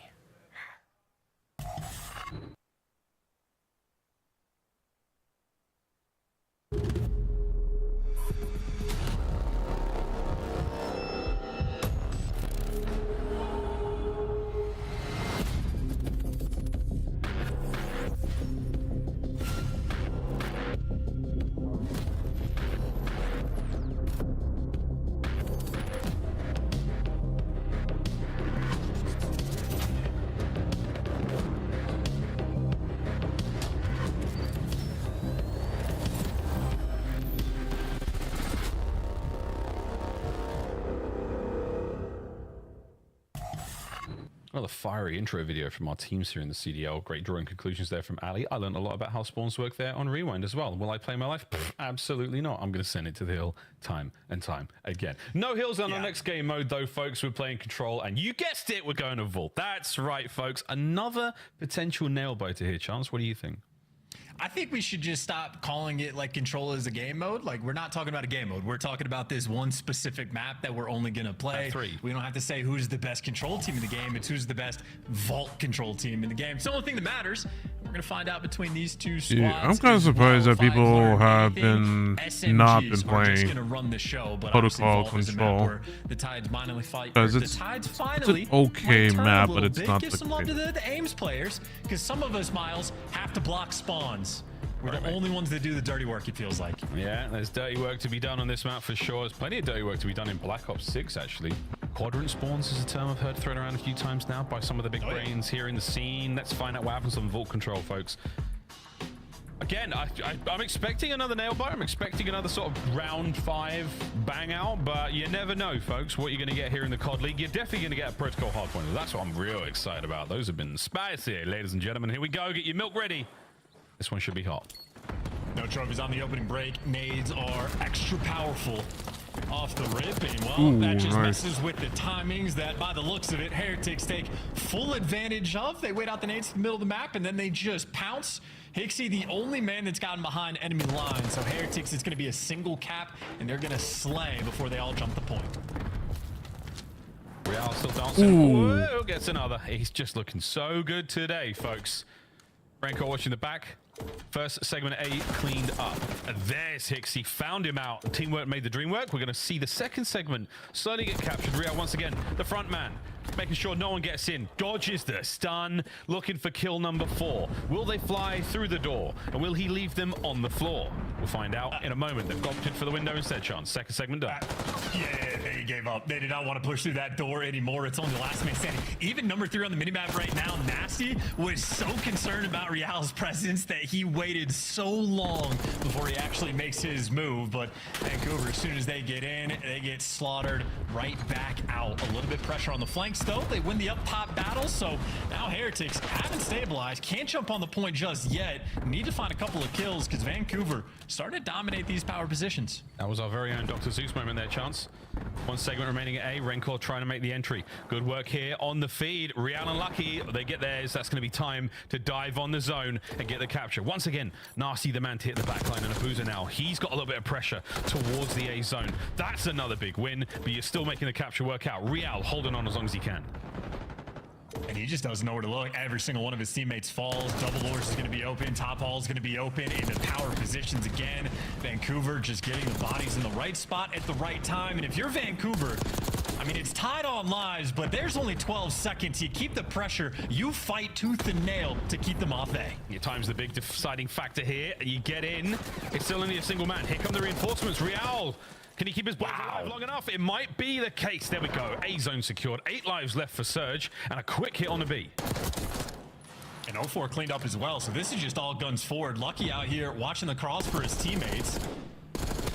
Another fiery intro video from our teams here in the CDL. Great drawing conclusions there from Ali. I learned a lot about how spawns work there on Rewind as well. Will I play my life? Pfft, absolutely not. I'm going to send it to the hill time and time again. No hills on our next game mode, though, folks. We're playing Control, and you guessed it, we're going to Vault. That's right, folks. Another potential nail-biter here. Chance, what do you think? I think we should just stop calling it like Control as a game mode. Like, we're not talking about a game mode. We're talking about this one specific map that we're only going to play. We don't have to say who's the best Control team in the game. It's who's the best Vault Control team in the game. It's the only thing that matters. We're going to find out between these two squads. Yeah, I'm kind of surprised that people have been not been playing Protocol Control. The Tides finally fight. Because The it's Tides an finally okay turn a map, little but it's bit. not Give the some love to greatest. the Ames players, because some of us, Miles, have to block spawns. We're the only ones that do the dirty work, it feels like. Yeah, there's dirty work to be done on this map for sure. There's plenty of dirty work to be done in Black Ops 6, actually. Quadrant spawns is a term I've heard thrown around a few times now by some of the big brains here in the scene. Let's find out what happens on Vault Control, folks. Again, I'm expecting another nail biter. I'm expecting another sort of round 5 bang out, but you never know, folks, what you're going to get here in the COD League. You're definitely going to get a Protocol hardpoint. That's what I'm real excited about. Those have been spicy, ladies and gentlemen. Here we go. Get your milk ready. This one should be hot. No trophies on the opening break. Nades are extra powerful off the rip, and well, Ooh, that just nice. messes with the timings that, by the looks of it, Heretics take full advantage of. They wait out the nades to the middle of the map, and then they just pounce. Hixie, the only man that's gotten behind enemy lines, so Heretics is going to be a single cap, and they're going to slay before they all jump the point. Real still dancing. Ooh. Whoa, gets another. He's just looking so good today, folks. Franco watching the back. First segment A cleaned up. And there's Hixie. Found him out. Teamwork made the dream work. We're going to see the second segment slowly get captured. Real once again, the front man, making sure no one gets in. Dodges the stun. Looking for kill number 4. Will they fly through the door? And will he leave them on the floor? We'll find out in a moment. They've opted for the window instead, Chance. Second segment done. Yeah, they gave up. They did not want to push through that door anymore. It's only the last man standing. Even number 3 on the minimap right now, Nasty, was so concerned about Real's presence that he waited so long before he actually makes his move. But Vancouver, as soon as they get in, they get slaughtered right back out. A little bit pressure on the flanks, though. They win the up top battle, so now Heretics haven't stabilized. Can't jump on the point just yet. Need to find a couple of kills because Vancouver started to dominate these power positions. That was our very own Dr. Zeus moment there, Chance. One segment remaining at A. Rencor trying to make the entry. Good work here on the feed. Real and Lucky, they get theirs. That's going to be time to dive on the zone and get the capture. Once again, Nasty the man to hit the backline, and Abuza now. He's got a little bit of pressure towards the A zone. That's another big win, but you're still making the capture work out. Real holding on as long as he can. And he just doesn't know where to look. Every single one of his teammates falls. Double doors is going to be open. Top hall is going to be open. In the power positions again. Vancouver just getting the bodies in the right spot at the right time. And if you're Vancouver, I mean, it's tied on lives, but there's only 12 seconds. You keep the pressure. You fight tooth and nail to keep them off A. Your time's the big deciding factor here. You get in. It's still only a single man. Here come the reinforcements. Real. Can he keep his boys alive long enough? It might be the case. There we go. A zone secured. 8 lives left for Surge, and a quick hit on the B. And 04 cleaned up as well, so this is just all guns forward. Lucky out here watching the cross for his teammates.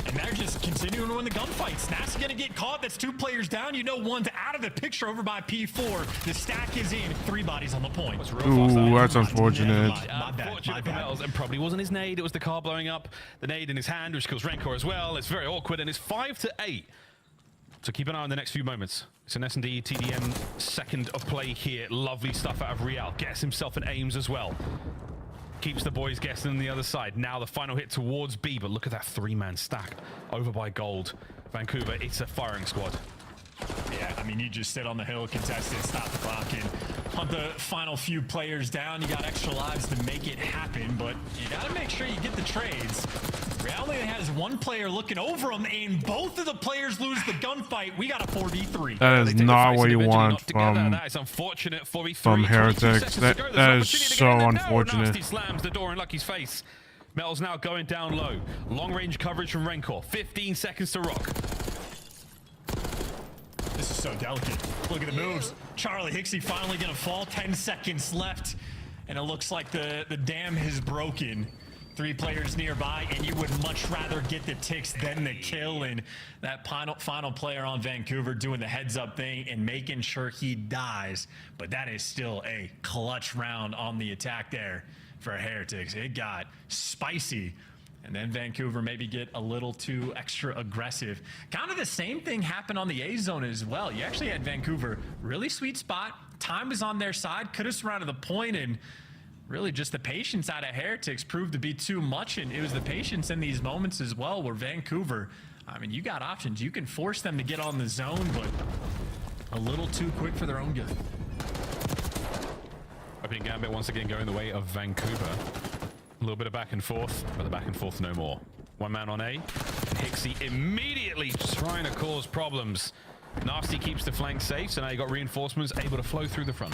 And And they're just continuing to win the gunfights. Snap's gonna get caught. That's 2 players down. You know, one's out of the picture over by P4. The stack is in. 3 bodies on the point. Ooh, that's unfortunate. My bad. And probably wasn't his nade. It was the car blowing up. The nade in his hand, which kills Rencor as well. It's very awkward, and it's 5-8. So keep an eye on the next few moments. It's an S&D TDM second of play here. Lovely stuff out of Real. Gets himself an aims as well. Keeps the boys guessing on the other side. Now the final hit towards B, but look at that 3-man stack over by Gold. Vancouver, it's a firing squad. Yeah, I mean, you just sit on the hill, contested, stop the clock, and hunt the final few players down. You got extra lives to make it happen, but you got to make sure you get the trades. Reality has 1 player looking over them, and both of the players lose the gunfight. We got a 4v3. That is not what you want from That is unfortunate. 4v3 from Heretics. That is so unfortunate. Nasty slams the door in Lucky's face. Metal's now going down low. Long range coverage from Rencor. 15 seconds to rock. This is so delicate. Look at the moves. Charlie Hixie finally gonna fall. 10 seconds left, and it looks like the dam has broken. 3 players nearby, and you would much rather get the ticks than the kill. And that final player on Vancouver doing the heads up thing and making sure he dies. But that is still a clutch round on the attack there for Heretics. It got spicy. And then Vancouver maybe get a little too extra aggressive. Kind of the same thing happened on the A zone as well. You actually had Vancouver really sweet spot. Time was on their side. Could have surrounded the point, and really just the patience out of Heretics proved to be too much. And it was the patience in these moments as well where Vancouver, I mean, you got options. You can force them to get on the zone, but a little too quick for their own good. Opening Gambit once again going the way of Vancouver. A little bit of back and forth, but the back and forth no more. 1 man on A. And Hixie immediately trying to cause problems. Nasty keeps the flank safe, so now you got reinforcements able to flow through the front.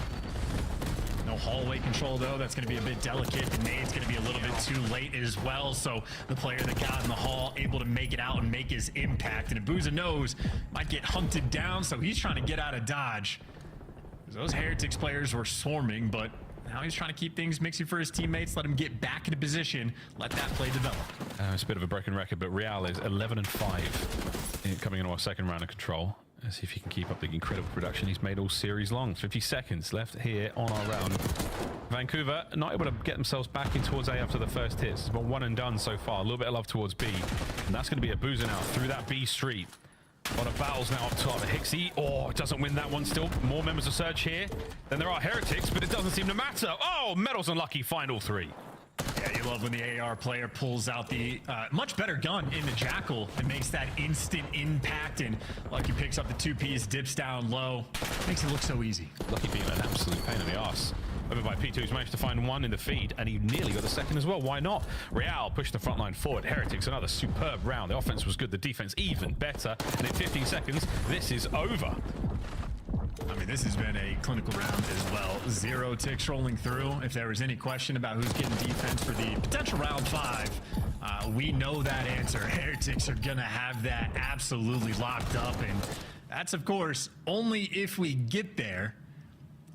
No hallway control though. That's going to be a bit delicate. The nade's going to be a little bit too late as well. So the player that got in the hall able to make it out and make his impact. And Abuza knows might get hunted down, so he's trying to get out of dodge. Those Heretics players were swarming, but now he's trying to keep things mixy for his teammates, let him get back into position, let that play develop. It's a bit of a broken record, but Real is 11-5 coming into our second round of control. Let's see if he can keep up the incredible production he's made all series long. 50 seconds left here on our round. Vancouver not able to get themselves back in towards A after the first hits. It's been 1 and done so far. A little bit of love towards B. And that's going to be a boozer now through that B street. A lot of battles now up top. Hixie, doesn't win that one still. More members of Surge here than there are Heretics, but it doesn't seem to matter. Oh, Metal's unlucky, final 3. Yeah, you love when the AR player pulls out the much better gun in the Jackal and makes that instant impact, and Lucky picks up the 2Ps, dips down low. Makes it look so easy. Lucky being an absolute pain in the arse. Over by P2, who's managed to find 1 in the feed, and he nearly got the second as well. Why not? Real pushed the front line forward. Heretics, another superb round. The offense was good, the defense even better. And in 15 seconds, this is over. I mean, this has been a clinical round as well. 0 ticks rolling through. If there was any question about who's getting defense for the potential round 5, we know that answer. Heretics are going to have that absolutely locked up. And that's, of course, only if we get there.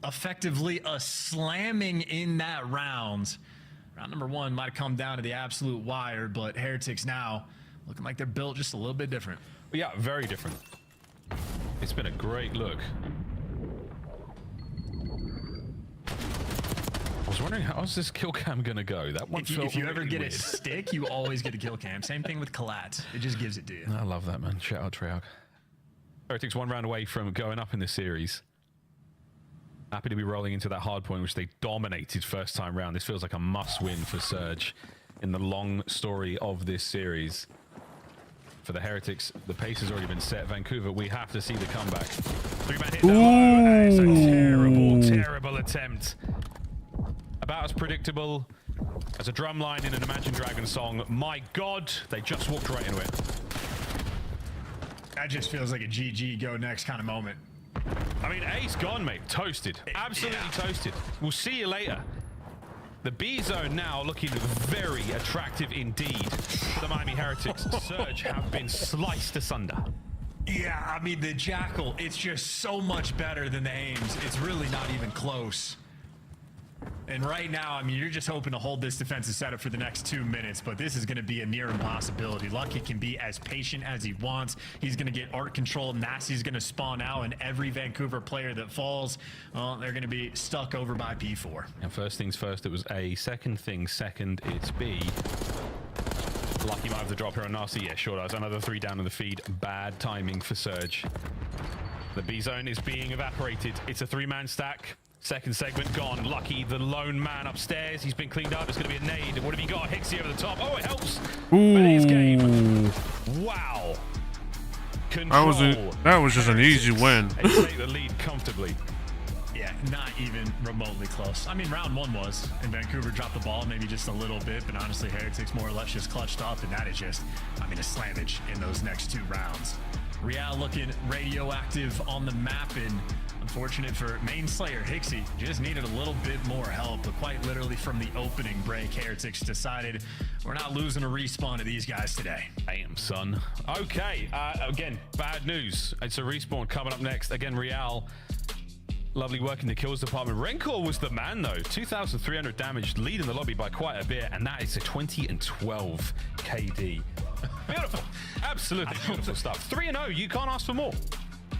Effectively a slamming in that round. Round number 1 might have come down to the absolute wire, but Heretics now looking like they're built just a little bit different. Well, yeah, very different. It's been a great look. I was wondering how's this kill cam gonna go? That one felt if you ever really get weird. a stick, you always get a kill cam. Same thing with Collat. It just gives it to you. I love that, man. Shout out Treyarch. Heretics 1 round away from going up in this series. Happy to be rolling into that hard point, which they dominated first time round. This feels like a must-win for Surge in the long story of this series. For the Heretics, the pace has already been set. Vancouver, we have to see the comeback. 3-man hit. No, it's a terrible, terrible attempt. About as predictable as a drum line in an Imagine Dragons song. My God, they just walked right into it. That just feels like a GG go next kind of moment. I mean, A's gone, mate. Toasted. Absolutely toasted. We'll see you later. The B zone now looking very attractive indeed for the Miami Heretics. Surge have been sliced asunder. Yeah, I mean, the Jackal, it's just so much better than the Ames. It's really not even close. And right now, I mean, you're just hoping to hold this defensive setup for the next 2 minutes, but this is going to be a near impossibility. Lucky can be as patient as he wants. He's going to get art control. Nasty's going to spawn out, and every Vancouver player that falls, well, they're going to be stuck over by P4. And first things first, it was A. Second thing second, it's B. Lucky might have the drop here on Nasty. Yeah, sure does. Another 3 down in the feed. Bad timing for Surge. The B zone is being evaporated. It's a 3-man stack. Second segment gone. Lucky, the lone man upstairs. He's been cleaned up. It's going to be a nade. What have you got? Hixie over the top. Oh, it helps. Benny's game. Wow. Control. That was just an easy win. They take the lead comfortably. Yeah, not even remotely close. I mean, round 1 was, and Vancouver dropped the ball maybe just a little bit, but honestly, Heretics more or less just clutched up, and that is just, I mean, a slammage in those next 2 rounds. Real looking radioactive on the map, and unfortunate for main slayer Hixie, just needed a little bit more help, but quite literally from the opening break, Heretics decided we're not losing a respawn to these guys today. Damn, son. Okay, again, bad news. It's a respawn coming up next. Again, Real. Lovely work in the kills department. Rencor was the man, though. 2,300 damage, leading the lobby by quite a bit, and that is a 20-12 KD. Beautiful. Absolutely beautiful stuff. 3-0. You can't ask for more.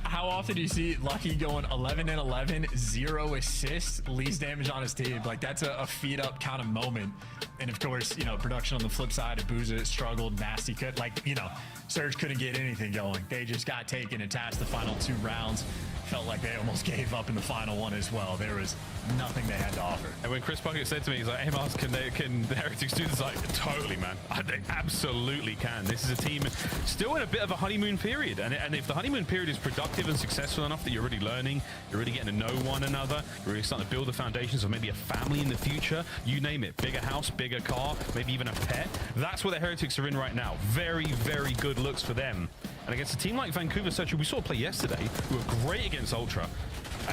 How often do you see Lucky going 11-11, 0 assists, least damage on his team? Like, that's a feed up kind of moment. And of course, you know, production on the flip side, Abuza struggled, Nasty could, like, you know, Surge couldn't get anything going. They just got taken and tasked the final 2 rounds. Felt like they almost gave up in the final one as well. There was nothing they had to offer. And when Chris Puckett said to me, he's like, hey, Mars, can the Heretics do this? Like, totally, man. They absolutely can. This is a team still in a bit of a honeymoon period. And if the honeymoon period is productive and successful enough that you're really learning, you're really getting to know one another, you're really starting to build the foundations of maybe a family in the future, you name it, bigger house, bigger car, maybe even a pet. That's where the Heretics are in right now. Very, very good looks for them. And against a team like Vancouver Surge, who we saw play yesterday, who were great against Ultra.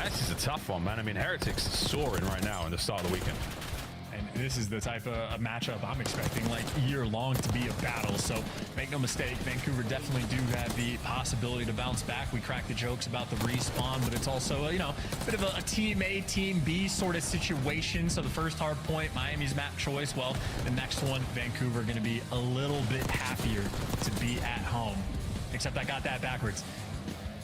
This is a tough one, man. I mean, Heretics soaring right now in the start of the weekend. And this is the type of matchup I'm expecting, like, year-long to be a battle. So make no mistake, Vancouver definitely do have the possibility to bounce back. We crack the jokes about the respawn, but it's also, you know, a bit of a Team A, Team B sort of situation. So the first hard point, Miami's map choice. Well, the next one, Vancouver going to be a little bit happier to be at home. Except I got that backwards.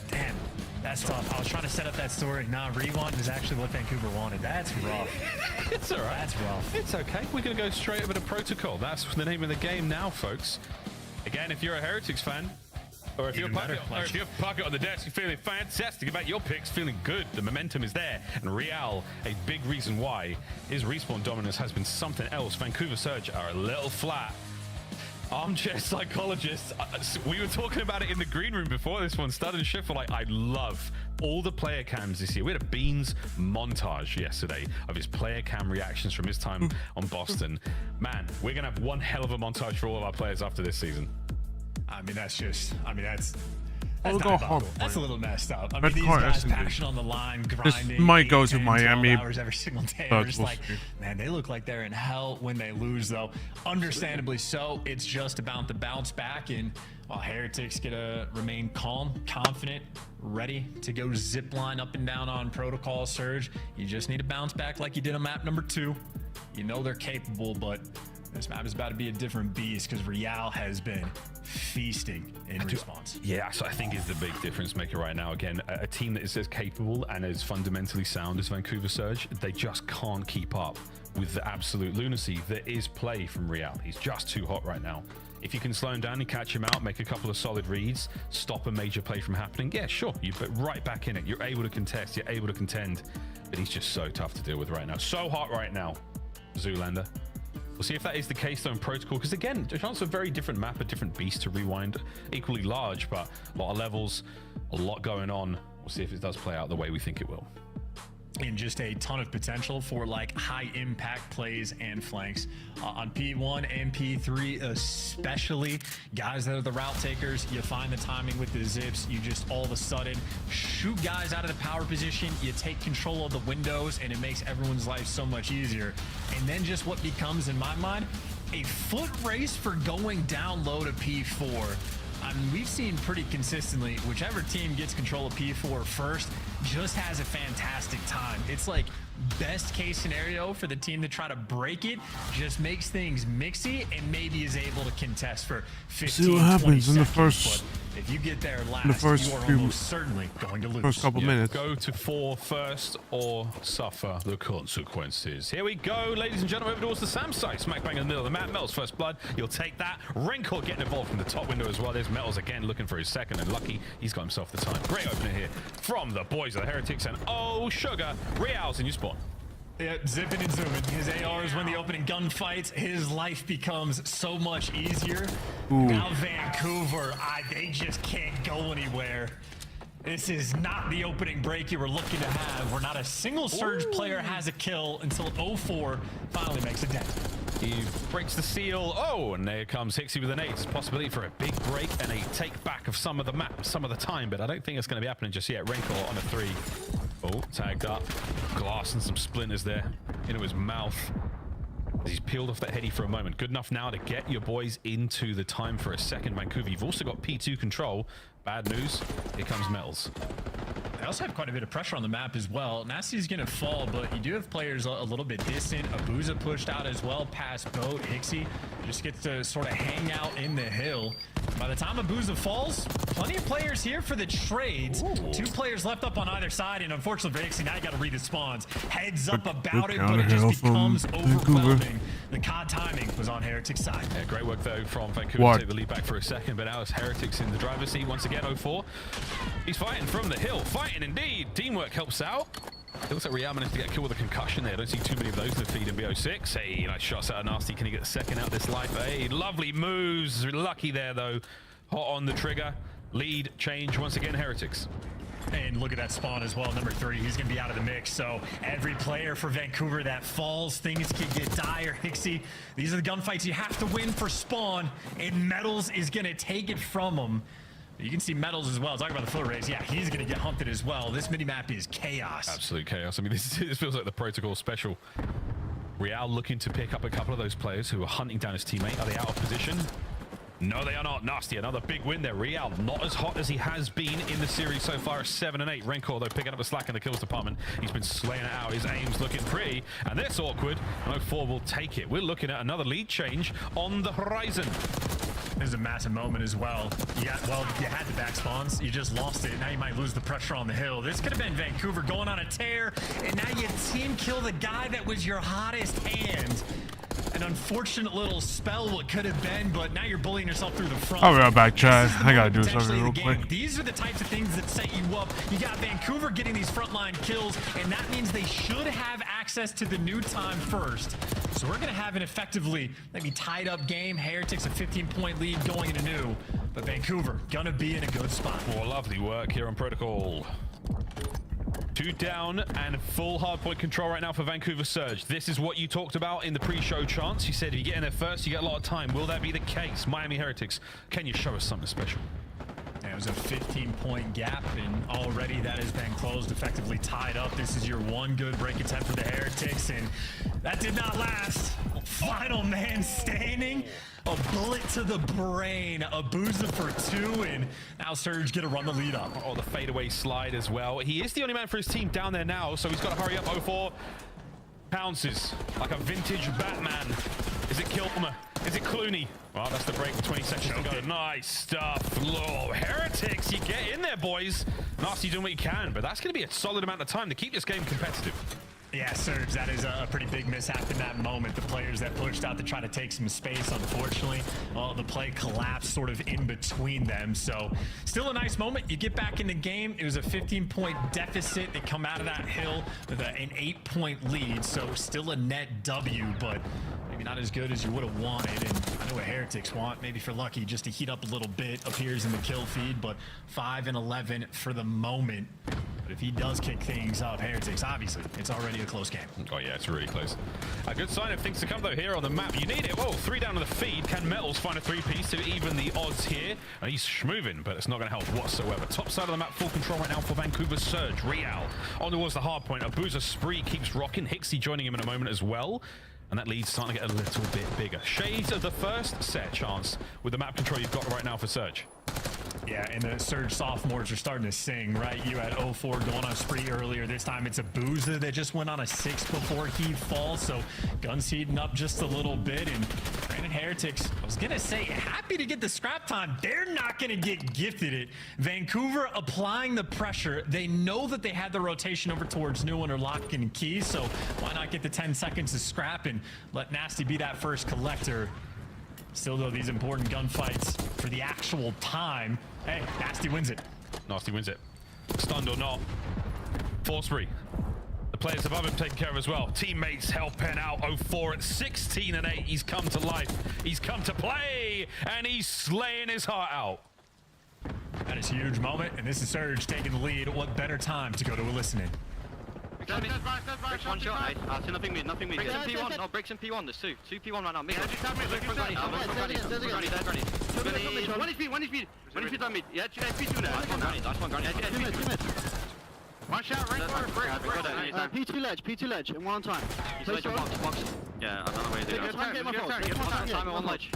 Damn, that's tough. I was trying to set up that story. Nah, rewind is actually what Vancouver wanted. That's rough. It's all right. That's rough. It's okay. We're going to go straight over to Protocol. That's the name of the game now, folks. Again, if you're a Heretics fan, or if you're Puckett on the desk, you're feeling fantastic about your picks, feeling good, the momentum is there. And Real, a big reason why his respawn dominance has been something else. Vancouver Surge are a little flat. Armchair psychologist. We were talking about it in the green room before this one started. Shift, like, I love all the player cams this year. We had a Beans montage yesterday of his player cam reactions from his time on Boston. Man, we're gonna have one hell of a montage for all of our players after this season. I mean, that's just, I mean, that's diabolical. That's a little messed up. I mean, these guys passion on the line, grinding. This might go to 10, Miami. 12 hours every single day. We're just like, man, they look like they're in hell when they lose, though. Understandably so. It's just about the bounce back, and while Heretics get to remain calm, confident, ready to go zipline up and down on Protocol Surge, you just need to bounce back like you did on map number 2. You know they're capable, but this map is about to be a different beast because Real has been feasting in response. Yeah, so I think is the big difference maker right now. Again, a team that is as capable and as fundamentally sound as Vancouver Surge, they just can't keep up with the absolute lunacy that is play from Real. He's just too hot right now. If you can slow him down and catch him out, make a couple of solid reads, stop a major play from happening, yeah, sure, you put right back in it. You're able to contest, you're able to contend, but he's just so tough to deal with right now. So hot right now, Zoolander. We'll see if that is the case though in Protocol, because again, it's a very different map, a different beast to rewind, equally large, but a lot of levels, a lot going on. We'll see if it does play out the way we think it will. And just a ton of potential for like high impact plays and flanks on P1 and P3, especially guys that are the route takers. You find the timing with the zips, you just all of a sudden shoot guys out of the power position, you take control of the windows, and it makes everyone's life so much easier. And then just what becomes, in my mind, a foot race for going down low to P4. I mean, we've seen pretty consistently, whichever team gets control of P4 first just has a fantastic time. It's like best case scenario for the team to try to break it, just makes things mixy and maybe is able to contest for 15, See what happens in the seconds, first. but if you get there last, In the first you are few- almost certainly going to lose. First couple minutes. Go to 4 first or suffer the consequences. Here we go, ladies and gentlemen, over towards the Sam site. Smack bang in the middle of the map. Metals first blood. You'll take that. Rancor getting involved from the top window as well. There's Metals again looking for his second, and lucky he's got himself the time. Great opener here from the boys of the Heretics, and oh, sugar. Real's in your spawn. Yeah, zipping and zooming. His ARs when the opening gunfights, his life becomes so much easier. Ooh. Now Vancouver, they just can't go anywhere. This is not the opening break you were looking to have, where not a single Surge player has a kill until 04 finally makes a dent. He breaks the seal. Oh, and there comes Hixie with an 8. Possibility for a big break and a take back of some of the map, some of the time, but I don't think it's going to be happening just yet. Rancor on a 3. Oh, tagged up. Glass and some splinters there into his mouth. He's peeled off that heady for a moment. Good enough now to get your boys into the time for a second. Vancouver, you've also got P2 control. Bad news. Here comes Metals. They also have quite a bit of pressure on the map as well. Nasty's going to fall, but you do have players a little bit distant. Abuza pushed out as well past Boat. Hixie just gets to sort of hang out in the hill. By the time Abuza falls, plenty of players here for the trades. Ooh. 2 players left up on either side, and unfortunately for Hixie, now you got to read the spawns. Heads up about it, but it just becomes overwhelming. The COD timing was on Heretic's side. Yeah, great work though from Vancouver to take the lead back for a second, but now it's Heretics in the driver's seat once again. 04. He's fighting from the hill, fighting indeed. Teamwork helps out. It looks like Real managed to get a kill with a concussion there. I don't see too many of those in the feed in BO6. Hey, nice shots out of Nasty. Can he get the second out this life? Hey, lovely moves. Lucky there though. Hot on the trigger. Lead change once again, Heretics. And look at that spawn as well, number 3. He's going to be out of the mix. So every player for Vancouver that falls, things can get dire. Hixie, these are the gunfights you have to win for spawn, and Metals is going to take it from him. You can see Metals as well. Talking about the foot race. Yeah, he's going to get hunted as well. This minimap is chaos. Absolute chaos. I mean, this feels like the protocol special. Real looking to pick up a couple of those players who are hunting down his teammate. Are they out of position? No, they are not. Nasty, another big win there. Real, not as hot as he has been in the series so far, 7 and 8. Rancor, though, picking up the slack in the kills department. He's been slaying it out. His aim's looking pretty, and this awkward. 04 will take it. We're looking at another lead change on the horizon. This is a massive moment as well. You had the back spawns. You just lost it. Now you might lose the pressure on the hill. This could have been Vancouver going on a tear, and now you team kill the guy that was your hottest hand. An unfortunate little spell what could have been, but now you're bullying yourself through the front. I'll be right back, Chad. I gotta do something real quick. These are the types of things that set you up. You got Vancouver getting these frontline kills, and that means they should have access to the new time first. So we're going to have an effectively maybe tied up game. Heretics a 15-point lead going into new, but Vancouver gonna be in a good spot. Oh, lovely work here on Protocol. 2 down and full hardpoint control right now for Vancouver Surge. This is what you talked about in the pre-show chance. You said if you get in there first, you get a lot of time. Will that be the case? Miami Heretics, can you show us something special? It was a 15-point gap, and already that has been closed, effectively tied up. This is your one good break attempt for the Heretics, and that did not last. Final man standing. A bullet to the brain. Abuza for 2, and now Surge get to run the lead up. Oh, the fadeaway slide as well. He is the only man for his team down there now, so he's got to hurry up. 04 pounces like a vintage Batman. Is it Kilmer? Is it Clooney? Well, that's the break with 20 seconds to go. Nice stuff. Lord, Heretics, you get in there, boys. Nasty doing what you can, but that's going to be a solid amount of time to keep this game competitive. Yeah, Surge, that is a pretty big mishap in that moment. The players that pushed out to try to take some space, unfortunately, well, the play collapsed sort of in between them. So still a nice moment. You get back in the game. It was a 15-point deficit. They come out of that hill with an 8-point lead. So still a net W, but maybe not as good as you would have wanted. And I know what Heretics want, maybe for lucky, just to heat up a little bit, appears in the kill feed, but 5 and 11 for the moment. But if he does kick things up, Heretics, obviously, it's already a close game. Oh, yeah, it's really close. A good sign of things to come, though, here on the map. You need it. Whoa, 3 down to the feed. Can Metals find a 3-piece to even the odds here? And he's schmoving, but it's not going to help whatsoever. Top side of the map, full control right now for Vancouver Surge. Real on towards the hard point. Abuza spree keeps rocking. Hixie joining him in a moment as well. And that lead's starting to get a little bit bigger. Shades of the first set chance with the map control you've got right now for Surge. Yeah, and the Surge sophomores are starting to sing, right? You had 04 going on a spree earlier. This time it's a Booza that just went on a 6 before he falls. So guns heating up just a little bit. And Brandon Heretics, I was going to say, happy to get the scrap time. They're not going to get gifted it. Vancouver applying the pressure. They know that they had the rotation over towards New One or Lock and Key. So why not get the 10 seconds to scrap and let Nasty be that first collector? Still, though, these important gunfights for the actual time. Hey, Nasty wins it. Nasty wins it. Stunned or not. 4 spree. The players above him taken care of as well. Teammates help Penn out. 04 at 16 and 8. He's come to life. He's come to play. And he's slaying his heart out. That is a huge moment. And this is Surge taking the lead. What better time to go to a listening? Breaks one shot, mate. See nothing mid, nothing mid. Breaks in P1, no, breaks in P1, there's two. Two P1 right now, mid. One HP on mid. Yeah, P2 now. Last one, Granny. One shot, right corner. P2 ledge, and one on time. He's box. Yeah, I don't know where he did. Time at one ledge.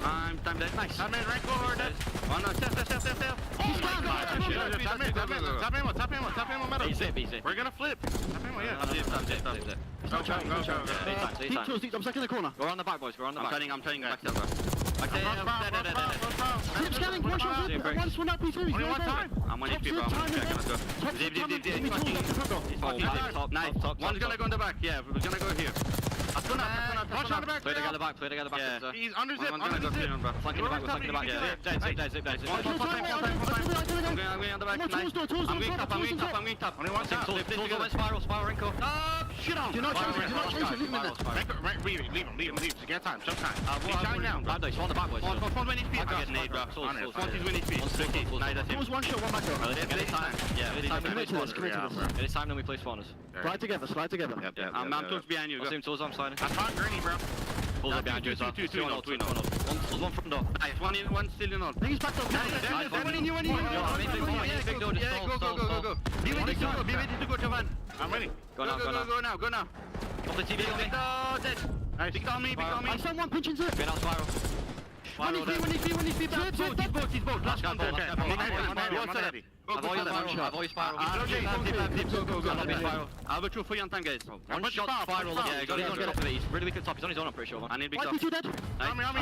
Time dead. Nice. Time in, right corner, dead. One, step. Top ammo, metal. Easy. We're gonna flip. Top ammo, yeah. Go. I'm stuck in the corner. Go around the back, boys. Go around the back. I'm turning back there, bro. Keep scanning, one shot, one up, P2. Only one time. I'm on HP, bro. Top. Nice. One's gonna go in the back. Yeah, we're gonna go here. One shot in the back. Play together back. Yeah. He's under zip. Flanking the back. Yeah. Dead. I'm going on the back. I'm going top. Only one shot. Spiral, Rinko. Shit on. You're not chasing. Leave him. Get time. Jump time. He's shine down. Bad dice. On the back, boys. On 20 feet. I got nade, bro. 20 feet. It was one shot, one back door. It is time. Yeah, it is time. It is time then we play spawners. Slide together. Yeah. I'm close behind you. Same tools, I'm sliding. I found Granny, bro. Pull up behind you. Two. One from door. Nice. One still in on. He's back door. Go. Be ready to go to van. I'm ready. Go now. Off the TV on me. Dead. Nice. Pick on me. I someone pinch into it. Get out spiral. When he's boat. He's boat. Last gun. Avoid spiral. I have a true for you on time, guys. One shot spiral. Yeah, got it on top of it. He's really weak at top. He's on his own, I'm pretty sure. I need big top. Why dead? I'm one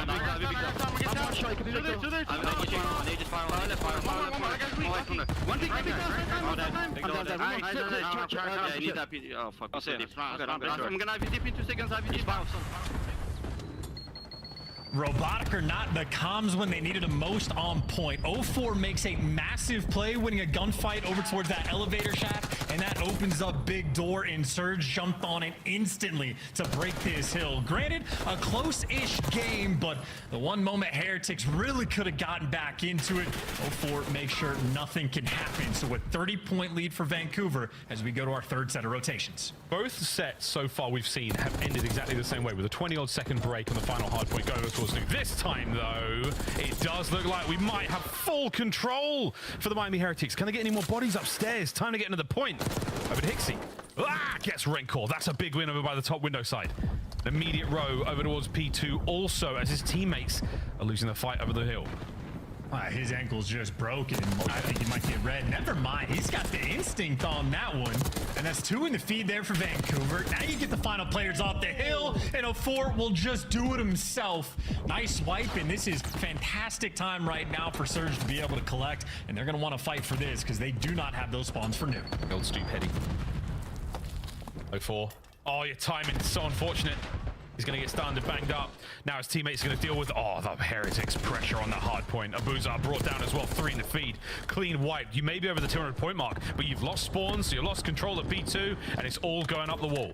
shot, you can do it. I need to spiral. One big top. Yeah, you need that. Oh, fuck. I'm gonna have you dip in 2 seconds. Have you dip out. Robotic or not, the comms when they needed them most on point. 04 makes a massive play, winning a gunfight over towards that elevator shaft, and that opens up big door, and Surge jumped on it instantly to break this hill. Granted, a close-ish game, but the one moment Heretics really could have gotten back into it. 04 makes sure nothing can happen. So a 30-point lead for Vancouver as we go to our third set of rotations. Both sets so far we've seen have ended exactly the same way, with a 20-odd second break on the final hardpoint going towards New. This time, though, it does look like we might have full control for the Miami Heretics. Can they get any more bodies upstairs? Time to get into the point. Over to Hixie. Gets Rencor. That's a big win over by the top window side. An immediate row over towards P2 also, as his teammates are losing the fight over the hill. His ankle's just broken. I think he might get red. Never mind. He's got the instinct on that one. And that's 2 in the feed there for Vancouver. Now you get the final players off the hill, and 04 will just do it himself. Nice wipe, and this is fantastic time right now for Surge to be able to collect, and they're going to want to fight for this because they do not have those spawns for New. Old Stoop heady. 04. Oh, your timing is so unfortunate. He's going to get stunned and banged up. Now his teammates are going to deal with, the Heretics pressure on that hard point. Abuza brought down as well, 3 in the feed. Clean wiped. You may be over the 200 point mark, but you've lost spawns, so you lost control at B2, and it's all going up the wall.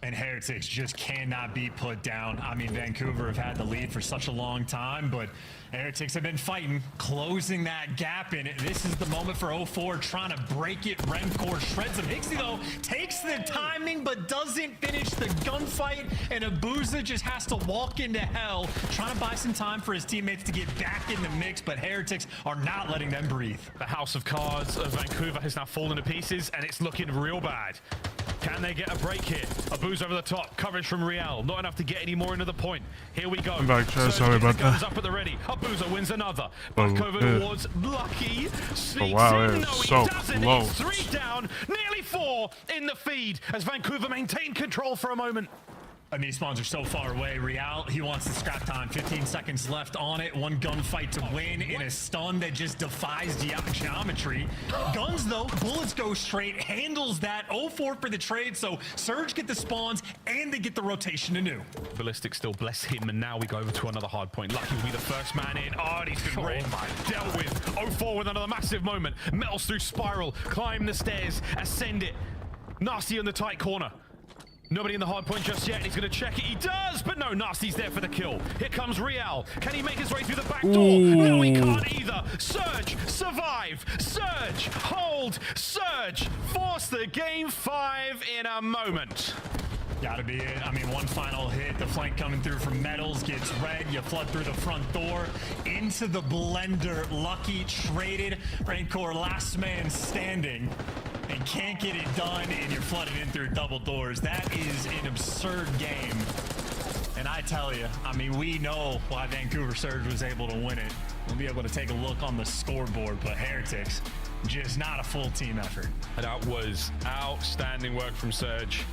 And Heretics just cannot be put down. I mean, Vancouver have had the lead for such a long time, but Heretics have been fighting, closing that gap, and this is the moment for 04 trying to break it. Rencor shreds him. Hixie, though, takes the timing, but doesn't finish the gunfight, and Abuza just has to walk into hell, trying to buy some time for his teammates to get back in the mix, but Heretics are not letting them breathe. The House of Cards of Vancouver has now fallen to pieces, and it's looking real bad. Can they get a break here? A boost over the top. Coverage from Real. Not enough to get any more into the point. Here we go. I'm back, Chaz. Surge Sorry gets about the guns that. up at the ready. A boozer wins another. Back over towards Lucky. Sneaks wow, in. it No, is he so doesn't. close. It's 3 down. Nearly 4 in the feed as Vancouver maintain control for a moment. And these spawns are so far away. Real, he wants the scrap time. 15 seconds left on it. One gunfight to win in a stun that just defies geometry. Guns, though, bullets go straight. Handles that. 0-4 for the trade. So Surge get the spawns, and they get the rotation anew. Ballistic still bless him, and now we go over to another hard point. Lucky will be the first man in. Oh, and he's been dealt with. 0-4 with another massive moment. Metals through spiral. Climb the stairs. Ascend it. Nasty in the tight corner. Nobody in the hard point just yet. He's going to check it. He does, but no, Nasty's there for the kill. Here comes Real. Can he make his way through the back door? No, he can't either. Surge, survive. Surge, hold. Surge, force the game 5 in a moment. Gotta be it. I mean, one final hit. The flank coming through from Metals gets red. You flood through the front door into the blender. Lucky traded. Rancor last man standing and can't get it done, and you're flooded in through double doors. That is an absurd game. And I tell you, I mean, we know why Vancouver Surge was able to win it. We'll be able to take a look on the scoreboard, but Heretics, just not a full team effort. That was outstanding work from Surge.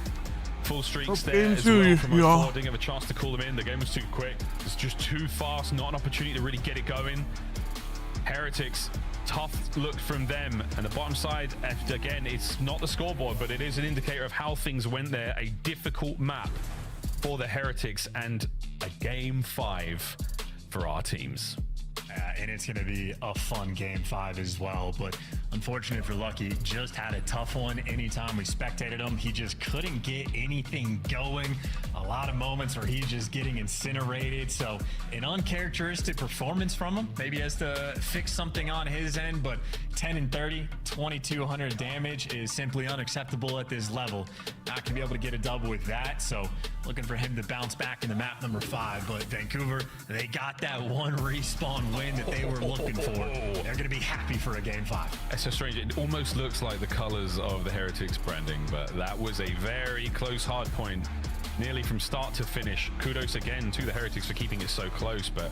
Full streaks Hope there as well from y'all. Didn't have a chance to call them in. The game was too quick. It's just too fast. Not an opportunity to really get it going. Heretics, tough look from them. And the bottom side, again, it's not the scoreboard, but it is an indicator of how things went there. A difficult map for the Heretics and a game 5 for our teams. And it's going to be a fun game 5 as well. But unfortunately for Lucky, just had a tough one. Anytime we spectated him, he just couldn't get anything going. A lot of moments where he's just getting incinerated. So an uncharacteristic performance from him. Maybe he has to fix something on his end, but 10 and 30, 2,200 damage is simply unacceptable at this level. Not going to be able to get a dub with that. So looking for him to bounce back in the map number 5. But Vancouver, they got that one respawn win that they were looking for. They're going to be happy for a game 5. It's so strange. It almost looks like the colors of the Heretics branding, but that was a very close hard point, nearly from start to finish. Kudos again to the Heretics for keeping it so close, but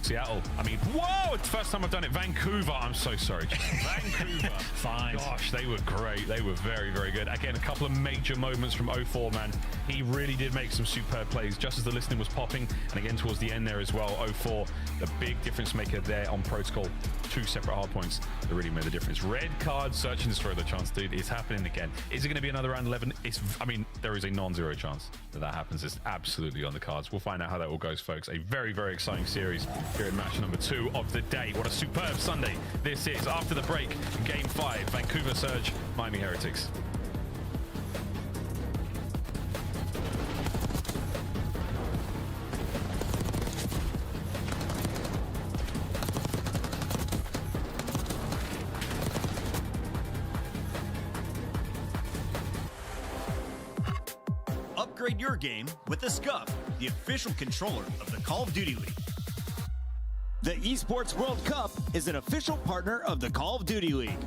Seattle, I mean, whoa, it's the first time I've done it. Vancouver, I'm so sorry. Vancouver. Fine. Gosh, they were great. They were very, very good. Again, a couple of major moments from 0-4, man. He really did make some superb plays just as the listening was popping. And again, towards the end there as well, 0-4, the big difference maker there on Protocol. 2 separate hard points that really made the difference. Red card, search and destroy the chance, dude. It's happening again. Is it going to be another round 11? I mean, there is a non-zero chance that happens. It's absolutely on the cards. We'll find out how that all goes, folks. A very, very exciting series here in match number 2 of the day. What a superb Sunday this is. After the break, game 5, Vancouver Surge, Miami Heretics. Upgrade your game with the Scuff, the official controller of the Call of Duty League. The Esports World Cup is an official partner of the Call of Duty League.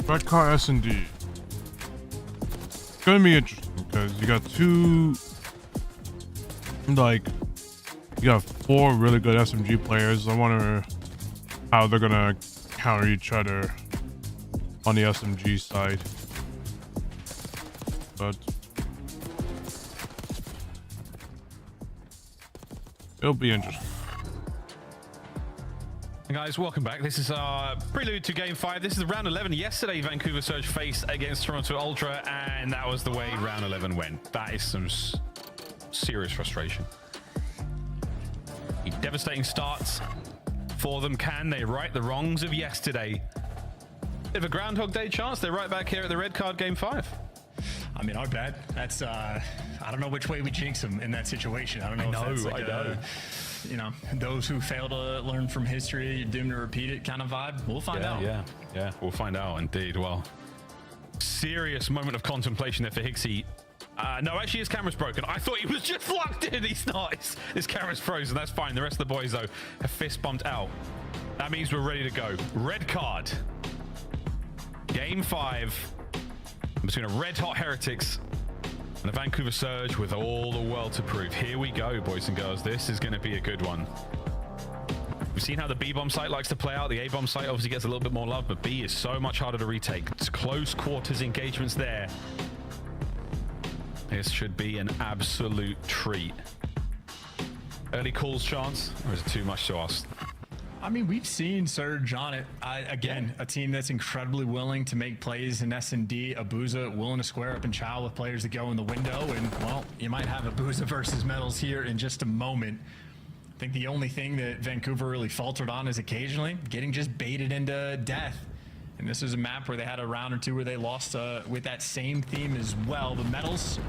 Red car S&D. It's gonna be interesting because you got two, like, you got 4 really good SMG players. I wonder how they're gonna counter each other on the SMG side. But it'll be interesting. Hey guys, welcome back. This is our prelude to Game 5. This is round 11. Yesterday, Vancouver Surge faced against Toronto Ultra, and that was the way round 11 went. That is some serious frustration. A devastating starts for them. Can they right the wrongs of yesterday? Bit of a Groundhog Day chance. They're right back here at the red card Game 5. I mean, our bad. That's I don't know which way we jinx them in that situation. I don't know. If that's like you know, those who fail to learn from history, doomed to repeat it kind of vibe. We'll find out. Yeah, we'll find out indeed. Well, serious moment of contemplation there for Hixie. No, actually his camera's broken. I thought he was just locked in. He's not. His camera's frozen. That's fine. The rest of the boys, though, have fist bumped out. That means we're ready to go. Red card. Game 5 between a red-hot Heretics and a Vancouver Surge with all the world to prove. Here we go, boys and girls. This is going to be a good one. We've seen how the B-bomb site likes to play out. The A-bomb site obviously gets a little bit more love, but B is so much harder to retake. It's close quarters engagements there. This should be an absolute treat. Early calls chance, or is it too much to ask? I mean, we've seen Surge on it. Again, a team that's incredibly willing to make plays in S&D. Abuza willing to square up and chow with players that go in the window. And, well, you might have Abuza versus Metals here in just a moment. I think the only thing that Vancouver really faltered on is occasionally getting just baited into death. And this is a map where they had a round or two where they lost with that same theme as well. The Metals,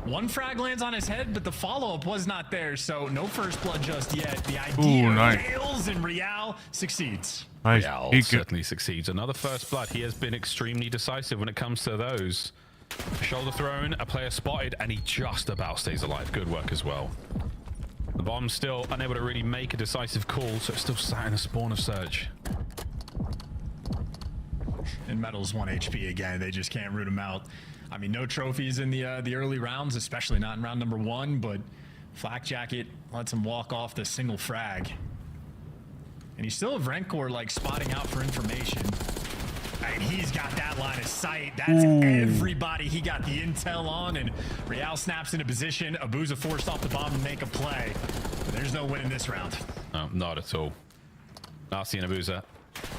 one frag lands on his head, but the follow-up was not there, so no first blood just yet. The idea fails, and Real succeeds. Nice. Real certainly succeeds. Another first blood. He has been extremely decisive when it comes to those. Shoulder thrown, a player spotted, and he just about stays alive. Good work as well. The bomb's still unable to really make a decisive call, so it's still sat in a spawn of Surge. And Metals 1 HP again. They just can't root him out. I mean, no trophies in the early rounds, especially not in round number 1, but Flak Jacket lets him walk off the single frag. And you still have Rencor like spotting out for information. And he's got that line of sight. That's everybody he got the intel on, and Real snaps into position. Abuza forced off the bomb to make a play. But there's no win in this round. No, not at all. Narcy and Abuza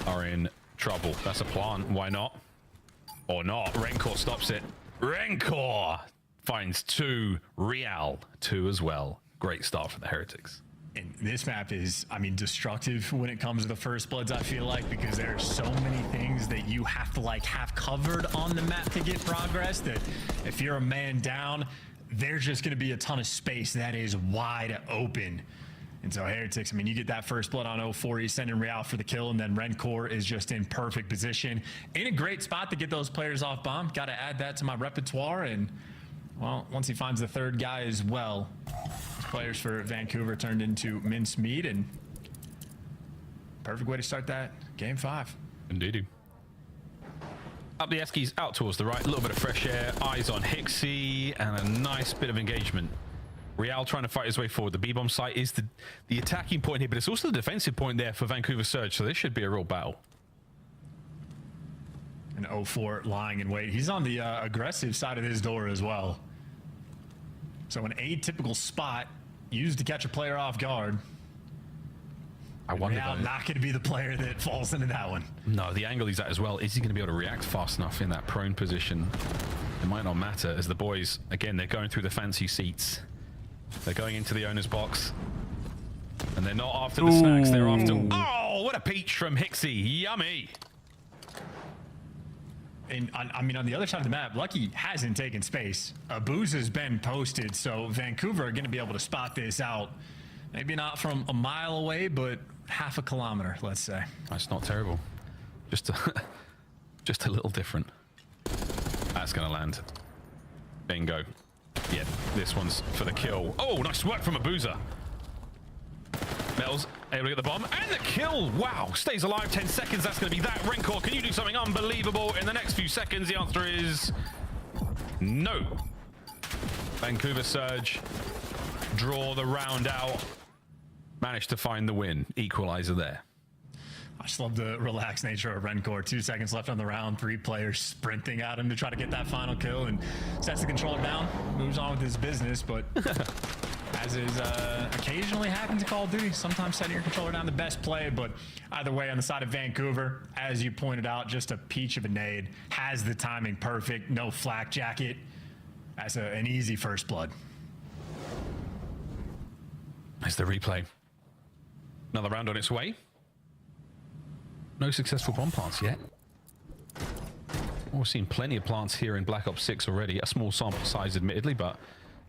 are in trouble. That's a plant. Why not? Or not. Rencor stops it. Rencor finds 2. Real 2 as well. Great start for the Heretics. And this map is, I mean, destructive when it comes to the first bloods, I feel like, because there are so many things that you have to like have covered on the map to get progress, that if you're a man down, there's just going to be a ton of space that is wide open. And so Heretics, I mean, you get that first blood on 04, he's sending Real for the kill, and then Rencor is just in perfect position. In a great spot to get those players off bomb. Got to add that to my repertoire, and, well, once he finds the third guy as well, players for Vancouver turned into mincemeat, and perfect way to start that Game 5. Indeed. Up the Eskies, out towards the right, a little bit of fresh air, eyes on Hixie, and a nice bit of engagement. Real trying to fight his way forward. The B-bomb site is the attacking point here, but it's also the defensive point there for Vancouver Surge, so this should be a real battle. And 04 lying in wait. He's on the aggressive side of his door as well. So an atypical spot used to catch a player off guard. I wonder Real not going to be the player that falls into that one. No, the angle he's at as well. Is he going to be able to react fast enough in that prone position? It might not matter, as the boys, again, they're going through the fancy seats. They're going into the owner's box. And they're not after the snacks, they're after... Oh, what a peach from Hixie. Yummy. And I mean, on the other side of the map, Lucky hasn't taken space. Abuza's been posted, so Vancouver are going to be able to spot this out. Maybe not from a mile away, but half a kilometer, let's say. That's not terrible. Just a little different. That's going to land. Bingo. Yeah, this one's for the kill. Oh, nice work from Abuza. Metals Able to get the bomb and the kill. Wow, stays alive 10 seconds. That's going to be that. Rencor, can you do something unbelievable in the next few seconds? The answer is no. Vancouver Surge draw the round out. Managed to find the win. Equalizer there. I just love the relaxed nature of Rencor. 2 seconds left on the round. 3 players sprinting at him to try to get that final kill, and sets the controller down. Moves on with his business, but as is occasionally happens in Call of Duty, sometimes setting your controller down the best play. But either way, on the side of Vancouver, as you pointed out, just a peach of a nade. Has the timing perfect. No flak jacket. That's an easy first blood. There's the replay. Another round on its way. No successful bomb plants yet. We've seen plenty of plants here in Black Ops 6 already. A small sample size, admittedly, but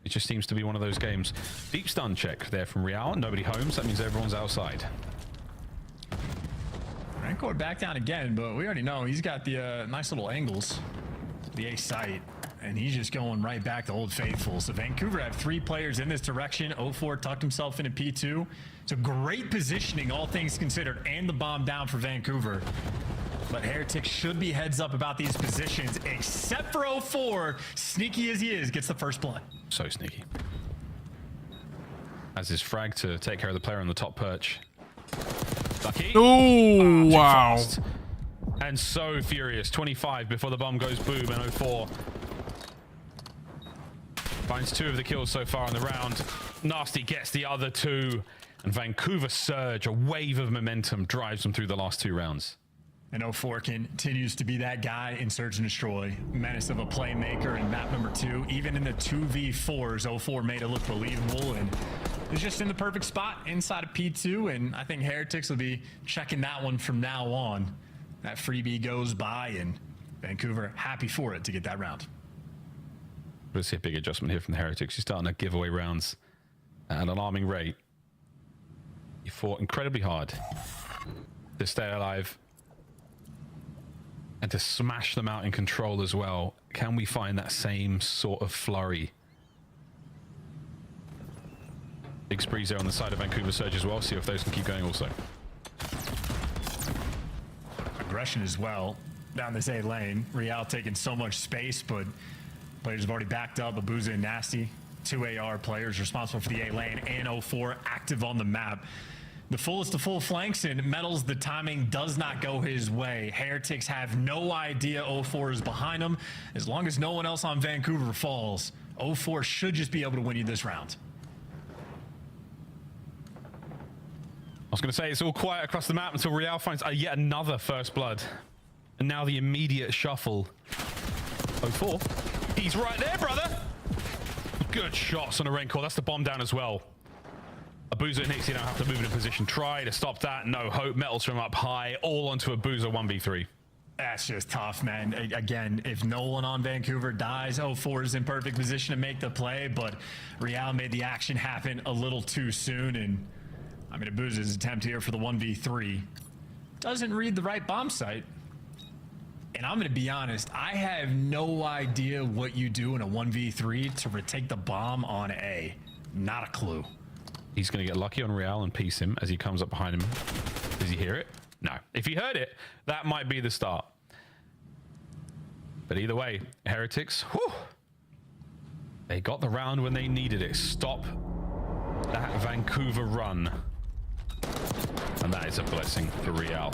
it just seems to be one of those games. Deep stun check there from Real. Nobody homes. That means everyone's outside. Rencor back down again, but we already know he's got the nice little angles. The A site. And he's just going right back to Old Faithful. So Vancouver have 3 players in this direction. 04 tucked himself into P2. So great positioning, all things considered, and the bomb down for Vancouver. But Heretic should be heads up about these positions, except for 04. Sneaky as he is, gets the first blood. So sneaky. As his frag to take care of the player on the top perch. Lucky. Oh, wow. Fast. And so furious. 25 before the bomb goes boom, and 04 finds 2 of the kills so far in the round. Nasty gets the other 2. And Vancouver Surge, a wave of momentum, drives them through the last 2 rounds. And 04 continues to be that guy in Search and Destroy. Menace of a playmaker in map number 2. Even in the 2v4s, 04 made it look believable. And is just in the perfect spot inside of P2. And I think Heretics will be checking that one from now on. That freebie goes by, and Vancouver happy for it to get that round. We'll see a big adjustment here from the Heretics. You're starting to give away rounds at an alarming rate. You fought incredibly hard to stay alive and to smash them out in control as well. Can we find that same sort of flurry? Big sprees there on the side of Vancouver Surge as well. See if those can keep going also. Aggression as well down this A lane. Real taking so much space, but players have already backed up. Abuza and Nasty, 2 AR players responsible for the A lane, and 04 active on the map. The fullest of full flanks, and Metals, the timing does not go his way. Heretics have no idea 04 is behind them. As long as no one else on Vancouver falls, 04 should just be able to win you this round. I was going to say it's all quiet across the map until Real finds yet another first blood. And now the immediate shuffle. 04. He's right there, brother. Good shots on a Rencor. That's the bomb down as well. Abuza and Nixie now have to move into position. Try to stop that. No hope. Metals from up high. All onto Abuza 1v3. That's just tough, man. Again, if no one on Vancouver dies, 04 is in perfect position to make the play, but Real made the action happen a little too soon, and I mean, Abuza's attempt here for the 1v3 doesn't read the right bomb site. And I'm going to be honest, I have no idea what you do in a 1v3 to retake the bomb on A. Not a clue. He's going to get lucky on Real and piece him as he comes up behind him. Does he hear it? No. If he heard it, that might be the start. But either way, Heretics, whew, they got the round when they needed it. Stop that Vancouver run. And that is a blessing for Real.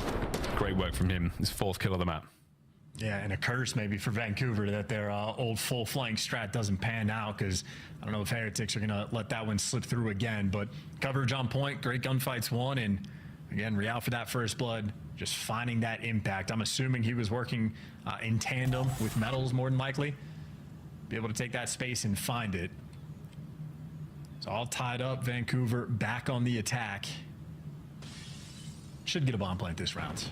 Great work from him. His 4th kill of the map. Yeah, and a curse maybe for Vancouver that their old full flank strat doesn't pan out, because I don't know if Heretics are going to let that one slip through again. But coverage on point, great gunfights won, and again, Real for that first blood, just finding that impact. I'm assuming he was working in tandem with Metals more than likely. Be able to take that space and find it. It's all tied up. Vancouver back on the attack. Should get a bomb plant this round.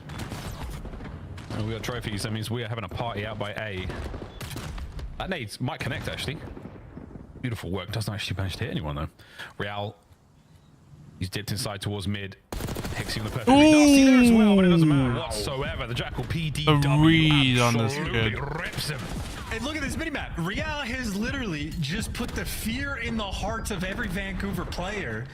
And we got trophies. That means we are having a party out by A. That nades might connect, actually. Beautiful work. Doesn't actually manage to hit anyone, though. Real, he's dipped inside towards mid. Hexing the perfect read. Nasty there as well, but it doesn't matter whatsoever. The Jackal PDW a read on this absolutely kid. rips him. And look at this minimap. Real has literally just put the fear in the hearts of every Vancouver player.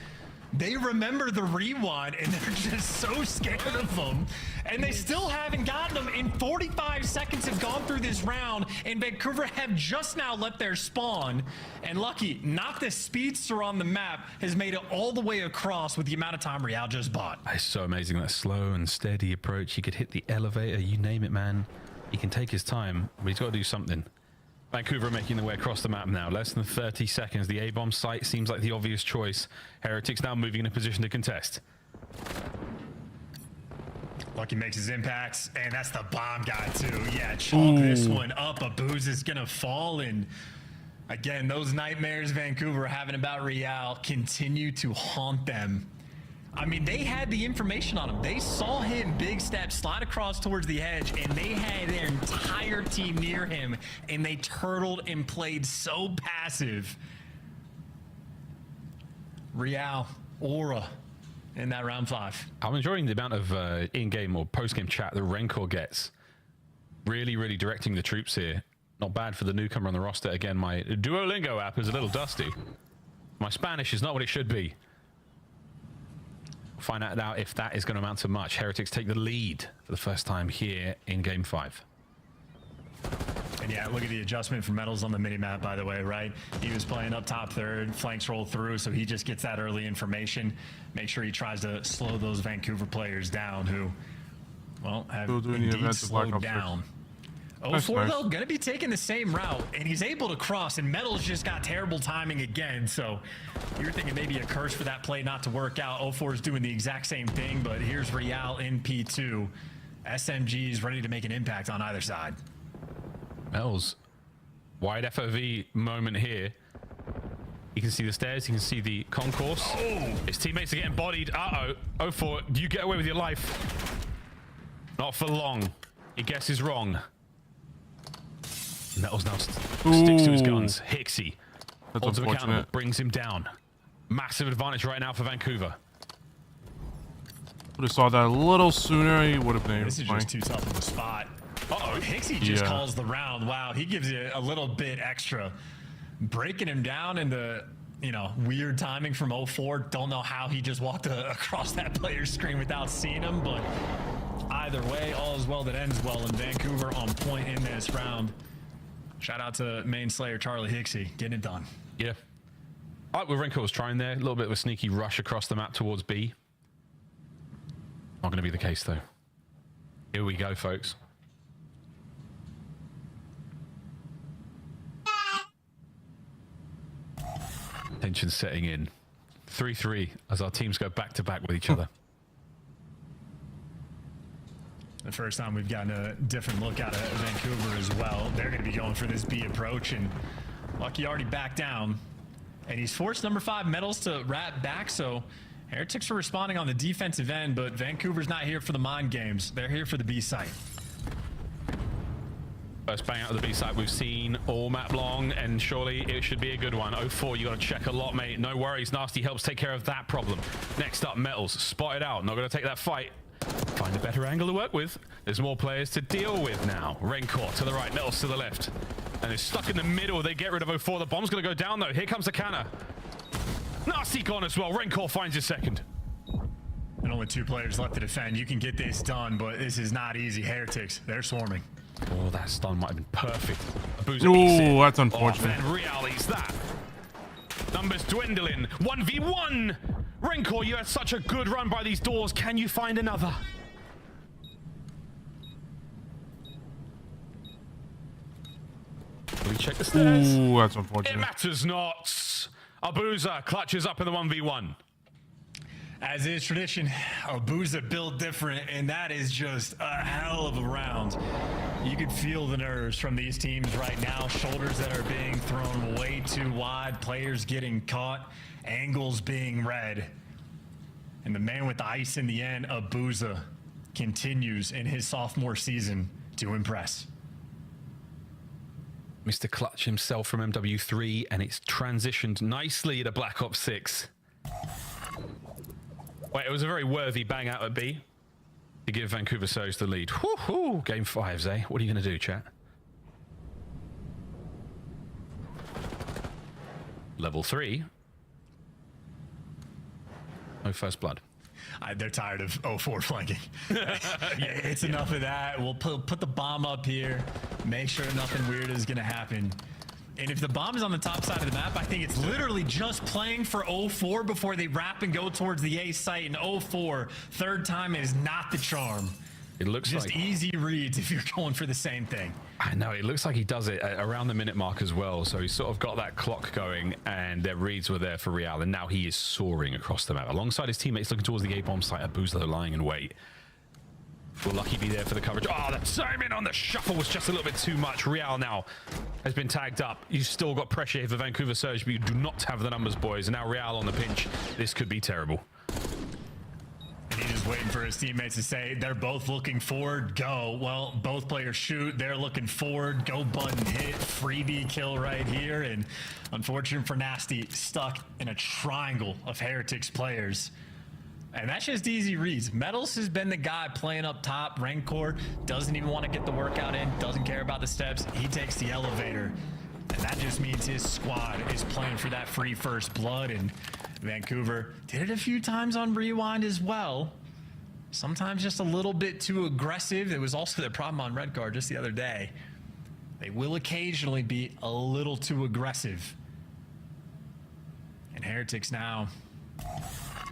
They remember the rewind, and they're just so scared of them. And they still haven't gotten them. In 45 seconds have gone through this round, and Vancouver have just now left their spawn. And lucky, not the speedster on the map has made it all the way across with the amount of time Real just bought. It's so amazing, that slow and steady approach. He could hit the elevator, you name it, man. He can take his time, but he's got to do something. Vancouver making their way across the map now. Less than 30 seconds. The A-bomb site seems like the obvious choice. Heretics now moving in a position to contest. Lucky makes his impacts, and that's the bomb guy too. Yeah, chalk this one up. Abuz is gonna fall, and again, those nightmares Vancouver are having about Real continue to haunt them. I mean, they had the information on him. They saw him big step slide across towards the edge, and they had their entire team near him, and they turtled and played so passive. Real, aura in that round 5. I'm enjoying the amount of in-game or post-game chat that Rencor gets. Really, really directing the troops here. Not bad for the newcomer on the roster. Again, my Duolingo app is a little dusty. My Spanish is not what it should be. Find out now if that is going to amount to much. Heretics take the lead for the first time here in Game 5. And yeah, look at the adjustment for Metals on the mini-map, by the way, right? He was playing up top third, flanks roll through, so he just gets that early information. Make sure he tries to slow those Vancouver players down who, well, have indeed slowed down. 04 though, gonna be taking the same route, and he's able to cross, and Metals just got terrible timing again, so you're thinking maybe a curse for that play not to work out. 04 is doing the exact same thing, but here's Real in P2. SMG's ready to make an impact on either side. Metals, wide FOV moment here. You can see the stairs, you can see the concourse. His teammates are getting bodied. Uh-oh. 04, you get away with your life. Not for long. He guesses wrong. Metals now sticks to his guns. Hixie, holds him accountable, brings him down. Massive advantage right now for Vancouver. Would have saw that a little sooner. He would have been. This is just too tough of a spot. Uh-oh, Hixie just calls the round. Wow, he gives you a little bit extra. Breaking him down in the, you know, weird timing from 04. Don't know how he just walked across that player's screen without seeing him, but either way, all is well that ends well, and Vancouver on point in this round. Shout out to main slayer Charlie Hixie, getting it done. Yeah. I like what Renko was trying there. A little bit of a sneaky rush across the map towards B. Not going to be the case, though. Here we go, folks. Tension setting in. 3-3 as our teams go back-to-back with each other. The first time we've gotten a different look out of Vancouver as well. They're going to be going for this B approach, and Lucky already backed down. And he's forced number 5 Metals to wrap back, so Heretics are responding on the defensive end, but Vancouver's not here for the mind games. They're here for the B site. First bang out of the B side we've seen all map long, and surely it should be a good one. 04, you got to check a lot, mate. No worries. Nasty helps take care of that problem. Next up, Metals. Spotted out. Not going to take that fight. Find a better angle to work with. There's more players to deal with now. Rencor to the right, Metals to the left. And they're stuck in the middle. They get rid of 04. The bomb's going to go down, though. Here comes the cannon. Nasty gone as well. Rencor finds his second. And only 2 players left to defend. You can get this done, but this is not easy. Heretics, they're swarming. Oh, that stun might have been perfect. Oh, that's unfortunate. And realities that. Numbers dwindling. 1v1. Rencor, you had such a good run by these doors. Can you find another? We check the stairs. Ooh, that's unfortunate. It matters not. Abuza clutches up in the 1v1. As is tradition, Abuza built different, and that is just a hell of a round. You could feel the nerves from these teams right now. Shoulders that are being thrown way too wide, players getting caught, angles being read. And the man with the ice in the end, Abuza, continues in his sophomore season to impress. Mr. Clutch himself from MW3, and it's transitioned nicely to Black Ops 6. Wait, it was a very worthy bang out at B to give Vancouver Surge the lead. Woo-hoo! Game 5s, eh? What are you going to do, chat? Level 3. No first blood. They're tired of 04 flanking. It's enough of that. We'll put the bomb up here. Make sure nothing weird is going to happen. And if the bomb is on the top side of the map, I think it's literally just playing for 04 before they wrap and go towards the A site. And 04, third time is not the charm. It looks just like easy reads if you're going for the same thing. I know, it looks like he does it around the minute mark as well. So he's sort of got that clock going, and their reads were there for Real, and now he is soaring across the map alongside his teammates looking towards the A-bomb site. Abuza lying in wait. Will Lucky be there for the coverage? Oh, the timing on the shuffle was just a little bit too much. Real now has been tagged up. You've still got pressure here for Vancouver Surge, but you do not have the numbers, boys. And now Real on the pinch. This could be terrible. And he's just waiting for his teammates to say, they're both looking forward, go. Well, both players shoot, they're looking forward, go button hit, freebie kill right here. And unfortunate for Nasty, stuck in a triangle of Heretics players. And that's just easy reads. Metals has been the guy playing up top. Rancor doesn't even want to get the workout in, doesn't care about the steps. He takes the elevator. And that just means his squad is playing for that free first blood. And Vancouver did it a few times on Rewind as well. Sometimes just a little bit too aggressive. It was also the problem on Red Guard just the other day. They will occasionally be a little too aggressive. And Heretics now,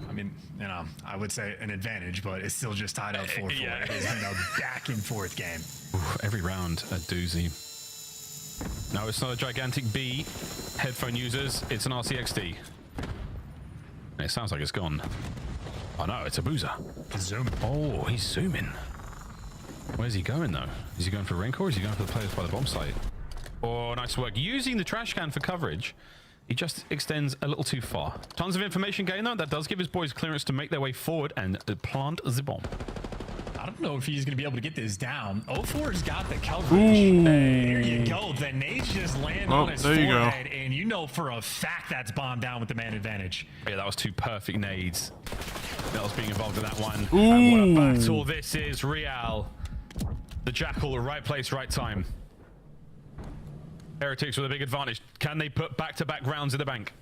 I mean, you know, I would say an advantage, but it's still just tied up 4-4. Yeah. It's been a back and forth game. Oof, every round a doozy. No, it's not a gigantic B. Headphone users, it's an RCXD. It sounds like it's gone. Oh no, it's a Boozer. Zoom. Oh, he's zooming. Where's he going though? Is he going for Rancor or is he going for the players by the bomb site? Oh, nice work. Using the trash can for coverage. He just extends a little too far. Tons of information gain though. That does give his boys clearance to make their way forward and plant the bomb. I don't know if he's going to be able to get this down. 04's got the coverage. Ooh. Hey, there you go. The nades just land on his there you go. forehead, and you know for a fact that's bombed down with the man advantage. Yeah, that was two perfect nades. That was being involved in that one. Ooh. And what a battle this is. Real. The Jackal, right place, right time. Heretics with a big advantage. Can they put back-to-back rounds in the bank?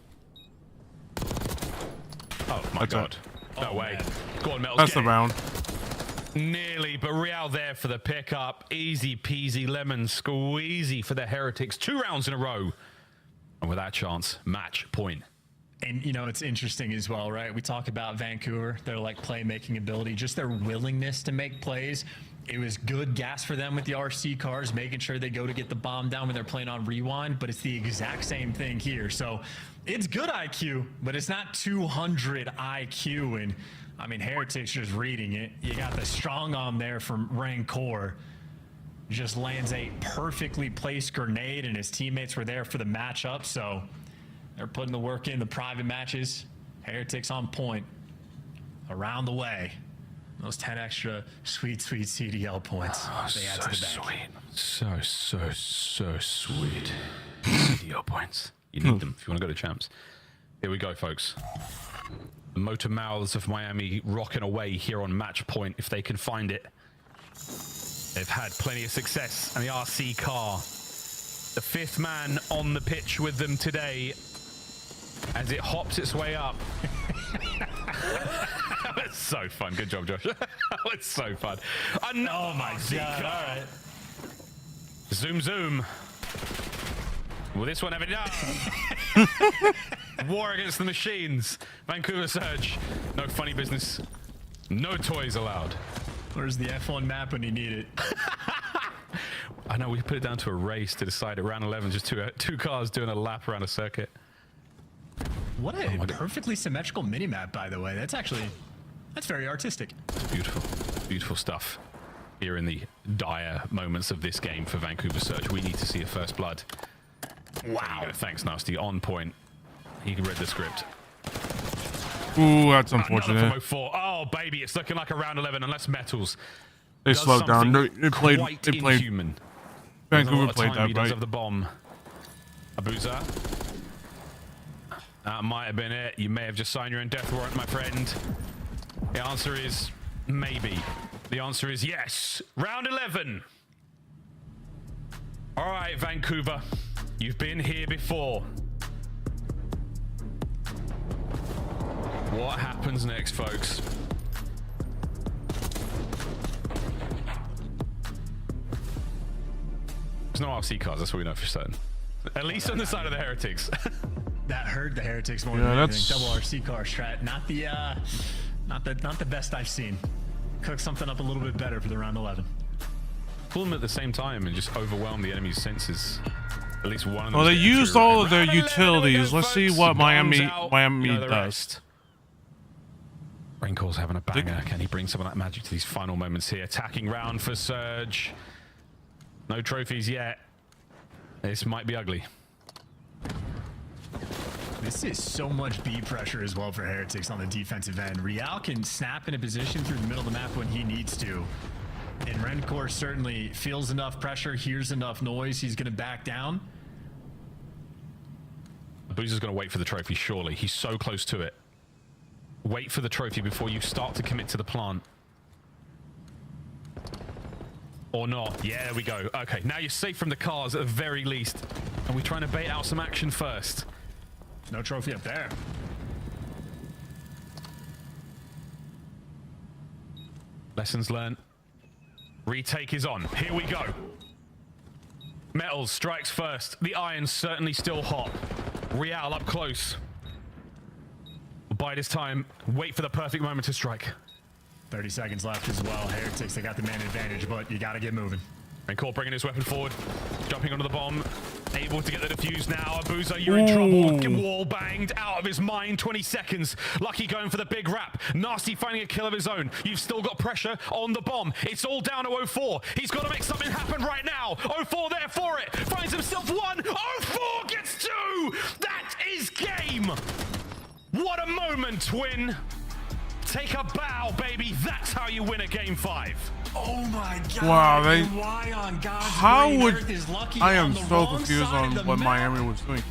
Oh my god. No way. Man. Go on, Metals. That's get the it. round. Nearly, but Real there for the pickup. Easy peasy lemon squeezy for the Heretics. 2 rounds in a row. And with that chance, match point. And, you know, it's interesting as well, right? We talk about Vancouver, their, like, playmaking ability, just their willingness to make plays. It was good gas for them with the RC cars, making sure they go to get the bomb down when they're playing on Rewind, but it's the exact same thing here. So it's good IQ, but it's not 200 IQ. And, I mean, Heretics just reading it. You got the strong arm there from Rancor. Just lands a perfectly placed grenade, and his teammates were there for the matchup. So they're putting the work in the private matches. Heretics on point. Around the way. Those 10 extra sweet, sweet CDL points. They add to the bank. So sweet. CDL points. You need them if you want to go to champs. Here we go, folks. The motor mouths of Miami rocking away here on match point if they can find it. They've had plenty of success, and the RC car, the 5th man on the pitch with them today as it hops its way up. That's so fun. Good job, Josh. It's so fun. Oh my god. All right. Zoom, zoom. Will this one have it? War against the machines. Vancouver Surge. No funny business. No toys allowed. Where's the F1 map when you need it? I know, we put it down to a race to decide at round 11, just two cars doing a lap around a circuit. What a perfectly symmetrical mini-map, by the way. That's very artistic. Beautiful, beautiful stuff. Here in the dire moments of this game for Vancouver Surge, we need to see a first blood. Wow. Thanks, Nasty. On point. He read the script. Ooh, that's unfortunate. Another from 04. Oh, baby, it's looking like a round 11, unless Metals. They slowed down. They played. Inhuman. Vancouver played that He does right. have the bomb. Abuza. That might have been it. You may have just signed your own death warrant, my friend. The answer is maybe. The answer is yes. Round 11. All right, Vancouver. You've been here before. What happens next, folks? There's no RC cars, that's what we know for certain. At least on the side of the Heretics. That hurt the Heretics more Yeah, than anything. that's- Double RC car strat. Not the best I've seen. Cook something up a little bit better for the round 11. Pull them at the same time and just overwhelm the enemy's senses. At least one of them. Well, they used all of their utilities. Let's see what Miami does. Raincore's having a banger. Can he bring some of that magic to these final moments here? Attacking round for Surge. No trophies yet. This might be ugly. This is so much B pressure as well for Heretics on the defensive end. Real can snap in a position through the middle of the map when he needs to. And Rencore certainly feels enough pressure, hears enough noise, he's going to back down. Boozer's going to wait for the trophy, surely. He's so close to it. Wait for the trophy before you start to commit to the plant. Or not. Yeah, there we go. Okay, now you're safe from the cars at the very least. And we're trying to bait out some action first. No trophy up there. Lessons learned. Retake is on. Here we go. Metals strikes first. The iron's certainly still hot. Real up close. Bide his time. Wait for the perfect moment to strike. 30 seconds left as well. Heretics, they got the man advantage, but you got to get moving. Raincore bringing his weapon forward. Jumping onto the bomb. Able to get the defuse now. Abuza, you're in trouble. Wall banged out of his mind. 20 seconds. Lucky going for the big wrap. Nasty finding a kill of his own. You've still got pressure on the bomb. It's all down to 04. He's got to make something happen right now. 04 there for it. Finds himself one. 04 gets two. That is game. What a moment, Twin. Take a bow, baby. That's how you win a game 5. Oh my God! Wow, they. Why on God's How green would earth is Lucky I am on the so wrong confused side on of the what map? Miami was doing.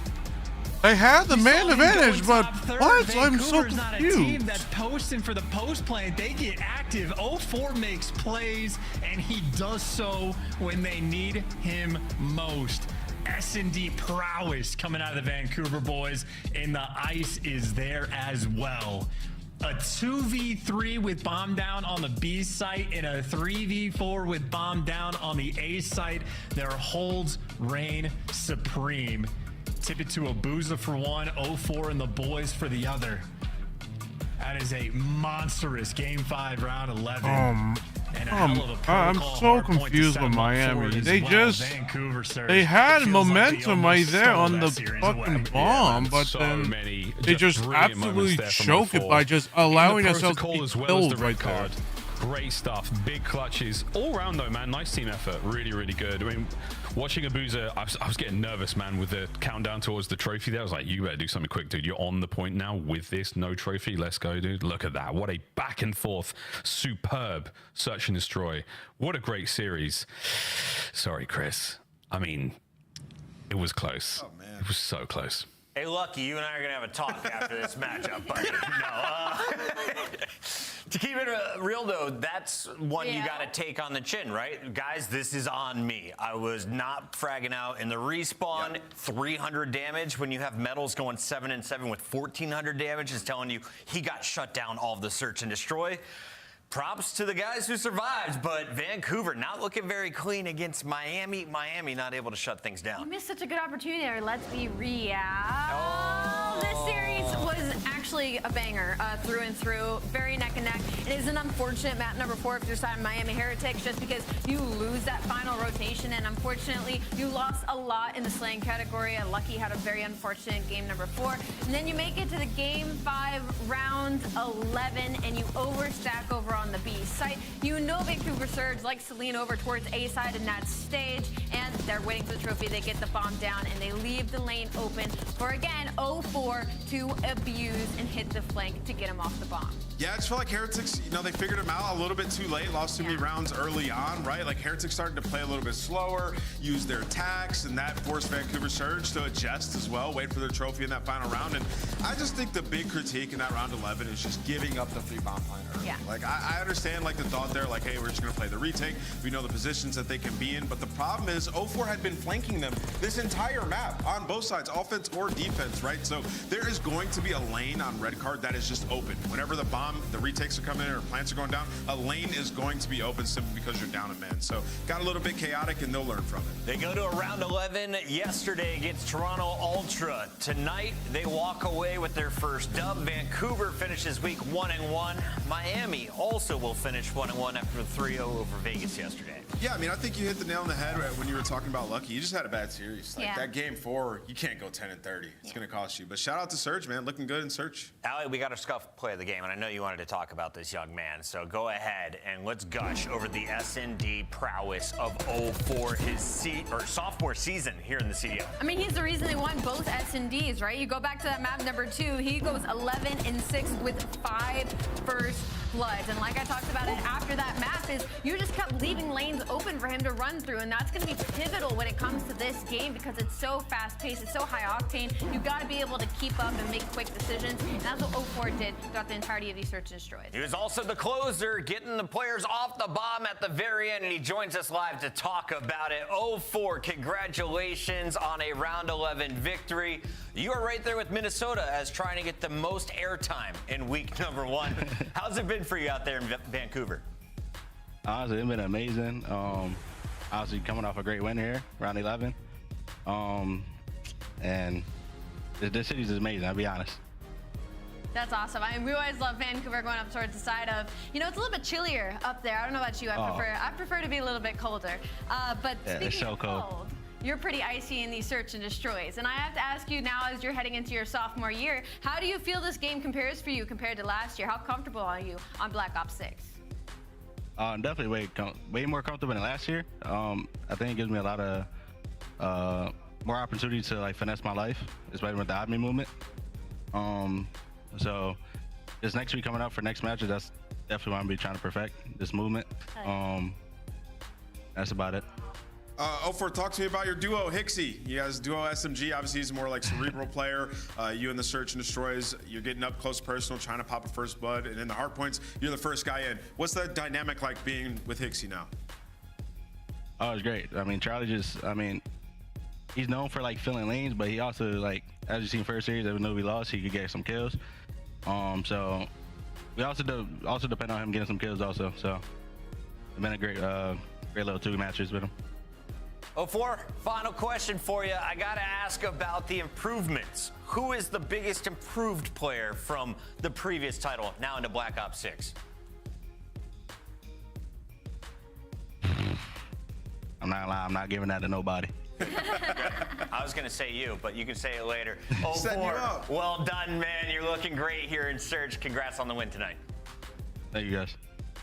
They had the man advantage, but what? I'm so Vancouver's not a team confused. that's posting for the post play. They get active. 04 makes plays, and he does so when they need him most. S&D prowess coming out of the Vancouver boys, and the ice is there as well. A 2v3 with bomb down on the B site and a 3v4 with bomb down on the A site. Their holds reign supreme. Tip it to Abuza for one, 04 and the boys for the other. That is a monstrous game 5 round 11. And a hell of a I'm protocol so hard point to confused step with up Miami. forward as They well. just Vancouver surge. they had It feels like they momentum right almost there stole on that the series fucking away. bomb, but so then many they just brilliant absolutely moments there from choke it 04. by just allowing In the themselves to protocol be as well as killed the red right there. card. Great stuff, big clutches all round though, man. Nice team effort, really, really good. I mean, watching Abuza, I was getting nervous, man, with the countdown towards the trophy there. I was like, you better do something quick, dude. You're on the point now with this no trophy. Let's go, dude. Look at that. What a back and forth, superb search and destroy. What a great series. Sorry, Chris. I mean, it was close. Oh man, it was so close. Hey, Lucky, you and I are going to have a talk after this matchup, buddy. To keep it real, though, that's one you got to take on the chin, right? Guys, this is on me. I was not fragging out in the respawn. 300 damage when you have Metals going 7 and 7 with 1,400 damage is telling you he got shut down all of the search and destroy. Props to the guys who survived, but Vancouver not looking very clean against Miami. Miami not able to shut things down. You missed such a good opportunity there. Let's be real. This series was actually a banger through and through. Very neck and neck. It is an unfortunate map number 4 if you're side Miami Heretics just because you lose that final rotation, and unfortunately you lost a lot in the slaying category. Lucky had a very unfortunate game number 4. And then you make it to the game 5 round 11 and you overstack over on the B site. You know Vancouver Surge likes to lean over towards A side in that stage, and they're waiting for the trophy. They get the bomb down and they leave the lane open for, again, 04 to abuse and hit the flank to get him off the bomb. Yeah, I just feel like Heretics, you know, they figured him out a little bit too late, lost too many rounds early on, right? Like Heretics started to play a little bit slower, use their attacks, and that forced Vancouver Surge to adjust as well, wait for their trophy in that final round. And I just think the big critique in that round 11 is just giving up the free bomb line early. Yeah. Like, I understand like the thought there, like, hey, we're just gonna play the retake. We know the positions that they can be in, but the problem is 04 had been flanking them this entire map on both sides, offense or defense, right? So there is going to be a lane on red card that is just open. Whenever the retakes are coming in or plants are going down, a lane is going to be open simply because you're down a man. So got a little bit chaotic, and they'll learn from it. They go to a round 11 yesterday against Toronto Ultra. Tonight, they walk away with their first dub. Vancouver finishes week 1-1. Miami also will finish 1-1 after 3-0 over Vegas yesterday. Yeah, I mean, I think you hit the nail on the head when you were talking about Lucky. You just had a bad series. Like that game 4, you can't go 10-30. It's going to cost you. But shout out to Surge, man. Looking good in Surge. Allie, we got our scuff play of the game, and I know you wanted to talk about this young man. So go ahead and let's gush over the S&D prowess of 04, his sophomore season here in the CDL. I mean, he's the reason they won both S&Ds, right? You go back to that map number 2, he goes 11-6 with 5 first bloods. And like I talked about it after that map is you just kept leaving lanes open for him to run through, and that's going to be pivotal when it comes to this game because it's so fast-paced, it's so high octane. You've got to be able to keep up and make quick decisions, and that's what 04 did throughout the entirety of these search and destroys. He was also the closer, getting the players off the bomb at the very end, and he joins us live to talk about it. 04, congratulations on a round 11 victory. You are right there with Minnesota as trying to get the most airtime in week number 1. How's it been for you out there in Vancouver? Honestly, it's been amazing. Obviously, coming off a great win here, round 11. And this city's amazing, I'll be honest. That's awesome. I mean, we always love Vancouver going up towards the side of, you know, it's a little bit chillier up there. I don't know about you. I prefer to be a little bit colder. But yeah, speaking it's so of cold, you're pretty icy in these search and destroys. And I have to ask you now, as you're heading into your sophomore year, how do you feel this game compares for you compared to last year? How comfortable are you on Black Ops 6? Definitely way more comfortable than last year. I think it gives me a lot of more opportunity to like finesse my life, especially with the Omni movement. So this next week coming up for next matches, that's definitely what I'm gonna be trying to perfect, this movement. That's about it. 04, talk to me about your duo, Hixie. You guys duo SMG. Obviously, he's a more like cerebral player. You in the search and destroys, you're getting up close personal, trying to pop a first blood. And in the hard points, you're the first guy in. What's that dynamic like being with Hixie now? Oh, it's great. I mean, Charlie he's known for like filling lanes, but he also like, as you seen first series, even though we lost, he could get some kills. So we also depend on him getting some kills also. So it's been a great little 2 matches with him. 04, final question for you. I got to ask about the improvements. Who is the biggest improved player from the previous title now into Black Ops 6? I'm not lying. I'm not giving that to nobody. I was going to say you, but you can say it later. 04, well done, man. You're looking great here in Surge. Congrats on the win tonight. Thank you, guys.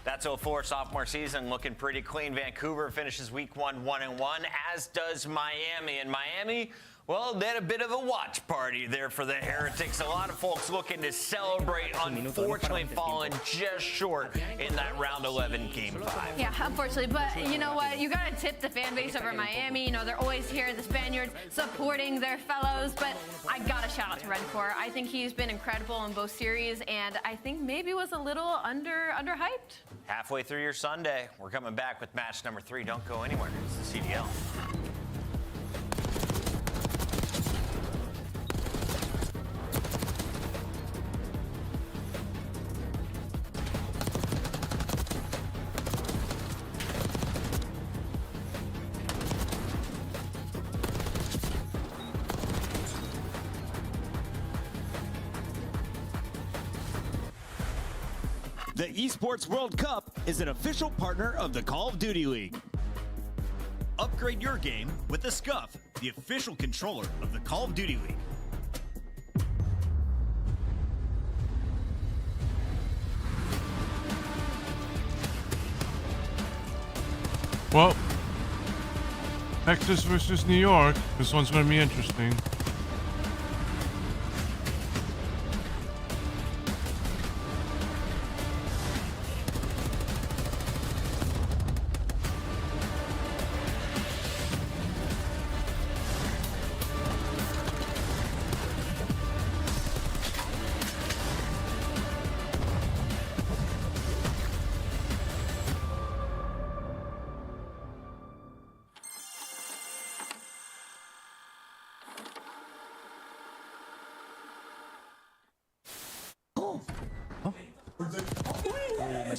That's 04 sophomore season, looking pretty clean. Vancouver finishes week 1 1-1, as does Miami. And Miami, well, they had a bit of a watch party there for the Heretics. A lot of folks looking to celebrate, unfortunately falling just short in that round 11 game 5. Yeah, unfortunately, but you know what? You gotta tip the fan base over Miami. You know, they're always here, the Spaniards, supporting their fellows, but I gotta shout out to Redcore. I think he's been incredible in both series, and I think maybe was a little underhyped. Halfway through your Sunday, we're coming back with match number 3. Don't go anywhere. It's the CDL. The Esports World Cup is an official partner of the Call of Duty League. Upgrade your game with the Scuff, the official controller of the Call of Duty League. Well, Texas versus New York. This one's going to be interesting.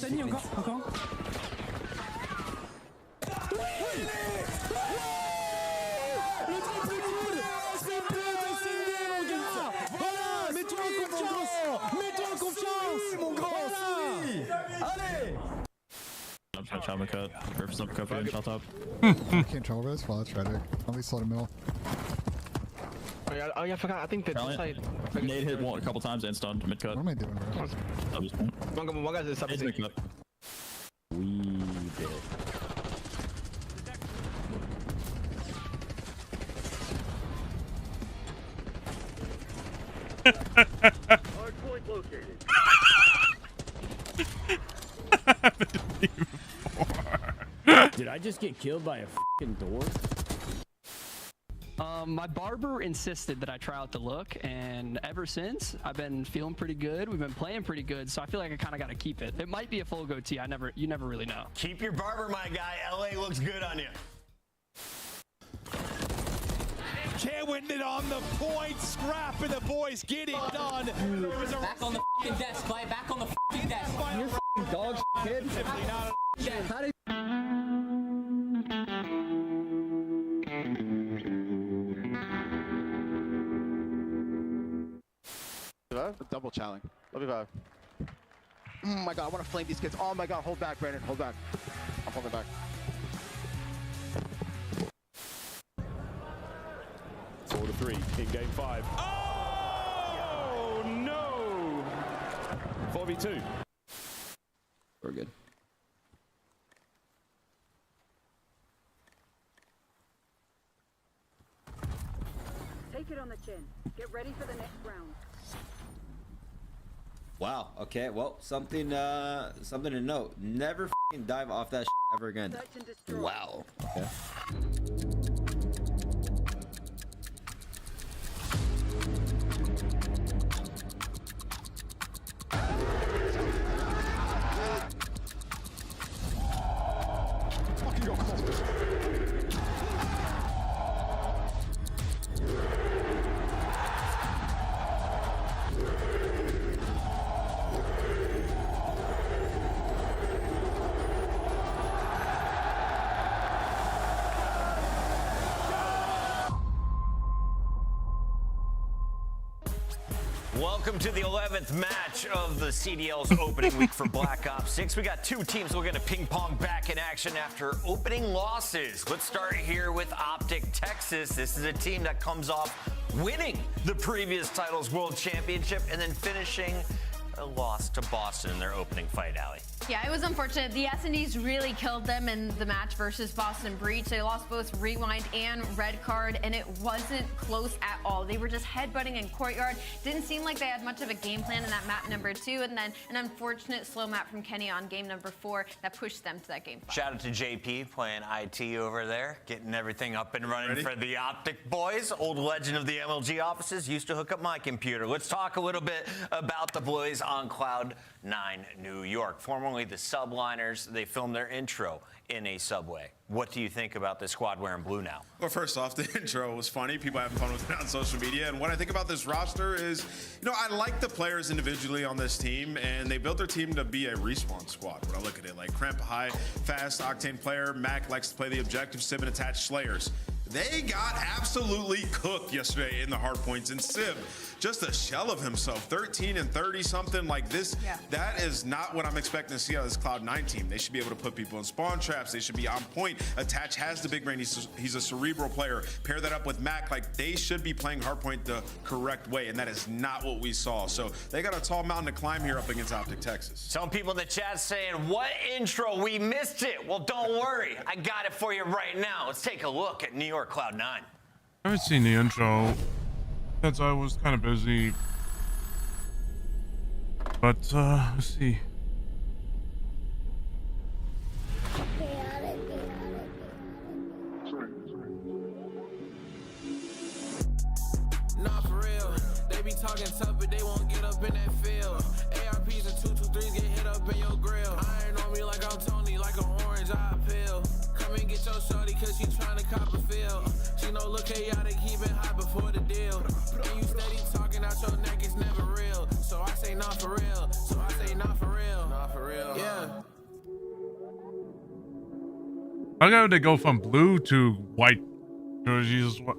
T'as mis encore. Le triple good. Triple de Cindy, mon gars. Voilà, mets-toi en confiance. Mets-toi en confiance, mon grand. Allez. Trauma cut. Purpose uppercut for shot top. Can't trouble this. Well, that's tragic. At least slow the middle. Oh yeah, I forgot. I think that side. Nade hit one a couple times and stunned mid cut. What am I doing, bro? One guy's in sub. Mid cut. We did. Hard point located. Did I just get killed by a fucking door? My barber insisted that I try out the look, and ever since I've been feeling pretty good. We've been playing pretty good, so I feel like I kind of got to keep it. It might be a full goatee. You never really know. Keep your barber, my guy. LA looks good on you. Can't win it on the point. Scrap and the boys get it done. Back on the fucking desk, play. Back on the fucking desk. You're fucking dog kid. How did Double challenge. Let me back. Oh my god, I want to flame these kids. Oh my god, hold back, Brandon. Hold back. I'm holding back. 4-3 in game 5. Oh no! 4v2. We're good. Take it on the chin. Get ready for the next round. Wow. Okay. Well, something to note. Never f***ing dive off that ever again. Wow. Okay. Welcome to the 11th match of the CDL's opening week for Black Ops 6. We got two teams looking to ping pong back in action after opening losses. Let's start here with Optic Texas. This is a team that comes off winning the previous titles World Championship and then finishing a loss to Boston in their opening fight, Allie. Yeah, it was unfortunate. The S&Ds really killed them in the match versus Boston Breach. They lost both Rewind and Red Card, and it wasn't close at all. They were just headbutting in Courtyard. Didn't seem like they had much of a game plan in that map number 2, and then an unfortunate slow map from Kenny on game number 4 that pushed them to that game 5. Shout out to JP playing IT over there, getting everything up and running for the Optic boys. Old legend of the MLG offices, used to hook up my computer. Let's talk a little bit about the boys on Cloud 9 New York. Formerly the Subliners, they filmed their intro in a subway. What do you think about this squad wearing blue now? Well, first off, the intro was funny. People having fun with it on social media. And what I think about this roster is, I like the players individually on this team, and they built their team to be a respawn squad. When I look at it, like Cramp, high, fast, octane player. Mac likes to play the objective, Civ, and attach Slayers. They got absolutely cooked yesterday in the hard points, and Civ, just a shell of himself, 13 and 30 something like this. Yeah. That is not what I'm expecting to see out of this Cloud9 team. They should be able to put people in spawn traps. They should be on point. Attach has the big brain. He's a cerebral player. Pair that up with Mac. Like, they should be playing hardpoint the correct way, and that is not what we saw. So they got a tall mountain to climb here up against Optic Texas. Some people in the chat saying, what intro? We missed it. Well, don't worry. I got it for you right now. Let's take a look at New York Cloud9. I haven't seen the intro since I was kind of busy, but let's see. Nah, for real. They be talking tough, but they won't get up in that field. ARPs and 223s get hit up in your grill. Iron on me like I'm Tony, like an orange eye pill. Come and get your shorty, cause she tryna cop a feel. She know look chaotic, keep it hot before the deal. And you steady talking out your neck, it's never real. So I say nah for real. So I say nah for real. Nah for real. Yeah. I got to go from blue to white jerseys, to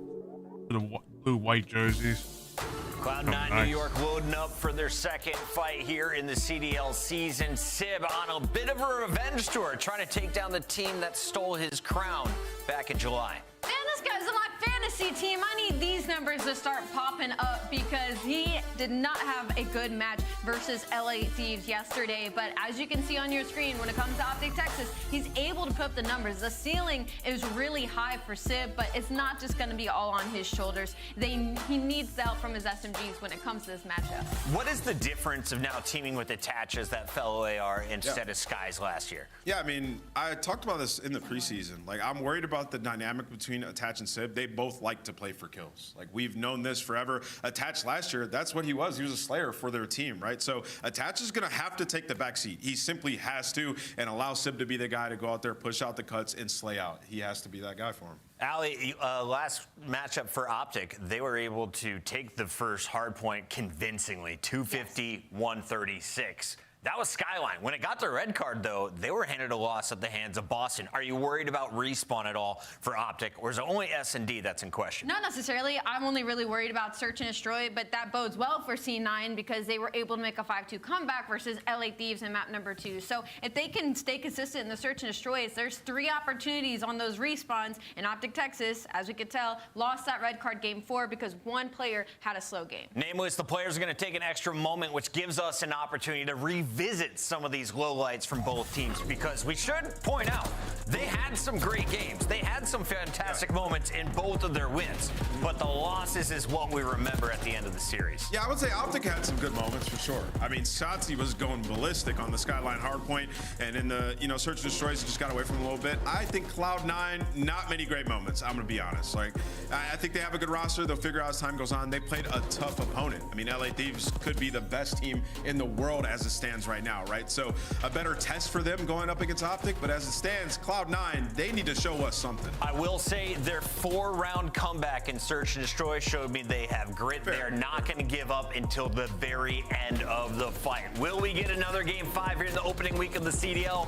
the blue white jerseys. Cloud9 nice. New York loading up for their second fight here in the CDL season. Sib on a bit of a revenge tour, trying to take down the team that stole his crown back in July. Man, this guy's on my fantasy team. I need these numbers to start popping up because he did not have a good match versus LA Thieves yesterday. But as you can see on your screen, when it comes to Optic Texas, he's able to put up the numbers. The ceiling is really high for Sib, but it's not just going to be all on his shoulders. He needs the help from his SMGs when it comes to this matchup. What is the difference of now teaming with Attach as that fellow AR instead of Skies last year? Yeah, I mean, I talked about this in the preseason. Like, I'm worried about the dynamic between Attach and Sib. They both like to play for kills. Like, we've known this forever. Attach last year, that's what he was. He was a slayer for their team, right? So Attach is going to have to take the back seat. He simply has to, and allow Sib to be the guy to go out there, push out the cuts, and slay out. He has to be that guy for him. Ali, last matchup for Optic, they were able to take the first hard point convincingly, 250-136. That was Skyline. When it got to red card, though, they were handed a loss at the hands of Boston. Are you worried about respawn at all for Optic, or is it only S&D that's in question? Not necessarily. I'm only really worried about Search and Destroy, but that bodes well for C9 because they were able to make a 5-2 comeback versus LA Thieves in map number 2. So if they can stay consistent in the Search and Destroys, there's 3 opportunities on those respawns, and Optic Texas, as we could tell, lost that red card game 4 because one player had a slow game. Nameless, the players are going to take an extra moment, which gives us an opportunity to revisit some of these lowlights from both teams, because we should point out they had some great games. They had some fantastic moments in both of their wins, but the losses is what we remember at the end of the series. Yeah, I would say Optic had some good moments for sure. I mean, Shotzi was going ballistic on the Skyline hardpoint, and in the Search and Destroys, he just got away from him a little bit. I think Cloud9, not many great moments. I'm gonna be honest. Like, I think they have a good roster. They'll figure out as time goes on. They played a tough opponent. I mean, LA Thieves could be the best team in the world as it stands right now, right? So a better test for them going up against Optic, but as it stands, Cloud9, they need to show us something. I will say their 4-round comeback in Search and Destroy showed me they have grit. Fair. They're not going to give up until the very end of the fight. Will we get another game 5 here in the opening week of the CDL?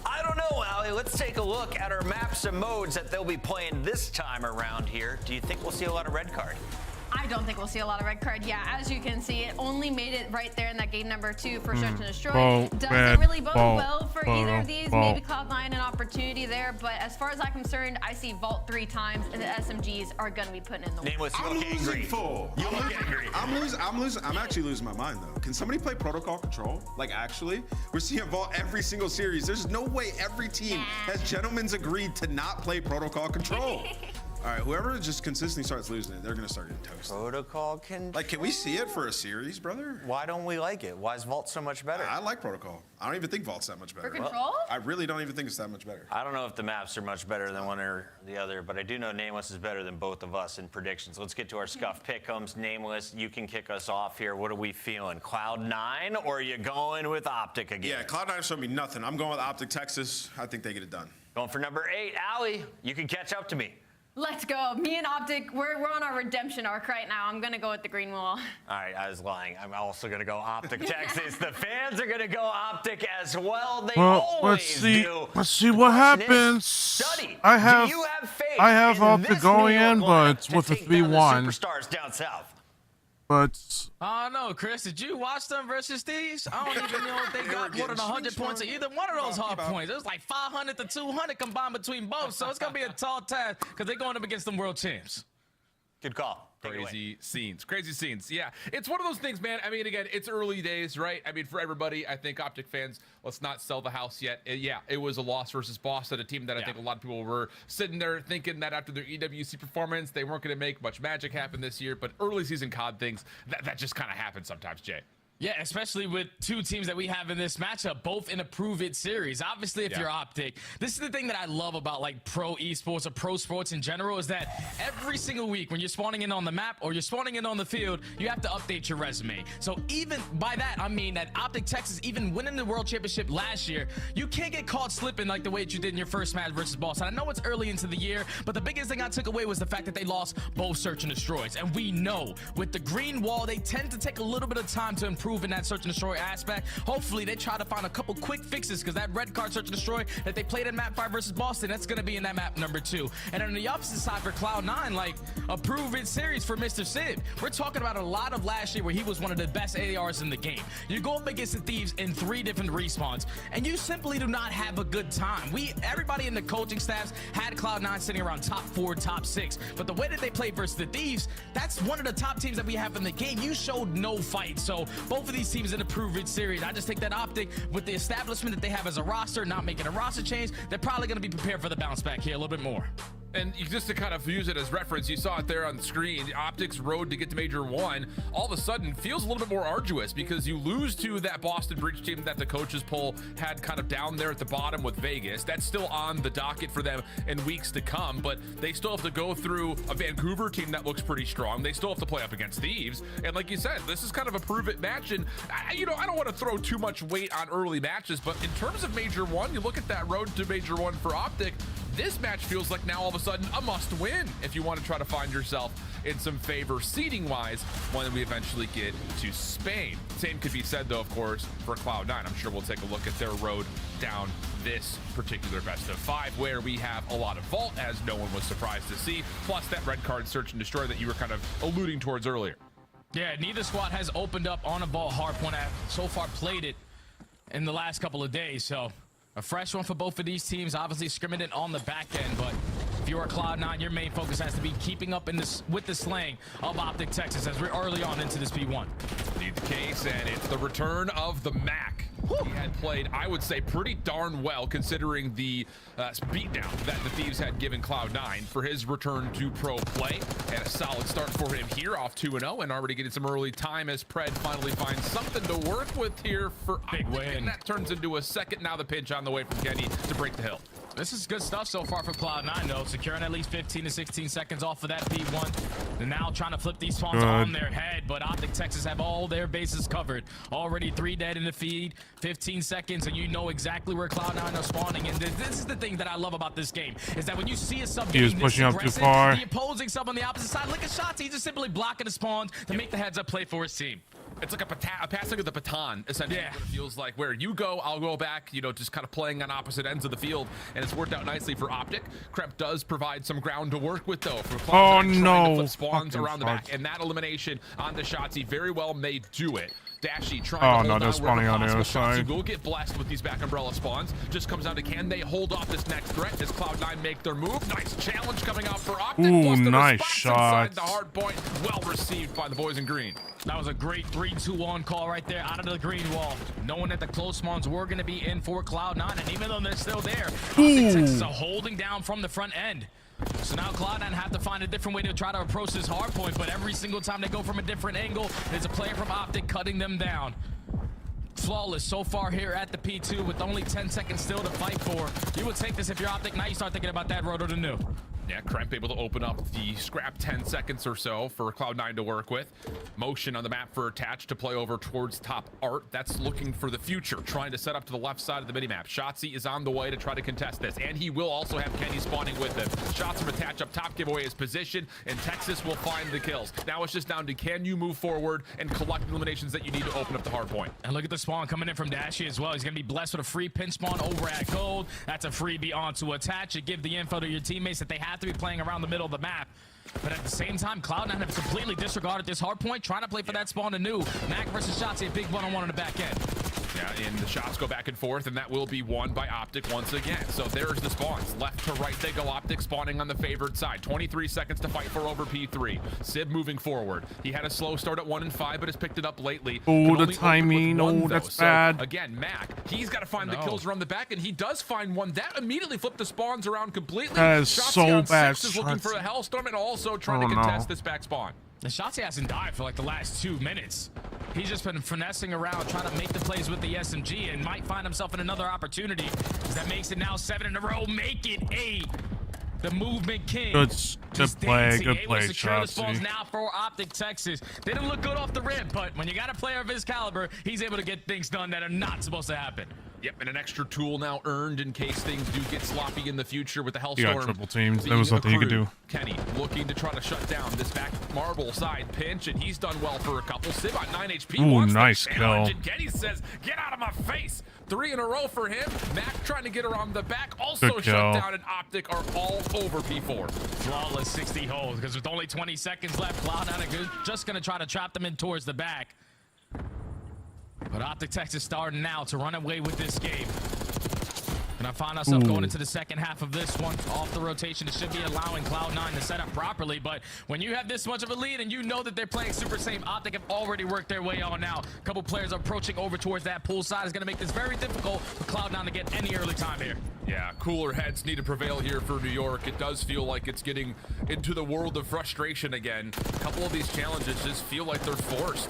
I don't know, Ali. Let's take a look at our maps and modes that they'll be playing this time around here. Do you think we'll see a lot of red card? I don't think we'll see a lot of red card. Yeah, as you can see, it only made it right there in that game number 2 for Search and Destroy. Doesn't really bode well for either of these. Maybe Cloud9 an opportunity there, but as far as I'm concerned, I see Vault 3 times, and the SMGs are going to be putting in the work. Nameless, you I'm look losing angry. full. You look angry. I'm actually losing my mind though. Can somebody play Protocol Control? Like, actually, we're seeing Vault every single series. There's no way every team has gentlemen's agreed to not play Protocol Control. All right, whoever just consistently starts losing it, they're gonna start getting toasted. Protocol Control. Like, can we see it for a series, brother? Why don't we like it? Why is Vault so much better? I like Protocol. I don't even think Vault's that much better. For Control? I really don't even think it's that much better. I don't know if the maps are much better than one or the other, but I do know Nameless is better than both of us in predictions. Let's get to our Scuff pick'ems. Nameless, you can kick us off here. What are we feeling? Cloud9, or are you going with Optic again? Yeah, Cloud9 showed me nothing. I'm going with Optic Texas. I think they get it done. Going for number 8, Ali. You can catch up to me. Let's go. Me and Optic, we're on our redemption arc right now. I'm going to go with the green wall. All right, I was lying. I'm also going to go Optic Texas. The fans are going to go Optic as well. They always do. Let's see what happens. Study. I have do you have faith Optic this going New York in, but lineup it's to with a take down the 3-1. Superstars down south. But I don't know, Chris. Did you watch them versus these? I don't even know if they got more than 100 points in either one of those hard points. It was like 500 to 200 combined between both. So it's going to be a tall task because they're going up against them world champs. Good call. Crazy scenes. Yeah, it's one of those things, man. I mean, again, it's early days, right? I mean, for everybody, I think Optic fans, let's not sell the house yet. Yeah, it was a loss versus Boston, a team that I think a lot of people were sitting there thinking that after their EWC performance, they weren't going to make much magic happen this year. But early season COD things, that just kind of happens sometimes, Jay. Yeah, especially with 2 teams that we have in this matchup, both in a Prove It series. Obviously, if you're Optic, this is the thing that I love about like pro esports or pro sports in general is that every single week when you're spawning in on the map or you're spawning in on the field, you have to update your resume. So even by that, I mean that Optic Texas, even winning the World Championship last year, you can't get caught slipping like the way that you did in your first match versus Boston. I know it's early into the year, but the biggest thing I took away was the fact that they lost both Search and Destroys. And we know with the green wall, they tend to take a little bit of time to improve improve in that search and destroy aspect. Hopefully they try to find a couple quick fixes, because that red card search and destroy that they played in map 5 versus Boston, that's going to be in that map number 2. And on the opposite side for Cloud9, like a proven series for Mr. Sid. We're talking about a lot of last year where he was one of the best ARs in the game. You go up against the Thieves in 3 different respawns, and you simply do not have a good time. Everybody in the coaching staffs had Cloud9 sitting around top 4, top 6, but the way that they played versus the Thieves, that's one of the top teams that we have in the game. You showed no fight. So both of these teams in the proven series, I just take that optic with the establishment that they have as a roster, not making a roster change. They're probably going to be prepared for the bounce back here a little bit more. And just to kind of use it as reference, you saw it there on the screen. Optic's road to get to Major 1 all of a sudden feels a little bit more arduous, because you lose to that Boston Breach team that the coaches poll had kind of down there at the bottom with Vegas. That's still on the docket for them in weeks to come, but they still have to go through a Vancouver team that looks pretty strong. They still have to play up against Thieves. And like you said, this is kind of a prove-it match. And, I don't want to throw too much weight on early matches, but in terms of Major 1, you look at that road to Major 1 for Optic, this match feels like now all of a sudden a must win if you want to try to find yourself in some favor seeding wise when we eventually get to Spain. Same could be said though, of course, for Cloud9. I'm sure we'll take a look at their road down this particular best of 5, where we have a lot of vault, as no one was surprised to see, plus that red card search and destroy that you were kind of alluding towards earlier. Yeah, neither squad has opened up on a vault hardpoint. I've so far played it in the last couple of days, so a fresh one for both of these teams. Obviously scrimmaging on the back end, but if you're a Cloud9, your main focus has to be keeping up with the slaying of Optic Texas as we're early on into this P1. Indeed the case, and it's the return of the Mac. He had played, I would say, pretty darn well considering the beatdown that the Thieves had given Cloud9 for his return to pro play. And a solid start for him here, off 2-0, and already getting some early time as Pred finally finds something to work with here for big win. And that turns into a second. Now the pinch on the way from Kenny to break the hill. This is good stuff so far for Cloud9, though. Securing at least 15 to 16 seconds off of that P1. They're now trying to flip these spawns on their head, but Optic Texas have all their bases covered. Already 3 dead in the feed, 15 seconds, and you know exactly where Cloud9 are spawning. And this is the thing that I love about this game, is that when you see a sub he was pushing up too far, the opposing sub on the opposite side, look at shots. He's just simply blocking the spawns to make the heads up play for his team. It's like a passing of the baton, essentially. Yeah. What it feels like, where you go, I'll go back, just kind of playing on opposite ends of the field, and it's worked out nicely for Optic. Kremp does provide some ground to work with, though. For Cloud9 trying to flip spawns around the back, and that elimination on the shots, he very well may do it. Dashy trying to hold they're spawning on the other side. Shotzzy will get blessed with these back umbrella spawns. Just comes down to, can they hold off this next threat? Does Cloud9 make their move? Nice challenge coming out for Optic. Ooh, nice shot. The hard point, well received by the boys in green. That was a great 3-2-1 call right there out of the green wall, knowing that the close spawns were going to be in for Cloud9, and even though they're still there, Optic Texas are holding down from the front end. So now Cloud9 have to find a different way to try to approach this hard point, but every single time they go from a different angle, there's a player from Optic cutting them down. Flawless so far here at the P2 with only 10 seconds still to fight for. You would take this if you're Optic. Now you start thinking about that road to new. Yeah, Kremp able to open up the scrap 10 seconds or so for Cloud9 to work with. Motion on the map for Attach to play over towards top Art. That's looking for the future, trying to set up to the left side of the minimap. Shotzzy is on the way to try to contest this, and he will also have Kenny spawning with him. Shots from Attach up top give away his position, and Texas will find the kills. Now it's just down to, can you move forward and collect the eliminations that you need to open up the hard point. And look at the spawn coming in from Dashy as well. He's going to be blessed with a free pinch spawn over at Gold. That's a freebie onto Attach. You give the info to your teammates that they have to be playing around the middle of the map. But at the same time, Cloud9 have completely disregarded this hard point, trying to play for that spawn anew. Mac versus Shotzzy, a big one-on-one on the back end. Yeah, and the shots go back and forth, and that will be won by Optic once again. So there's the spawns. Left to right they go. Optic spawning on the favored side. 23 seconds to fight for over P3. Sib moving forward. He had a slow start at 1 and 5, but has picked it up lately. Oh, the timing. Oh, that's bad. So, again, Mac, he's got to find the kills around the back, and he does find one. That immediately flipped the spawns around completely. That is so bad. Is looking for a Hellstorm and also trying to contest this back spawn. The Shotzzy hasn't died for like the last 2 minutes. He's just been finessing around, trying to make the plays with the SMG, and might find himself in another opportunity. That makes it now 7 in a row. Make it 8. The movement king. Good play, secure the spawns Shotzzy. now for Optic Texas. They didn't look good off the rip, but when you got a player of his caliber, he's able to get things done that are not supposed to happen. Yep, and an extra tool now earned in case things do get sloppy in the future with the You Hellstorm. got triple teams. There being was nothing you could accrued. do. Kenny looking to try to shut down this back marble side pinch, and he's done well for a couple. Sib on 9 HP. Ooh, wants the nice challenge, kill. and Kenny says, "Get out of my face." 3 in a row for him. Mac trying to get around the back. Also Good shut kill. down, and Optic are all over P4. Flawless 60 holds, because with only 20 seconds left, Cloud9 are just going to try to trap them in towards the back. But Optic Texas starting now to run away with this game. And I find ourselves going into the second half of this one. Off the rotation, it should be allowing Cloud9 to set up properly. But when you have this much of a lead and you know that they're playing super safe, Optic have already worked their way on now. A couple players approaching over towards that pool side is going to make this very difficult for Cloud9 to get any early time here. Yeah, cooler heads need to prevail here for New York. It does feel like it's getting into the world of frustration again. A couple of these challenges just feel like they're forced.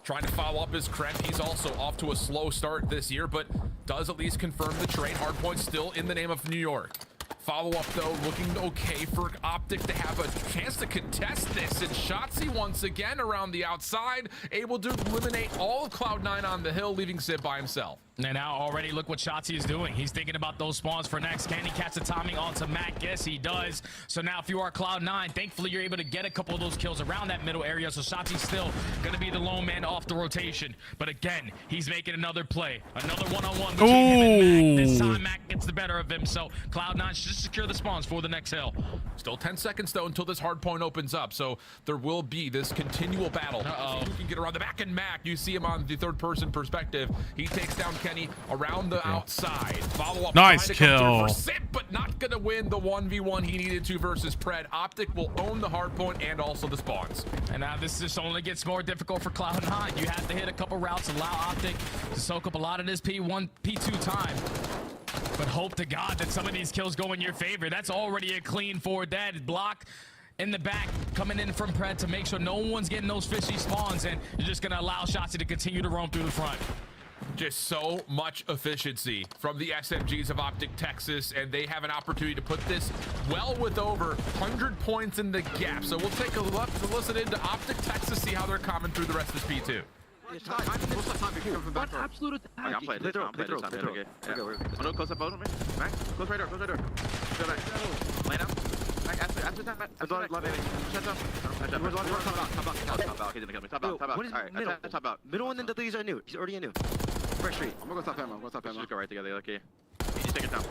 Trying to follow up his Kremp. He's also off to a slow start this year, but does at least confirm the trade. Hardpoint still in the name of New York. Follow up, though, looking okay for Optic to have a chance to contest this. And Shotzi once again around the outside, able to eliminate all of Cloud9 on the hill, leaving Sib by himself. And now already look what Shotzi is doing. He's thinking about those spawns for next. Can he catch the timing onto Mac? Yes, he does. So now if you are Cloud9, thankfully you're able to get a couple of those kills around that middle area. So Shotzi's still going to be the lone man off the rotation. But again, he's making another play. Another one-on-one between him and Mac. This time Mac gets the better of him. So Cloud9 should secure the spawns for the next hill. Still 10 seconds, though, until this hard point opens up. So there will be this continual battle. Who can get around the back? And Mac, you see him on the third-person perspective. He takes down Kenny around the outside. Follow up. Nice kill. Sip, but not going to win the 1v1 he needed to versus Pred. Optic will own the hard point and also the spawns. And now this just only gets more difficult for Cloud9. You have to hit a couple routes, allow Optic to soak up a lot of this P1, P2 time. But hope to God that some of these kills go in your favor. That's already a clean forward dead block in the back coming in from Pred to make sure no one's getting those fishy spawns, and you're just going to allow Shotzi to continue to roam through the front. Just so much efficiency from the SMGs of Optic Texas, and they have an opportunity to put this well with over 100 points in the gap. So we'll take a look to listen into Optic Texas, see how they're coming through the rest of this P2. What absolute attack? I'm playing this. I'm playing this. Okay. Oh, no, close up both of me. Max, close right door. Close right door. Go back. Lay down. Max, after that, Max. Love baby. Shut up. Top out. He's gonna kill me. Top out. Alright, top out. Middle one and the leads are new. He's already new. Fresh street. I'm gonna go top him. Just go right together, okay? You just take it down.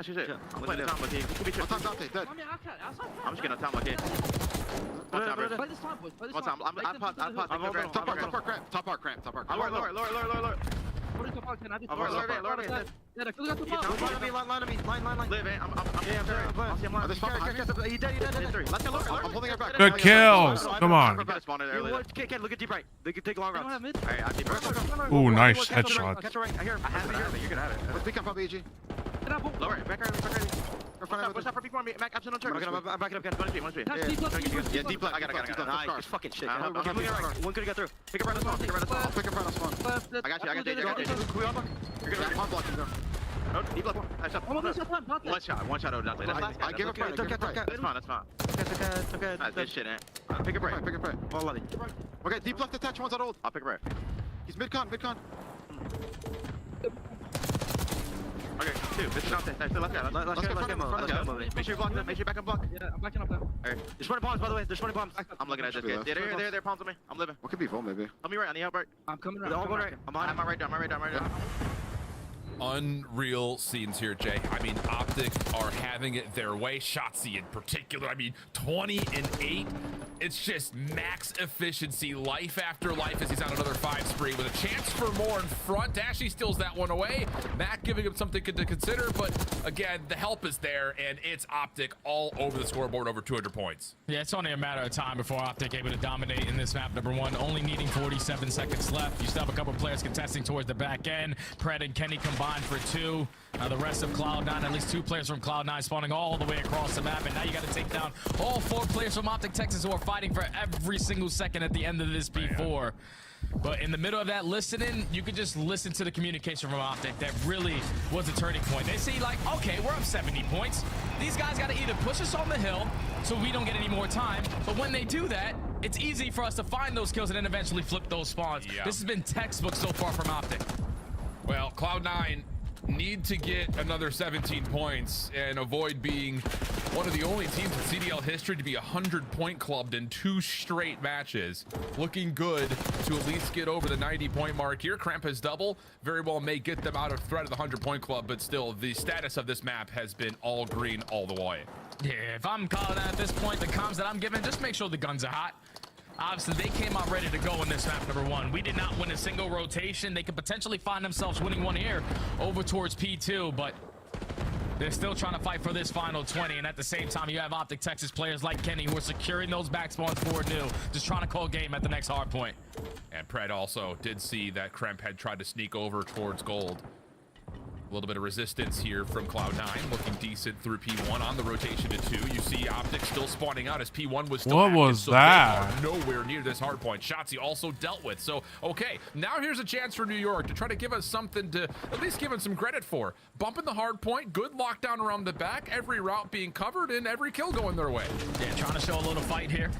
Shit. I'm playing the top, okay? Could be top. I'm just gonna top, okay? Play this time, boys. Play this time. I'm top part cramp. Lower. What is the fuck? Can I do lower? Yeah, kill the top. Line on me. Live, eh? I'm I'm holding it back. Good kills. Come on. Ken, look at deep right. They can take long routes. Alright, I'm deep right. Ooh, nice headshot. Catch right. I hear him. You're gonna have it. Let's pick up EG. Lower. Back right. What's up for big one? Mac, absolute no turn. I'm backing up, Ken. One speed. Yeah, deep left. I got it. Nice. Fucking shit. I'm looking right. One could get through. Pick up right on spawn. I got you. You're gonna have block him there. No, deep left. One shot. I gave up right. That's fine. Okay. Nice, good shit, eh? Pick up right. Oh, love it. Okay, deep left attach, one's on hold. I'll pick up right. He's mid-con. Okay, two. This is not nice. Let's go. Make sure you block them. Make sure you back and block. Yeah, I'm backing up now. Alright. There's 20 bombs, by the way. I'm looking at this guy. They're palms on me. I'm living. What could be full, maybe? Help me right on the outbreak. I'm coming right. They're all going right. I'm right down. Unreal scenes here, Jay. I mean, Optic are having it their way. Shotzi in particular. I mean, 20 and 8. It's just max efficiency, life after life, as he's on another 5 spree with a chance for more in front. Dashy steals that one away. Mac giving him something to consider, but again, the help is there, and it's Optic all over the scoreboard, over 200 points. Yeah, it's only a matter of time before Optic able to dominate in this map. Number one, only needing 47 seconds left. You still have a couple players contesting towards the back end. Pred and Kenny combined for 2. The rest of Cloud9, at least 2 players from Cloud9 spawning all the way across the map, and now you got to take down all 4 players from Optic Texas who are fighting for every single second at the end of this P4. But in the middle of that listening, you could just listen to the communication from Optic. That really was a turning point. They see like, okay, we're up 70 points. These guys got to either push us on the hill so we don't get any more time. But when they do that, it's easy for us to find those kills and then eventually flip those spawns. Yeah. This has been textbook so far from Optic. Well, Cloud9 need to get another 17 points and avoid being one of the only teams in CDL history to be 100-point clubbed in 2 straight matches. Looking good to at least get over the 90-point mark here. Cramp has double. Very well may get them out of threat of the 100-point club, but still, the status of this map has been all green all the way. Yeah, if I'm calling at this point, the comms that I'm giving, just make sure the guns are hot. Obviously, they came out ready to go in this map, number 1. We did not win a single rotation. They could potentially find themselves winning one here over towards P2, but they're still trying to fight for this final 20. And at the same time, you have Optic Texas players like Kenny who are securing those back spawns for new, just trying to call game at the next hard point. And Pred also did see that Kremp had tried to sneak over towards gold. A little bit of resistance here from Cloud9, looking decent through P1 on the rotation to 2. You see Optic still spawning out as P1 was still What active, was so that? they are nowhere near this hard point. Shotzzy also dealt with. So, okay, now here's a chance for New York to try to give us something to at least give them some credit for. Bumping the hard point, good lockdown around the back, every route being covered, and every kill going their way. Yeah, trying to show a little fight here.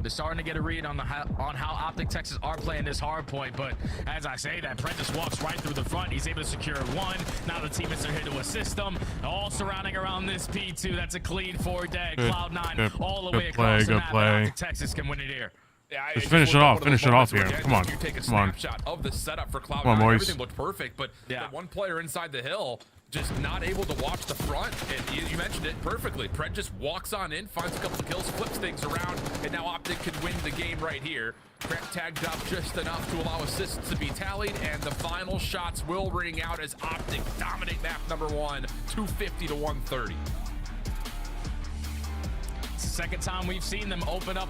They're starting to get a read on how Optic Texas are playing this hard point, but as I say that, Prentice walks right through the front. He's able to secure 1. Now the teammates are here to assist him. All surrounding around this P2. That's a clean 4 dead. Cloud9 all the way across the map. Optic Texas can win it here. Yeah, just finish it off. Finish it off here. Again, Come on. You take a Come on. snapshot of the setup for Cloud9. Come on, boys. Everything looked perfect, but that one player inside the hill just not able to watch the front. And you mentioned it perfectly. Pred just walks on in, finds a couple of kills, flips things around, and now Optic can win the game right here. Cramp tagged up just enough to allow assists to be tallied, and the final shots will ring out as Optic dominate map number 1, 250 to 130. It's the second time we've seen them open up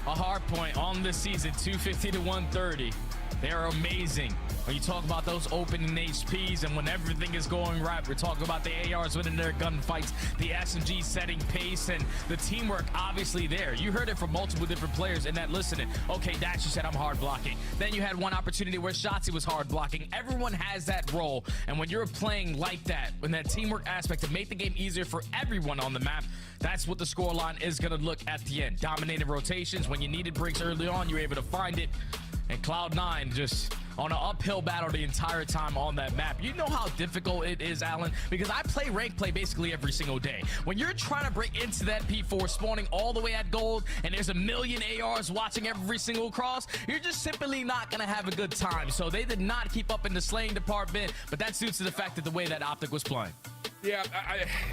a hard point on this season, 250 to 130. They are amazing. When you talk about those opening HPs and when everything is going right, we're talking about the ARs winning their gunfights, the SMG setting pace, and the teamwork obviously there. You heard it from multiple different players in that listening. Okay, Dash, you said I'm hard blocking. Then you had one opportunity where Shotzzy was hard blocking. Everyone has that role, and when you're playing like that, when that teamwork aspect to make the game easier for everyone on the map, that's what the scoreline is going to look at the end. Dominating rotations. When you needed breaks early on, you were able to find it. And Cloud9 just on an uphill battle the entire time on that map. You know how difficult it is, Alan, because I play rank play basically every single day. When you're trying to break into that P4, spawning all the way at gold, and there's a million ARs watching every single cross, you're just simply not going to have a good time. So they did not keep up in the slaying department, but that's due to the fact that the way that Optic was playing. Yeah,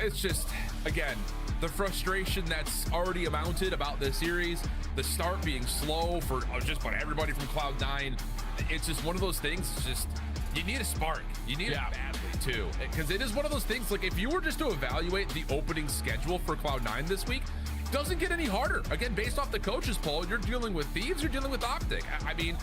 it's just, again, the frustration that's already amounted about this series, the start being slow for just about everybody from Cloud9. It's just one of those things. It's just, you need a spark. You need it badly too, because it is one of those things. Like if you were just to evaluate the opening schedule for Cloud9 this week, it doesn't get any harder. Again, based off the coaches poll, you're dealing with Thieves, you're dealing with Optic. I mean,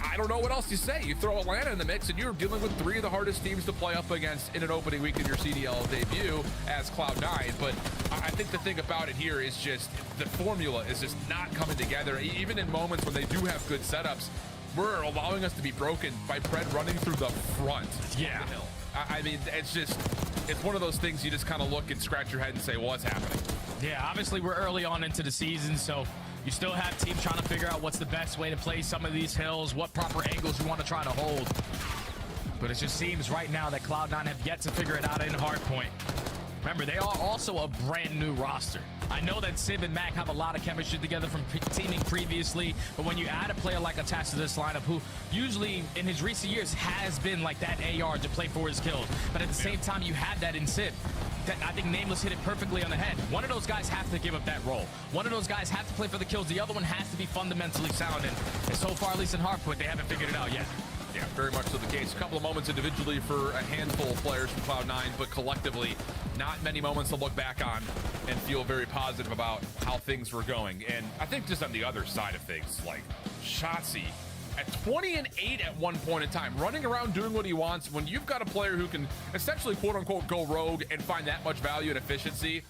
I don't know what else you say. You throw Atlanta in the mix, and you're dealing with 3 of the hardest teams to play up against in an opening week in your CDL debut as Cloud9. But I think the thing about it here is just the formula is just not coming together. Even in moments when they do have good setups, we're allowing us to be broken by Pred running through the front. Yeah. Of the hill. I mean, it's one of those things you just kind of look and scratch your head and say, well, what's happening? Yeah, obviously we're early on into the season, so you still have teams trying to figure out what's the best way to play some of these hills, what proper angles you want to try to hold. But it just seems right now that Cloud9 have yet to figure it out in hardpoint. Remember, they are also a brand new roster. I know that Civ and Mac have a lot of chemistry together from teaming previously, but when you add a player like attached to this lineup, who usually in his recent years has been like that AR to play for his kills, but at the same time you have that in Civ. I think Nameless hit it perfectly on the head. One of those guys have to give up that role. One of those guys have to play for the kills. The other one has to be fundamentally sound, and so far, at least in hardpoint, they haven't figured it out yet. Yeah, very much so the case. A couple of moments individually for a handful of players from Cloud9, but collectively, not many moments to look back on and feel very positive about how things were going. And I think just on the other side of things, like Shotzzy at 20-8 at one point in time, running around doing what he wants, when you've got a player who can essentially quote-unquote go rogue and find that much value and efficiency,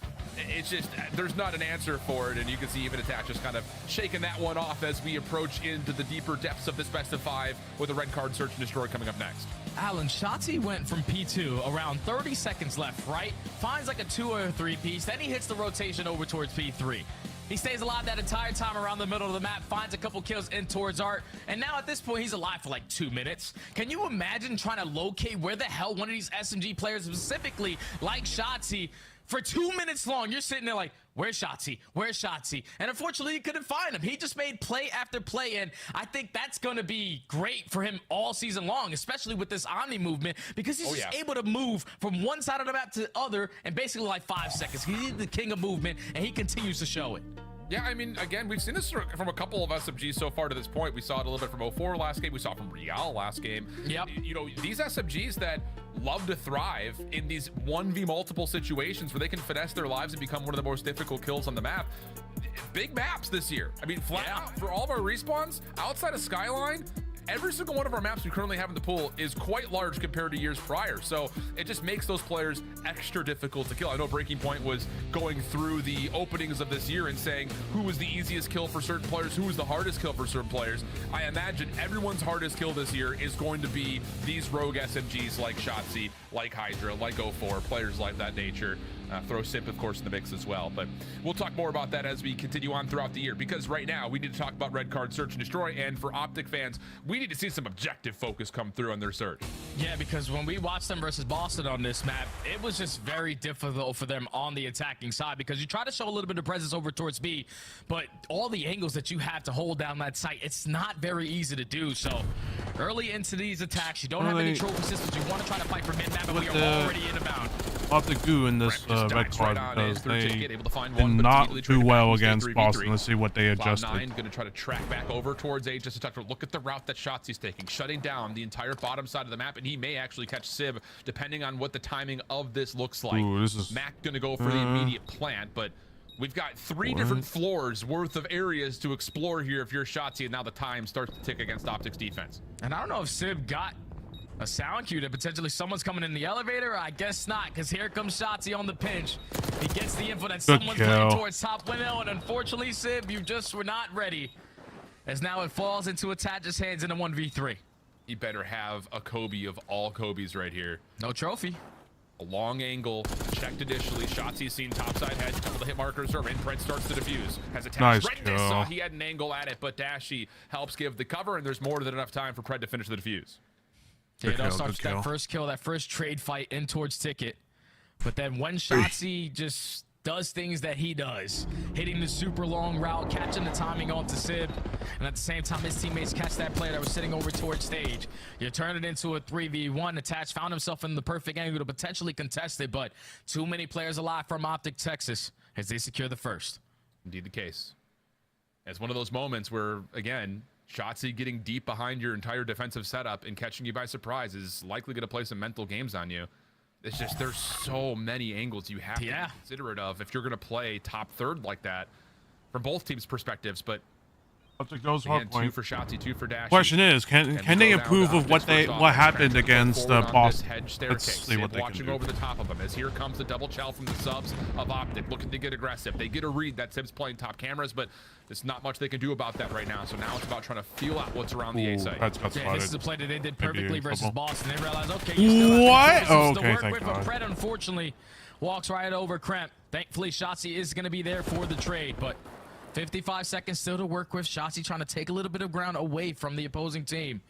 it's just, there's not an answer for it, and you can see even Attach just kind of shaking that one off as we approach into the deeper depths of this best of 5 with a red card search and destroy coming up next. Alan, Shotzzy went from P2 around 30 seconds left, right? Finds like a 2 or a 3 piece, then he hits the rotation over towards P3. He stays alive that entire time around the middle of the map, finds a couple kills in towards Art, and now at this point, he's alive for like 2 minutes. Can you imagine trying to locate where the hell one of these SMG players, specifically like Shotzzy, for 2 minutes long? You're sitting there like, where's Shotzzy? Where's Shotzzy? And unfortunately, you couldn't find him. He just made play after play, and I think that's going to be great for him all season long, especially with this Omni movement, because he's just able to move from one side of the map to the other in basically like 5 seconds. He's the king of movement, and he continues to show it. Yeah, I mean, again, we've seen this from a couple of SMGs so far to this point. We saw it a little bit from 04 last game. We saw it from Real last game. Yep. You know, these SMGs that love to thrive in these 1v multiple situations where they can finesse their lives and become one of the most difficult kills on the map. Big maps this year. I mean, flat out, for all of our respawns, outside of Skyline, every single one of our maps we currently have in the pool is quite large compared to years prior. So it just makes those players extra difficult to kill. I know Breaking Point was going through the openings of this year and saying who was the easiest kill for certain players, who was the hardest kill for certain players. I imagine everyone's hardest kill this year is going to be these rogue SMGs like Shotzzy, like Hydra, like 04, players like that nature. Throw Simp, of course, in the mix as well. But we'll talk more about that as we continue on throughout the year, because right now we need to talk about Red Card Search and Destroy, and for Optic fans, we need to see some objective focus come through on their search. Yeah, because when we watched them versus Boston on this map, it was just very difficult for them on the attacking side, because you try to show a little bit of presence over towards B, but all the angles that you have to hold down that site, it's not very easy to do. So early into these attacks, you don't have any trophy systems. You want to try to fight for mid-map, but we are already inbound. Optic do in this red card because they did not do well against Boston. Let's see what they adjusted. Cloud9 going to try to track back over towards A just to touch. Look at the route that Shotzi's taking, shutting down the entire bottom side of the map, and he may actually catch Sib depending on what the timing of this looks like. Ooh, this is Mac going to go for the immediate plant, but we've got 3 different floors worth of areas to explore here if you're Shotzi, and now the time starts to tick against Optic's defense. And I don't know if Sib got a sound cue that potentially someone's coming in the elevator. I guess not, because here comes Shotzzy on the pinch. He gets the info that someone's playing towards top window, and unfortunately, Sib, you just were not ready, as now it falls into Attach's hands in a 1v3. He better have a Kobe of all Kobe's right here. No trophy. A long angle, checked initially. Shotzi's seen topside head, a couple of hit markers are in. Pred starts to defuse. Has Attach nice right kill. saw he had an angle at it, but Dashy helps give the cover, and there's more than enough time for Pred to finish the defuse. It starts that first kill, that first trade fight in towards Ticket. But then when Shotzzy just does things that he does, hitting the super long route, catching the timing onto Sib, and at the same time his teammates catch that player that was sitting over towards stage. You turn it into a 3v1. Attach found himself in the perfect angle to potentially contest it, but too many players alive from Optic Texas as they secure the first. Indeed the case. It's one of those moments where, again, Shotzzy getting deep behind your entire defensive setup and catching you by surprise is likely going to play some mental games on you. It's just there's so many angles you have to be considerate of if you're going to play top third like that from both teams' perspectives. But Optic goes again, hard point. 2 for Shotzzy, 2 for Dash. Question is, can they approve of what happened against Boston? Let's see what they can watching do. over the top of them as here comes the double chow from the subs of Optic, looking to get aggressive. They get a read that Sib's playing top cameras, but there's not much they can do about that right now. So now it's about trying to feel out what's around the A site. This is a play that they did perfectly versus Boston. They realized, okay, what? Oh, okay, thank God. Pred unfortunately walks right over Kremp. Thankfully, Shotzzy is going to be there for the trade, but 55 seconds still to work with. Shotzzy trying to take a little bit of ground away from the opposing team.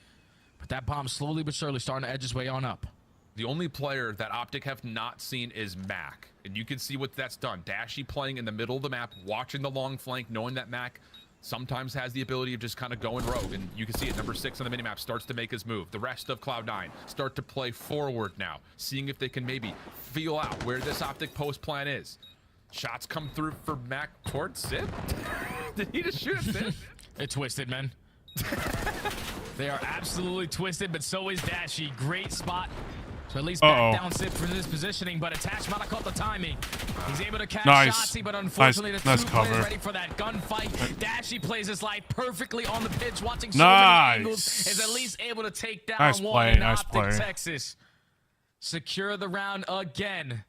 But that bomb slowly but surely starting to edge his way on up. The only player that Optic have not seen is Mac. And you can see what that's done. Dashy playing in the middle of the map, watching the long flank, knowing that Mac sometimes has the ability of just kind of going rogue. And you can see it, number 6 on the minimap starts to make his move. The rest of Cloud9 start to play forward now, seeing if they can maybe feel out where this Optic post plan is. Shots come through for Mac towards Sib. Did he just shoot at Sib? It twisted, man. They are absolutely twisted, but so is Dashy. Great spot. So at least back down Sib for this positioning, but Attach might have caught the timing. He's able to catch Shotzzy, but unfortunately the two players ready for that gunfight. Dashy plays his life perfectly on the pitch, watching so many angles, is at least able to take down one in Optic Texas. Secure the round again.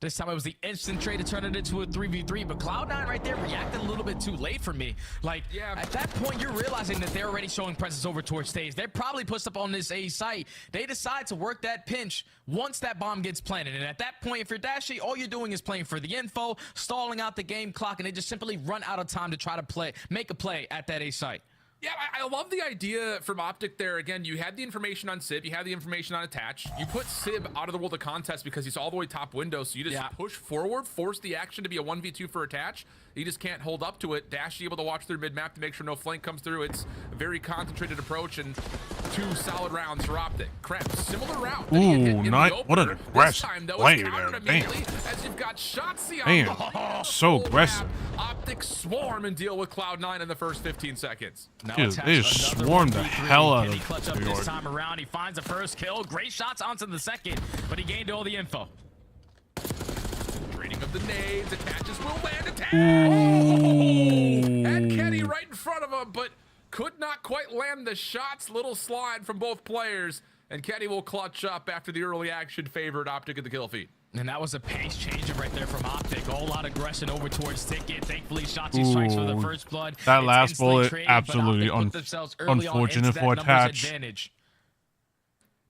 This time it was the instant trade to turn it into a 3v3, but Cloud9 right there reacted a little bit too late for me. Like, at that point, you're realizing that they're already showing presence over towards stage. They're probably pushed up on this A site. They decide to work that pinch once that bomb gets planted. And at that point, if you're Dashy, all you're doing is playing for the info, stalling out the game clock, and they just simply run out of time to try to make a play at that A site. Yeah, I love the idea from Optic there. Again, you had the information on Sib, you had the information on Attach. You put Sib out of the world of contest because he's all the way top window, so you just push forward, force the action to be a 1v2 for Attach. He just can't hold up to it. Dash able to watch through mid-map to make sure no flank comes through. It's a very concentrated approach and 2 solid rounds for Optic. Crap, similar route. Ooh, what an aggressive play there. Damn. As you've got Shotzi Damn, so aggressive. Optic swarm and deal with Cloud9 in the first 15 seconds. Dude, they just swarmed the hell out of clutch up this time around. He finds the first kill. Great shots onto the second, but he gained all the info. Trading of the nades. Attaches will land. Attack! Oh! Had Kenny right in front of him, but could not quite land the shots. Little slide from both players, and Kenny will clutch up after the early action favored Optic at the kill feed. And that was a pace changer right there from Optic. All out aggression over towards Ticket. Thankfully, Shotzi strikes for the first blood. That last bullet, absolutely unfortunate for Attach.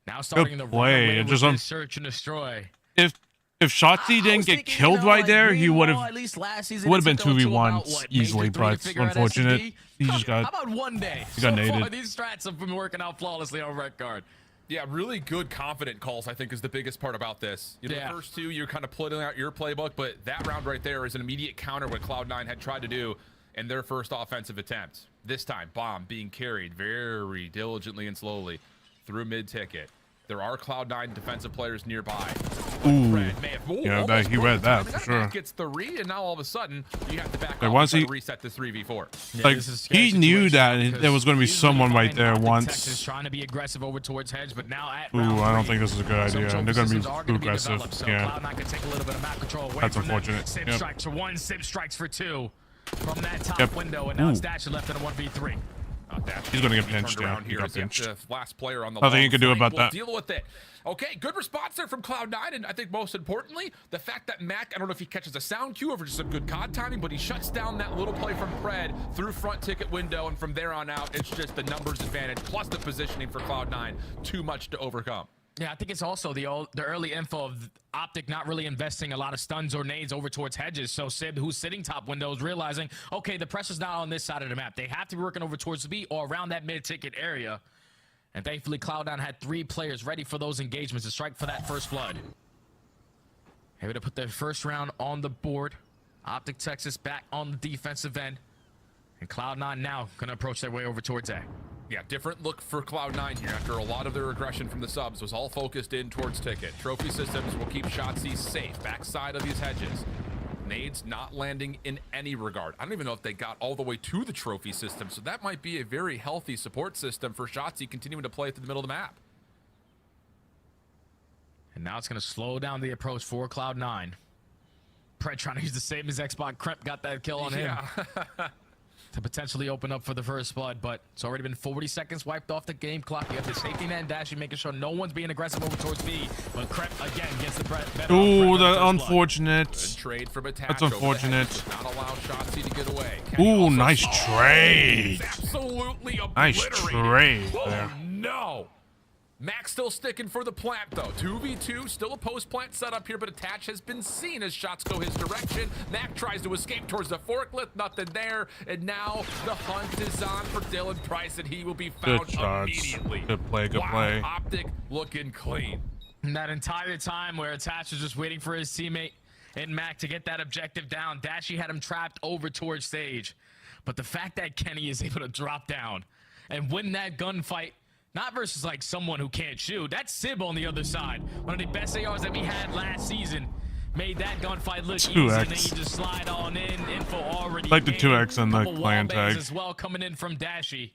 Now starting the play. It just search and destroy. If Shotzi didn't get killed right there, he would have been 2v1 easily, but unfortunate. He just got. How about one day? He got so far, naded. these strats have been working out flawlessly on red card. Yeah, really good, confident calls, I think, is the biggest part about this. You know, the first 2, you're kind of putting out your playbook, but that round right there is an immediate counter what Cloud9 had tried to do in their first offensive attempt. This time, bomb being carried very diligently and slowly through mid-ticket. There are Cloud9 defensive players nearby. Ooh. Yeah, he read that for sure. Gets 3, and now all of a sudden, you have to back Like, off once and he reset to 3v4. Like, he knew that there was going to be someone right there once. Texas trying to be aggressive over towards Hedge, but now at I don't think this is a good idea. They're going to be too aggressive. So Yeah. Cloud9 can take a little bit of map control away That's from unfortunate. Sib Yep. strikes for 1, Sib strikes for 2 from that top window, and now it's Dash left in a 1v3. He's going to get pinched, yeah. He got pinched. The last player on the Nothing you can do about we'll that. Deal with it. Okay, good response there from Cloud9, and I think most importantly, the fact that Mac, I don't know if he catches a sound cue or just some good COD timing, but he shuts down that little play from Pred through front ticket window, and from there on out, it's just the numbers advantage plus the positioning for Cloud9. Too much to overcome. Yeah, I think it's also the early info of Optic not really investing a lot of stuns or nades over towards Hedges. So Sib, who's sitting top window, is realizing, okay, the pressure's not on this side of the map. They have to be working over towards the B or around that mid-ticket area. And thankfully, Cloud9 had 3 players ready for those engagements to strike for that first blood. Able to put their first round on the board. Optic Texas back on the defensive end. And Cloud9 now going to approach their way over towards A. Yeah, different look for Cloud9 here after a lot of their aggression from the subs was all focused in towards Ticket. Trophy systems will keep Shotzi safe backside of these hedges. Nades not landing in any regard. I don't even know if they got all the way to the trophy system, so that might be a very healthy support system for Shotzi continuing to play through the middle of the map. And now it's going to slow down the approach for Cloud9. Pred trying to use the same as Xbox. Kremp got that kill on him. To potentially open up for the first blood, but it's already been 40 seconds wiped off the game clock. You have the safety net and Dashy making sure no one's being aggressive over towards B, but Kremp again gets the better. Ooh, that's unfortunate. Trade from That's unfortunate. Not allow Shotzi to get away. Ooh, nice trade. Absolutely nice trade there. Oh, no. Max still sticking for the plant, though. 2v2, still a post-plant setup here, but Attach has been seen as shots go his direction. Mac tries to escape towards the forklift, nothing there. And now the hunt is on for Dylan Price, and he will be found immediately. Good play, good play. Optic looking clean. And that entire time where Attach was just waiting for his teammate and Mac to get that objective down, Dashy had him trapped over towards stage. But the fact that Kenny is able to drop down and win that gunfight, not versus like someone who can't shoot. That's Sib on the other side. One of the best ARs that we had last season. Made that gunfight look easy, and then you just slide on in. Info already. Like the 2x and the clan tag. As well coming in from Dashy.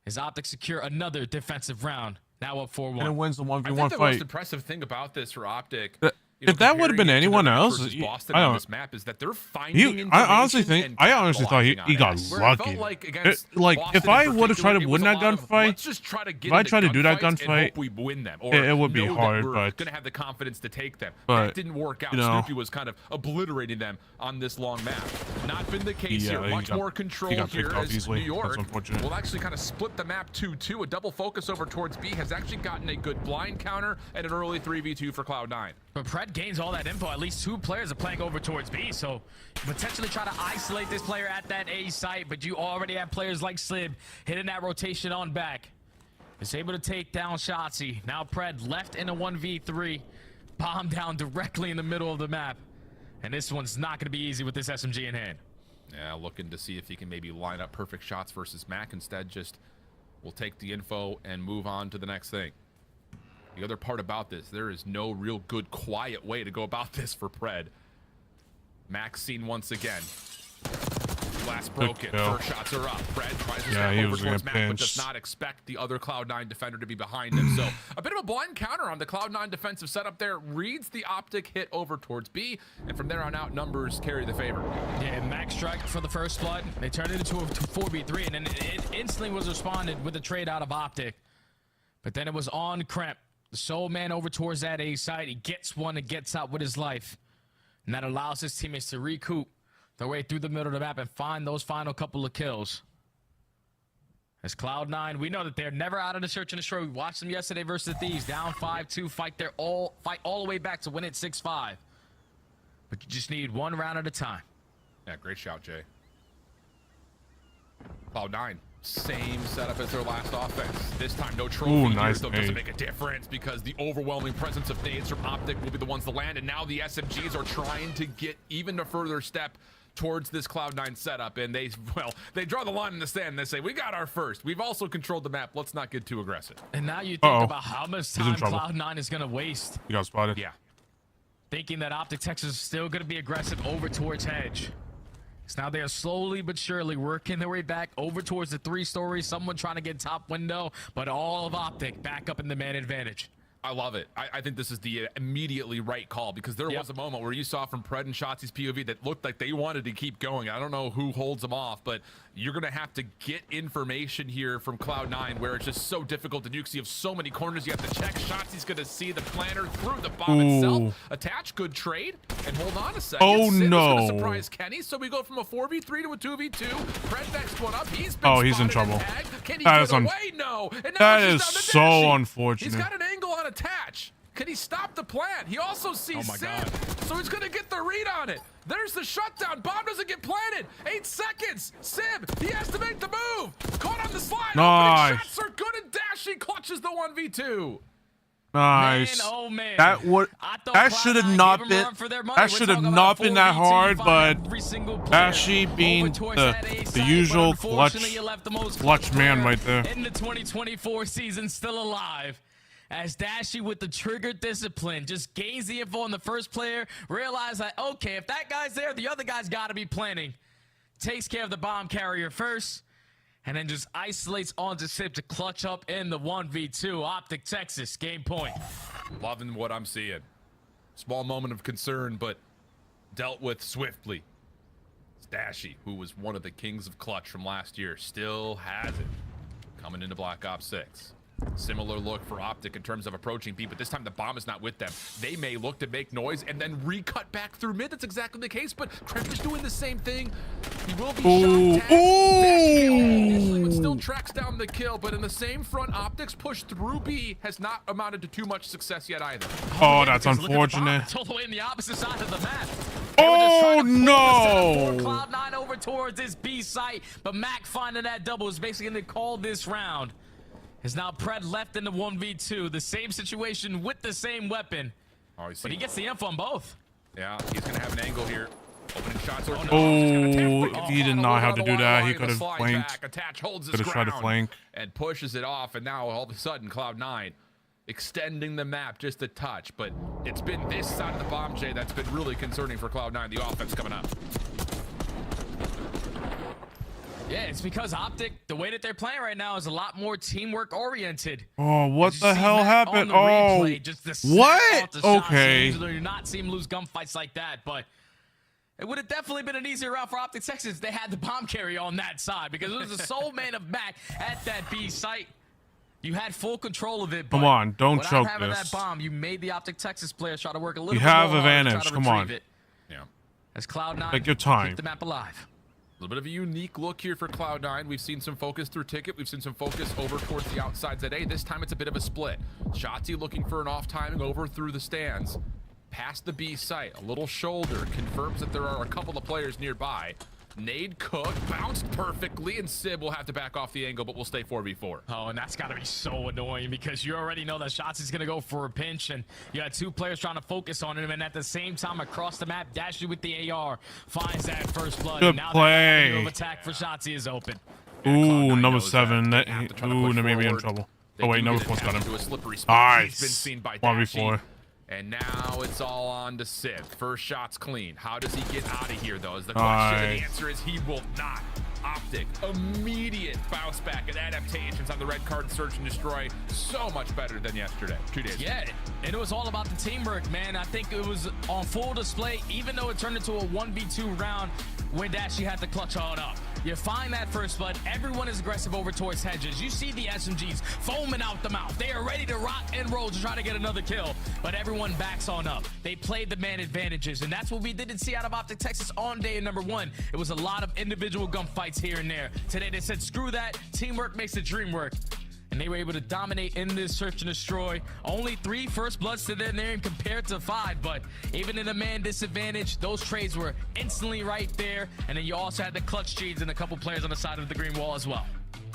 His Optic secure another defensive round. Now up 4-1. And it wins the 1v1 I think fight. the most impressive thing about this for Optic If that would have been anyone else, Boston I on don't. this map is that they're finding I honestly think and I honestly thought he got capitalizing on it. Where it lucky. felt like against Like Boston if I in would have tried to particular, win it that was a lot of, gunfight, let's just try to get if I into tried to do that gunfights and gunfight, hope we win them, or it would be know that hard. we're But gonna have the confidence to take them. But, That didn't work out. you know. Snoopy was kind of obliterating them on this long map. Not been the case Yeah, here. he Much got- more control he got here picked off as easily. New York That's unfortunate. will actually kind of split the map 2-2. A double focus over towards B has actually gotten a good blind counter and an early 3v2 for Cloud9. But Pred gains all that info. At least 2 players are playing over towards B, so potentially try to isolate this player at that A site, but you already have players like Slib hitting that rotation on back. Is able to take down Shotzi. Now Pred left in a 1v3. Bomb down directly in the middle of the map. And this one's not going to be easy with this SMG in hand. Yeah, looking to see if he can maybe line up perfect shots versus Mac. Instead, just will take the info and move on to the next thing. The other part about this, there is no real good, quiet way to go about this for Pred. Max seen once again. Last broken. First shots are up. Pred tries to step over towards Mac, but does not expect the other Cloud9 defender to be behind him. So a bit of a blind counter on the Cloud9 defensive setup there. Reads the optic hit over towards B, and from there on out, numbers carry the favor. Yeah, Max strike for the first blood. They turned it into a 4v3, and then it instantly was responded with a trade out of optic. But then it was on Kremp. The sole man over towards that A side. He gets one and gets out with his life. And that allows his teammates to recoup their way through the middle of the map and find those final couple of kills. As Cloud9, we know that they're never out of the search and destroy. We watched them yesterday versus the Thieves. Down 5-2. Fight all the way back to win it 6-5. But you just need one round at a time. Yeah, great shout, Jay. Cloud9. Same setup as their last offense. This time, no trophy. Ooh, here, nice though, doesn't nade. make a difference because the overwhelming presence of nades from Optic will be the ones to land. And now the SMGs are trying to get even a further step towards this Cloud9 setup. And they draw the line in the sand. And they say, we got our first. We've also controlled the map. Let's not get too aggressive. And now you think about how much time Cloud9 is going to waste. You got spotted. Yeah. Thinking that Optic Texas is still going to be aggressive over towards Hedge. So now they are slowly but surely working their way back over towards the 3-story. Someone trying to get top window, but all of Optic back up in the man advantage. I love it. I think this is the immediately right call because there was a moment where you saw from Pred and Shotzi's POV that looked like they wanted to keep going. I don't know who holds them off, but you're going to have to get information here from Cloud9 where it's just so difficult to do because you have so many corners you have to check. Shotzi's going to see the planter through the bomb itself. Attach, good trade, and hold on a second. Oh, Sid no. was gonna surprise Kenny, so we go from a 4v3 to a 2v2. Pred next one up. He's been He's in spotted trouble. and tagged. Can he That get is away? No. And now that it's is just down to so Dashi. unfortunate. He's got an angle on attach. Can he stop the plant? He also sees Sid, so he's going to get the read on it. There's the shutdown. Bomb doesn't get planted. 8 seconds. Sib, he has to make the move. Caught on the slide. Nice. Opening shots are good, and Dashi clutches the 1v2. Nice. Man, oh man. That should have not been. That should have not been that hard, but Dashi being the usual clutch man right there. In the 2024 season, still alive. As Dashi with the trigger discipline just gains the info on the first player, realize that, okay, if that guy's there, the other guy's got to be planning. Takes care of the bomb carrier first, and then just isolates onto Sib to clutch up in the 1v2. Optic Texas, game point. Loving what I'm seeing. Small moment of concern, but dealt with swiftly. Dashi, who was one of the kings of clutch from last year, still has it. Coming into Black Ops 6. Similar look for Optic in terms of approaching B, but this time the bomb is not with them. They may look to make noise and then recut back through mid. That's exactly the case, but Kremp is doing the same thing. He will be shot. Initially, but still tracks down the kill, but in the same front, Optic's push through B has not amounted to too much success yet either. Oh, that's unfortunate. It's all the way in the opposite side of the map. Oh, no. Cloud9 over towards this B site, but Mac finding that double is basically going to call this round. Is now Pred left in the 1v2. The same situation with the same weapon. But he gets the info on both. Yeah, he's going to have an angle here. Opening shots. He did not have to do that. He could have flanked. Attach holds his Could have tried to ground flank. and pushes it off, and now all of a sudden Cloud9 extending the map just a touch. But it's been this side of the bomb, Jay, that's been really concerning for Cloud9. The offense coming up. Yeah, it's because Optic, the way that they're playing right now is a lot more teamwork oriented. Oh, what As the you see hell Matt happened? on the Oh, replay, just the snap what? off the shots. Okay. Usually you're not seeing lose gunfights like that, but it would have definitely been an easier route for Optic Texas if they had the bomb carry on that side, because it was the sole man of Mac at that B site. You had full control of it. Come but on, don't without choke having this. that bomb, you made the Optic Texas players try to work a little You bit have more hard to try advantage. to Come on. retrieve it. Yeah. As Cloud9 Take your time. keep the map alive. A little bit of a unique look here for Cloud9. We've seen some focus through Ticket. We've seen some focus over towards the outside ZA. This time it's a bit of a split. Shotzzy looking for an off timing over through the stands. Past the B site, a little shoulder confirms that there are a couple of players nearby. Nade Cook bounced perfectly, and Sib will have to back off the angle, but will stay 4v4. Oh, and that's got to be so annoying because you already know that Shotzzy's going to go for a pinch, and you had two players trying to focus on him, and at the same time across the map, Dashy with the AR finds that first blood. Good and now play. the avenue of attack for Shotzzy is open. Ooh, number 7. That made me in trouble. Oh wait, number 4's got him. Nice. He's been seen by 1v4. And now it's all on to Sib. First shot's clean. How does he get out of here, though, is the question. And the answer is he will not. Optic, immediate bounce back and adaptations on the red card and search and destroy. So much better than yesterday, 2 days ago. Yeah, and it was all about the teamwork, man. I think it was on full display, even though it turned into a 1v2 round when Dashy had to clutch on up. You find that first blood. Everyone is aggressive over towards hedges. You see the SMGs foaming out the mouth. They are ready to rock and roll to try to get another kill, but everyone backs on up. They played the man advantages, and that's what we didn't see out of Optic Texas on day number 1. It was a lot of individual gunfights here and there. Today they said, screw that. Teamwork makes the dream work. And they were able to dominate in this search and destroy. Only 3 first bloods to their name compared to 5, but even in a man disadvantage, those trades were instantly right there. And then you also had the clutch cheats and a couple players on the side of the green wall as well.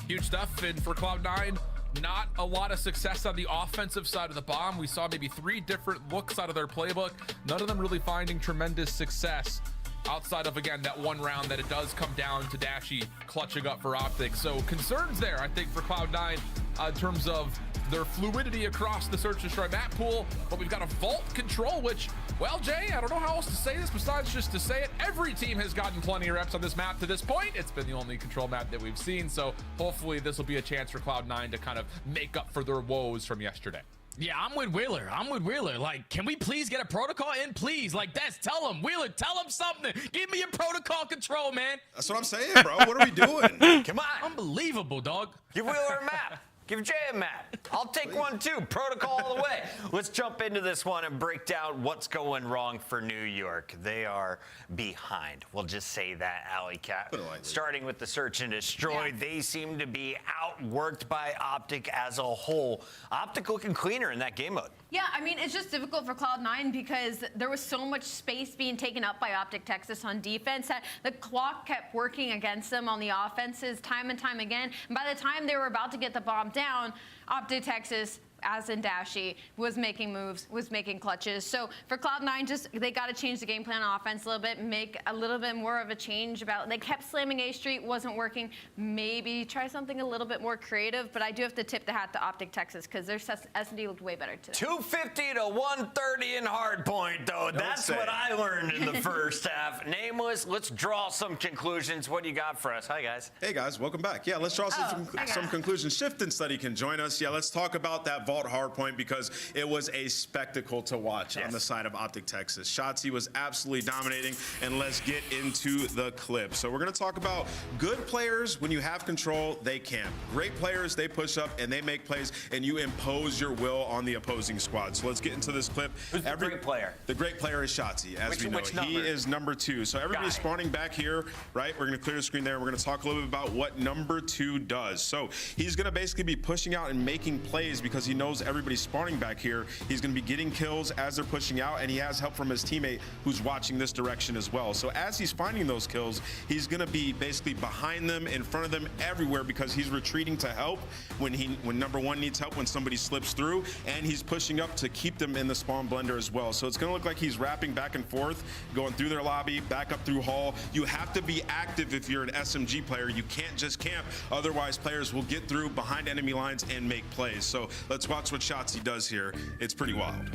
Huge stuff. And for Cloud9, not a lot of success on the offensive side of the bomb. We saw maybe 3 different looks out of their playbook. None of them really finding tremendous success outside of, again, that one round that it does come down to Dashy clutching up for Optic. So concerns there, I think, for Cloud9 in terms of their fluidity across the search and destroy map pool. But we've got a vault control, which, well, Jay, I don't know how else to say this besides just to say it. Every team has gotten plenty of reps on this map to this point. It's been the only control map that we've seen. So hopefully this will be a chance for Cloud9 to kind of make up for their woes from yesterday. Yeah, I'm with Wheeler. Like, can we please get a protocol in, please? Like, tell him. Wheeler, tell him something. Give me a protocol control, man. That's what I'm saying, bro. What are we doing? Come on. Unbelievable, dog. Give Wheeler a map. Give Jay a map. I'll take one too. Protocol all the way. Let's jump into this one and break down what's going wrong for New York. They are behind. We'll just say that, Alley Cat. Starting with the search and destroy, they seem to be outworked by Optic as a whole. Optic looking cleaner in that game mode. Yeah, I mean, it's just difficult for Cloud9 because there was so much space being taken up by Optic Texas on defense that the clock kept working against them on the offenses time and time again. And by the time they were about to get the bomb down, Optic Texas, as in Dashy, was making moves, was making clutches. So for Cloud9, they got to change the game plan on offense a little bit, make a little bit more of a change about. They kept slamming A Street, wasn't working. Maybe try something a little bit more creative. But I do have to tip the hat to Optic Texas because their S&D looked way better today. 250 to 130 in hardpoint, though. That's what I learned in the first half. Nameless, let's draw some conclusions. What do you got for us? Hi, guys. Hey, guys. Welcome back. Yeah, let's draw some conclusions. Shift and Study can join us. Yeah, let's talk about that vault hardpoint because it was a spectacle to watch on the side of Optic Texas. Shotzzy was absolutely dominating, and let's get into the clip. So we're going to talk about good players. When you have control, they camp. Great players, they push up and they make plays, and you impose your will on the opposing squad. So let's get into this clip. Who's the great player? The great player is Shotzzy, as we know. He is number 2. So everybody's spawning back here, right? We're going to clear the screen there. We're going to talk a little bit about what number 2 does. So he's going to basically be pushing out and making plays because he knows everybody's spawning back here. He's going to be getting kills as they're pushing out, and he has help from his teammate who's watching this direction as well. So as he's finding those kills, he's going to be basically behind them, in front of them, everywhere, because he's retreating to help when number 1 needs help, when somebody slips through, and he's pushing up to keep them in the spawn blender as well. So it's going to look like he's wrapping back and forth, going through their lobby, back up through hall. You have to be active if you're an SMG player. You can't just camp, otherwise players will get through behind enemy lines and make plays. So let's watch what Shotzzy does here. It's pretty wild.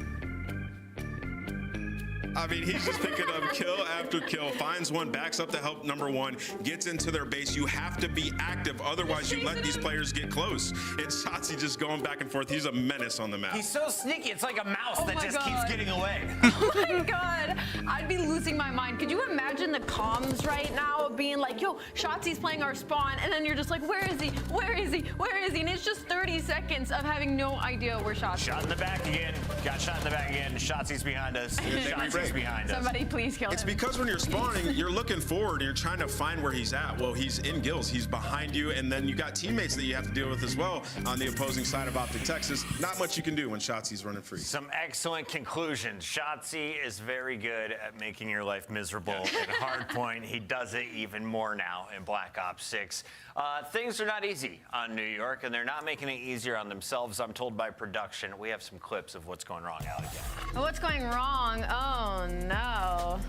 I mean, he's just picking up kill after kill, finds one, backs up to help number one, gets into their base. You have to be active, otherwise you let these players get close. And Shotzi just going back and forth. He's a menace on the map. He's so sneaky. It's like a mouse that just keeps getting away. Oh my god, I'd be losing my mind. Could you imagine the comms right now being like, yo, Shotzi's playing our spawn, and then you're just like, where is he? Where is he? Where is he? And it's just 30 seconds of having no idea where Shotzi is. Shot in the back again. Got shot in the back again. Shotzi's behind us. Shotzi's behind us. Somebody please kill him. It's because when you're spawning, you're looking forward and you're trying to find where he's at. Well, he's in gills. He's behind you, and then you got teammates that you have to deal with as well on the opposing side of Optic Texas. Not much you can do when Shotzi's running free. Some excellent conclusions. Shotzi is very good at making your life miserable. At Hardpoint, he does it even more now in Black Ops 6. Things are not easy on New York, and they're not making it easier on themselves, I'm told by production. We have some clips of what's going wrong, Alec. What's going wrong? Oh no.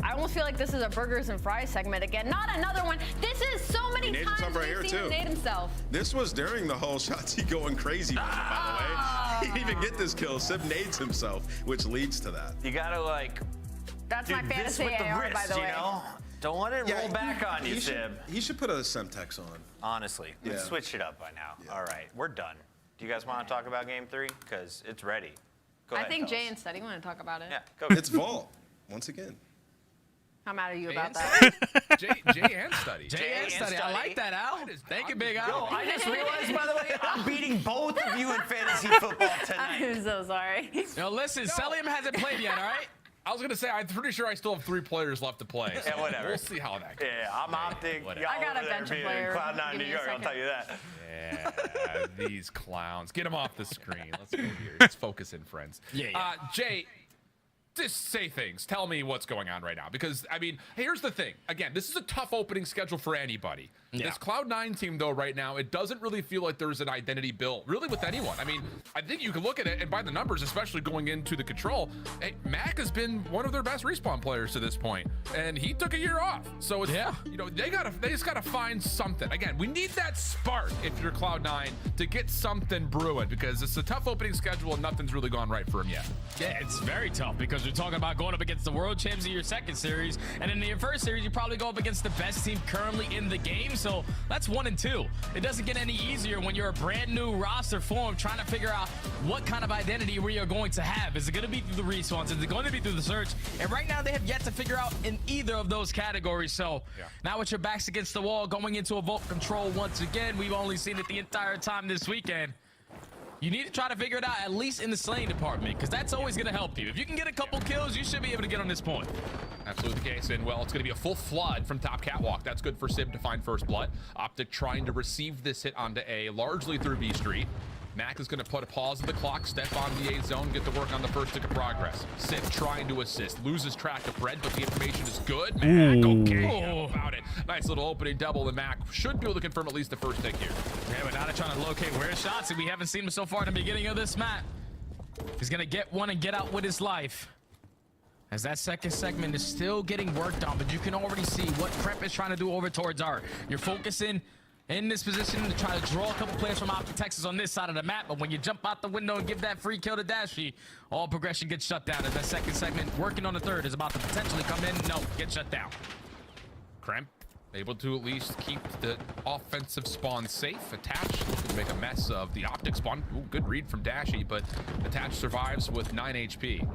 I almost feel like this is a burgers and fries segment again. Not another one. This is so many times we've seen him nade himself. This was during the whole Shotzi going crazy moment, by the way. He didn't even get this kill. Sib nades himself, which leads to that. You gotta like. That's my fantasy AR, by the way. You know? Don't let it roll back on you, Sib. He should put a Semtex on. Honestly, let's switch it up by now. All right, we're done. Do you guys want to talk about Game 3? Because it's ready. Go ahead, I think fellas. Jay and Steady want to talk about it. Yeah, go. It's Vault, once again. How mad are you about that? Jay and Study. Jay and Study. I like that, Al. Thank you, Big Al. Yo, I just realized, by the way, I'm beating both of you in fantasy football tonight. I'm so sorry. Yo, listen, Celium hasn't played yet, all right? I was gonna say, I'm pretty sure I still have 3 players left to play. So Yeah, whatever. We'll see how that goes. Yeah, I'm Optic. whatever. I got a bench player. Cloud9 Give New me a York, I'll second. tell you that. Yeah, these clowns. Get them off the screen. Let's go here. Let's focus in, friends. Yeah. Jay, just say things. Tell me what's going on right now. Because, I mean, here's the thing. Again, this is a tough opening schedule for anybody. Yeah. This Cloud9 team, though, right now, it doesn't really feel like there's an identity built, really, with anyone. I mean, I think you can look at it, and by the numbers, especially going into the control, hey, Mac has been one of their best respawn players to this point, and he took a year off. So, it's, you know, they just got to find something. Again, we need that spark, if you're Cloud9, to get something brewing, because it's a tough opening schedule, and nothing's really gone right for him yet. Yeah, it's very tough because you're talking about going up against the world champs in your second series, and in your first series, you probably go up against the best team currently in the game. So that's 1 and 2. It doesn't get any easier when you're a brand new roster form trying to figure out what kind of identity we are going to have. Is it going to be through the respawns? Is it going to be through the search? And right now, they have yet to figure out in either of those categories. So now with your backs against the wall, going into a vault control once again, we've only seen it the entire time this weekend. You need to try to figure it out, at least in the slaying department, because that's always going to help you. If you can get a couple kills, you should be able to get on this point. Absolutely the case. And, well, it's going to be a full flood from top catwalk. That's good for Sib to find first blood. Optic trying to receive this hit onto A, largely through B Street. Mac is going to put a pause on the clock, step on the A zone, get to work on the first tick of progress. Sib trying to assist, loses track of Fred, but the information is good. Mac, okay, how about it? Nice little opening double, and Mac should be able to confirm at least the first tick here. Yeah, but now they're trying to locate where shots, and we haven't seen him so far in the beginning of this map. He's going to get one and get out with his life. As that second segment is still getting worked on, but you can already see what Prep is trying to do over towards R. You're focusing in this position to try to draw a couple players from Optic Texas on this side of the map, but when you jump out the window and give that free kill to Dashy, all progression gets shut down as that second segment working on the third is about to potentially come in. No, get shut down. Cramp able to at least keep the offensive spawn safe. Attach looking to make a mess of the Optic spawn. Ooh, good read from Dashy, but Attach survives with 9 HP.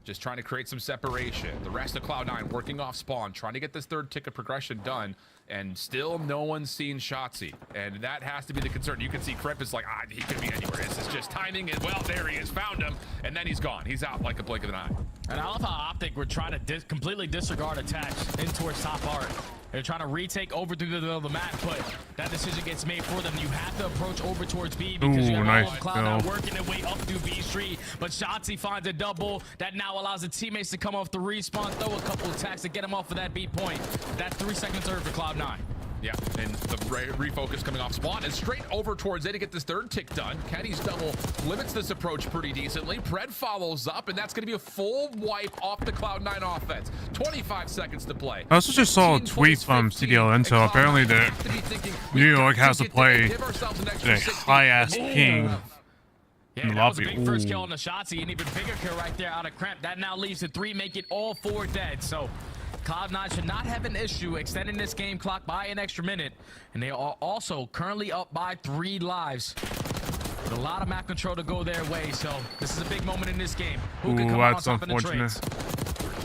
Just trying to create some separation. The rest of Cloud9 working off spawn, trying to get this third tick of progression done, and still no one's seen Shotzi. And that has to be the concern. You can see Crep is like, he could be anywhere. This is just timing, and well, there he is, found him, and then he's gone. He's out like a blink of an eye. And I love how Optic were trying to completely disregard Attach in towards top art. They're trying to retake over through the middle of the map, but that decision gets made for them. You have to approach over towards B because you have all of Cloud9 working their way up through B Street. But Shotzi finds a double that now allows the teammates to come off the respawn, throw a couple attacks to get him off of that B point. That's 3 seconds earned for Cloud9. Yeah, and the refocus coming off spawn is straight over towards A to get this third tick done. Kenny's double limits this approach pretty decently. Pred follows up, and that's going to be a full wipe off the Cloud9 offense. 25 seconds to play. I also just saw a tweet from CDL Intel. Apparently, New York has to play a high-ass ping Yeah, in the that was a lobby. big first Ooh. kill on the Shotzi, an even bigger kill right there out of Kremp. That now leaves to 3, make it all 4 dead. So Cloud9 should not have an issue extending this game clock by an extra minute. And they are also currently up by 3 lives. With a lot of map control to go their way, so this is a big moment in this game. Who can come out on top in the trades?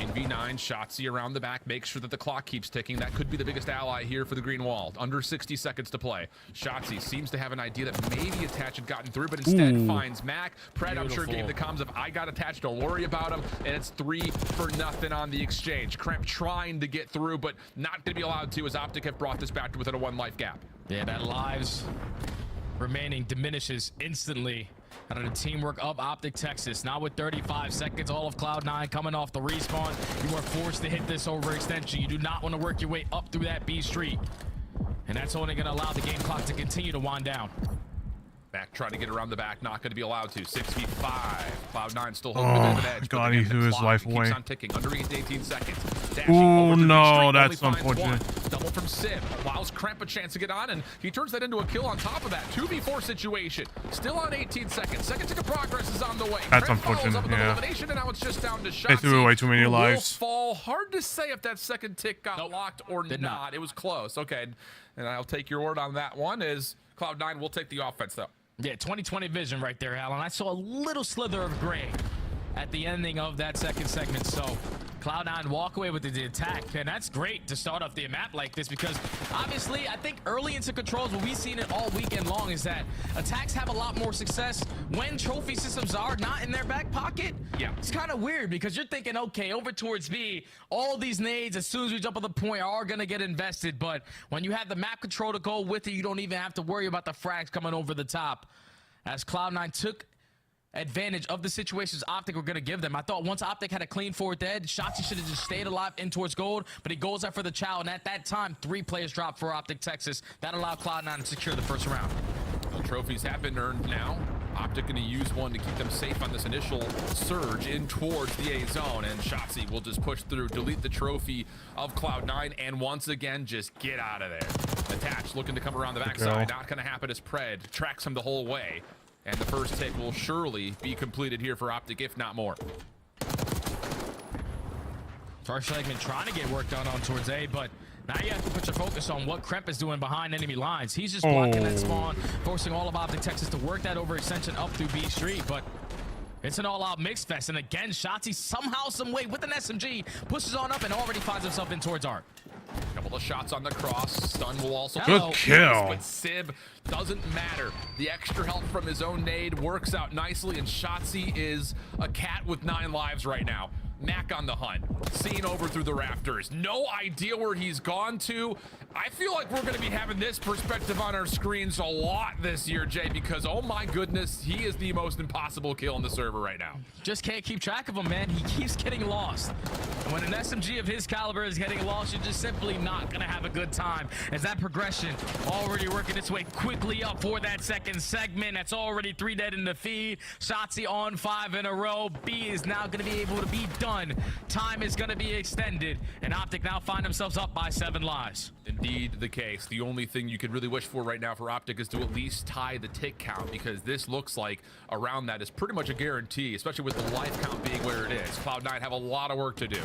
In V9, Shotzi around the back, make sure that the clock keeps ticking. That could be the biggest ally here for the green wall. Under 60 seconds to play. Shotzi seems to have an idea that maybe Attach had gotten through, but instead finds Mac. Pred, I'm sure, gave the comms of, I got Attach, don't worry about him. And it's 3-0 on the exchange. Kremp trying to get through, but not going to be allowed to, as Optic have brought this back to within a 1 life gap. Yeah, that lives remaining diminishes instantly out of the teamwork of Optic Texas. Now with 35 seconds, all of Cloud9 coming off the respawn. You are forced to hit this overextension. You do not want to work your way up through that B street. And that's only going to allow the game clock to continue to wind down. Mac trying to get around the back, not going to be allowed to. 6v5. Cloud9 still holding a bit of an edge. God, he threw his life away. Keeps on ticking. Under 18 seconds. Dashing Oh over to no, B street, that's only finds unfortunate. one. Double from Sib. Allows Kremp a chance to get on, and he turns that into a kill on top of that. 2v4 situation. Still on 18 seconds. Second tick of progress is on the way. That's Kremp follows unfortunate, up with an yeah. elimination, and now it's just down to Shotzi. They threw away too many who lives. Will fall. Hard to say if that second tick got locked or not. It was close. Okay, and I'll take your word on that one. Is Cloud9 will take the offense though. Yeah, 20/20 vision right there, Alan. I saw a little slither of gray at the ending of that second segment. So Cloud9 walk away with the attack, and that's great to start off the map like this, because obviously I think early into controls, what we've seen it all weekend long, is that attacks have a lot more success when trophy systems are not in their back pocket. Yeah, it's kind of weird because you're thinking, okay, over towards B, all these nades as soon as we jump on the point are gonna get invested, but when you have the map control to go with it, you don't even have to worry about the frags coming over the top. As Cloud9 took advantage of the situations Optic were going to give them. I thought once Optic had a clean 4th dead, Shotzi should have just stayed alive in towards gold, but he goes out for the chow, and at that time, 3 players dropped for Optic Texas. That allowed Cloud9 to secure the first round. Well, trophies have been earned now. Optic going to use one to keep them safe on this initial surge in towards the A zone, and Shotzi will just push through, delete the trophy of Cloud9, and once again, just get out of there. Attach looking to come around the backside. Not going to happen as Pred tracks him the whole way. And the first tick will surely be completed here for Optic, if not more. First segment trying to get work done on towards A, but now you have to put your focus on what Kremp is doing behind enemy lines. He's just blocking that spawn, forcing all of Optic Texas to work that overextension up through B Street, but it's an all-out mix fest. And again, Shotzi somehow, some way, with an SMG, pushes on up and already finds himself in towards Art. Couple of shots on the cross. Stun will also good kill. But Sib doesn't matter. The extra help from his own nade works out nicely, and Shotzi is a cat with 9 lives right now. Mac on the hunt, seen over through the rafters. No idea where he's gone to. I feel like we're going to be having this perspective on our screens a lot this year, Jay, because oh my goodness, he is the most impossible kill on the server right now. Just can't keep track of him, man. He keeps getting lost. And when an SMG of his caliber is getting lost, you're just simply not going to have a good time. As that progression already working its way quickly up for that second segment. That's already 3 dead in the feed. Shotzi on 5 in a row. B is now going to be able to be done. Time is going to be extended, and Optic now find themselves up by 7 lives. Indeed the case. The only thing you could really wish for right now for Optic is to at least tie the tick count, because this looks like around that is pretty much a guarantee, especially with the life count being where it is. Cloud9 have a lot of work to do.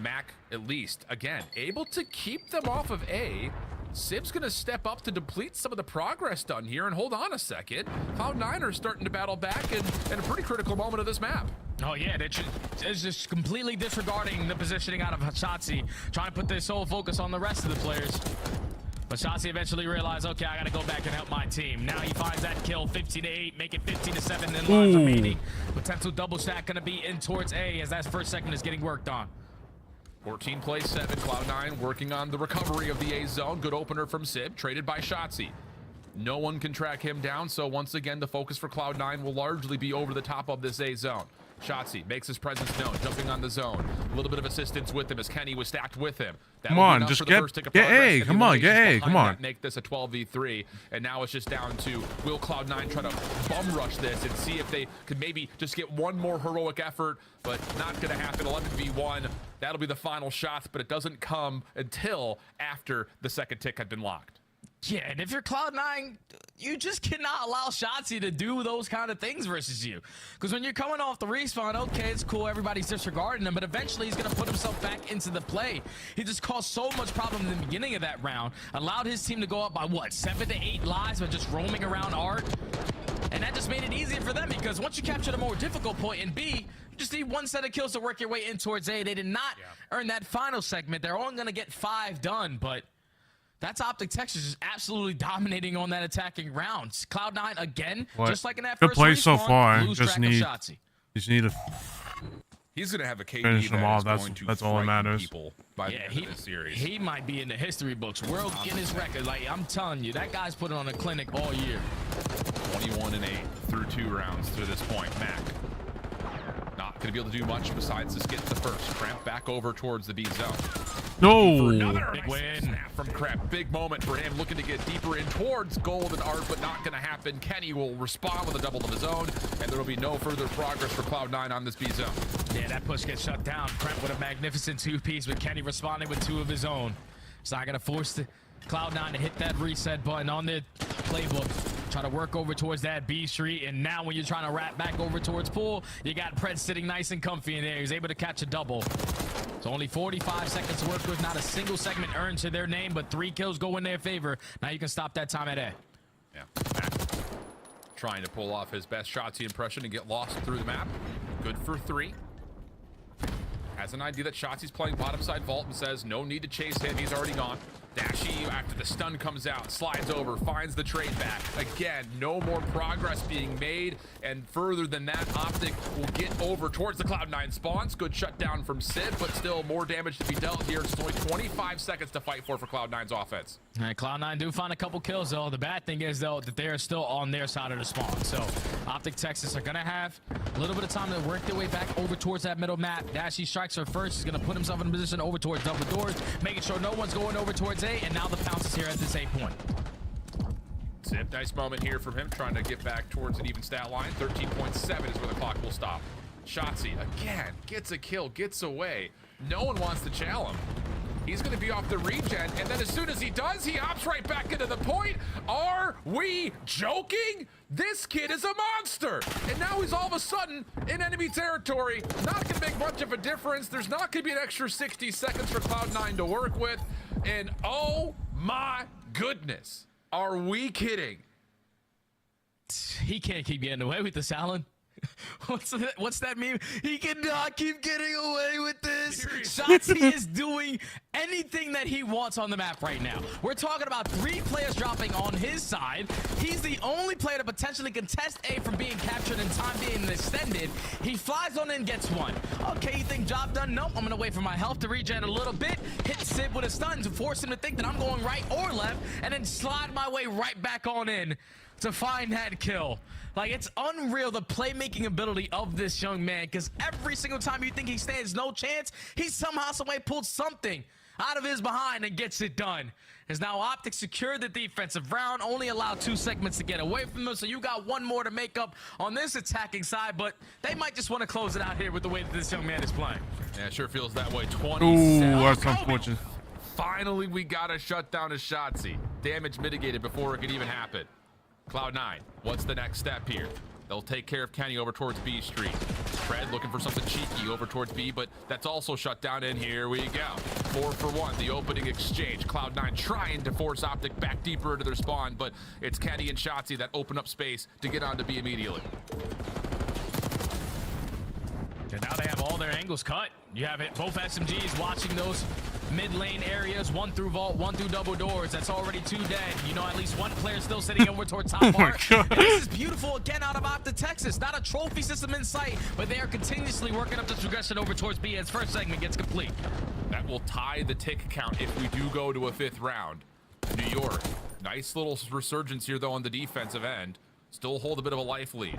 Mac, at least, again, able to keep them off of A. Sib's going to step up to deplete some of the progress done here, and hold on a second. Cloud9 are starting to battle back in a pretty critical moment of this map. Oh yeah, it's just completely disregarding the positioning out of Shotzi, trying to put their sole focus on the rest of the players. But Shotzi eventually realized, okay, I gotta go back and help my team. Now he finds that kill, 15-8, make it 15-7 in lives remaining. Potential double stack gonna be in towards A as that first segment is getting worked on. 14 plays 7, Cloud9 working on the recovery of the A zone. Good opener from Sib, traded by Shotzi. No one can track him down, so once again, the focus for Cloud9 will largely be over the top of this A zone. Shotzi makes his presence known, jumping on the zone. A little bit of assistance with him as Kenny was stacked with him. Come on, just get A. Come on, get A. Come on. Make this a 12v3, and now it's just down to, will Cloud9 try to bum rush this and see if they could maybe just get one more heroic effort, but not going to happen. 11v1. That'll be the final shots, but it doesn't come until after the second tick had been locked. Yeah, and if you're Cloud9, you just cannot allow Shotzi to do those kind of things versus you. Because when you're coming off the respawn, okay, it's cool, everybody's disregarding him, but eventually he's going to put himself back into the play. He just caused so much problem in the beginning of that round, allowed his team to go up by, what, 7 to 8 lives by just roaming around Art? And that just made it easier for them, because once you capture the more difficult point in B, you just need 1 set of kills to work your way in towards A. They did not earn that final segment. They're only going to get 5 done, but that's Optic Texas just absolutely dominating on that attacking rounds. Cloud9 again, just like in that good first play so respawn, far. lose Just track of need, Shotzi. just need to He's going to have a KD finish them that all. is going to That's all that frighten matters. people by the end of this series. He might be in the history books, World Guinness record. Like, I'm telling you, that guy's putting on a clinic all year. 21-8 through 2 rounds to this point. Mac not going to be able to do much besides just get the first. Cramp back over towards the B zone. No. Another Big nice win. snap from Cramp. Big moment for him, looking to get deeper in towards gold and Art, but not going to happen. Kenny will respond with a double of his own, and there will be no further progress for Cloud9 on this B zone. Yeah, that push gets shut down. Cramp with a magnificent 2-piece, with Kenny responding with 2 of his own. It's not going to force the Cloud9 to hit that reset button on the playbook. Try to work over towards that B street, and now when you're trying to wrap back over towards Pool, you got Pred sitting nice and comfy in there. He's able to catch a double. So only 45 seconds to work with. Not a single segment earned to their name, but 3 kills go in their favor. Now you can stop that time at A. Yeah, Mac trying to pull off his best Shotzi impression and get lost through the map. Good for 3. Has an idea that Shotzi's playing bottom side vault and says no need to chase him. He's already gone. Dashy, after the stun comes out, slides over, finds the trade back. Again, no more progress being made, and further than that, Optic will get over towards the Cloud9 spawns. Good shutdown from Sid, but still more damage to be dealt here. It's only 25 seconds to fight for Cloud9's offense. All right, Cloud9 do find a couple kills, though. The bad thing is, though, that they are still on their side of the spawn. So Optic Texas are going to have a little bit of time to work their way back over towards that middle map. Dashy strikes her first. He's going to put himself in a position over towards double doors, making sure no one's going over towards A, and now the pounce is here at this A point. Zip, nice moment here from him, trying to get back towards an even stat line. 13.7 is where the clock will stop. Shotzi, again, gets a kill, gets away. No one wants to chow him. He's going to be off the regen, and then as soon as he does, he opts right back into the point. Are we joking? This kid is a monster, and now he's all of a sudden in enemy territory. Not going to make much of a difference. There's not going to be an extra 60 seconds for Cloud9 to work with, and oh my goodness, are we kidding? He can't keep getting away with this, Alan. What's that meme? He cannot keep getting away with this. Shotzi is doing anything that he wants on the map right now. We're talking about 3 players dropping on his side. He's the only player to potentially contest A from being captured and time being extended. He flies on in, gets 1. Okay, you think job done? Nope, I'm gonna wait for my health to regen a little bit, hit Sid with a stun to force him to think that I'm going right or left, and then slide my way right back on in to find that kill. Like, it's unreal, the playmaking ability of this young man, because every single time you think he stands no chance, he somehow, some way pulls something out of his behind and gets it done. As now Optic secured the defensive round, only allowed 2 segments to get away from them, so you got 1 more to make up on this attacking side, but they might just want to close it out here with the way that this young man is playing. Yeah, it sure feels that way. 27. Ooh, that's unfortunate. Finally, we got a shutdown of Shotzi. Damage mitigated before it could even happen. Cloud9, what's the next step here? They'll take care of Kenny over towards B Street. Fred looking for something cheeky over towards B, but that's also shut down, and here we go. 4 for 1, the opening exchange. Cloud9 trying to force Optic back deeper into their spawn, but it's Kenny and Shotzi that open up space to get onto B immediately. And now they have all their angles cut. You have it, both SMGs watching those mid lane areas, 1 through vault, 1 through double doors. That's already 2 dead. You know, at least 1 player still sitting over towards top part. This is beautiful again out of Optic Texas. Not a trophy system in sight, but they are continuously working up this progression over towards B as first segment gets complete. That will tie the tick count if we do go to a 5th round. New York, nice little resurgence here though on the defensive end. Still hold a bit of a life lead.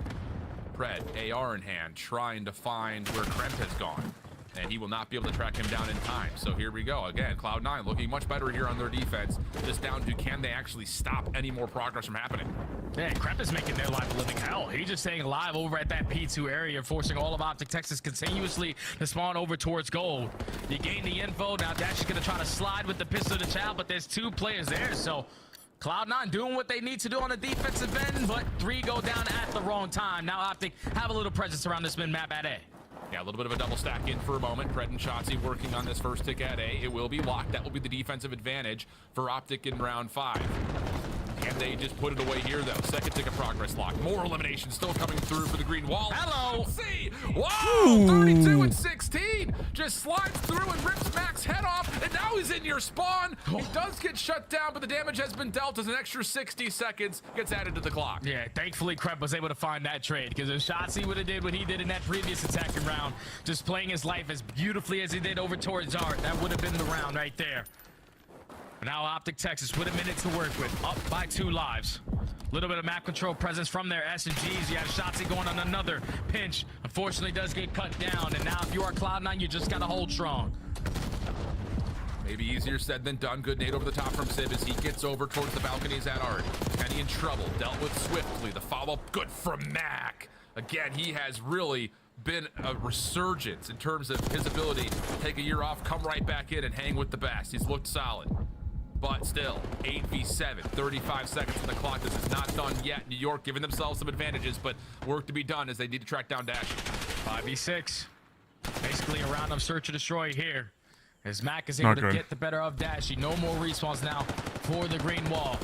Pred, AR in hand, trying to find where Kremp has gone. And he will not be able to track him down in time. So here we go. Again, Cloud9 looking much better here on their defense. Just down to, can they actually stop any more progress from happening? Yeah, Kremp is making their life a living hell. He's just staying alive over at that P2 area, forcing all of Optic Texas continuously to spawn over towards gold. You gain the info. Now Dash is going to try to slide with the pistol to chow, but there's 2 players there. So Cloud9 doing what they need to do on the defensive end, but 3 go down at the wrong time. Now Optic have a little presence around this mid-map at A. Yeah, a little bit of a double stack in for a moment. Pred and Shotzi working on this first tick at A. It will be locked. That will be the defensive advantage for Optic in round 5. And they just put it away here, though. Second tick of progress lock. More elimination still coming through for the green wall. Hello. See, wow, 32 and 16. Just slides through and rips Mac's head off, and now he's in your spawn. He does get shut down, but the damage has been dealt as an extra 60 seconds gets added to the clock. Yeah, thankfully Krep was able to find that trade, because if Shotzi would have did what he did in that previous attacking round, just playing his life as beautifully as he did over towards Art, that would have been the round right there. Now Optic Texas with a minute to work with, up by 2 lives. Little bit of map control presence from their SMGs. You have Shotzi going on another pinch. Unfortunately, does get cut down. And now if you are Cloud9, you just got to hold strong. Maybe easier said than done. Good nade over the top from Sib as he gets over towards the balconies at Art. Kenny in trouble, dealt with swiftly. The follow-up, good from Mac. Again, he has really been a resurgence in terms of his ability to take a year off, come right back in and hang with the best. He's looked solid. But still, 8v7, 35 seconds on the clock. This is not done yet. New York giving themselves some advantages, but work to be done as they need to track down Dash. 5v6. Basically a round of search and destroy here. As Mac is able to get the better of Dashy. No more respawns now for the green wall.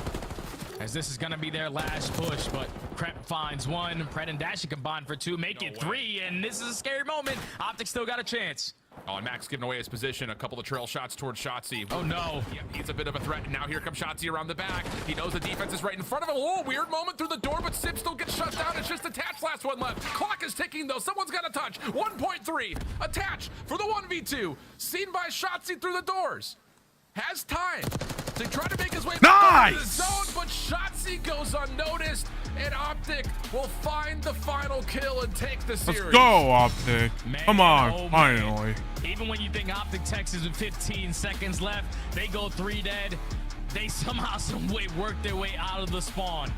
As this is going to be their last push, but Krep finds 1. Pred and Dashy combined for 2, make it 3, and this is a scary moment. Optic still got a chance. Oh, and Mac's giving away his position. A couple of trail shots towards Shotzi. Oh, no. Yeah, he's a bit of a threat. And now here comes Shotzi around the back. He knows the defense is right in front of him. A little weird moment through the door, but Sib still gets shut down. It's just Attach, last one left. Clock is ticking, though. Someone's got to touch. 1.3. Attach for the 1v2. Seen by Shotzi through the doors. Has time to try to make his way back into the zone, but Shotzi goes unnoticed, and Optic will find the final kill and take the series. Let's go, Optic. Man, come on, oh, finally. Even when you think Optic Texas with 15 seconds left, they go 3 dead. They somehow, some way work their way out of the spawn.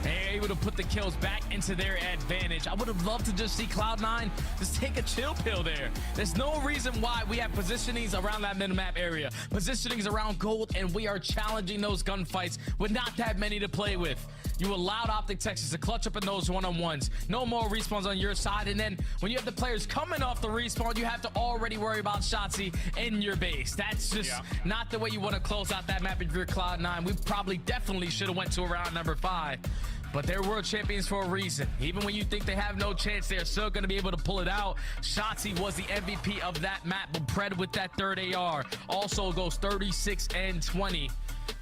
They're able to put the kills back into their advantage. I would have loved to just see Cloud9 just take a chill pill there. There's no reason why we have positionings around that mid-map area, positionings around gold, and we are challenging those gunfights with not that many to play with. You allowed Optic Texas to clutch up in those one-on-ones. No more respawns on your side, and then when you have the players coming off the respawn, you have to already worry about Shotzi in your base. That's just not the way you want to close out that map if you're Cloud9. We probably definitely should have went to round number 5. But they're world champions for a reason. Even when you think they have no chance, they're still going to be able to pull it out. Shotzi was the MVP of that map, but Pred with that 3rd AR also goes 36 and 20.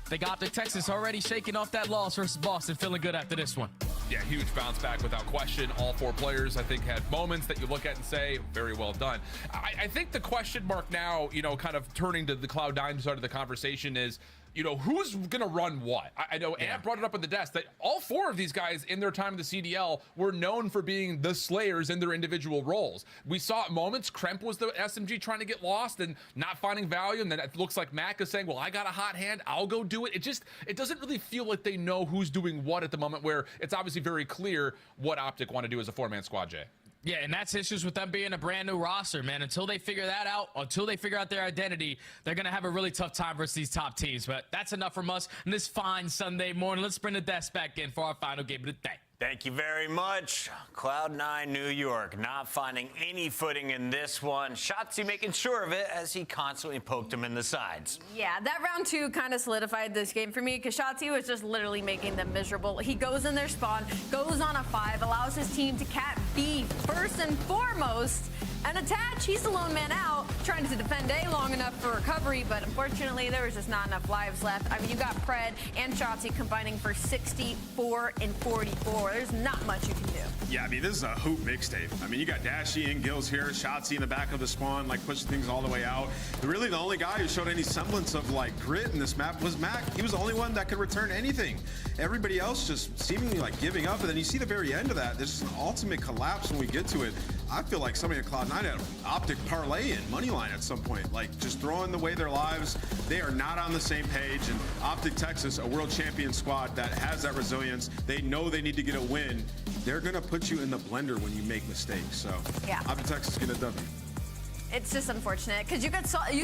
They got the Texas already shaking off that loss versus Boston, feeling good after this one. Yeah, huge bounce back without question. All 4 players, I think, had moments that you look at and say, very well done. I think the question mark now, you know, kind of turning to the Cloud9 side of the conversation is, you know, who's gonna run what? I know Ant brought it up on the desk that all 4 of these guys in their time in the CDL were known for being the slayers in their individual roles. We saw at moments Kremp was the SMG trying to get lost and not finding value, and then it looks like Mac is saying, well, I got a hot hand, I'll go do it. It doesn't really feel like they know who's doing what at the moment, where it's obviously very clear what Optic want to do as a 4-man squad, Jay. Yeah, and that's issues with them being a brand new roster, man. Until they figure that out, until they figure out their identity, they're going to have a really tough time versus these top teams. But that's enough from us on this fine Sunday morning. Let's bring the desk back in for our final game of the day. Thank you very much. Cloud9 New York not finding any footing in this one. Shotzi making sure of it as he constantly poked him in the sides. Yeah, that round 2 kind of solidified this game for me because Shotzi was just literally making them miserable. He goes in their spawn, goes on a 5, allows his team to cat B first and foremost, and Attach, he's the lone man out, trying to defend A long enough for recovery, but unfortunately there was just not enough lives left. I mean, you got Pred and Shotzi combining for 64 and 44. There's not much you can do. Yeah, I mean, this is a hoop mixtape. I mean, you got Dashy and Gills here, Shotzi in the back of the spawn, like pushing things all the way out. Really, the only guy who showed any semblance of like grit in this map was Mac. He was the only one that could return anything. Everybody else just seemingly like giving up. And then you see the very end of that. There's an ultimate collapse when we get to it. I feel like somebody at Cloud9 had Optic parlay in money line at some point, like just throwing away their lives. They are not on the same page. And Optic Texas, a world champion squad that has that resilience, they know they need to get a win. They're gonna put you in the blender when you make mistakes. So yeah, Optic Texas get a W. It's just unfortunate because you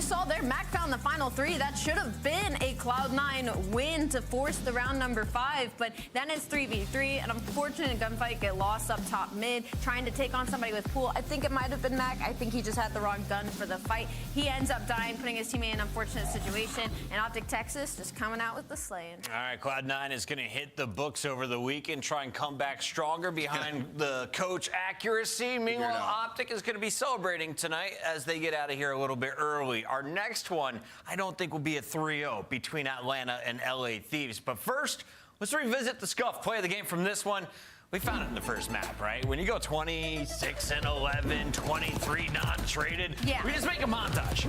saw there, Mac found the final 3. That should have been a Cloud9 win to force the round number 5, but then it's 3v3. An unfortunate gunfight get lost up top mid, trying to take on somebody with Pool. I think it might have been Mac. I think he just had the wrong gun for the fight. He ends up dying, putting his teammate in an unfortunate situation, and Optic Texas just coming out with the slaying. All right, Cloud9 is going to hit the books over the weekend, try and come back stronger behind the coach accuracy. Meanwhile, Optic is going to be celebrating tonight as they get out of here a little bit early. Our next one, I don't think will be a 3-0 between Atlanta and LA Thieves. But first, let's revisit the scuff play of the game from this one. We found it in the first map, right? When you go 26-11, 23 non-traded, we just make a montage.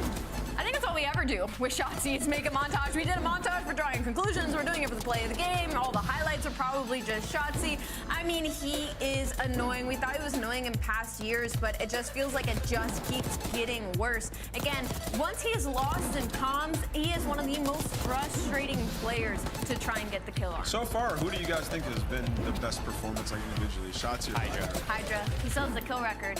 I think that's all we ever do with Shotzzy is make a montage. We did a montage for drawing conclusions. We're doing it for the play of the game. All the highlights are probably just Shotzzy. I mean, he is annoying. We thought he was annoying in past years, but it just feels like it just keeps getting worse. Again, once he is lost in comms, he is one of the most frustrating players to try and get the kill on. So far, who do you guys think has been the best performance, like individually? Shotzzy or Hydra? Hydra. He still has the kill record.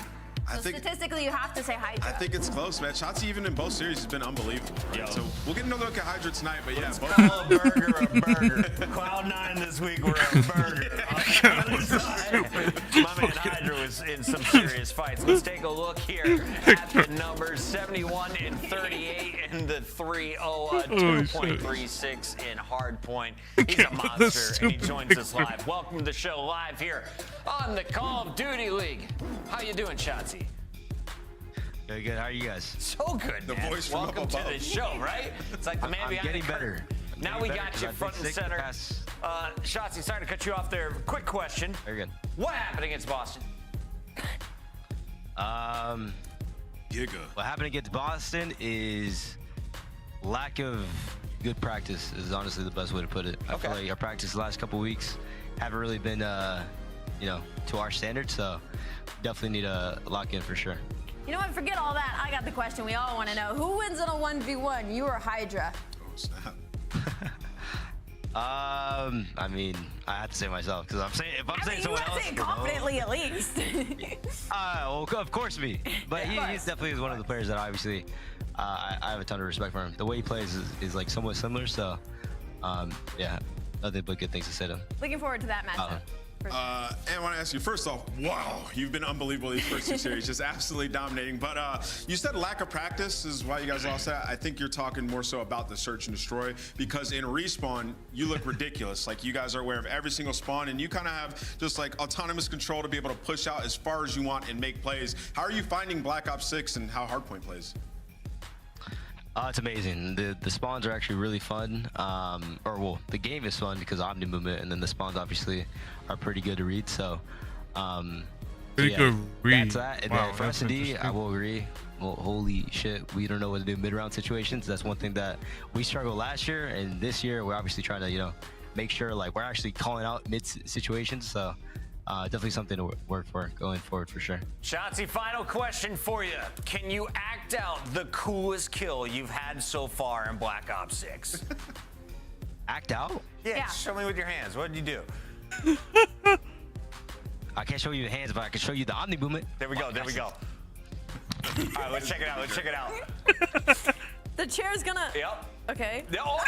So statistically, you have to say Hydra. I think it's close, man. Shotzzy, even in both series, has been unbelievable. Right? So we'll get another look at Hydra tonight, but yeah. Call a burger a burger. Cloud9 this week, we're a burger. My man Hydra was in some serious fights. Let's take a look here at the numbers. 71 and 38 in the 3-0, 2.36 in hardpoint. He's a monster, and he joins us live. Welcome to the show live here on the Call of Duty League. How you doing, Shotzzy? Very good. How are you guys? So good, man. Welcome to the show, right? It's like the man behind the curtain. Now we got you front and center. Shotzzy, sorry to cut you off there. Quick question. Very good. What happened against Boston? What happened against Boston is lack of good practice is honestly the best way to put it. I feel like our practice the last couple weeks haven't really been, you know, to our standards, so definitely need to lock in for sure. You know what? Forget all that. I got the question we all want to know. Who wins in a 1v1? You or Hydra? Oh, snap. I mean, I have to say myself because I'm saying if I'm saying someone else, say it confidently at least. Well, of course me. But he's definitely one of the players that obviously I have a ton of respect for him. The way he plays is like somewhat similar. So, yeah, nothing but good things to say to him. Looking forward to that matchup. And I want to ask you, first off, wow, you've been unbelievable these first 2 series, just absolutely dominating. But you said lack of practice is why you guys lost that. I think you're talking more so about the search and destroy, because in respawn, you look ridiculous. Like, you guys are aware of every single spawn, and you kind of have just like autonomous control to be able to push out as far as you want and make plays. How are you finding Black Ops 6 and how Hardpoint plays? It's amazing. The spawns are actually really fun. Well, the game is fun because Omni movement, and then the spawns obviously are pretty good to read. So, pretty good read. That's that. And then for S&D, I will agree. Well, holy shit, we don't know what to do in mid-round situations. That's one thing that we struggled last year, and this year we're obviously trying to, you know, make sure like we're actually calling out mid situations. So. Definitely something to work for going forward for sure. Shotzzy, final question for you. Can you act out the coolest kill you've had so far in Black Ops 6? Act out? Yeah, show me with your hands. What did you do? I can't show you the hands, but I can show you the Omni movement. There we go, there we go. All right, let's check it out, let's check it out. The chair's gonna... Yep. Okay. Oh!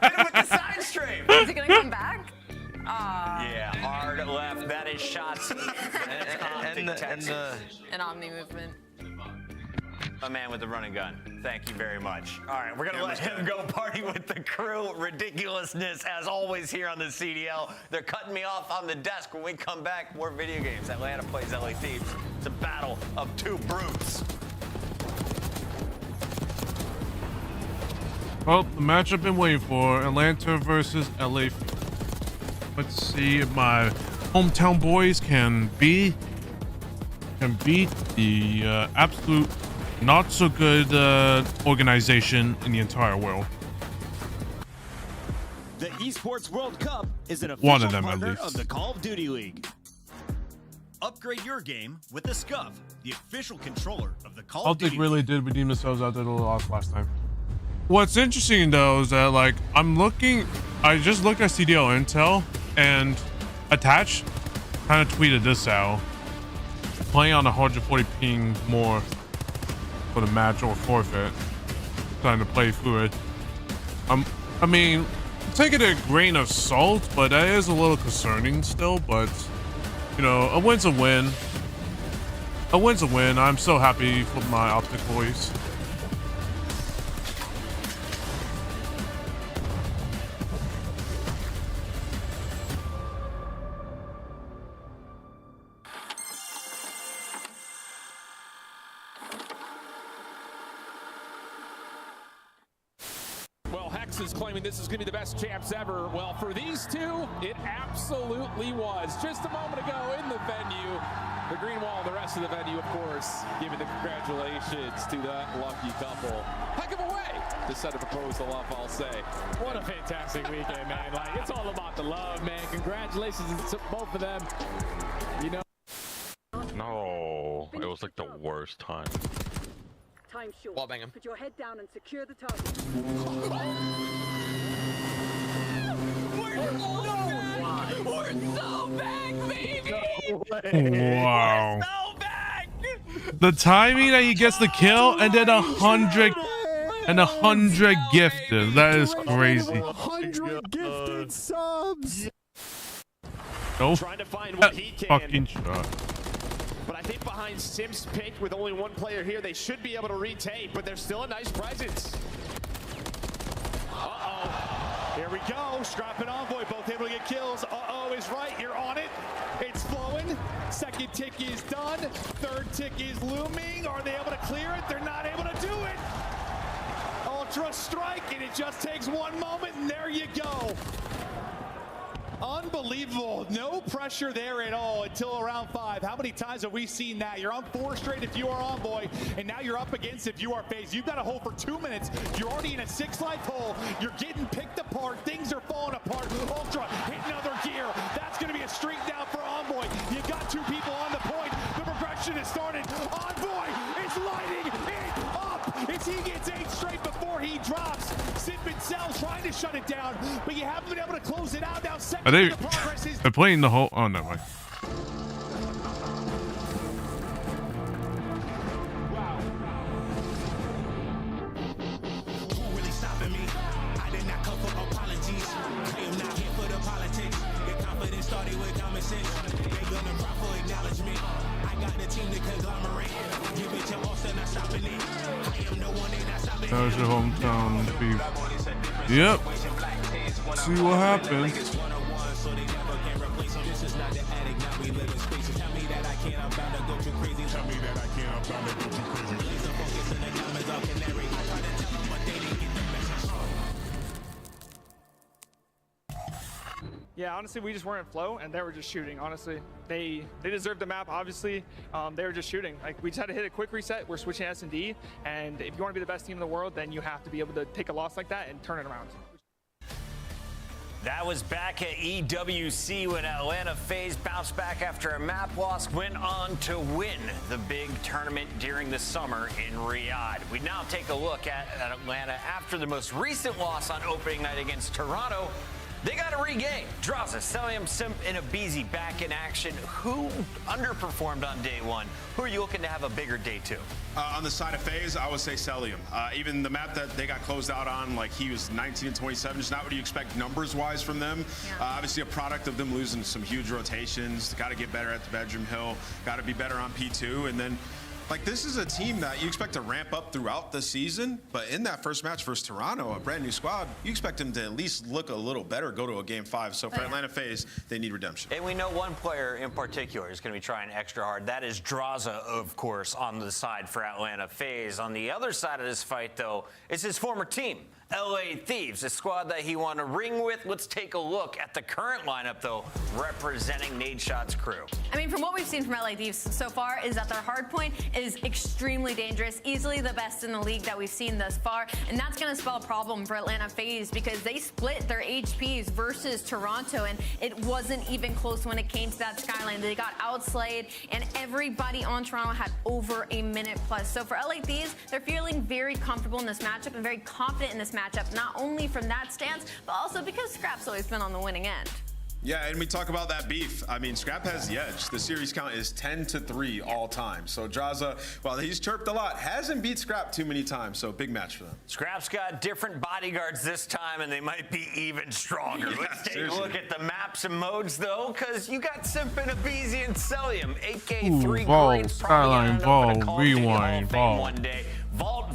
Hit him with the side stream. Is he gonna come back? Yeah, hard left. That is Shotzzy. An Omni movement. A man with the running gun. Thank you very much. All right, we're gonna let him go party with the crew. Ridiculousness, as always, here on the CDL. They're cutting me off on the desk. When we come back, more video games. Atlanta plays LA Thieves. It's a battle of 2 brutes. Well, the match I've been waiting for, Atlanta versus LA. Let's see if my hometown boys can beat the absolute not so good organization in the entire world. The Esports World Cup is an One official of them, at partner least. of the Call of Duty League. Upgrade your game with the Scuff, the official controller of the Call of Duty Optic really did redeem themselves after the loss last time. What's interesting though is that like I just looked at CDL Intel and Attach kind of tweeted this out. Playing on 140 ping more for the match or forfeit. Trying to play through it. I mean, take it a grain of salt, but that is a little concerning still. But you know, a win's a win. A win's a win. I'm so happy for my Optic boys. Well, Hex is claiming this is going to be the best champs ever. Well, for these two, it absolutely was. Just a moment ago in the venue, the green wall and the rest of the venue, of course, giving the congratulations to that lucky couple. Heck of a way to set a proposal up, I'll say. What a fantastic weekend, man. Like, it's all about the love, man. Congratulations to both of them. You know. No, it was like the worst time. Time short. Wall bang him. Put your head down and secure the target. We're so back, baby! Wow. The timing that he gets the kill and then 100 gifted. That is crazy. 100 gifted subs. No Trying to find what he can. fucking shot. But I think behind Sim's pick with only one player here, they should be able to retake, but there's still a nice presence. Uh-oh. Here we go. Strap and Envoy both able to get kills. Uh-oh is right. You're on it. It's flowing. Second tick is done. Third tick is looming. Are they able to clear it? They're not able to do it. Ultra strike, and it just takes one moment, and there you go. Unbelievable. No pressure there at all until around 5. How many times have we seen that? You're on 4 straight if you are Envoy, and now you're up against if you are FaZe. You've got to hold for 2 minutes. You're already in a 6-life hole. You're getting picked apart. Things are falling apart. Ultra hitting another gear. That's going to be a streak down for Envoy. You got 2 people on the point. The progression has started. Envoy is lighting it up as he gets 8 straight before he drops. Sidman Cell trying to shut it down, but you haven't been able to close it out. Now second. They're playing the whole. Oh no, mind. Who really stopping me? I did not come for apologies. I am not here for the politics. Your confidence started with common sense. They gonna cry for acknowledgement. I got the team to conglomerate. Give it your all, still not stopping it. I am the one they not stopping. There's your hometown beef. Yep. See what happens. This is not the attic, now we live in spaces. Tell me that I can't, I'm bound to go too crazy. Tell me that I can't, I'm bound to go too crazy. Laser focus and the diamonds all canary. I try to tell them, but they didn't get the message. Yeah, honestly, we just weren't in flow, and they were just shooting. Honestly, they deserved the map. Obviously, they were just shooting. Like, we just had to hit a quick reset. We're switching S&D, and if you want to be the best team in the world, then you have to be able to take a loss like that and turn it around. That was back at EWC when Atlanta FaZe bounced back after a map loss, went on to win the big tournament during the summer in Riyadh. We now take a look at Atlanta after the most recent loss on opening night against Toronto. They got to regain. Draza, Celium, Simp, and Abizi back in action. Who underperformed on day one? Who are you looking to have a bigger day two? On the side of FaZe, I would say Celium. Even the map that they got closed out on, like he was 19 and 27, is not what you expect numbers-wise from them. Obviously a product of them losing some huge rotations. Got to get better at the bedroom hill. Got to be better on P2. And then, like, this is a team that you expect to ramp up throughout the season, but in that first match versus Toronto, a brand new squad, you expect them to at least look a little better, go to a game 5. So for Atlanta FaZe, they need redemption. And we know one player in particular is going to be trying extra hard. That is Draza, of course, on the side for Atlanta FaZe. On the other side of this fight, though, is his former team, LA Thieves, a squad that he won a ring with. Let's take a look at the current lineup, though, representing Nadeshot's crew. I mean, from what we've seen from LA Thieves so far is that their hard point is extremely dangerous, easily the best in the league that we've seen thus far, and that's going to spell a problem for Atlanta FaZe because they split their HPs versus Toronto, and it wasn't even close when it came to that skyline. They got outslayed, and everybody on Toronto had over a minute plus. So for LA Thieves, they're feeling very comfortable in this matchup and very confident in this matchup, not only from that stance, but also because Scrap's always been on the winning end. Yeah, and we talk about that beef. I mean, Scrap has the edge. The series count is 10-3 all time. So Draza, while he's chirped a lot, hasn't beat Scrap too many times. So big match for them. Scrap's got different bodyguards this time, and they might be even stronger. Let's take a look at the maps and modes, though, because you got Simpin, Abizi, and Celium. 8K3 Vault, Skyline, Vault, Rewind, Vault. One day. Vault,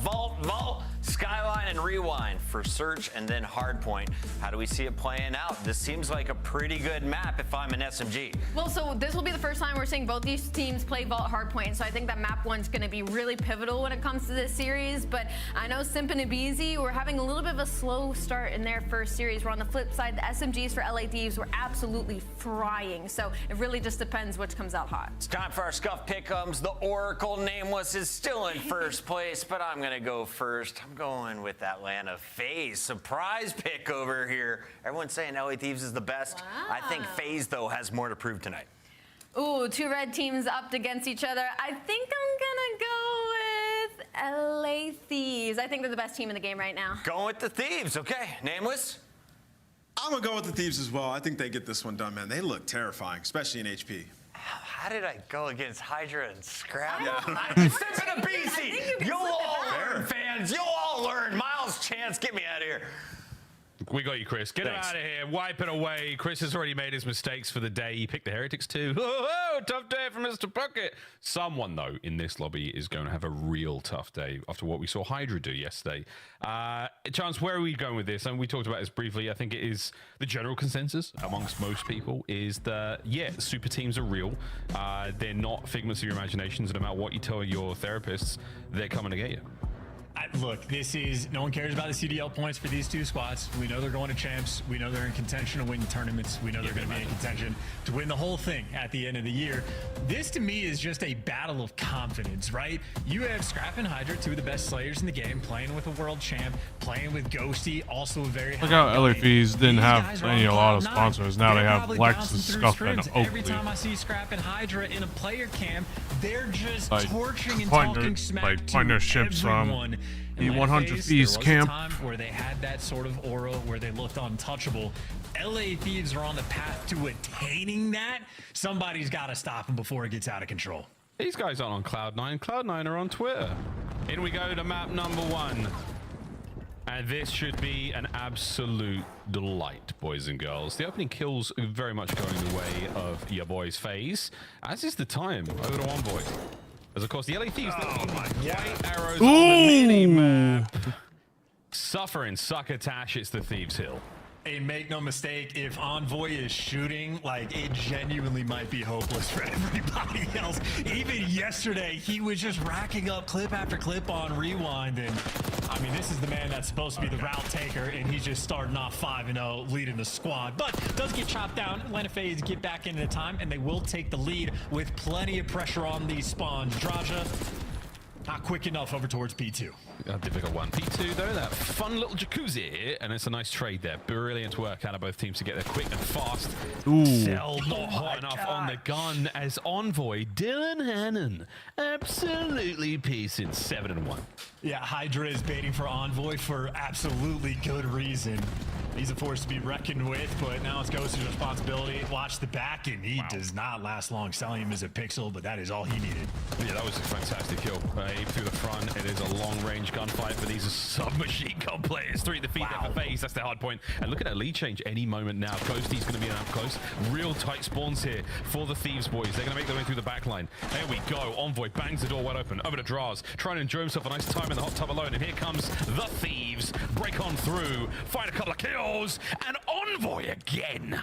Skyline, and Rewind for Search, and then Hardpoint. How do we see it playing out? This seems like a pretty good map if I'm an SMG. Well, so this will be the first time we're seeing both these teams play Vault Hardpoint, so I think that map one's going to be really pivotal when it comes to this series. But I know Simp and Abizi were having a little bit of a slow start in their first series, where on the flip side, the SMGs for LA Thieves were absolutely frying. So it really just depends which comes out hot. It's time for our Scuff Pick'ems. The Oracle Nameless is still in first place, but I'm going to go first. I'm going with Atlanta FaZe. Surprise pick over here. Everyone's saying LA Thieves is the best. Wow. I think FaZe, though, has more to prove tonight. Ooh, two red teams up against each other. I think I'm gonna go with LA Thieves. I think they're the best team in the game right now. Going with the Thieves, okay. Nameless? I'm going to go with the Thieves as well. I think they get this one done, man. They look terrifying, especially in HP. How did I go against Hydra and Scrap? Yeah. Step in a BC. You'll all learn, fans. You'll all learn. Miles Chance, get me out of here. We got you, Chris. Get him out of here. Wipe it away. Chris has already made his mistakes for the day. He picked the Heretics too. Oh, tough day for Mr. Bucket. Someone, though, in this lobby is going to have a real tough day after what we saw Hydra do yesterday. Chance, where are we going with this? And we talked about this briefly. I think it is the general consensus amongst most people is that, yeah, super teams are real. They're not figments of your imaginations. No matter what you tell your therapists, they're coming to get you. Look, this is, no one cares about the CDL points for these two squads. We know they're going to champs. We know they're in contention to win tournaments. We know they're going to be in contention to win the whole thing at the end of the year. This, to me, is just a battle of confidence, right? You have Scrap and Hydra, two of the best slayers in the game, playing with a world champ, playing with Ghosty, also a very Look how LA FaZe didn't have a lot of sponsors. Now they have Lexus, Scuff, and Oakley. Every time I see Scrap and Hydra in a player camp, they're just like torching and talking smack to partnerships everyone. The 100 Fees camp. There was a time where they had that sort of aura where they looked untouchable. LA Thieves are on the path to attaining that. Somebody's got to stop them before it gets out of control. These guys aren't on Cloud9. Cloud9 are on Twitter. In we go to map number 1. And this should be an absolute delight, boys and girls. The opening kills very much going the way of your boys' FaZe, as is the time over to Envoy. As of course the LA Thieves, white arrows on the mini-map. Suffering succotash, it's the Thieves Hill. And make no mistake, if Envoy is shooting, like, it genuinely might be hopeless for everybody else. Even yesterday, he was just racking up clip after clip on Rewind. And, I mean, this is the man that's supposed to be the route taker, and he's just starting off 5-0, leading the squad. But does get chopped down. Atlanta FaZe get back into the time, and they will take the lead with plenty of pressure on these spawns. Draja, not quick enough over towards P2. A difficult one. P2 though, that fun little jacuzzi, and it's a nice trade there. Brilliant work out of both teams to get there quick and fast. Cell not hot enough on the gun as Envoy. Dylan Hannon absolutely piecing 7-1. Yeah, Hydra is baiting for Envoy for absolutely good reason. He's a force to be reckoned with, but now it's Ghost's responsibility. Watch the back, and he does not last long. Selling him as a pixel, but that is all he needed. Yeah, that was a fantastic kill. Aim through the front. It is a long-range gunfight for these submachine gun players. 3 defeat there for FaZe. That's their hard point. And look at that lead change any moment now. Ghosty's going to be up close. Real tight spawns here for the Thieves boys. They're going to make their way through the back line. There we go. Envoy bangs the door wide open. Over to Draz. Trying to enjoy himself a nice time in the hot tub alone. And here comes the Thieves. Break on through. Find a couple of kills. And Envoy again.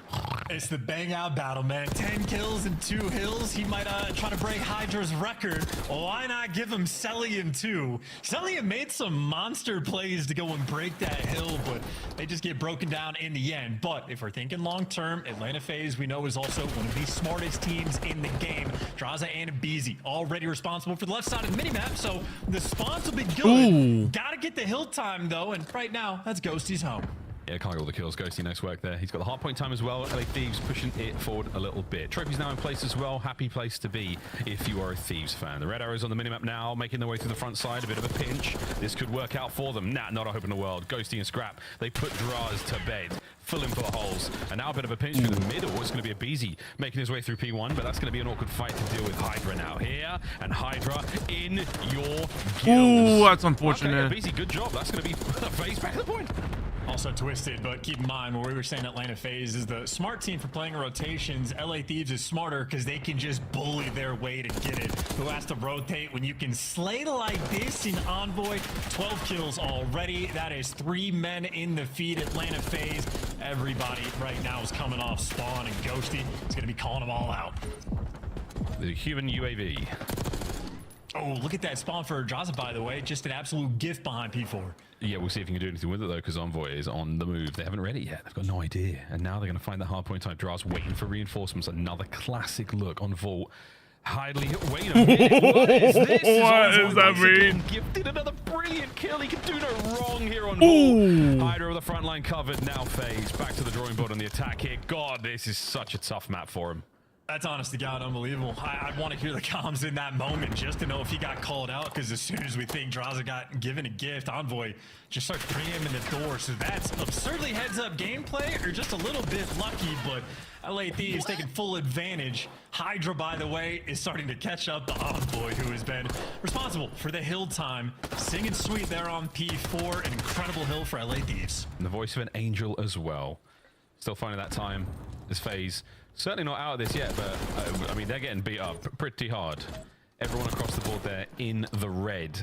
It's the bang out battle, man. 10 kills and 2 hills. He might try to break Hydra's record. Why not give him Celium too? Celium made some monster plays to go and break that hill, but they just get broken down in the end. But if we're thinking long term, Atlanta FaZe we know is also one of the smartest teams in the game. Draza and Abizi already responsible for the left side of the minimap, so the spawns will be good. Ooh. Gotta get the hill time though, and right now that's Ghosty's home. Yeah, can't get all the kills. Ghosty, nice work there. He's got the hard point time as well. LA Thieves pushing it forward a little bit. Trophy's now in place as well. Happy place to be if you are a Thieves fan. The red arrows on the minimap now, making their way through the front side. A bit of a pinch. This could work out for them. Nah, not a hope in the world. Ghosty and Scrap, they put Draz to bed. filling for the holes. And now a bit of a pinch through the middle. It's going to be a Beezy making his way through P1, but that's going to be an awkward fight to deal with Hydra now here. And Hydra in your gills. Ooh, that's unfortunate. Okay, Beezy, good job. That's going to be FaZe back at the point. Also twisted, but keep in mind what we were saying, Atlanta FaZe is the smart team for playing rotations. LA Thieves is smarter because they can just bully their way to get it. Who has to rotate when you can slay like this in Envoy? 12 kills already. That is 3 men in the feed. Atlanta FaZe. Everybody right now is coming off spawn, and Ghosty is going to be calling them all out. The human UAV. Oh, look at that spawn for Jaza, by the way. Just an absolute gift behind P4. Yeah, we'll see if you can do anything with it, though, because Envoy is on the move. They haven't read it yet. They've got no idea. And now they're going to find the hardpoint type draws, waiting for reinforcements. Another classic look on Vault. Hidely. Wait a minute. What is this? What does that mean? Gifted another brilliant kill. He can do no wrong here on Vault. Hydra with the front line covered. Now FaZe. Back to the drawing board on the attack here. God, this is such a tough map for him. That's honest to God unbelievable. I'd want to hear the comms in that moment just to know if he got called out, because as soon as we think Draza got given a gift, Envoy just starts preempting the door. So that's absurdly heads-up gameplay, or just a little bit lucky, but LA Thieves taking full advantage. Hydra, by the way, is starting to catch up to Envoy, who has been responsible for the hill time. Singing sweet there on P4, an incredible hill for LA Thieves. And the voice of an angel as well. Still finding that time as FaZe. Certainly not out of this yet, but I mean, they're getting beat up pretty hard. Everyone across the board there in the red,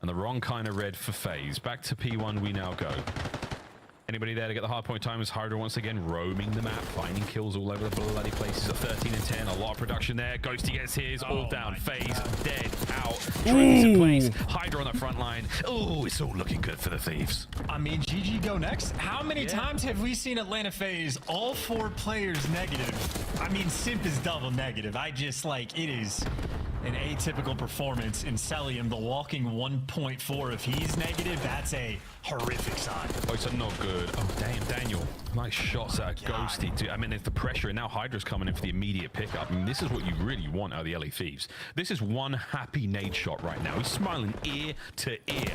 and the wrong kind of red for FaZe. Back to P1 we now go. Anybody there to get the hardpoint time as Hydra once again roaming the map, finding kills all over the bloody places at 13 and 10. A lot of production there. Ghosty gets his, all down. FaZe dead, out. Trains in place. Hydra on the front line. Oh, it's all looking good for the Thieves. I mean, GG go next. How many times have we seen Atlanta FaZe, all 4 players negative? I mean, Simp is double negative. I just like, it is an atypical performance in Celium, the walking 1.4. If he's negative, that's a horrific sign. Oh, it's not good. Oh, damn, Daniel. Nice shots at Ghosty, too. I mean, it's the pressure, and now Hydra's coming in for the immediate pickup. I mean, this is what you really want out of the LA Thieves. This is one happy nade shot right now. He's smiling ear to ear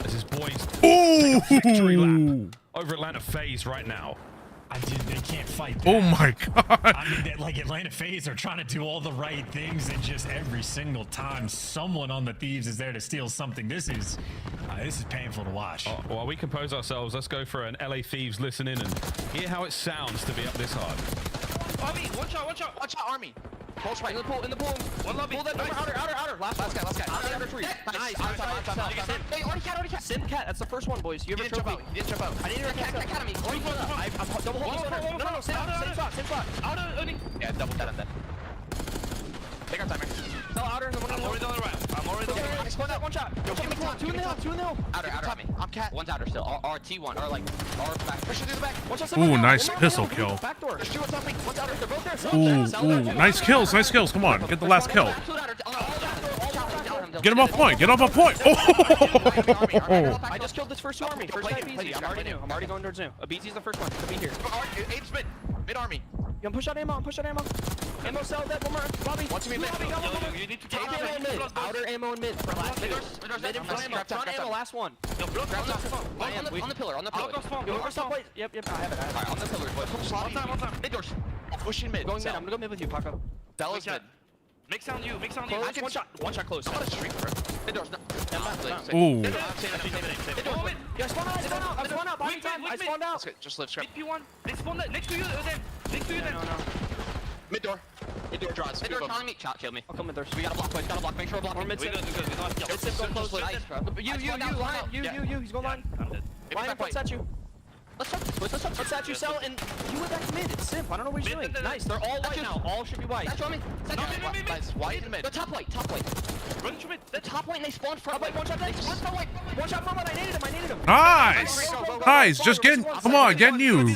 as his boys take a victory lap over Atlanta FaZe right now. They can't fight that. Oh my God. I mean, like Atlanta FaZe are trying to do all the right things, and just every single time someone on the Thieves is there to steal something. This is painful to watch. While we compose ourselves, let's go for an LA Thieves listen in and hear how it sounds to be up this hard. Army, one shot, Army. Pulse right, in the pool. One lobby. Pull that nice. Outer. Last guy. Under 3. Nice. Hey, already cat. Sim cat, that's the first one, boys. You have a trophy. He didn't jump out. I need to cat me. I'm double holding. No, same spot. Outer, Oni. Yeah, double cat on that. Take our timer. No, outer. I'm already on the right. I spawned out one shot. Two in the hill. Outer. I'm cat. One's outer still. T1, or like, or back. Pressure through the back. One shot. Ooh, nice pistol kill. Back door. There's 2 on top of me. One's outer. They're both there. Ooh, nice kills. Come on, get the last kill. Get him off point. Oh! I just killed this first 2 army. First type easy. I'm already going towards new. A BT's the first one. Could be here. Aim's mid army. You push out ammo. Ammo cell that one more. Lobby. Watch me mid. You need to take ammo mid. Outer ammo and mid. Mid and front ammo. Last one. On the pillar. Yep. I have it. Alright, on the pillar. One time. Mid doors. Pushing mid. Going mid. I'm gonna go mid with you, Paco. Bella's mid. Mix on you. Close. One shot close. What a streak for him. Mid doors. Ooh. Yeah, spawn out. I spawned out. Just live scrap. Mid P1. They spawned next to you. Next to you. No. Mid door draws. Mid door telling me. Kill me. I'll come mid door. We gotta block. Make sure we're blocking. Mid sim. Mid sim go close. Nice, bro. You. He's going line. I'm dead. Line puts at you. Let's at you, Cell, and you went back mid. It's Simp. I don't know what he's doing. Nice. They're all white now. All should be white. That's me. Nice. White and mid. The top white. Run to mid. The top white and they spawned front white. One shot white. One shot front white. I needed him. Nice. Just come on, get you.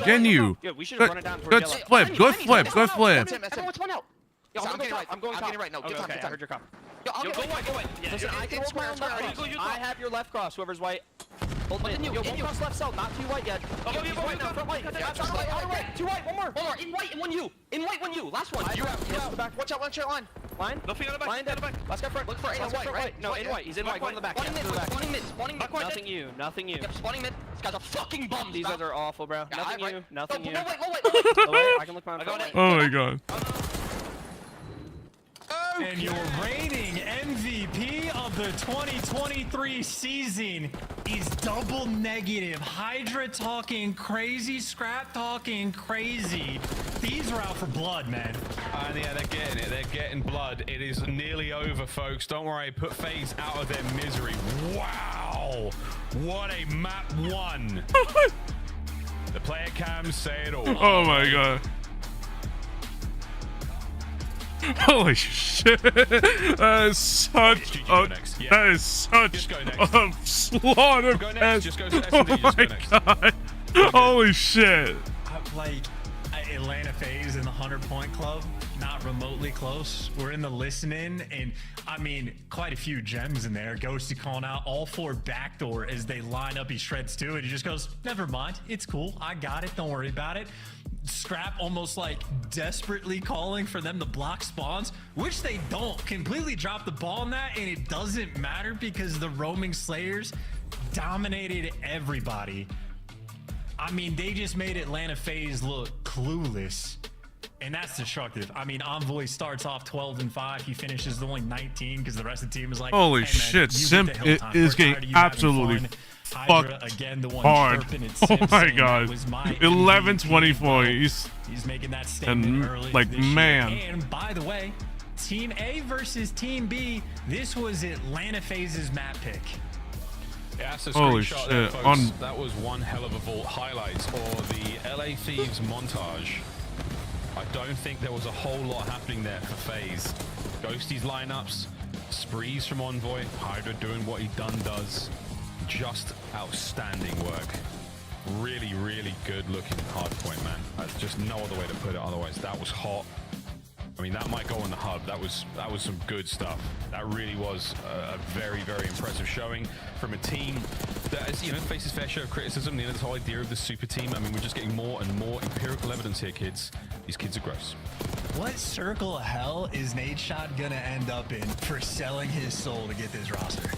Yeah, we should run it down. Good flip. Everyone's one out. Yo, I'm getting right. No, get time. I heard your cop. Yo, go white. Yeah, listen, I can hold my own left cross. I have your left cross, whoever's white. Hold mid. Yo, one cross left cell, not too white yet. He's white now, front white. Outer white. 2 white, one more. In white, one you. Last one. You're out. Watch out, line. Line. Nothing on the back. Line dead. Let's go front. Look for in white, right? No, in white. He's in white. Go to the back. Spawning mid. Spawning mid. Spawning mid. Nothing you. Nothing you. Yep, spawning mid. This guy's a fucking bum. These guys are awful, bro. Nothing you. Nothing you. No, wait. I can look my phone. Oh my god. And your reigning MVP of the 2023 season is double negative. Hydra talking crazy, Scrap talking crazy. Thieves are out for blood, man. And yeah, they're getting it. They're getting blood. It is nearly over, folks. Don't worry. Put FaZe out of their misery. Wow. What a map one. The player cams say it all. Oh my god. Holy shit. That is such that is such a slaughter fest. Oh my god. Holy shit. Like Atlanta FaZe in the 100-point club, not remotely close. We're in the listening, and I mean, quite a few gems in there. Ghosty calling out all 4 backdoor as they line up. He shreds 2, and he just goes, never mind, it's cool, I got it, don't worry about it. Scrap almost like desperately calling for them to block spawns, which they don't. Completely drop the ball on that, and it doesn't matter because the roaming Slayers dominated everybody. I mean, they just made Atlanta FaZe look clueless, and that's destructive. I mean, Envoy starts off 12-5. He finishes only 19 because the rest of the team is like, holy hey, man, shit, Simp is getting absolutely fucked again, the one hard. Oh my Simpson, god. 11-24. He's making that statement early like, this man. year. And by the way, Team A versus Team B, this was Atlanta FaZe's map pick. Yeah, that's a Holy screenshot shit. there, folks. That was one hell of a vault. Highlights or the LA Thieves montage. I don't think there was a whole lot happening there for FaZe. Ghosty's lineups, sprees from Envoy, Hydra doing what he does. Just outstanding work. Really, really good looking hardpoint, man. That's just no other way to put it. Otherwise, that was hot. I mean, that might go on the hub. That was some good stuff. That really was a very, very impressive showing from a team that has, you know, faces fair share of criticism. You know, this whole idea of the super team. I mean, we're just getting more and more empirical evidence here, kids. These kids are gross. What circle of hell is Nadeshot gonna end up in for selling his soul to get this roster?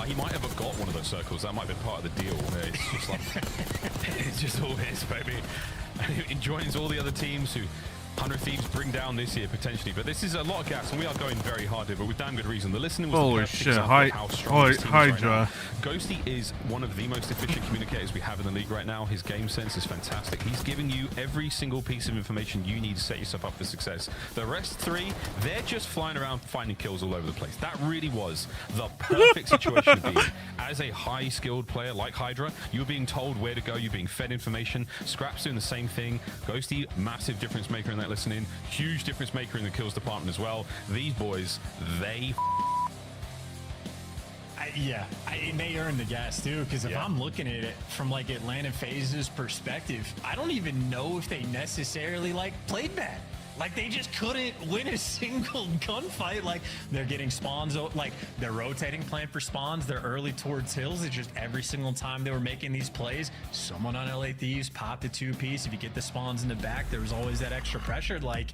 He might have got one of those circles. That might have been part of the deal. It's just like, it's just all his, baby. And he joins all the other teams who 100 Thieves bring down this year potentially, but this is a lot of gas, and we are going very hard here, but with damn good reason. The listening was holy the perfect shit. example of how strong this team is right now. Hydra. Ghosty is one of the most efficient communicators we have in the league right now. His game sense is fantastic. He's giving you every single piece of information you need to set yourself up for success. The rest 3, they're just flying around finding kills all over the place. That really was the perfect situation to be in. As a high-skilled player like Hydra, you're being told where to go, you're being fed information. Scrap's doing the same thing. Ghosty, massive difference maker in that listening. Huge difference maker in the kills department as well. These boys, they and they earned the gas too, because if I'm looking at it from like Atlanta FaZe's perspective, I don't even know if they necessarily like played bad. Like, they just couldn't win a single gunfight. Like, they're getting spawns, like, they're rotating plan for spawns. They're early towards hills. It's just every single time they were making these plays, someone on LA Thieves popped a 2-piece. If you get the spawns in the back, there was always that extra pressure. Like,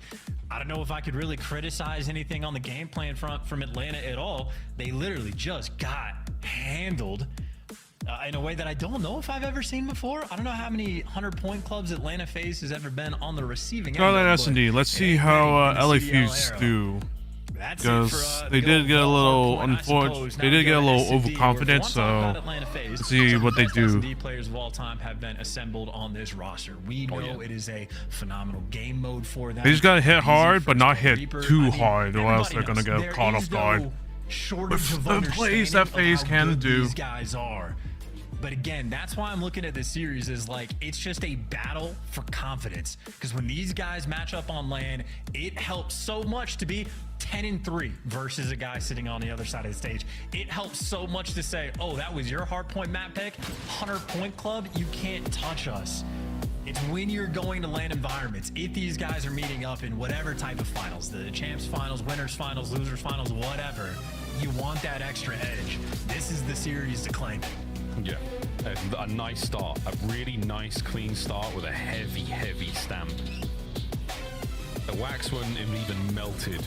I don't know if I could really criticize anything on the game plan front from Atlanta at all. They literally just got handled in a way that I don't know if I've ever seen before. I don't know how many 100-point clubs Atlanta FaZe has ever been on the receiving end. Scarlet S&D. Let's see how LA Thieves do. Because they did get a little unfortunate. They did get a little overconfident, so let's see what they do. S&D players of all time have been assembled on this roster. We know it is a phenomenal game mode for them. They just gotta hit hard, but not hit too hard, or else they're gonna get caught off guard. With the plays that FaZe can do. These guys are. But again, that's why I'm looking at this series as like, it's just a battle for confidence. Because when these guys match up on LAN, it helps so much to be 10-3 versus a guy sitting on the other side of the stage. It helps so much to say, oh, that was your hardpoint map pick, 100-point club, you can't touch us. It's when you're going to LAN environments, if these guys are meeting up in whatever type of finals, the champs finals, winners finals, losers finals, whatever, you want that extra edge. This is the series to claim. Yeah, a nice start, a really nice clean start with a heavy stamp. The wax wasn't even melted.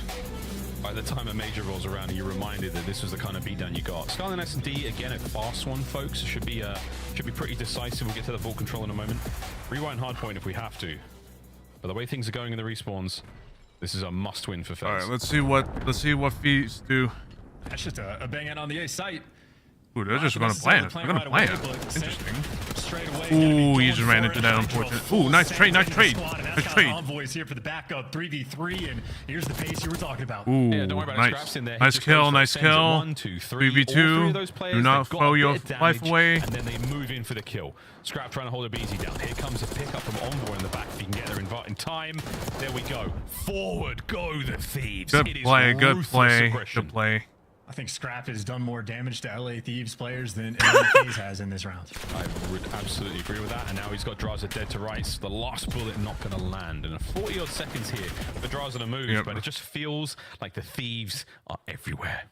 By the time a major rolls around, and you're reminded that this was the kind of beatdown you got. Skyline S&D, again, a fast one, folks. Should be pretty decisive. We'll get to the ball control in a moment. Rewind hardpoint if we have to. But the way things are going in the respawns, this is a must-win for FaZe. All right, let's see what Fees do. That's just a bang out on the A site. Ooh, they're just gonna plan. They're gonna plan. Interesting. Straight away. Ooh, he just ran into that unfortunate. Ooh, nice trade, nice trade. Nice trade. Envoys here for the backup 3v3, and here's the pace you were talking about. Ooh, Yeah, don't worry about it. nice. Scraps in there. He Nice just kill, goes for nice sends it. kill. 1, 2, 3. 3v2. All three of those players, Do not they've got throw a your bit of life damage, away. and then they move in for the kill. Scrap trying to hold a BZ down. Here comes a pickup from Envoy in the back. If you can get there in time. There we go. Forward go the Thieves. Good It is play, good ruthless play, aggression. good play. I think Scrap has done more damage to LA Thieves players than FaZe has in this round. I would absolutely agree with that. And now he's got Draza dead to rights. The last bullet not going to land. And 40 odd seconds here for Draza to move. But it just feels like the Thieves are everywhere.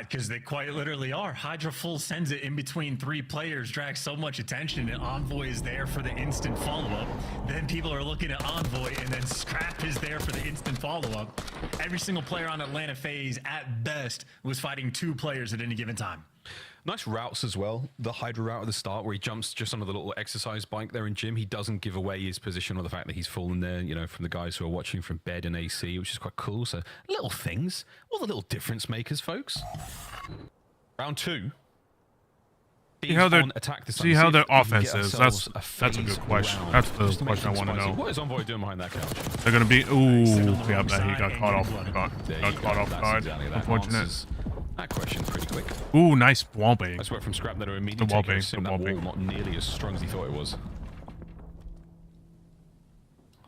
Because they quite literally are. Hydra full sends it in between 3 players, drags so much attention, and Envoy is there for the instant follow-up. Then people are looking at Envoy, and then Scrap is there for the instant follow-up. Every single player on Atlanta FaZe, at best, was fighting 2 players at any given time. Nice routes as well. The Hydra route at the start where he jumps just under the little exercise bike there in gym. He doesn't give away his position or the fact that he's fallen there, you know, from the guys who are watching from bed and AC, which is quite cool. So little things, all the little difference makers, folks. Round 2. See how their offense is. That's a good question. That's the question I want to know. What is Envoy doing behind that couch? They're gonna be. Ooh, yeah, but he got caught off. Got caught off guard. Unfortunate. That question pretty quick. Ooh, nice wallbang. Nice work from Scrap there to immediately take care of Sim. That wall not nearly as strong as he thought it was.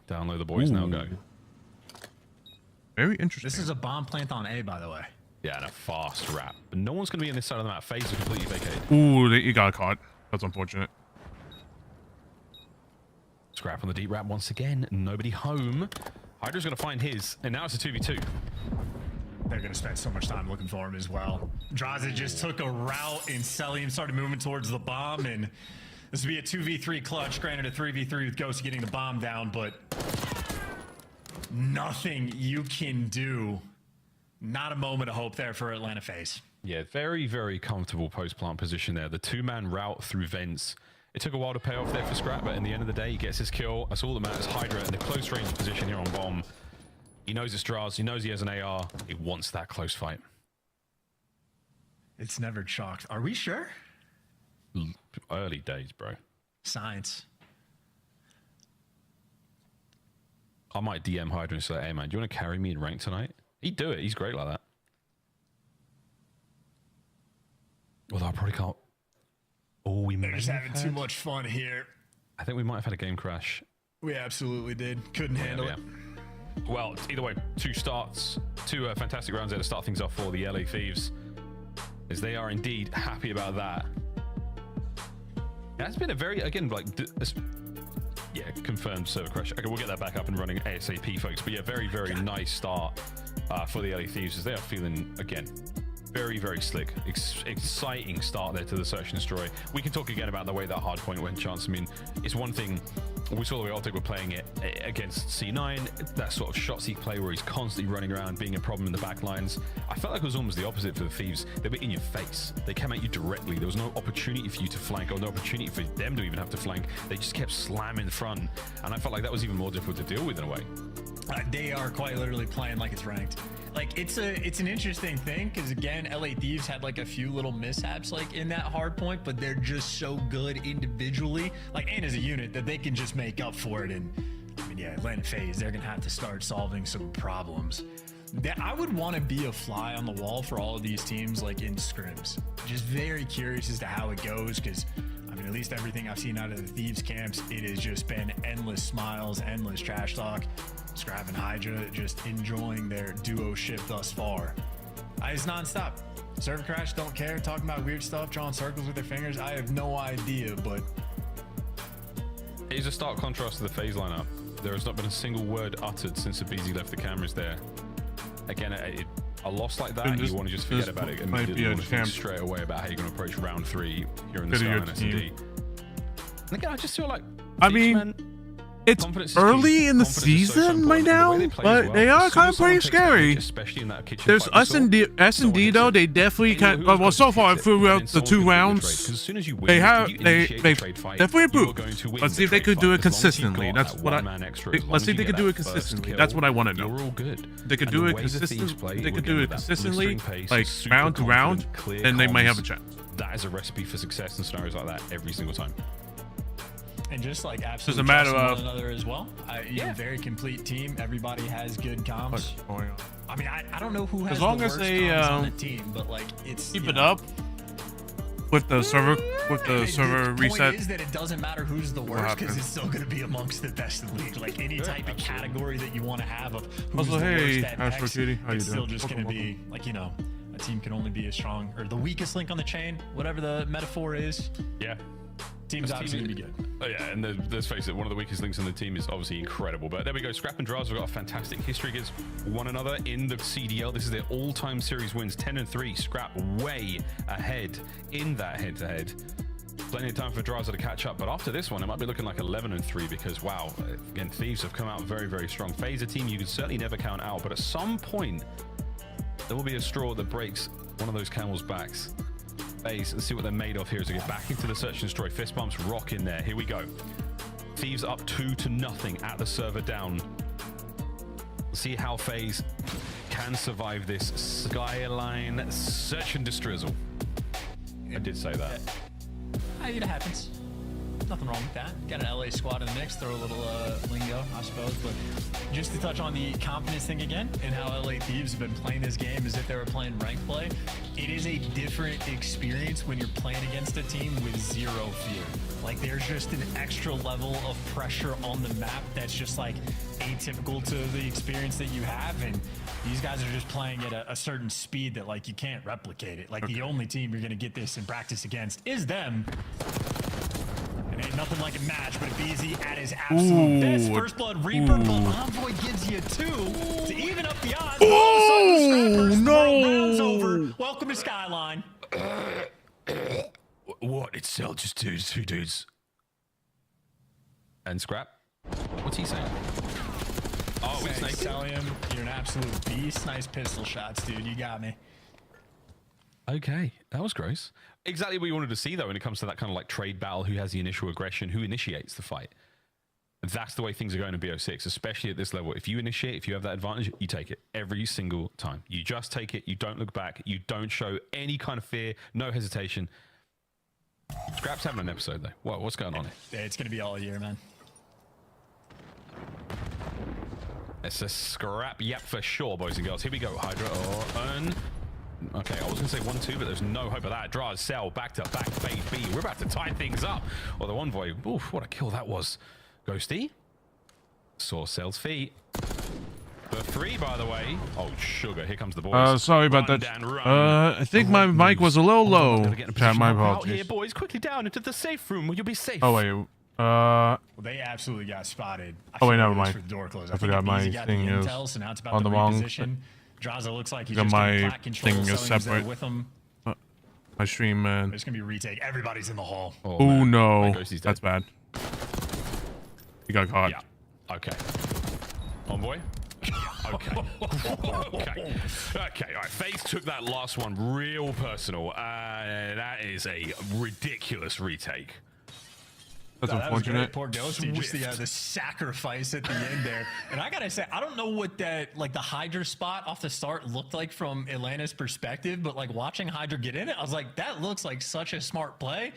Down low the boys now go. Very interesting. This is a bomb plant on A, by the way. Yeah, and a fast wrap. But no one's going to be on this side of the map. FaZe are completely vacated. Ooh, he got caught. That's unfortunate. Scrap on the deep wrap once again. Nobody home. Hydra's going to find his, and now it's a 2v2. They're going to spend so much time looking for him as well. Draza just took a route, and Celium started moving towards the bomb, and this would be a 2v3 clutch. Granted, a 3v3 with Ghost getting the bomb down, but nothing you can do. Not a moment of hope there for Atlanta FaZe. Yeah, very, very comfortable post-plant position there. The 2-man route through vents. It took a while to pay off there for Scrap, but in the end of the day, he gets his kill. That's all that matters. Hydra in the close range position here on bomb. He knows it's Draz. He knows he has an AR. He wants that close fight. It's never chalked. Are we sure? Early days, bro. Science. I might DM Hydra and say, hey, man, do you want to carry me in rank tonight? He'd do it. He's great like that. Although I probably can't. Oh, we They're just having too much fun here. I think we might have had a game crash. We absolutely did. Couldn't handle it. Well, either way, 2 starts, 2 fantastic rounds there to start things off for the LA Thieves, as they are indeed happy about that. That's been a very, again, like, yeah, confirmed server crash. Okay, we'll get that back up and running ASAP, folks. But yeah, very, very nice start for the LA Thieves, as they are feeling, again, very, very slick. Exciting start there to the Search and Destroy. We can talk again about the way that hardpoint went, Chance. I mean, it's one thing. We saw the way Optic were playing it against C9, that sort of shot-seek play where he's constantly running around, being a problem in the back lines. I felt like it was almost the opposite for the Thieves. They were in your face. They came at you directly. There was no opportunity for you to flank, or no opportunity for them to even have to flank. They just kept slamming the front, and I felt like that was even more difficult to deal with in a way. They are quite literally playing like it's ranked. Like, it's an interesting thing, because again, LA Thieves had like a few little mishaps like in that hard point, but they're just so good individually, like, and as a unit, that they can just make up for it. And I mean, yeah, Atlanta FaZe, they're gonna have to start solving some problems. I would want to be a fly on the wall for all of these teams, like in scrims. Just very curious as to how it goes, because I mean, at least everything I've seen out of the Thieves camps, it has just been endless smiles, endless trash talk. Scrap and Hydra just enjoying their duo ship thus far. It's nonstop. Server crash, don't care, talking about weird stuff, drawing circles with their fingers. I have no idea, but It is a stark contrast to the FaZe lineup. There has not been a single word uttered since the BZ left the cameras there. Again, a loss like that, you want to just forget about it immediately. You want to think straight away about how you're going to approach round 3 here in the Skyline S&D. And again, I just feel like I mean, it's Confidence is early key. in the Confidence is so, so season right important. The now, way they play as but well, they as are soon kind as of pretty someone takes scary. damage, especially in that kitchen There's fight we saw, S&D though. They definitely kind. Well, so far throughout the 2 rounds, they have they definitely improved. Let's see if they could do it consistently. That's what I. Let's see if they could do it consistently. That's what I want to know. You're all good. They could do it consistently. They could do it consistently, like round to round, and they might have a chance. That is a recipe for success in scenarios like that every single time. And just like Just absolutely a matter trusting of- one another as well. You're a very complete team. Everybody has good comms. What's going on? I mean, I don't know who has As long the as worst they comms on the team, but like it's keep you it know, up with the server the reset. point is that it doesn't matter who's the worst because it's still going to be amongst the best in the league. Like any type of category that you want to have of who's Also, the hey, worst at Astro X, Cutie, how you it's still doing? just going to be like, you know, a team can only be as strong or the weakest link on the chain, whatever the metaphor is. Yeah. Team's obviously going to be good. Oh yeah, and let's face it, one of the weakest links in the team is obviously incredible. But there we go. Scrap and Draws have got a fantastic history against one another in the CDL. This is their all-time series wins, 10-3. Scrap way ahead in that head-to-head. Plenty of time for Draza to catch up, but after this one, it might be looking like 11-3 because wow, again, Thieves have come out very, very strong. FaZe, a team you can certainly never count out, but at some point, there will be a straw that breaks one of those camels' backs. FaZe, let's see what they're made of here as we get back into the search and destroy. Fist bumps rock in there. Here we go. Thieves up 2-0 at the server down. See how FaZe can survive this Skyline search and destrizzle. I did say that. It happens. Nothing wrong with that. Got an LA squad in the mix. Throw a little lingo, I suppose. But just to touch on the confidence thing again and how LA Thieves have been playing this game as if they were playing ranked play, it is a different experience when you're playing against a team with zero fear. Like there's just an extra level of pressure on the map that's just like atypical to the experience that you have. And these guys are just playing at a certain speed that like you can't replicate it. Like the only team you're going to get this in practice against is them. And ain't nothing like a match, but Beezy at his absolute best. First Blood Reaper, but Envoy gives you 2 to even up the odds. Oh, no. Round's over. Welcome to Skyline. What? It's still just two dudes. And Scrap? What's he saying? Oh, it's nice. Tell him you're an absolute beast. Nice pistol shots, dude. You got me. Okay, that was gross. Exactly what you wanted to see, though, when it comes to that kind of like trade battle. Who has the initial aggression? Who initiates the fight? That's the way things are going in BO6, especially at this level. If you initiate, if you have that advantage, you take it every single time. You just take it. You don't look back. You don't show any kind of fear, no hesitation. Scrap's having an episode, though. What's going on here? It's going to be all year, man. It's a Scrap, yep, for sure, boys and girls. Here we go. Hydra or Earn. Okay, I was going to say 1-2, but there's no hope of that. Draws, Cell, back to back, baby. We're about to tie things up. Although Envoy, oof, what a kill that was. Ghosty. Saw Cell's feet. For 3, by the way. Oh, sugar. Here comes the boys. Sorry about that. I think my mic was a little low. Chat, my Out apologies. here, boys. Quickly down into the safe room where you'll be safe. Oh, wait. Well, they absolutely got spotted. Oh, wait, never For mind. the door closed. I forgot my thing is intel, so now it's about on to the wrong. reposition. Draza looks like he's Got just my getting plat control, thing is so he's there separate. with him. My stream, man. There's gonna be a retake. Everybody's in the hall. Oh, no. That's bad. He got caught. Yeah. Okay. Envoy. Okay. Okay. Okay. All right. FaZe took that last one real personal. That is a ridiculous retake. That's That was great. unfortunate. Poor Ghosty, just the sacrifice at the end there. And I gotta say, I don't know what that like the Hydra spot off the start looked like from Atlanta's perspective, but like watching Hydra get in it, I was like, that looks like such a smart play.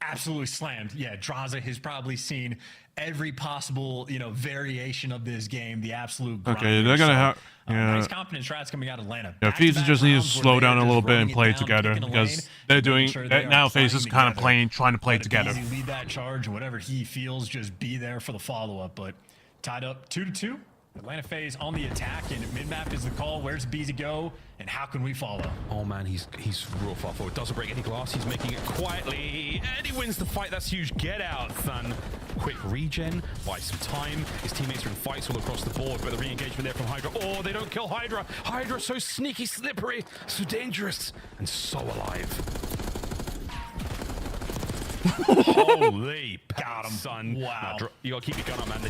Absolutely slammed. Yeah, Draza has probably seen every possible, variation of this game. The absolute grind. Okay, they're gonna have. Yeah. Nice confidence strats coming out of Atlanta. Yeah, FaZe just need to slow down a little bit and play together picking a because lane, they're doing making sure they now. are FaZe is playing kind of together. trying to play Let together. Beezy lead that charge, whatever he feels, just be there for the follow-up. But tied up 2-2. Atlanta FaZe on the attack, and mid-map is the call. Where's Beezy go, and how can we follow? Oh man, he's real far forward. Doesn't break any glass. He's making it quietly, and he wins the fight. That's huge. Get out, son. Quick regen, buy some time. His teammates are in fights all across the board, but the re-engagement there from Hydra. Oh, they don't kill Hydra. Hydra so sneaky, slippery, so dangerous, and so alive. Holy got him, son. Wow. Nah, you gotta keep your gun up, man.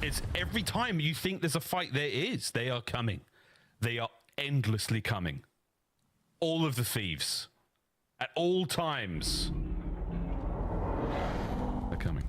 It's every time you think there's a fight, there is. They are coming. They are endlessly coming. All of the thieves. At all times. They're coming.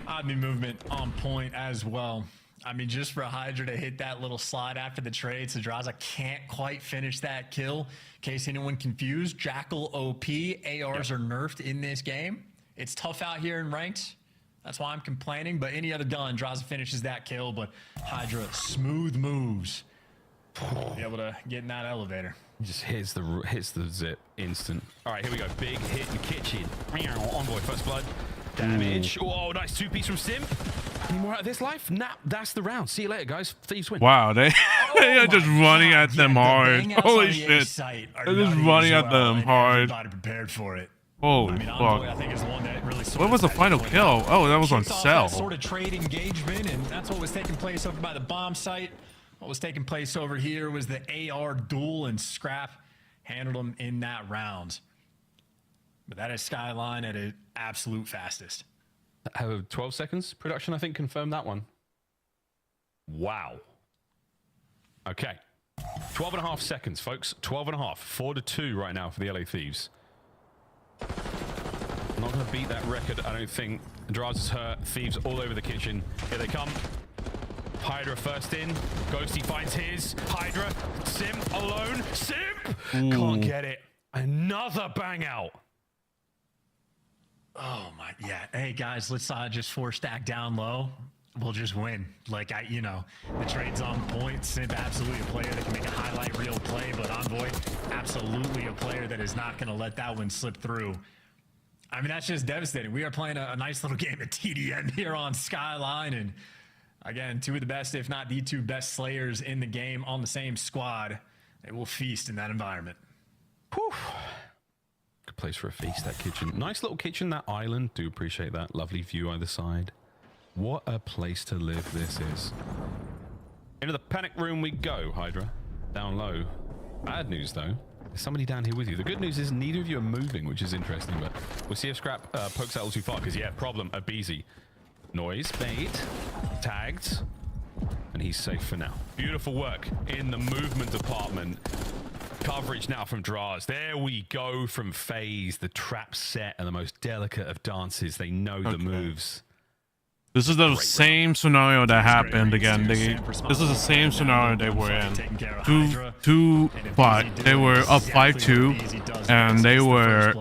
Omni movement on point as well. I mean, just for Hydra to hit that little slide after the trade, Sadraza can't quite finish that kill. In case anyone confused, Jackal OP, ARs are nerfed in this game. It's tough out here in ranked. That's why I'm complaining, but any other gun, Draza finishes that kill, but Hydra, smooth moves. Be able to get in that elevator. Just hits the zip instant. All right, here we go. Big hit in the kitchen. Envoy, first blood. Damage. Oh, nice two-piece from Sim. Any more out of this life? Nah, that's the round. See you later, guys. Thieves win. Wow, they are just running at them hard. Holy shit. They're just running at them hard. Prepared for it. Holy fuck. I think is the one that really What was the final kill? Oh, that was on Cell. Sort of trade engagement, and that's what was taking place over by the bomb site. What was taking place over here was the AR duel, and Scrap handled them in that round. But that is Skyline at an absolute fastest. 12 seconds production, I think, confirmed that one. Wow. Okay. 12.5 seconds, folks. 12.5. 4-2 right now for the LA Thieves. Not going to beat that record, I don't think. Draws is hurt. Thieves all over the kitchen. Here they come. Hydra first in. Ghosty finds his. Hydra. Sim alone. Simp! Can't get it. Another bang out. Oh my, yeah. Hey guys, let's just 4-stack down low. We'll just win. Like, the trade's on point. Simp, absolutely a player that can make a highlight reel play, but Envoy, absolutely a player that is not going to let that one slip through. I mean, that's just devastating. We are playing a nice little game of TDM here on Skyline, and again, two of the best, if not the two best slayers in the game on the same squad. They will feast in that environment. Whew. Good place for a feast, that kitchen. Nice little kitchen, that island. Do appreciate that. Lovely view either side. What a place to live this is. Into the panic room we go, Hydra. Down low. Bad news, though. There's somebody down here with you. The good news is neither of you are moving, which is interesting, but we'll see if Scrap pokes out a little too far, because, yeah, problem, Abizi. Noise, bait, tagged, and he's safe for now. Beautiful work in the movement department. Coverage now from Draz. There we go from FaZe. The trap set and the most delicate of dances. They know the moves. This is the same scenario that happened again. This is the same scenario they were in. Two but they were up 5-2, and they were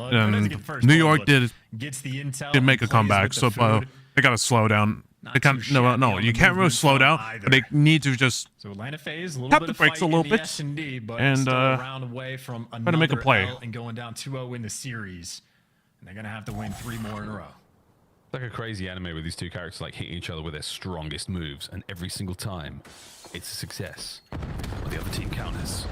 New York did make a comeback. So they gotta slow down. They can't. No, you can't really slow down. But they need to just tap the brakes a little bit and try to make a play. And going down 2-0 in the series, and they're gonna have to win 3 more in a row. Like a crazy anime with these two characters like hitting each other with their strongest moves, and every single time it's a success. But the other team counters.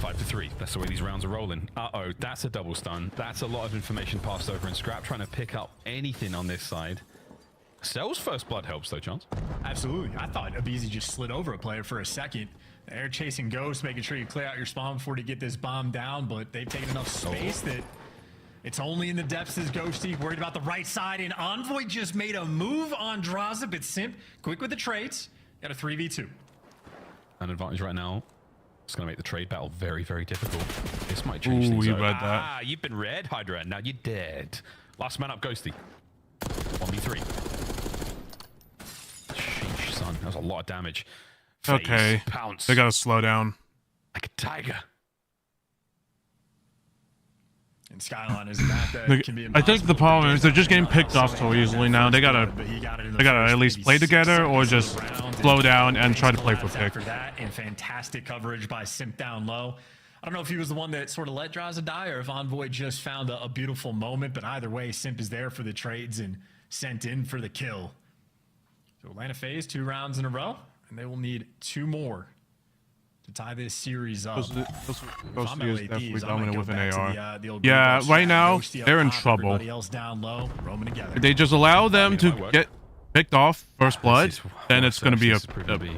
5-3. That's the way these rounds are rolling. Uh-oh, that's a double stun. That's a lot of information passed over, and Scrap trying to pick up anything on this side. Cell's first blood helps though, Chance. Absolutely. I thought Abizi just slid over a player for a second. They're chasing Ghost, making sure you clear out your spawn before you get this bomb down, but they've taken enough space that it's only in the depths as Ghosty, worried about the right side, and Envoy just made a move on Draza, but Simp, quick with the trades, got a 3v2. An advantage right now. It's going to make the trade battle very, very difficult. This might change things. You read that. Ah, you've been red, Hydra. Now you're dead. Last man up, Ghosty. 1v3. Sheesh, son. That was a lot of damage. Okay. Pounce. They got to slow down. Like a tiger. And Skyline is a map that can be I think the problem is they're just getting picked off so easily now. They gotta at least play together or just slow down and try to play for pick. After that, and fantastic coverage by Simp down low. I don't know if he was the one that sort of let Draza die or if Envoy just found a beautiful moment, but either way, Simp is there for the trades and sent in for the kill. So Atlanta FaZe 2 rounds in a row, and they will need 2 more to tie this series up. Supposed to is definitely dominant with an AR. Yeah, right now they're in trouble. If they just allow them to get picked off first blood, then it's going to be a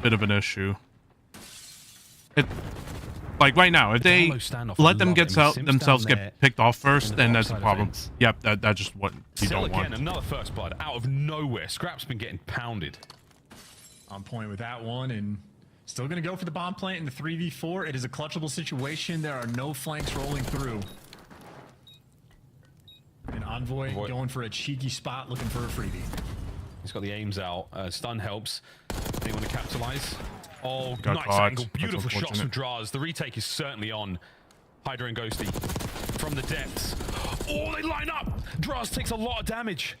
bit of an issue. Like right now, if they standoff, let I them love get it. I mean, Sim's themselves down there get picked off first, in the then far that's the side of the problem. fence. Yep, that's just what you Still don't again, want. another first blood out of nowhere. Scrap's been getting pounded. On point with that one, and still going to go for the bomb plant in the 3v4. It is a clutchable situation. There are no flanks rolling through. And Envoy going for a cheeky spot, looking for a freebie. He's got the aims out. Stun helps. They want to capitalize. Oh, Got nice caught. angle. That's Beautiful shots from unfortunate. Draz. The retake is certainly on. Hydra and Ghosty from the depths. Oh, they line up. Draz takes a lot of damage.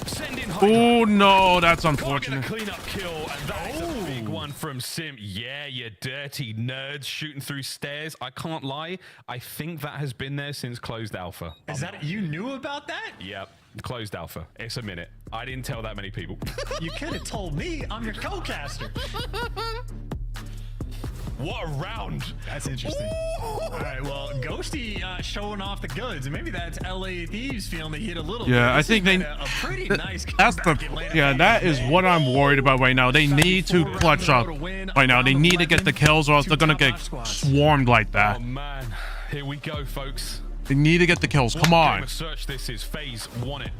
Send in Hydra. Oh no, that's Can't get unfortunate. a clean-up kill, and that is a big one from Sim. Yeah, you dirty nerds shooting through stairs. I can't lie. I think that has been there since closed alpha. Is that, you knew about that? Yep, closed alpha. It's a minute. I didn't tell that many people. You could have told me. I'm your co-caster. What a round. That's interesting. All right, well, Ghosty showing off the goods, and maybe that's LA Thieves feeling they hit a little bit. Yeah, I This think has they. been a pretty nice That's the. comeback Atlanta Yeah, that Thieves is what I'm worried about right now. They need to clutch up right now. They need to get the kills, or else they're gonna get swarmed like that. Oh man, here we go, folks. They need to get the kills. Come What game on, of search this is. FaZe won it.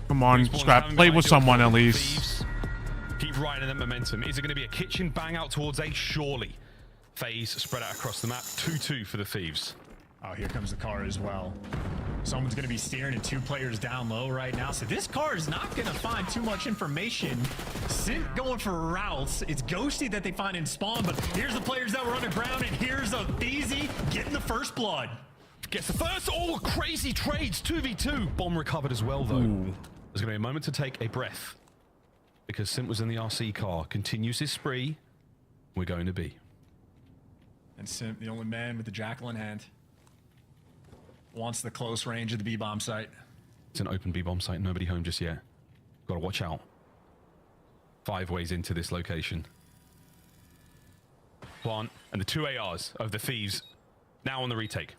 come on, Scrap. Play with someone at least. Thieves. Keep riding that momentum. Is it going to be a kitchen bang out towards A? Surely. FaZe spread out across the map. 2-2 for the Thieves. Oh, here comes the car as well. Someone's going to be steering and 2 players down low right now. So this car is not going to find too much information. Sim going for routes. It's Ghosty that they find in spawn, but here's the players that were underground, and here's a Theezy getting the first blood. Gets the first. Oh, crazy trades. 2v2. Bomb recovered as well, though. Ooh. There's going to be a moment to take a breath. Because Sim was in the RC car. Continues his spree. We're going to B. And Sim, the only man with the jackal in hand, wants the close range of the B-bomb site. It's an open B-bomb site. Nobody home just yet. Got to watch out. 5 ways into this location. Plant. And the 2 ARs of the Thieves now on the retake.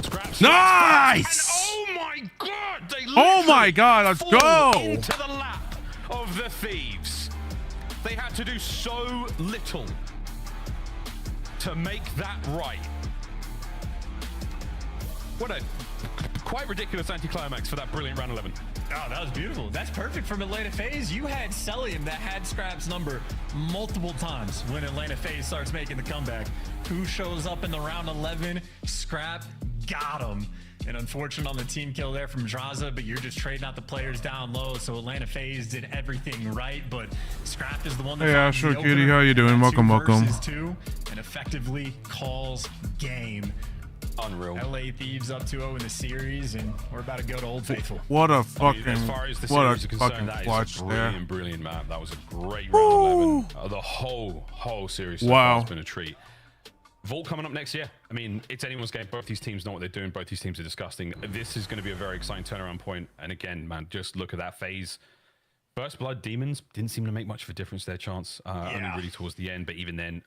Scraps. Nice! And oh my god! They Oh my God, let's fall go! into the lap of the Thieves. They had to do so little to make that right. What a quite ridiculous anticlimax for that brilliant round 11. Oh, that was beautiful. That's perfect from Atlanta FaZe. You had Celium that had Scrap's number multiple times when Atlanta FaZe starts making the comeback. Who shows up in the round 11? Scrap got him. And unfortunate on the team kill there from Draza, but you're just trading out the players down low. So Atlanta FaZe did everything right, but Scrap is the one that Hey, found Sure the Cutie, opener. how you doing? Welcome, 2 welcome. versus 2, and effectively calls game. Unreal. LA Thieves up 2-0 in the series, and we're about to go to Old Faithful. What a I mean, fucking, as far as the what series a are concerned, fucking that is clutch a there. brilliant, brilliant map. That was a great round 11. The whole series so Wow. far has been a treat. Vault coming up next year. I mean, it's anyone's game. Both these teams know what they're doing. Both these teams are disgusting. This is going to be a very exciting turnaround point. And again, man, just look at that FaZe. First Blood Demons didn't seem to make much of a difference their chance. Only really towards the end. But even then,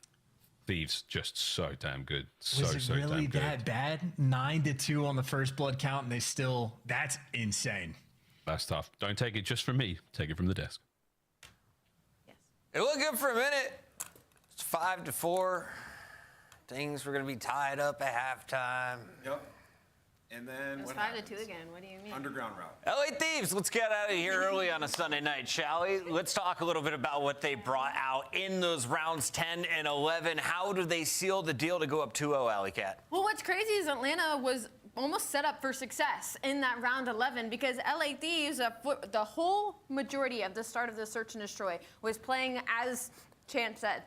Thieves just so damn good. Was it really that bad? 9-2 on the first blood count, and they still, that's insane. That's tough. Don't take it just from me. Take it from the desk. It looked good for a minute. It's 5-4. Things were going to be tied up at halftime. Yep. And then It's what 5-2 again. What do you mean? Underground route. LA Thieves, let's get out of here early on a Sunday night, shall we? Let's talk a little bit about what they brought out in those rounds 10 and 11. How do they seal the deal to go up 2-0, Alley Cat? Well, what's crazy is Atlanta was almost set up for success in that round 11 because LA Thieves, the whole majority of the start of the search and destroy was playing as Chance said.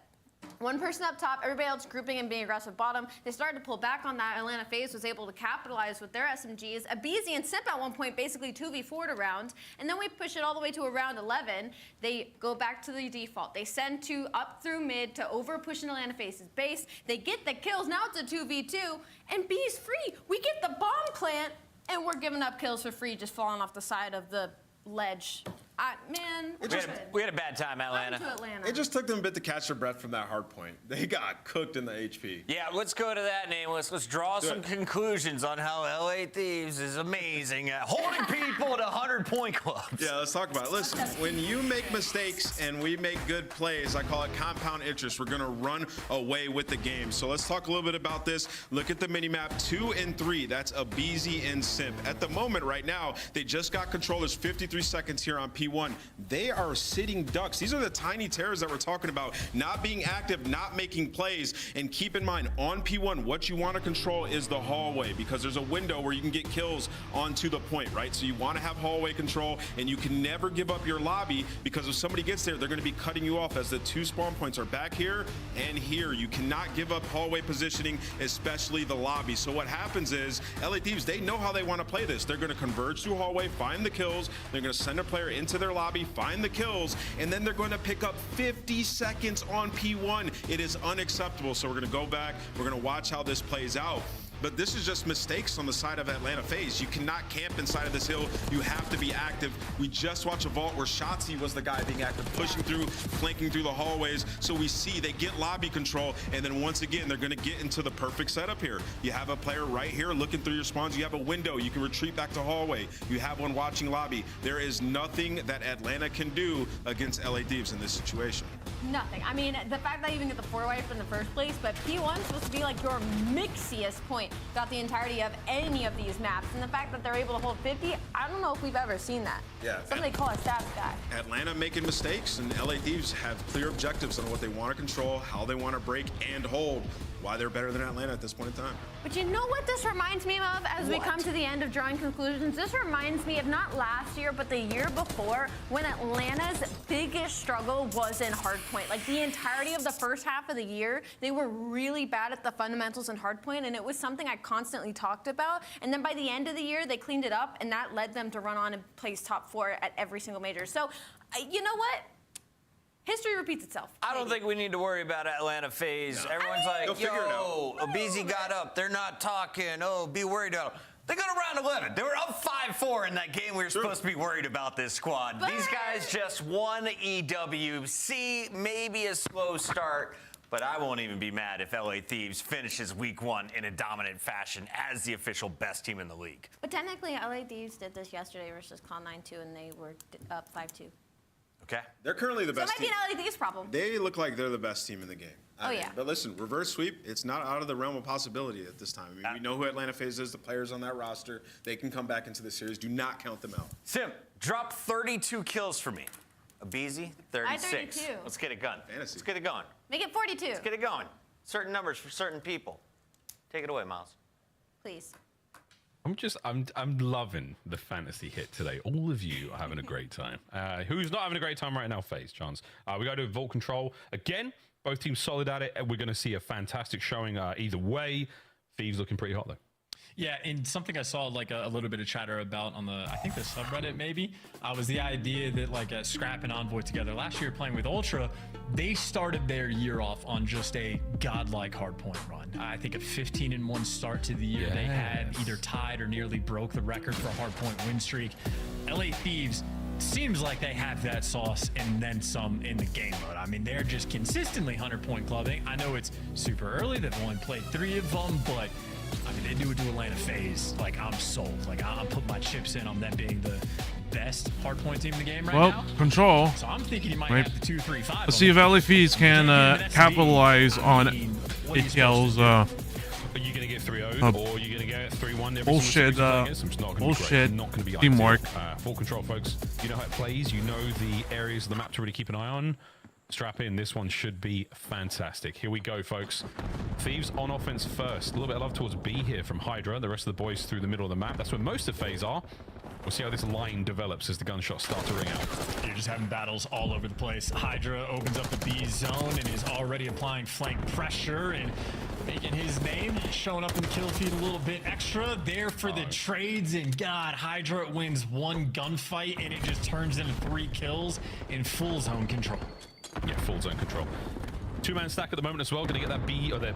One person up top, everybody else grouping and being aggressive bottom. They started to pull back on that. Atlanta FaZe was able to capitalize with their SMGs. Abizi and Simp at one point basically 2v4'd a round. And then we push it all the way to a round 11. They go back to the default. They send 2 up through mid to over pushing Atlanta FaZe's base. They get the kills. Now it's a 2v2. And B's free. We get the bomb plant, and we're giving up kills for free just falling off the side of the ledge Man, we had a bad time, Atlanta. To Atlanta. It just took them a bit to catch their breath from that hard point. They got cooked in the HP. Yeah, let's go to that, Nameless. Let's draw some conclusions on how LA Thieves is amazing at holding people to 100-point clubs. Yeah, let's talk about it. Listen, when you make mistakes and we make good plays, I call it compound interest. We're going to run away with the game. So let's talk a little bit about this. Look at the mini-map 2 and 3. That's Abizi and Simp. At the moment right now, they just got control. There's 53 seconds here on P1. They are sitting ducks. These are the tiny terrors that we're talking about. Not being active, not making plays. And keep in mind, on P1, what you want to control is the hallway, because there's a window where you can get kills onto the point, right? So you want to have hallway control, and you can never give up your lobby, because if somebody gets there, they're going to be cutting you off, as the 2 spawn points are back here and here. You cannot give up hallway positioning, especially the lobby. So what happens is LA Thieves, they know how they want to play this. They're going to converge through hallway, find the kills. They're going to send a player into their lobby, find the kills, and then they're going to pick up 50 seconds on P1. It is unacceptable. So we're going to go back. We're going to watch how this plays out. But this is just mistakes on the side of Atlanta FaZe. You cannot camp inside of this hill. You have to be active. We just watched a vault where Shotzi was the guy being active, pushing through, flanking through the hallways. So we see they get lobby control, and then once again, they're going to get into the perfect setup here. You have a player right here looking through your spawns. You have a window. You can retreat back to hallway. You have one watching lobby. There is nothing that Atlanta can do against LA Thieves in this situation. Nothing. I mean, the fact that I even get the 4-wipe in the first place, but P1 is supposed to be like your mixiest point throughout the entirety of any of these maps. And the fact that they're able to hold 50, I don't know if we've ever seen that. Yeah. Something they call a stats guy. Atlanta making mistakes, and LA Thieves have clear objectives on what they want to control, how they want to break and hold, why they're better than Atlanta at this point in time. But you know what this reminds me of as we come to the end of drawing conclusions? This reminds me of not last year, but the year before, when Atlanta's biggest struggle was in hardpoint. Like the entirety of the first half of the year, they were really bad at the fundamentals in hardpoint, and it was something I constantly talked about. And then by the end of the year, they cleaned it up, and that led them to run on and place top 4 at every single major. So, you know what? History repeats itself. I don't think we need to worry about Atlanta FaZe. No. Everyone's like, yo, Abizi got up. They're not talking. Oh, be worried about them. They go to round 11. They were up 5-4 in that game. We were supposed to be worried about this squad. These guys just won EWC, maybe a slow start. But I won't even be mad if LA Thieves finishes week 1 in a dominant fashion as the official best team in the league. But technically, LA Thieves did this yesterday versus Cloud9 2, and they were up 5-2. Okay. They're currently the best team. So it might be an LA Thieves problem. They look like they're the best team in the game. Yeah. But listen, reverse sweep, it's not out of the realm of possibility at this time. I mean, we know who Atlanta FaZe is, the players on that roster. They can come back into the series. Do not count them out. Sim, drop 32 kills for me. Abizi, 36. 32. Let's get it going. Fantasy. Let's get it going. Make it 42. Let's get it going. Certain numbers for certain people. Take it away, Miles. Please. I'm loving the fantasy hit today. All of you are having a great time. Who's not having a great time right now? FaZe, Chance. We go to Vault Control again. Both teams solid at it. We're going to see a fantastic showing either way. Thieves looking pretty hot though. Yeah, and something I saw like a little bit of chatter about on the, I think the subreddit maybe, was the idea that like Scrap and Envoy together last year playing with Ultra, they started their year off on just a godlike hardpoint run. I think a 15-1 start to the year. Yes. They had either tied or nearly broke the record for a hardpoint win streak. LA Thieves seems like they have that sauce and then some in the game mode. I mean, they're just consistently 100-point clubbing. I know it's super early. They've only played 3 of them, but I mean, they do it to Atlanta FaZe. Like, I'm sold. Like, I'm putting my chips in on them being the best hardpoint team in the game right now. Control. So I'm thinking he might have the 2-3-5. Let's see if LA FaZe can capitalize on ATL's Are you going to get 3-0 or are you going to get 3-1? Bullshit, not going to be teamwork. Full control, folks. You know how it plays. You know the areas of the map to really keep an eye on. Strap in. This one should be fantastic. Here we go, folks. Thieves on offense first. A little bit of love towards B here from Hydra. The rest of the boys through the middle of the map. That's where most of FaZe are. We'll see how this line develops as the gunshots start to ring out. You're just having battles all over the place. Hydra opens up the B zone and is already applying flank pressure and making his name, showing up in the kill feed a little bit extra there for the trades. And God, Hydra wins 1 gunfight and it just turns into 3 kills in full zone control. Yeah, full zone control. 2-man stack at the moment as well. Gonna get that B or the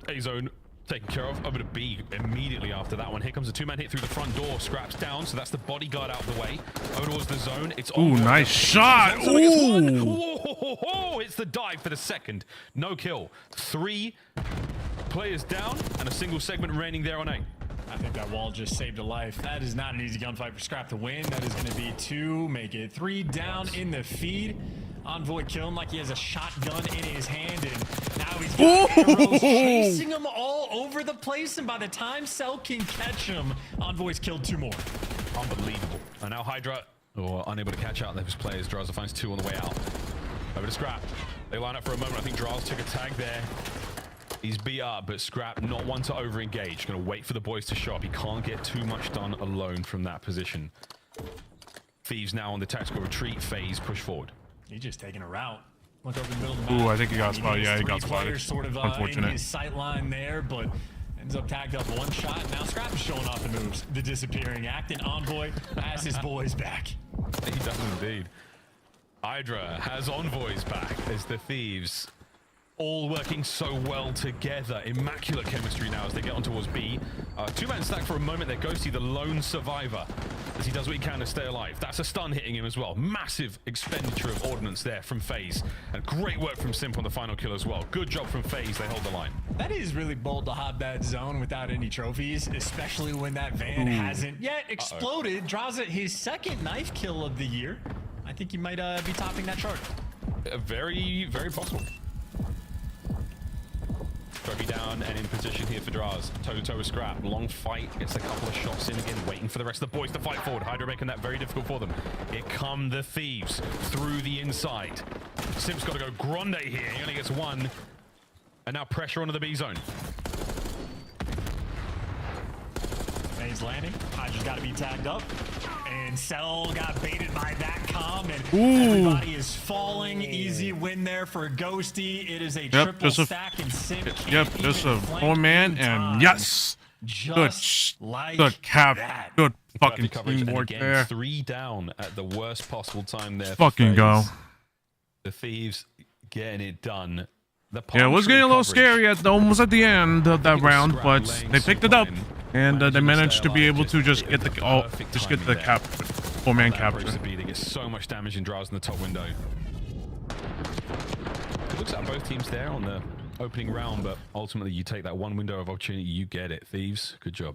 A zone taken care of. Over to B immediately after that one. Here comes a two-man hit through the front door. Scraps down, so that's the bodyguard out of the way. Over towards the zone. It's Ooh, nice shot. Ooh. Whoa, it's the dive for the second. No kill. 3 players down and a single segment remaining there on A. I think that wall just saved a life. That is not an easy gunfight for Scrap to win. That is going to be 2, make it 3 down in the feed. Envoy killing like he has a shotgun in his hand, and now he's got arrows chasing him all over the place, and by the time Cell can catch him, Envoy's killed 2 more. Unbelievable. And now Hydra unable to catch out those players. Draza finds 2 on the way out. Over to Scrap. They line up for a moment. I think Draza took a tag there. He's beat up, but Scrap not one to over-engage. Going to wait for the boys to show up. He can't get too much done alone from that position. Thieves now on the tactical retreat phase. Push forward. He's just taking a route. Look over the middle of the map. Ooh, I think he got spotted. Yeah, he got spotted. Sort of in his sight line there, but ends up tagged up 1 shot. Now Scrap is showing off the moves. The disappearing act, and Envoy has his boys back. He does indeed. Hydra has Envoys back as the Thieves all working so well together. Immaculate chemistry now as they get on towards B. 2-man stack for a moment there. Ghosty, the lone survivor, as he does what he can to stay alive. That's a stun hitting him as well. Massive expenditure of ordnance there from FaZe. And great work from Simp on the final kill as well. Good job from FaZe. They hold the line. That is really bold to hop that zone without any trophies, especially when that van hasn't yet exploded. Draws it his 2nd knife kill of the year. I think he might be topping that chart. Very, very possible. Trophy down and in position here for Draz. Toe-to-toe with Scrap. Long fight. Gets a couple of shots in again. Waiting for the rest of the boys to fight forward. Hydra making that very difficult for them. Here come the Thieves through the inside. Simp's got to go grande here. He only gets 1. And now pressure onto the B zone. He's landing. Hydra's got to be tagged up. And Cell got baited by that comm, and everybody is falling. Easy win there for Ghosty. It is a triple stack, and Simp can't just a even 4-man, and yes, good cap, good fucking teamwork there. 3 down at the worst possible time there. Fucking go. The Thieves getting it done. Yeah, it was getting a little scary almost at the end of that round, but they picked it up, and they managed to be able to just get the cap, 4-man capture. They get so much damage in Draws in the top window. It looks like both teams there on the opening round, but ultimately you take that 1 window of opportunity, you get it. Thieves, good job.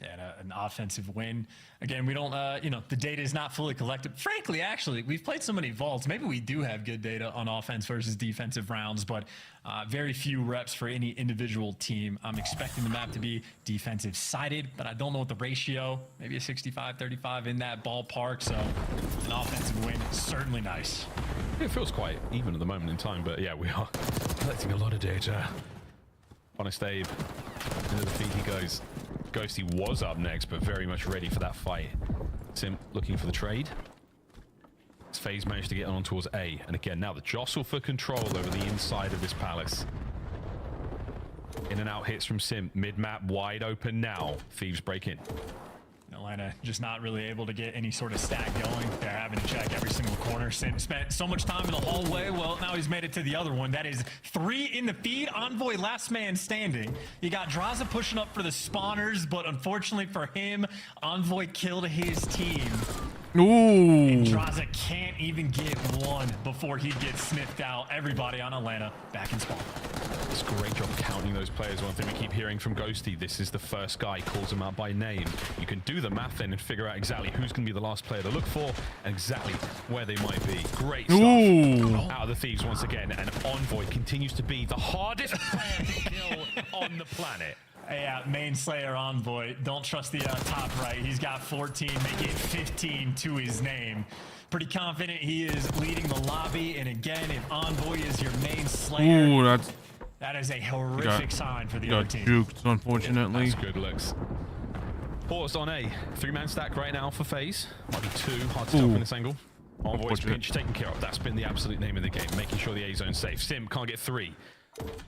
Yeah, an offensive win. Again, we don't, the data is not fully collected. Frankly, actually, we've played so many vaults. Maybe we do have good data on offense versus defensive rounds, but very few reps for any individual team. I'm expecting the map to be defensive sided, but I don't know what the ratio, maybe a 65-35 in that ballpark. So an offensive win is certainly nice. It feels quite even at the moment in time, but yeah, we are collecting a lot of data. Honest Abe, into the feed he goes. Ghosty was up next, but very much ready for that fight. Simp looking for the trade. FaZe managed to get on towards A. And again, now the jostle for control over the inside of this palace. In and out hits from Simp. Mid-map wide open now. Thieves break in. Atlanta just not really able to get any sort of stack going. They're having to check every single corner. Simp spent so much time in the hallway. Well, now he's made it to the other one. That is 3 in the feed. Envoy last man standing. You got Draza pushing up for the spawners, but unfortunately for him, Envoy killed his team. Ooh. And Draza can't even get 1 before he gets sniffed out. Everybody on Atlanta back in spawn. It's a great job counting those players. One thing we keep hearing from Ghosty, this is the first guy, calls him out by name. You can do the math then and figure out exactly who's going to be the last player to look for and exactly where they might be. Great stuff out of the Thieves once again, and Envoy continues to be the hardest player to kill on the planet. Yeah, main slayer Envoy. Don't trust the top right. He's got 14, making 15 to his name. Pretty confident he is leading the lobby, and again, if Envoy is your main slayer, that is a horrific sign for the other team. Juked, unfortunately. That's good looks. Paused on A. 3-man stack right now for FaZe. Might be 2. Hard to tell from this angle. Envoy's pinch taken care of. That's been the absolute name of the game, making sure the A zone's safe. Simp can't get 3.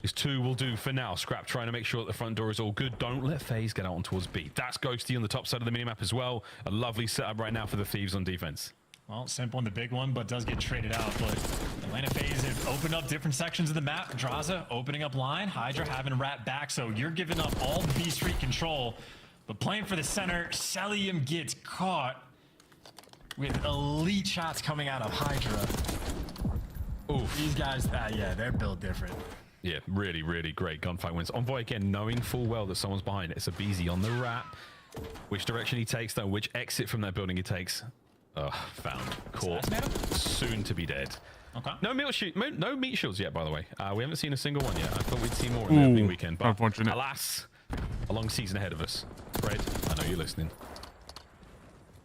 His 2 will do for now. Scrap trying to make sure that the front door is all good. Don't let FaZe get out on towards B. That's Ghosty on the top side of the minimap as well. A lovely setup right now for the Thieves on defense. Well, simple in the big one, but does get traded out. But Atlanta FaZe have opened up different sections of the map. Draza opening up line. Hydra having to wrap back. So you're giving up all the B Street control. But playing for the center, Celium gets caught with elite shots coming out of Hydra. Oof. These guys, yeah, they're built different. Yeah, really, really great gunfight wins. Envoy again, knowing full well that someone's behind it. It's a BZ on the wrap. Which direction he takes, though, which exit from that building he takes. Found. Caught. Soon to be dead. Okay. No meat shields yet, by the way. We haven't seen a single one yet. I thought we'd see more in the opening weekend. But unfortunate. Alas, a long season ahead of us. Fred, I know you're listening.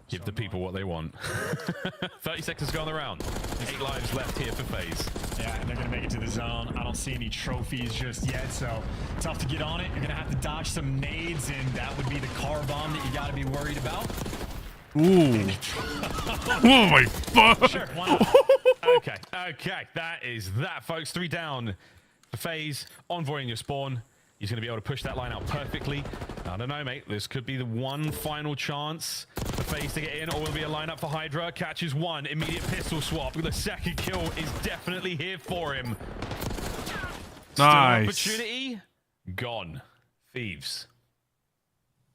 Give the people what they want. 30 seconds to go on the round. 8 lives left here for FaZe. Yeah, and they're going to make it to the zone. I don't see any trophies just yet, so tough to get on it. You're going to have to dodge some nades, and that would be the car bomb that you got to be worried about. Ooh. Oh my fuck. Sure, why not? Okay. That is that, folks. 3 down for FaZe. Envoy in your spawn. He's going to be able to push that line out perfectly. I don't know, mate. This could be the one final chance for FaZe to get in, or will be a lineup for Hydra. Catches one. Immediate pistol swap. The second kill is definitely here for him. Still an opportunity. Gone. Thieves.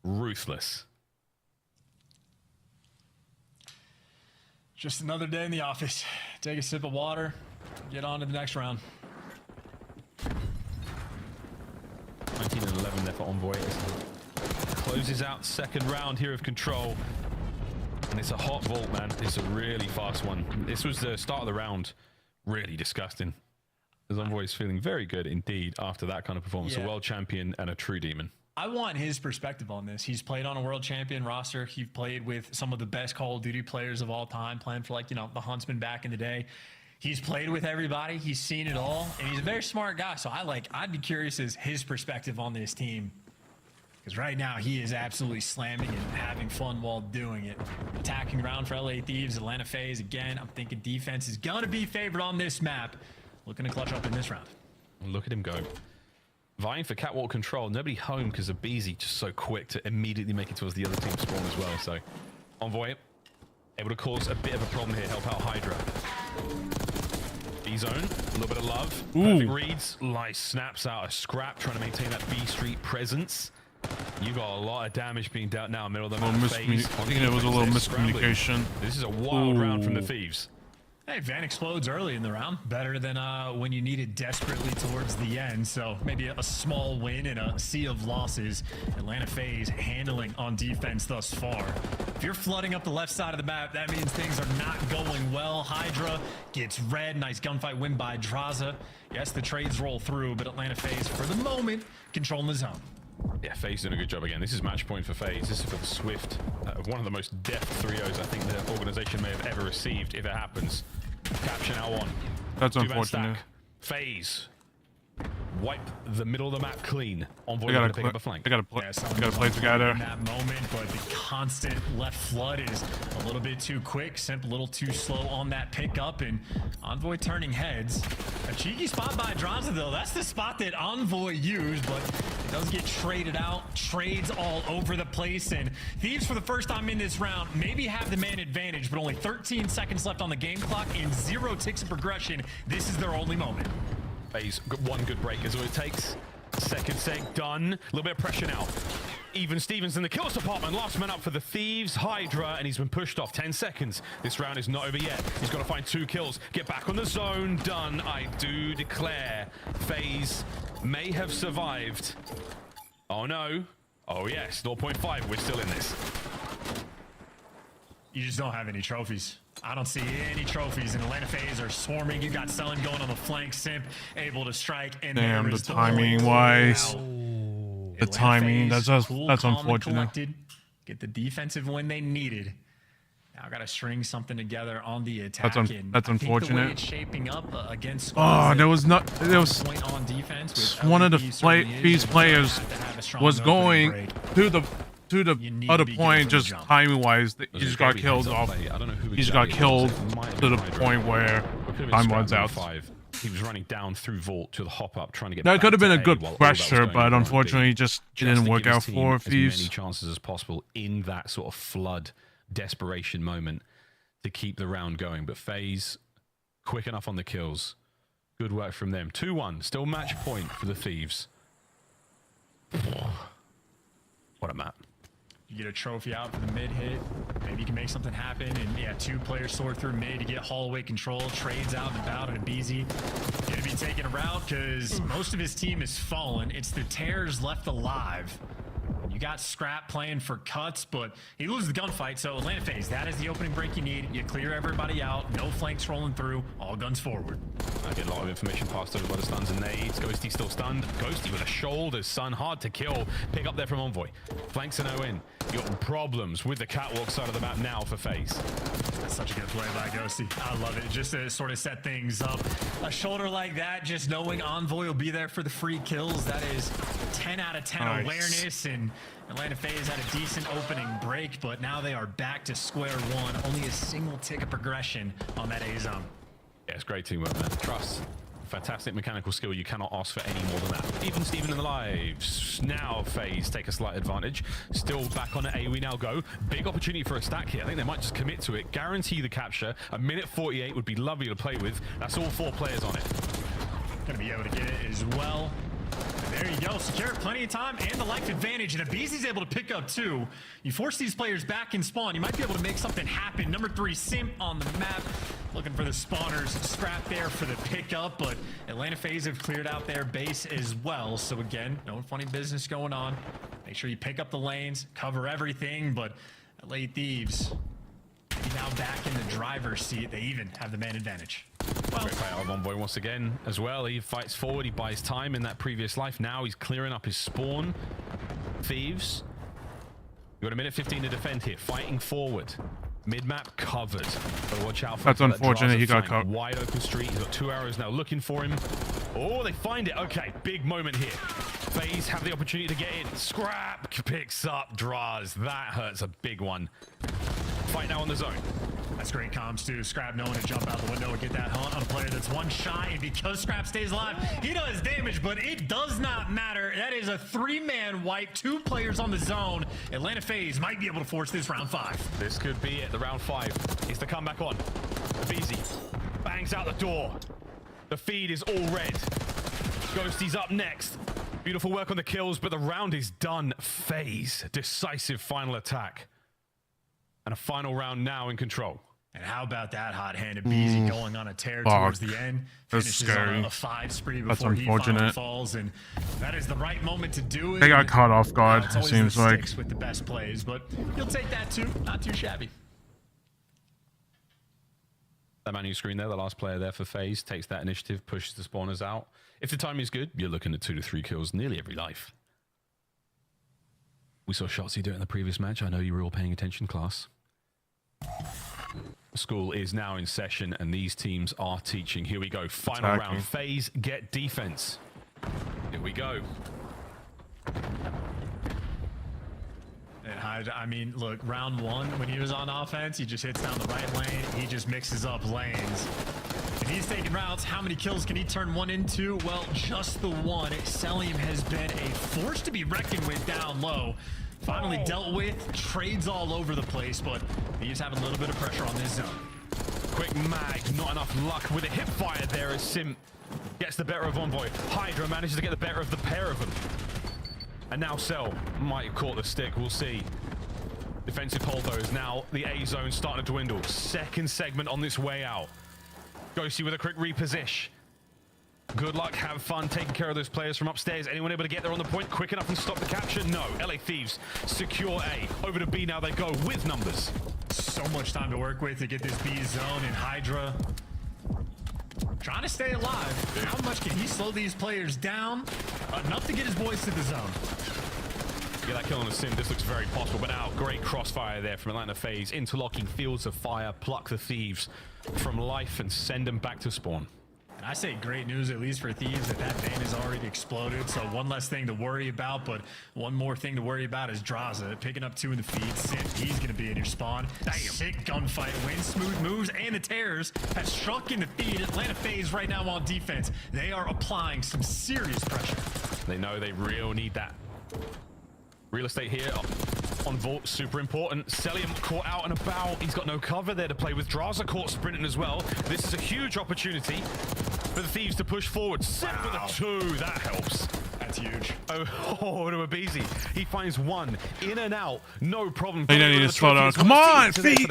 Ruthless. Just another day in the office. Take a sip of water. Get on to the next round. 19 and 11 there for Envoy. Closes out second round here of Control. And it's a hot vault, man. It's a really fast one. This was the start of the round. Really disgusting. As Envoy is feeling very good indeed after that kind of performance. Yeah. A world champion and a true demon. I want his perspective on this. He's played on a world champion roster. He played with some of the best Call of Duty players of all time, playing for, like, the Huntsman back in the day. He's played with everybody. He's seen it all, and he's a very smart guy. So I'd be curious as his perspective on this team, because right now he is absolutely slamming and having fun while doing it. Attacking round for LA Thieves, Atlanta FaZe. Again, I'm thinking defense is gonna be favored on this map. Looking to clutch up in this round. Look at him go. Vying for catwalk control. Nobody home because of BZ just so quick to immediately make it towards the other team's spawn as well. So Envoy able to cause a bit of a problem here. Help out Hydra. B-zone, a little bit of love. Perfect reads. Lice snaps out a scrap, trying to maintain that B Street presence. You got a lot of damage being dealt now, middle of the map. I think it was a little miscommunication. This is a wild round from the Thieves. Hey, Van explodes early in the round. Better than when you need it desperately towards the end. So maybe a small win in a sea of losses. Atlanta FaZe handling on defense thus far. If you're flooding up the left side of the map, that means things are not going well. Hydra gets red. Nice gunfight win by Draza. Yes, the trades roll through, but Atlanta FaZe, for the moment, controlling the zone. Yeah, FaZe doing a good job again. This is match point for FaZe. This is for the Swift. One of the most deft 3-0s I think the organization may have ever received, if it happens. Capture now on. That's unfortunate. FaZe wipe the middle of the map clean. Envoy They gotta pick up a flank. They gotta play together. In that moment, but the constant left flood is a little bit too quick. Simp a little too slow on that pickup, and Envoy turning heads. A cheeky spot by Draza, though. That's the spot that Envoy used, but it does get traded out. Trades all over the place, and Thieves, for the first time in this round, maybe have the man advantage, but only 13 seconds left on the game clock and 0 ticks of progression. This is their only moment. FaZe, one good break is all it takes. Second seg done. A little bit of pressure now. Even Stevens in the kills department. Last man up for the Thieves. Hydra, and he's been pushed off. 10 seconds. This round is not over yet. He's got to find 2 kills. Get back on the zone. Done. I do declare FaZe may have survived. Oh no. Oh yes. 0.5. We're still in this. You just don't have any trophies. I don't see any trophies, and Atlanta FaZe are swarming. You got Sullen going on the flank, Simp able to strike, and damn, the timing wise. The timing, that's unfortunate. Get the defensive win they needed. Now got to string something together on the attack. That's unfortunate. The way it's shaping up against there was on defense. One of the FaZe players was going to the other point, just timing wise, he just got killed off. He just got killed to the point where time runs out. He was running down through Vault to the hop up, trying to get. That could have been a good pressure, but unfortunately, just didn't work out for as Thieves. many chances as possible in that sort of flood desperation moment to keep the round going. But FaZe, quick enough on the kills. Good work from them. 2-1, still match point for the Thieves. What a map. You get a trophy out for the mid hit. Maybe you can make something happen. And yeah, 2 players sort through mid to get hallway control. Trades out and about, and Abizi going to be taking a route because most of his team is fallen. It's the Tears left alive. You got Scrap playing for cuts, but he loses the gunfight. So Atlanta FaZe, that is the opening break you need. You clear everybody out. No flanks rolling through. All guns forward. I get a lot of information passed over by the stuns and nades. Ghosty still stunned. Ghosty with a shoulder, son. Hard to kill. Pick up there from Envoy. Flanks and ON. You got problems with the catwalk side of the map now for FaZe. That's such a good play by Ghosty. I love it. Just to sort of set things up. A shoulder like that, just knowing Envoy will be there for the free kills. That is 10 out of 10 awareness. And Atlanta FaZe had a decent opening break, but now they are back to square one. Only a single tick of progression on that A zone. Yeah, it's great teamwork, man. Trust. Fantastic mechanical skill. You cannot ask for any more than that. Even Steven in the lives. Now FaZe take a slight advantage. Still back on A. We now go. Big opportunity for a stack here. I think they might just commit to it. Guarantee the capture. A minute 48 would be lovely to play with. That's all 4 players on it. Gonna be able to get it as well. There you go. Secure plenty of time and the life advantage. And Abizi's able to pick up 2. You force these players back in spawn. You might be able to make something happen. Number 3, Simp on the map. Looking for the spawners. Scrap there for the pickup. But Atlanta FaZe have cleared out their base as well. So again, no funny business going on. Make sure you pick up the lanes. Cover everything. But LA Thieves now back in the driver's seat. They even have the man advantage. Well, great fight out of Envoy once again as well. He fights forward. He buys time in that previous life. Now he's clearing up his spawn. Thieves. You got a minute 15 to defend here. Fighting forward. Mid-map covered. But watch out for That's unfortunate. He got caught. Wide open street. He's got 2 arrows now looking for him. Oh, they find it. Okay, big moment here. FaZe have the opportunity to get in. Scrap picks up draws. That hurts a big one. Fight now on the zone. That's great comms too. Scrap knowing to jump out the window and get that hunt on a player that's 1 shot. And because Scrap stays alive, he does damage, but it does not matter. That is a 3-man wipe. 2 players on the zone. Atlanta FaZe might be able to force this round 5. This could be it. The round 5 is the comeback on. Abizi bangs out the door. The feed is all red. Ghosty's up next. Beautiful work on the kills, but the round is done. FaZe, decisive final attack. And a final round now in control. And how about that hot-handed Beezy going on a tear towards the end? That's scary. On a 5 spree That's before he finally unfortunate. falls, and that is the right moment to do it. They got caught off guard, It's it always seems the like. sticks with the best plays, but you'll take that too. Not too shabby. That man you screen there, the last player there for FaZe, takes that initiative, pushes the spawners out. If the timing is good, you're looking at 2 to 3 kills nearly every life. We saw Shotzi do it in the previous match. I know you were all paying attention, class. School is now in session, and these teams are teaching. Here we go. Final Attacking. round. FaZe get defense. Here we go. And I mean, look, round 1, when he was on offense, he just hits down the right lane. He just mixes up lanes. And he's taking routes. How many kills can he turn 1 into? Well, just the 1. Selim has been a force to be reckoned with down low. Finally dealt with. Trades all over the place, but he's having a little bit of pressure on this zone. Quick mag, not enough luck with a hip fire there as Sim gets the better of Envoy. Hydra manages to get the better of the pair of them. And now Cell might have caught the stick, we'll see. Defensive hold though is now the A zone starting to dwindle. Second segment on this way out. Ghosty with a quick reposition. Good luck, have fun taking care of those players from upstairs. Anyone able to get there on the point quick enough and stop the capture? No. LA Thieves secure A. Over to B now they go with numbers. So much time to work with to get this B zone, and Hydra trying to stay alive. How much can he slow these players down? Enough to get his boys to the zone. Get that kill on the Sim. This looks very possible, but now great crossfire there from Atlanta FaZe. Interlocking fields of fire. Pluck the Thieves from life and send them back to spawn. And I say great news, at least for Thieves, that vein has already exploded. So one less thing to worry about, but one more thing to worry about is Draza picking up 2 in the feed. Simp, he's going to be in your spawn. Sick gunfight win, smooth moves, and the Terrors have struck in the feed. Atlanta FaZe right now on defense. They are applying some serious pressure. They know they really need that real estate here. On vault, super important. Celium caught out and about. He's got no cover there to play with. Draza caught sprinting as well. This is a huge opportunity for the Thieves to push forward. Simp with a 2. That helps. That's huge. Oh, to Abizi. He finds 1 in and out. No problem. They don't need to slow down. Come on, Thieves.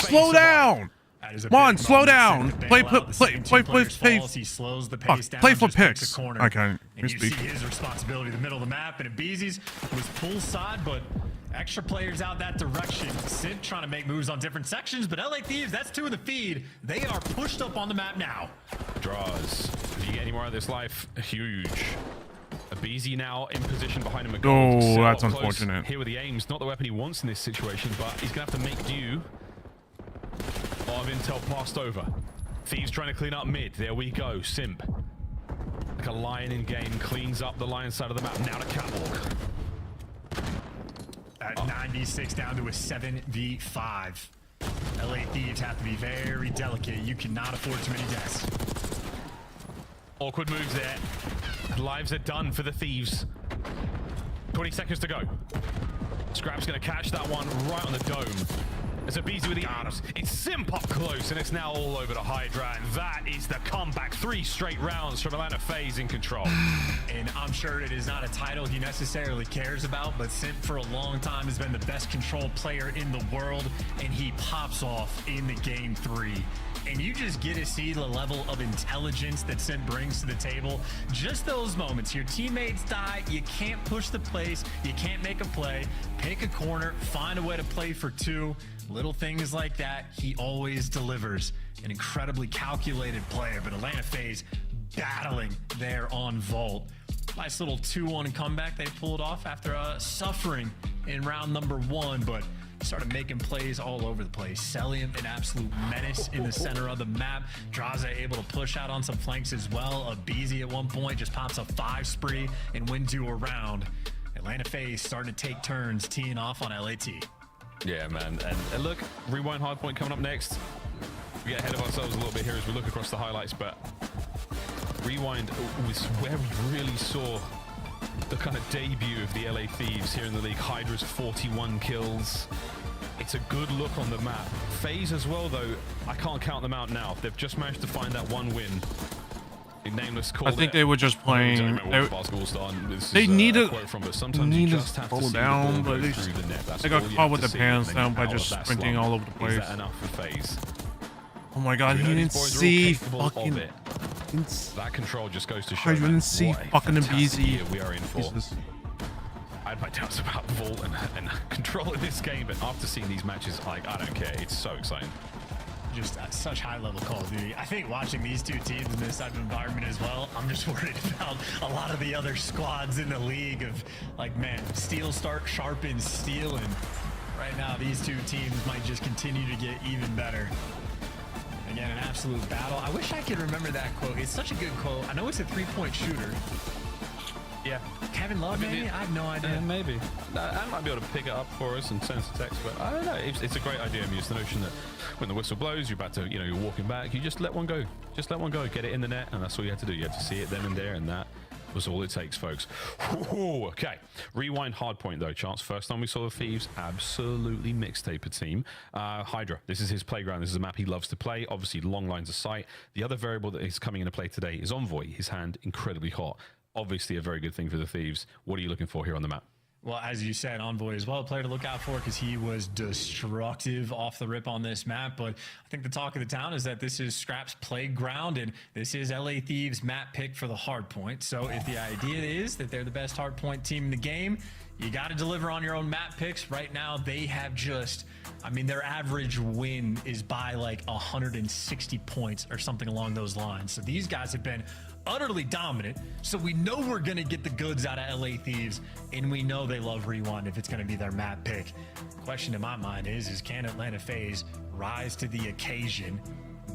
Slow down. Come on, slow down. Play for picks. Okay. And you see his responsibility in the middle of the map, and Abizi's was poolside, but extra players out that direction. Sid trying to make moves on different sections, but LA Thieves, that's 2 in the feed. They are pushed up on the map now. Draws. If you get any more of this life, huge. Abizi now in position behind him. Oh, that's unfortunate. Here with the aims, not the weapon he wants in this situation, but he's going to have to make do of intel passed over. Thieves trying to clean up mid. There we go. Simp. Like a lion in game. Cleans up the lion side of the map. Now to catwalk. At 96 down to a 7v5. LA Thieves have to be very delicate. You cannot afford too many deaths. Awkward moves there. Lives are done for the Thieves. 20 seconds to go. Scrap's going to catch that one right on the dome. It's Abizi with the arms. It's Simp up close, and it's now all over to Hydra, and that is the comeback. 3 straight rounds from Atlanta FaZe in control. And I'm sure it is not a title he necessarily cares about, but Simp for a long time has been the best control player in the world, and he pops off in the game 3. And you just get to see the level of intelligence that Simp brings to the table. Just those moments. Your teammates die. You can't push the place. You can't make a play. Pick a corner. Find a way to play for 2. Little things like that. He always delivers. An incredibly calculated player. But Atlanta FaZe battling there on Vault. Nice little 2-1 comeback they pulled off after suffering in round number 1. But started making plays all over the place. Celium, an absolute menace in the center of the map. Draza able to push out on some flanks as well. Abizi at one point just pops a 5 spree and win 2 a round. Atlanta FaZe starting to take turns teeing off on LAT. Yeah, man. And look, Rewind Hardpoint coming up next. We get ahead of ourselves a little bit here as we look across the highlights, but Rewind was where we really saw the kind of debut of the LA Thieves here in the league. Hydra's 41 kills. It's a good look on the map. FaZe as well, though, I can't count them out now. They've just managed to find that 1 win. Nameless I think they were just playing. They need to slow down, but they got caught with the pants down by just sprinting all over the place. Is that enough for FaZe? Oh my god, he didn't see fucking. That control just goes to show. I didn't see fucking Abizi. We are in for. I had my doubts about Vault and control in this game, but after seeing these matches, like, I don't care. It's so exciting. Just such high-level Call of Duty. I think watching these 2 teams in this type of environment as well, I'm just worried about a lot of the other squads in the league of, like, man, Steel start sharpen Steel, and right now these 2 teams might just continue to get even better. Again, an absolute battle. I wish I could remember that quote. It's such a good quote. I know it's a 3-point shooter. Yeah. Kevin Love, maybe? I have no idea. Maybe. I might be able to pick it up for us and send us a text, but I don't know. It's a great idea. I mean, it's the notion that when the whistle blows, you're about to, you're walking back, you just let one go. Just let one go. Get it in the net, and that's all you had to do. You had to see it then and there, and that was all it takes, folks. Ooh, okay. Rewind Hardpoint, though, Chance. First time we saw the Thieves, absolutely mixtape a team. Hydra, this is his playground. This is a map he loves to play. Obviously, long lines of sight. The other variable that is coming into play today is Envoy. His hand incredibly hot. Obviously a very good thing for the Thieves. What are you looking for here on the map? Well, as you said, Envoy as well, a player to look out for because he was destructive off the rip on this map. But I think the talk of the town is that this is Scrap's playground, and this is LA Thieves' map pick for the hardpoint. So if the idea is that they're the best hardpoint team in the game, you got to deliver on your own map picks. Right now, they have just, I mean, their average win is by like 160 points or something along those lines. So these guys have been utterly dominant, so we know we're gonna get the goods out of LA Thieves, and we know they love Rewind if it's gonna be their map pick. Question in my mind is can Atlanta FaZe rise to the occasion,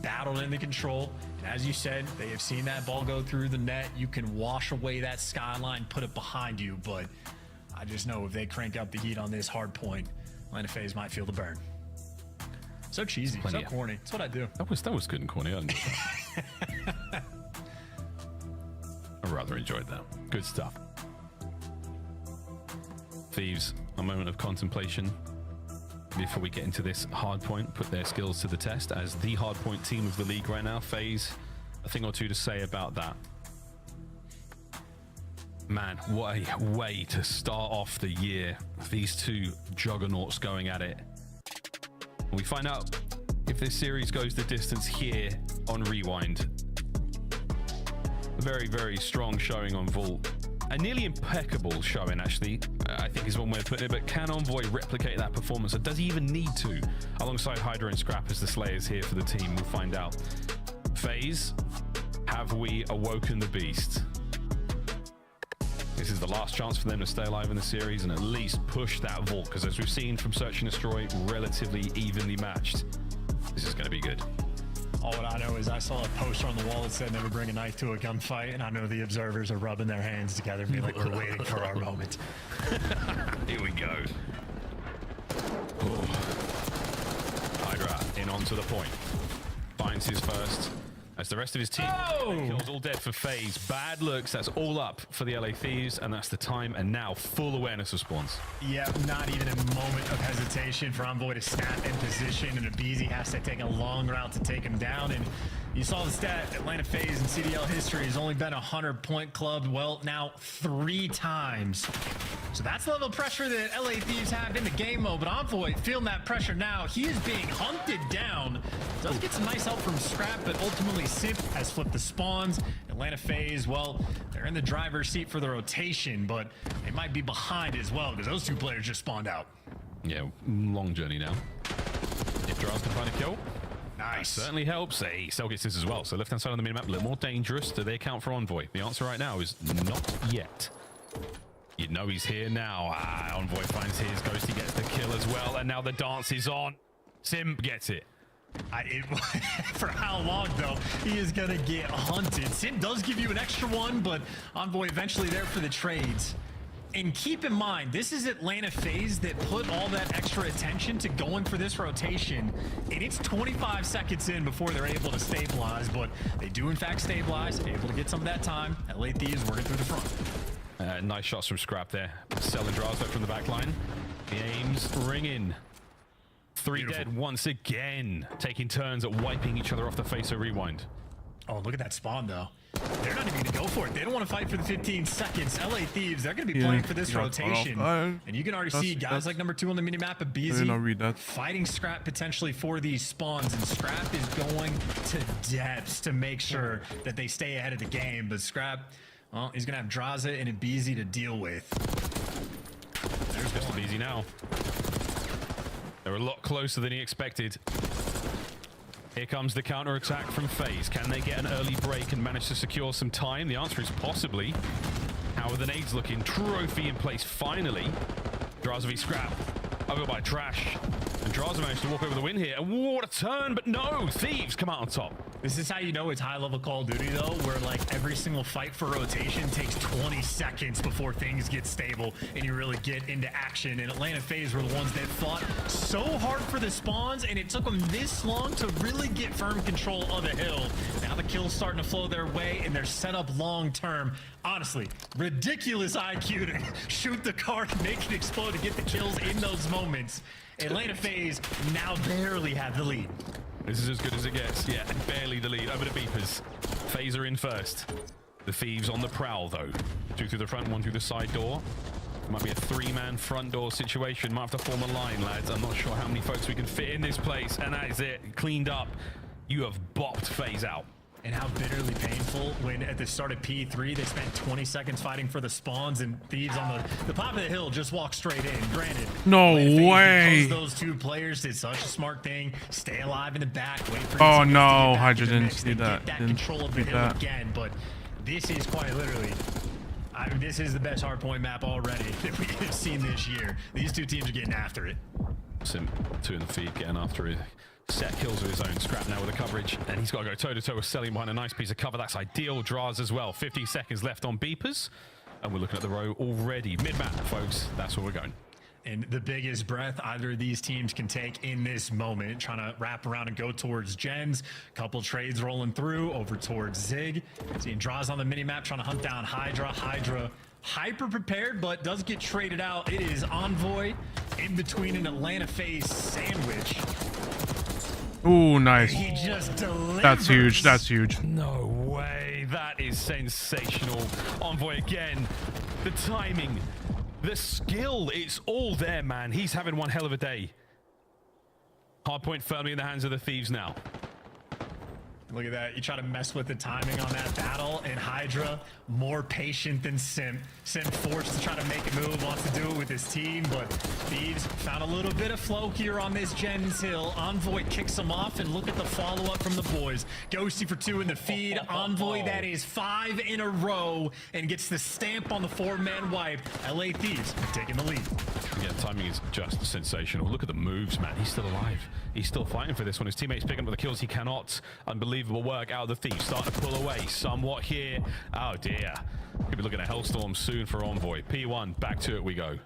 battle in the control, and as you said, they have seen that ball go through the net. You can wash away that skyline, put it behind you, but I just know if they crank up the heat on this hard point, Atlanta FaZe might feel the burn. So cheesy, so corny. That's what I do. That was good and corny. I rather enjoyed that. Good stuff. Thieves, a moment of contemplation before we get into this hard point, put their skills to the test as the hard point team of the league right now. FaZe, a thing or two to say about that. Man, what a way to start off the year. These two juggernauts going at it. We find out if this series goes the distance here on Rewind. Very, very strong showing on Vault. A nearly impeccable showing, actually, I think is one way of putting it. But can Envoy replicate that performance? Or does he even need to? Alongside Hydra and Scrap as the Slayers here for the team, we'll find out. FaZe, have we awoken the beast? This is the last chance for them to stay alive in the series and at least push that Vault, because as we've seen from Search and Destroy, relatively evenly matched. This is going to be good. All what I know is I saw a poster on the wall that said never bring a knife to a gunfight, and I know the observers are rubbing their hands together and being like, we're waiting for our moment. Here we go. Oh. Hydra in onto the point. Finds his first. As the rest of his team kills all dead for FaZe. Bad looks, that's all up for the LA Thieves, and that's the time, and now full awareness of spawns. Yeah, not even a moment of hesitation for Envoy to snap in position, and Abizi has to take a long route to take him down. And you saw the stat, Atlanta FaZe in CDL history has only been a 100-point club, well, now 3 times. So that's the level of pressure that LA Thieves have in the game mode, but Envoy feeling that pressure now. He is being hunted down. Does get some nice help from Scrap, but ultimately Simp has flipped the spawns. Atlanta FaZe, well, they're in the driver's seat for the rotation, but they might be behind as well because those 2 players just spawned out. Yeah, long journey now. If Draz can find a kill, nice. That certainly helps. Hey, Cell gets this as well. So left-hand side of the minimap, a little more dangerous. Do they account for Envoy? The answer right now is not yet. You know he's here now. Envoy finds his. Ghosty gets the kill as well, and now the dance is on. Simp gets it. For how long, though? He is going to get hunted. Sim does give you an extra one, but Envoy eventually there for the trades. And keep in mind, this is Atlanta FaZe that put all that extra attention to going for this rotation. And it's 25 seconds in before they're able to stabilize, but they do in fact stabilize, able to get some of that time. LA Thieves working through the front. Nice shots from Scrap there. Selling draws back from the back line. The aims ringing. 3 dead once again, taking turns at wiping each other off the face of Rewind. Oh, look at that spawn, though. They're not even going to go for it. They don't want to fight for the 15 seconds. LA Thieves, they're going to be playing for this rotation. And you can already see guys like number 2 on the minimap, Abizi, fighting Scrap potentially for these spawns. And Scrap is going to depths to make sure that they stay ahead of the game. But Scrap, well, he's going to have Draza and Abizi to deal with. There's just Abizi now. They're a lot closer than he expected. Here comes the counter-attack from FaZe. Can they get an early break and manage to secure some time? The answer is possibly. How are the nades looking? Trophy in place finally. Drazovic Scrap over by Trash. And Draza managed to walk over the win here. And what a turn, but no! Thieves come out on top. This is how you know it's high-level Call of Duty, though, where like every single fight for rotation takes 20 seconds before things get stable and you really get into action. And Atlanta FaZe were the ones that fought so hard for the spawns, and it took them this long to really get firm control of the hill. Now the kills starting to flow their way, and they're set up long-term. Honestly, ridiculous IQ to shoot the card and make it explode to get the kills in those moments. Atlanta FaZe now barely have the lead. This is as good as it gets. Yeah, barely the lead over the Beepers. FaZe are in first. The Thieves on the prowl, though. 2 through the front, 1 through the side door. Might be a 3-man front door situation. Might have to form a line, lads. I'm not sure how many folks we can fit in this place. And that is it. Cleaned up. You have bopped FaZe out. And how bitterly painful when at the start of P3 they spent 20 seconds fighting for the spawns, and Thieves on the top of the hill just walked straight in. Granted, no way. Because those 2 players did such a smart thing, stay alive in the back, wait for oh no, Hydra didn't see that. Get that control of the hill again. But this is quite literally, I mean, this is the best hardpoint map already that we have seen this year. These 2 teams are getting after it. Simp 2 in the feed, getting after it. Set kills with his own. Scrap now with the coverage, and he's got to go toe-to-toe with Selling behind a nice piece of cover. That's ideal. Draws as well. 50 seconds left on Beepers, and we're looking at the row already. Mid-map, folks. That's where we're going. And the biggest breath either of these teams can take in this moment, trying to wrap around and go towards Gens. Couple trades rolling through over towards Zig. Seeing Draws on the minimap, trying to hunt down Hydra. Hydra hyper prepared, but does get traded out. It is Envoy in between an Atlanta FaZe sandwich. Ooh, nice. He just delivers. That's huge. That's huge. No way. That is sensational. Envoy again. The timing, the skill, it's all there, man. He's having one hell of a day. Hardpoint firmly in the hands of the Thieves now. Look at that. You try to mess with the timing on that battle, and Hydra more patient than Simp. Simp forced to try to make a move, wants to do it with his team, but Thieves found a little bit of flow here on this Jens Hill. Envoy kicks him off, and look at the follow-up from the boys. Ghosty for 2 in the feed. Envoy, that is 5 in a row, and gets the stamp on the 4-man wipe. LA Thieves taking the lead. Yeah, timing is just sensational. Look at the moves, man. He's still alive. He's still fighting for this one. His teammates picking up the kills he cannot. Unbelievable work out of the Thieves. Starting to pull away somewhat here. Oh, dear. Could be looking at Hellstorm soon for Envoy. P1, back to it we go.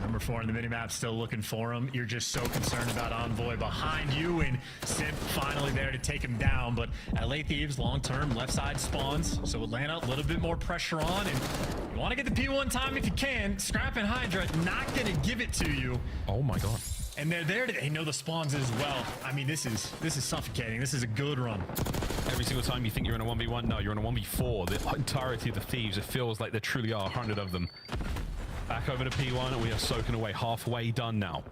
Number 4 on the minimap, still looking for him. You're just so concerned about Envoy behind you, and Simp finally there to take him down. But LA Thieves, long-term, left side spawns. So Atlanta, a little bit more pressure on, and you want to get the P1 time if you can. Scrap and Hydra not going to give it to you. Oh, my God. And they're there to, they know the spawns as well. I mean, this is suffocating. This is a good run. Every single time you think you're in a 1v1, no, you're in a 1v4. The entirety of the Thieves, it feels like there truly are 100 of them. Back over to P1, we are soaking away, halfway done now.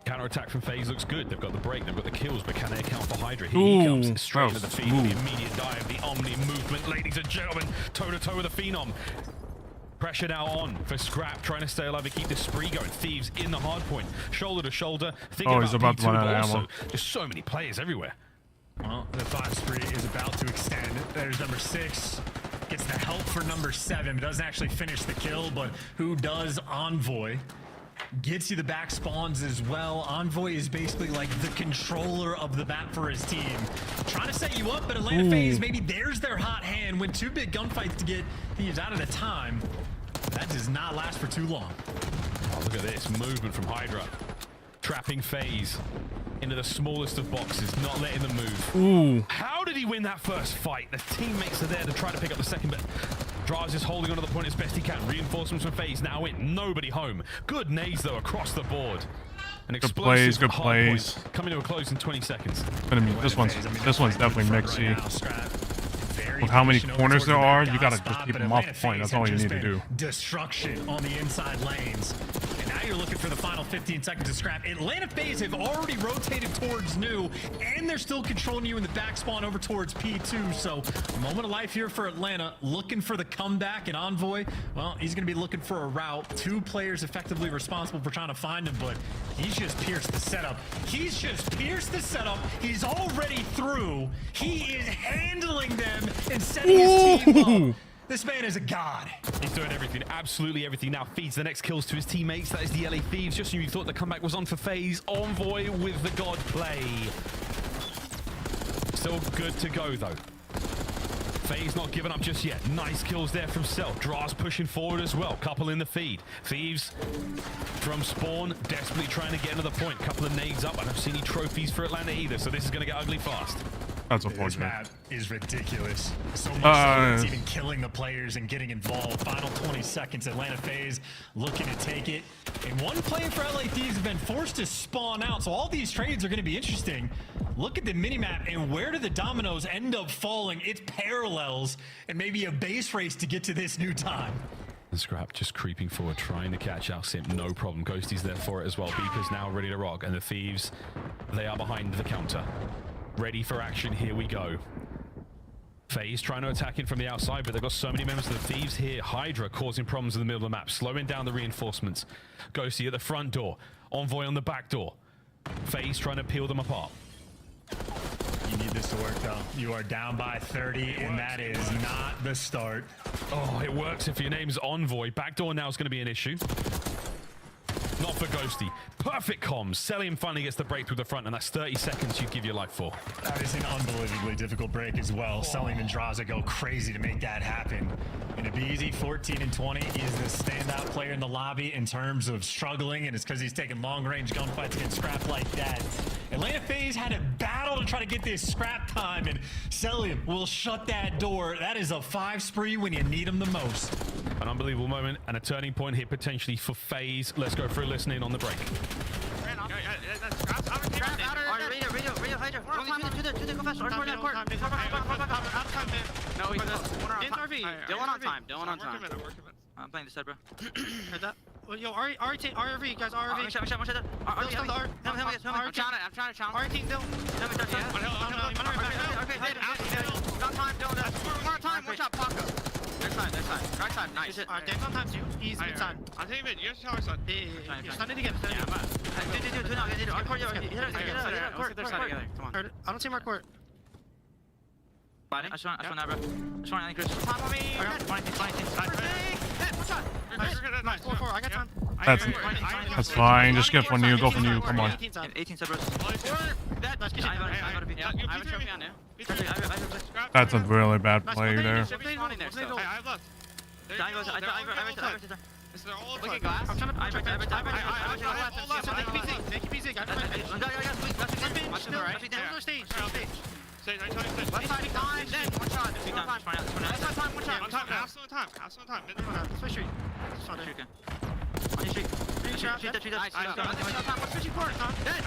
Counter-attack from FaZe looks good. They've got the break, they've got the kills, but can they account for Hydra? Here he comes, straight into the feed, the immediate dive, the Omni movement. Ladies and gentlemen, toe-to-toe with the Phenom. Pressure now on for Scrap, trying to stay alive and keep this spree going. Thieves in the hard point, shoulder to shoulder. Oh, he's about to run out of ammo. Just so many players everywhere. Well, the 5 spree is about to extend. There's number 6. Gets the help for number 7. Doesn't actually finish the kill, but who does? Envoy. Gets you the back spawns as well. Envoy is basically like the controller of the map for his team. Trying to set you up, but Atlanta FaZe, maybe there's their hot hand. Win 2 big gunfights to get Thieves out of the time. That does not last for too long. Oh, look at this movement from Hydra. Trapping FaZe into the smallest of boxes, not letting them move. Ooh. How did he win that first fight? The teammates are there to try to pick up the second, but Draz is holding onto the point as best he can. Reinforcements from FaZe now in. Nobody home. Good nades, though, across the board. An explosive good plays. Coming to a close in 20 seconds. This one's definitely mixy. With how many corners there are, you gotta just keep them off the point. That's all you need to do. Destruction on the inside lanes. And now you're looking for the final 15 seconds of Scrap. Atlanta FaZe have already rotated towards New, and they're still controlling you in the back spawn over towards P2. So, moment of life here for Atlanta, looking for the comeback. And Envoy, well, he's going to be looking for a route. 2 players effectively responsible for trying to find him, but he's just pierced the setup. He's just pierced the setup. He's already through. He is handling them and setting his team up. This man is a god. He's doing everything, absolutely everything. Now feeds the next kills to his teammates. That is the LA Thieves. Just when you thought the comeback was on for FaZe, Envoy with the god play. Still good to go, though. FaZe not giving up just yet. Nice kills there from Cell. Draz pushing forward as well. Couple in the feed. Thieves from spawn, desperately trying to get into the point. Couple of nades up. I don't see any trophies for Atlanta either, so this is going to get ugly fast. That's This unfortunate. map is ridiculous. So much so that it's even killing the players and getting involved. Final 20 seconds. Atlanta FaZe looking to take it. And one player for LA Thieves has been forced to spawn out. So all these trades are going to be interesting. Look at the minimap and where do the dominoes end up falling? It's parallels and maybe a base race to get to this new time. And Scrap just creeping forward, trying to catch out Simp. No problem. Ghosty's there for it as well. Beeper's now ready to rock. And the Thieves, they are behind the counter. Ready for action, here we go. FaZe trying to attack in from the outside, but they've got so many members of the Thieves here. Hydra causing problems in the middle of the map, slowing down the reinforcements. Ghosty at the front door, Envoy on the back door. FaZe trying to peel them apart. You need this to work, though. You are down by 30, and that is not the start. Oh, it works if your name's Envoy. Backdoor now is going to be an issue. Not for Ghosty. Perfect comms. Celium finally gets the break through the front, and that's 30 seconds you give your life for. That is an unbelievably difficult break as well. Celium and Draza go crazy to make that happen. And Abizi, 14 and 20, is the standout player in the lobby in terms of struggling, and it's because he's taking long-range gunfights against Scrap like that. Atlanta FaZe had a battle to try to get this Scrap time, and Celium will shut that door. That is a 5 spree when you need him the most. An unbelievable moment and a turning point here potentially for FaZe. Let's go through listening on the break. I'm playing this side, bro. Heard that? Well, yo, RV, guys, RV. I'm trying to challenge. RV team, Dill. Got time, Dill. More time, watch out, Paco. Next time. Right side, nice. Alright, Dan's on time too. He's mid side. I'm taking mid. You're side. Yeah, stun it again. Do it now. Hit it. Come on. I don't see Mark Court. I just want that, bro. I just want Chris. Time on me. I got 20. Nice. 4-4. I got time. That's fine. Just get from you. Go from you. Come on. 18 sub, bro. I have a trophy on there. That's a really bad play there. Look at glass. I'm trying to. Left side, time, then one shot. Time. Switch street. On your street. Shoot that. What's switching for? Dead.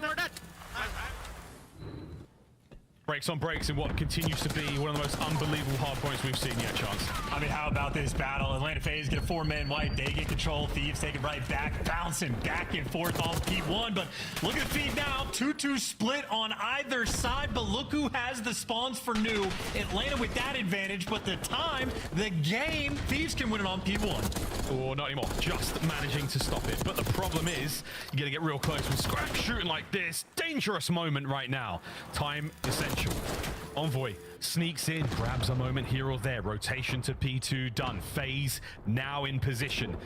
We're dead. Breaks on breaks in what continues to be one of the most unbelievable hard points we've seen yet, Chance. I mean, how about this battle? Atlanta FaZe get a 4-man wipe. They get control. Thieves take it right back, bouncing back and forth on P1. But look at the feed now. 2-2 split on either side. But look who has the spawns for new. Atlanta with that advantage. But the time, the game, Thieves can win it on P1. Or not anymore. Just managing to stop it. But the problem is, you got to get real close with Scrap shooting like this. Dangerous moment right now. Time essential. Envoy sneaks in, grabs a moment here or there. Rotation to P2 done. FaZe now in position.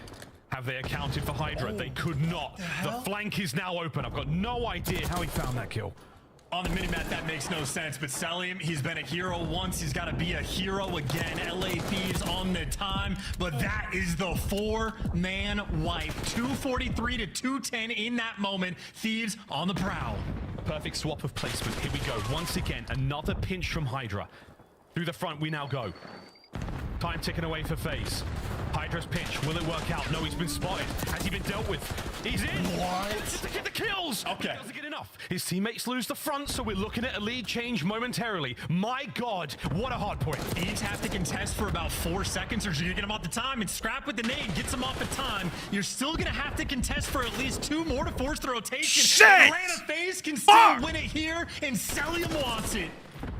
Have they accounted for Hydra? They could not. The flank is now open. I've got no idea how he found that kill. On the minimap, that makes no sense, but Selim, he's been a hero once. He's got to be a hero again. LA Thieves on the time, but that is the 4-man wipe. 243 to 210 in that moment. Thieves on the prowl. Perfect swap of placement. Here we go. Once again, another pinch from Hydra. Through the front, we now go. Time ticking away for FaZe. Hydra's pinch. Will it work out? No, he's been spotted. Has he been dealt with? He's in. What? Just to get the kills. Okay. Doesn't get enough. His teammates lose the front, so we're looking at a lead change momentarily. My God, what a hard point. Thieves have to contest for about 4 seconds, or you're going to get him off the time, and Scrap with the nade gets him off the time. You're still going to have to contest for at least 2 more to force the rotation. Shit! Atlanta FaZe can still win it here, and Selim wants it.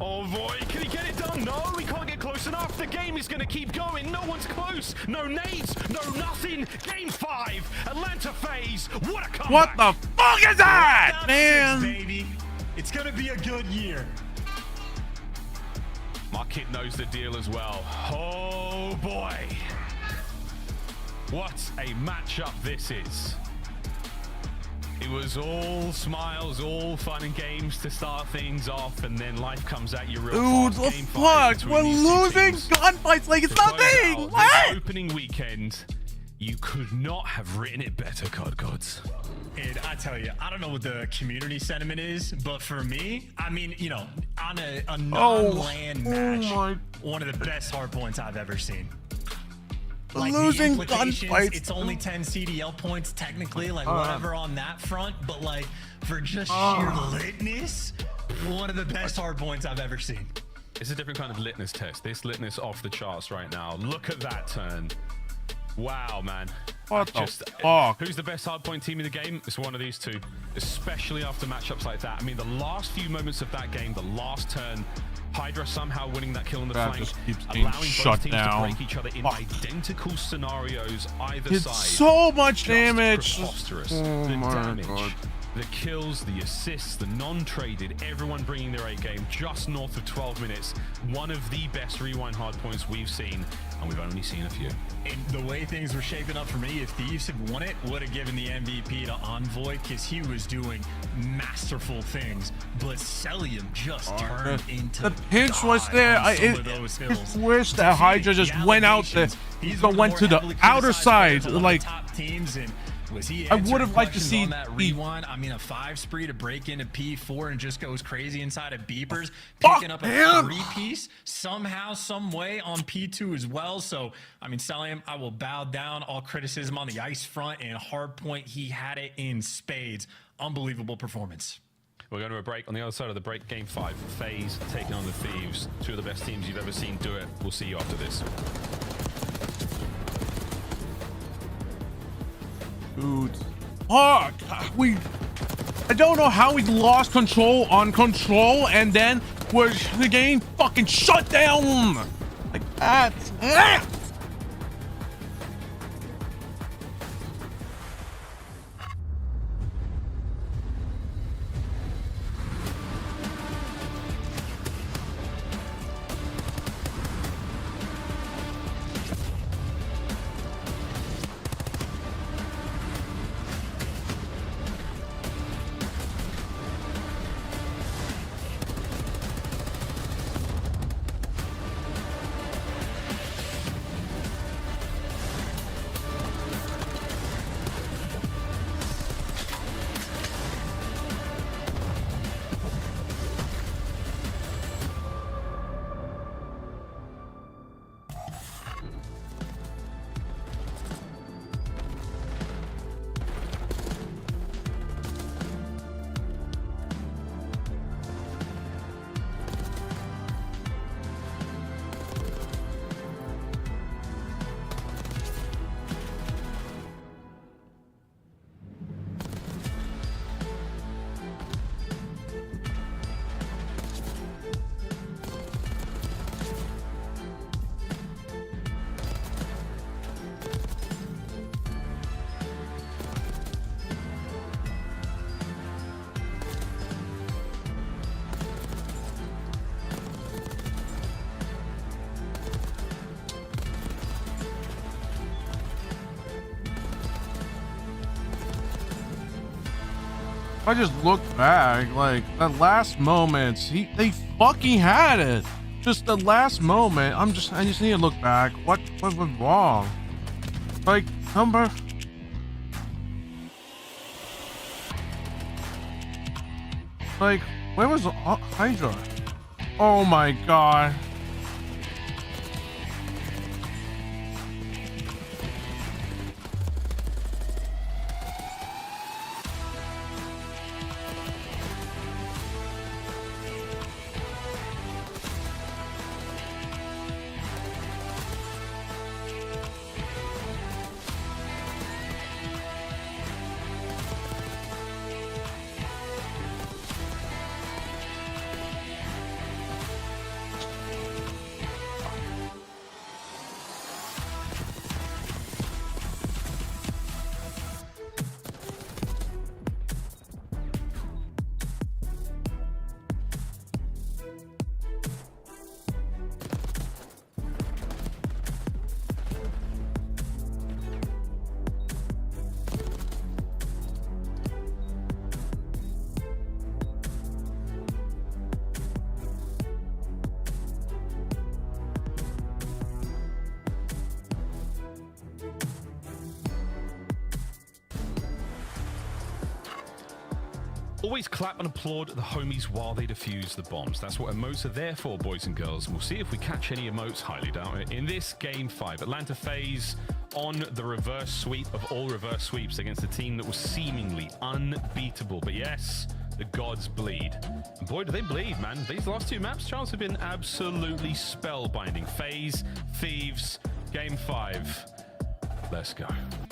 Oh boy, can he get it done? No, we can't get close enough. The game is going to keep going. No one's close. No nades. No nothing. Game 5. Atlanta FaZe. What a comeback. What the fuck is that, man? 6, baby. It's going to be a good year. My kid knows the deal as well. Oh boy. What a matchup this is. It was all smiles, all fun and games to start things off, and then life comes at you real Dude, fast. the Game 5 fuck? between We're these two losing teams. gunfights like it's To close nothing. out What? this opening weekend, you could not have written it better, COD Gods. And I tell you, I don't know what the community sentiment is, but for me, I mean, you know, on a non-land match, one of the best hard points I've ever seen. Like Losing the implications, gunfights. it's only 10 CDL points technically, like whatever on that front, but like for just sheer litness, one of the best hard points I've ever seen. It's a different kind of litness test. This litness off the charts right now. Look at that turn. Wow, man. What the fuck? Who's the best hardpoint team in the game? It's one of these two, especially after matchups like that. I mean, the last few moments of that game, the last turn, Hydra somehow winning that kill on the That flank, just keeps being allowing both shut teams down. to break each other in identical scenarios either Did side. so much Just damage. preposterous. Oh The my damage, God. the kills, the assists, the non-traded, everyone bringing their A game just north of 12 minutes. One of the best rewind hardpoints we've seen, and we've only seen a few. And the way things were shaping up for me, if Thieves had won it, would have given the MVP to Envoy because he was doing masterful things. But Selim just turned into the pinch was there. I wish that Hydra just went out there. He's went to the outer side, like top teams, and Was he? I would have liked to see on that rewind. I mean, a 5 spree to break into P4 and just goes crazy inside of Beepers, picking up a 3-piece somehow, some way on P2 as well. So, I mean, Celium, I will bow down all criticism on the ice front and hard point. He had it in spades. Unbelievable performance. We're going to a break. On the other side of the break, Game 5, FaZe taking on the Thieves. 2 of the best teams you've ever seen do it. We'll see you after this. Dude, fuck. I don't know how we lost control on control and then was the game fucking shut down like that. I just look back, like that last moment, they fucking had it. Just the last moment. I just need to look back. What went wrong? Like number. Like where was Hydra? Oh my god. Always clap and applaud the homies while they defuse the bombs. That's what emotes are there for, boys and girls. We'll see if we catch any emotes, highly doubt it. In this Game 5, Atlanta FaZe on the reverse sweep of all reverse sweeps against a team that was seemingly unbeatable. But yes, the gods bleed. And boy, do they bleed, man. These last 2 maps, Charles, have been absolutely spellbinding. FaZe, Thieves, Game 5. Let's go.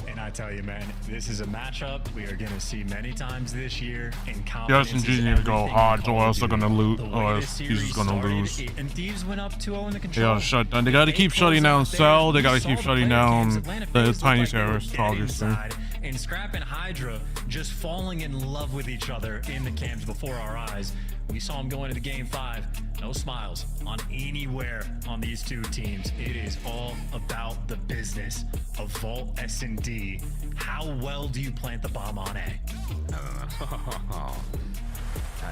And I tell you, man, this is a matchup we are going to see many times this year. And Justin G need to go hard, or else they're gonna lose. Or else he's just gonna lose. And Thieves went up 2-0 in the They control. gotta shut down. They gotta keep shutting down Cell. They gotta keep shutting down the tiny terrorists, obviously. And Scrap and Hydra just falling in love with each other in the cams before our eyes. We saw them going into Game 5. No smiles on anywhere on these 2 teams. It is all about the business of Vault S&D. How well do you plant the bomb on A?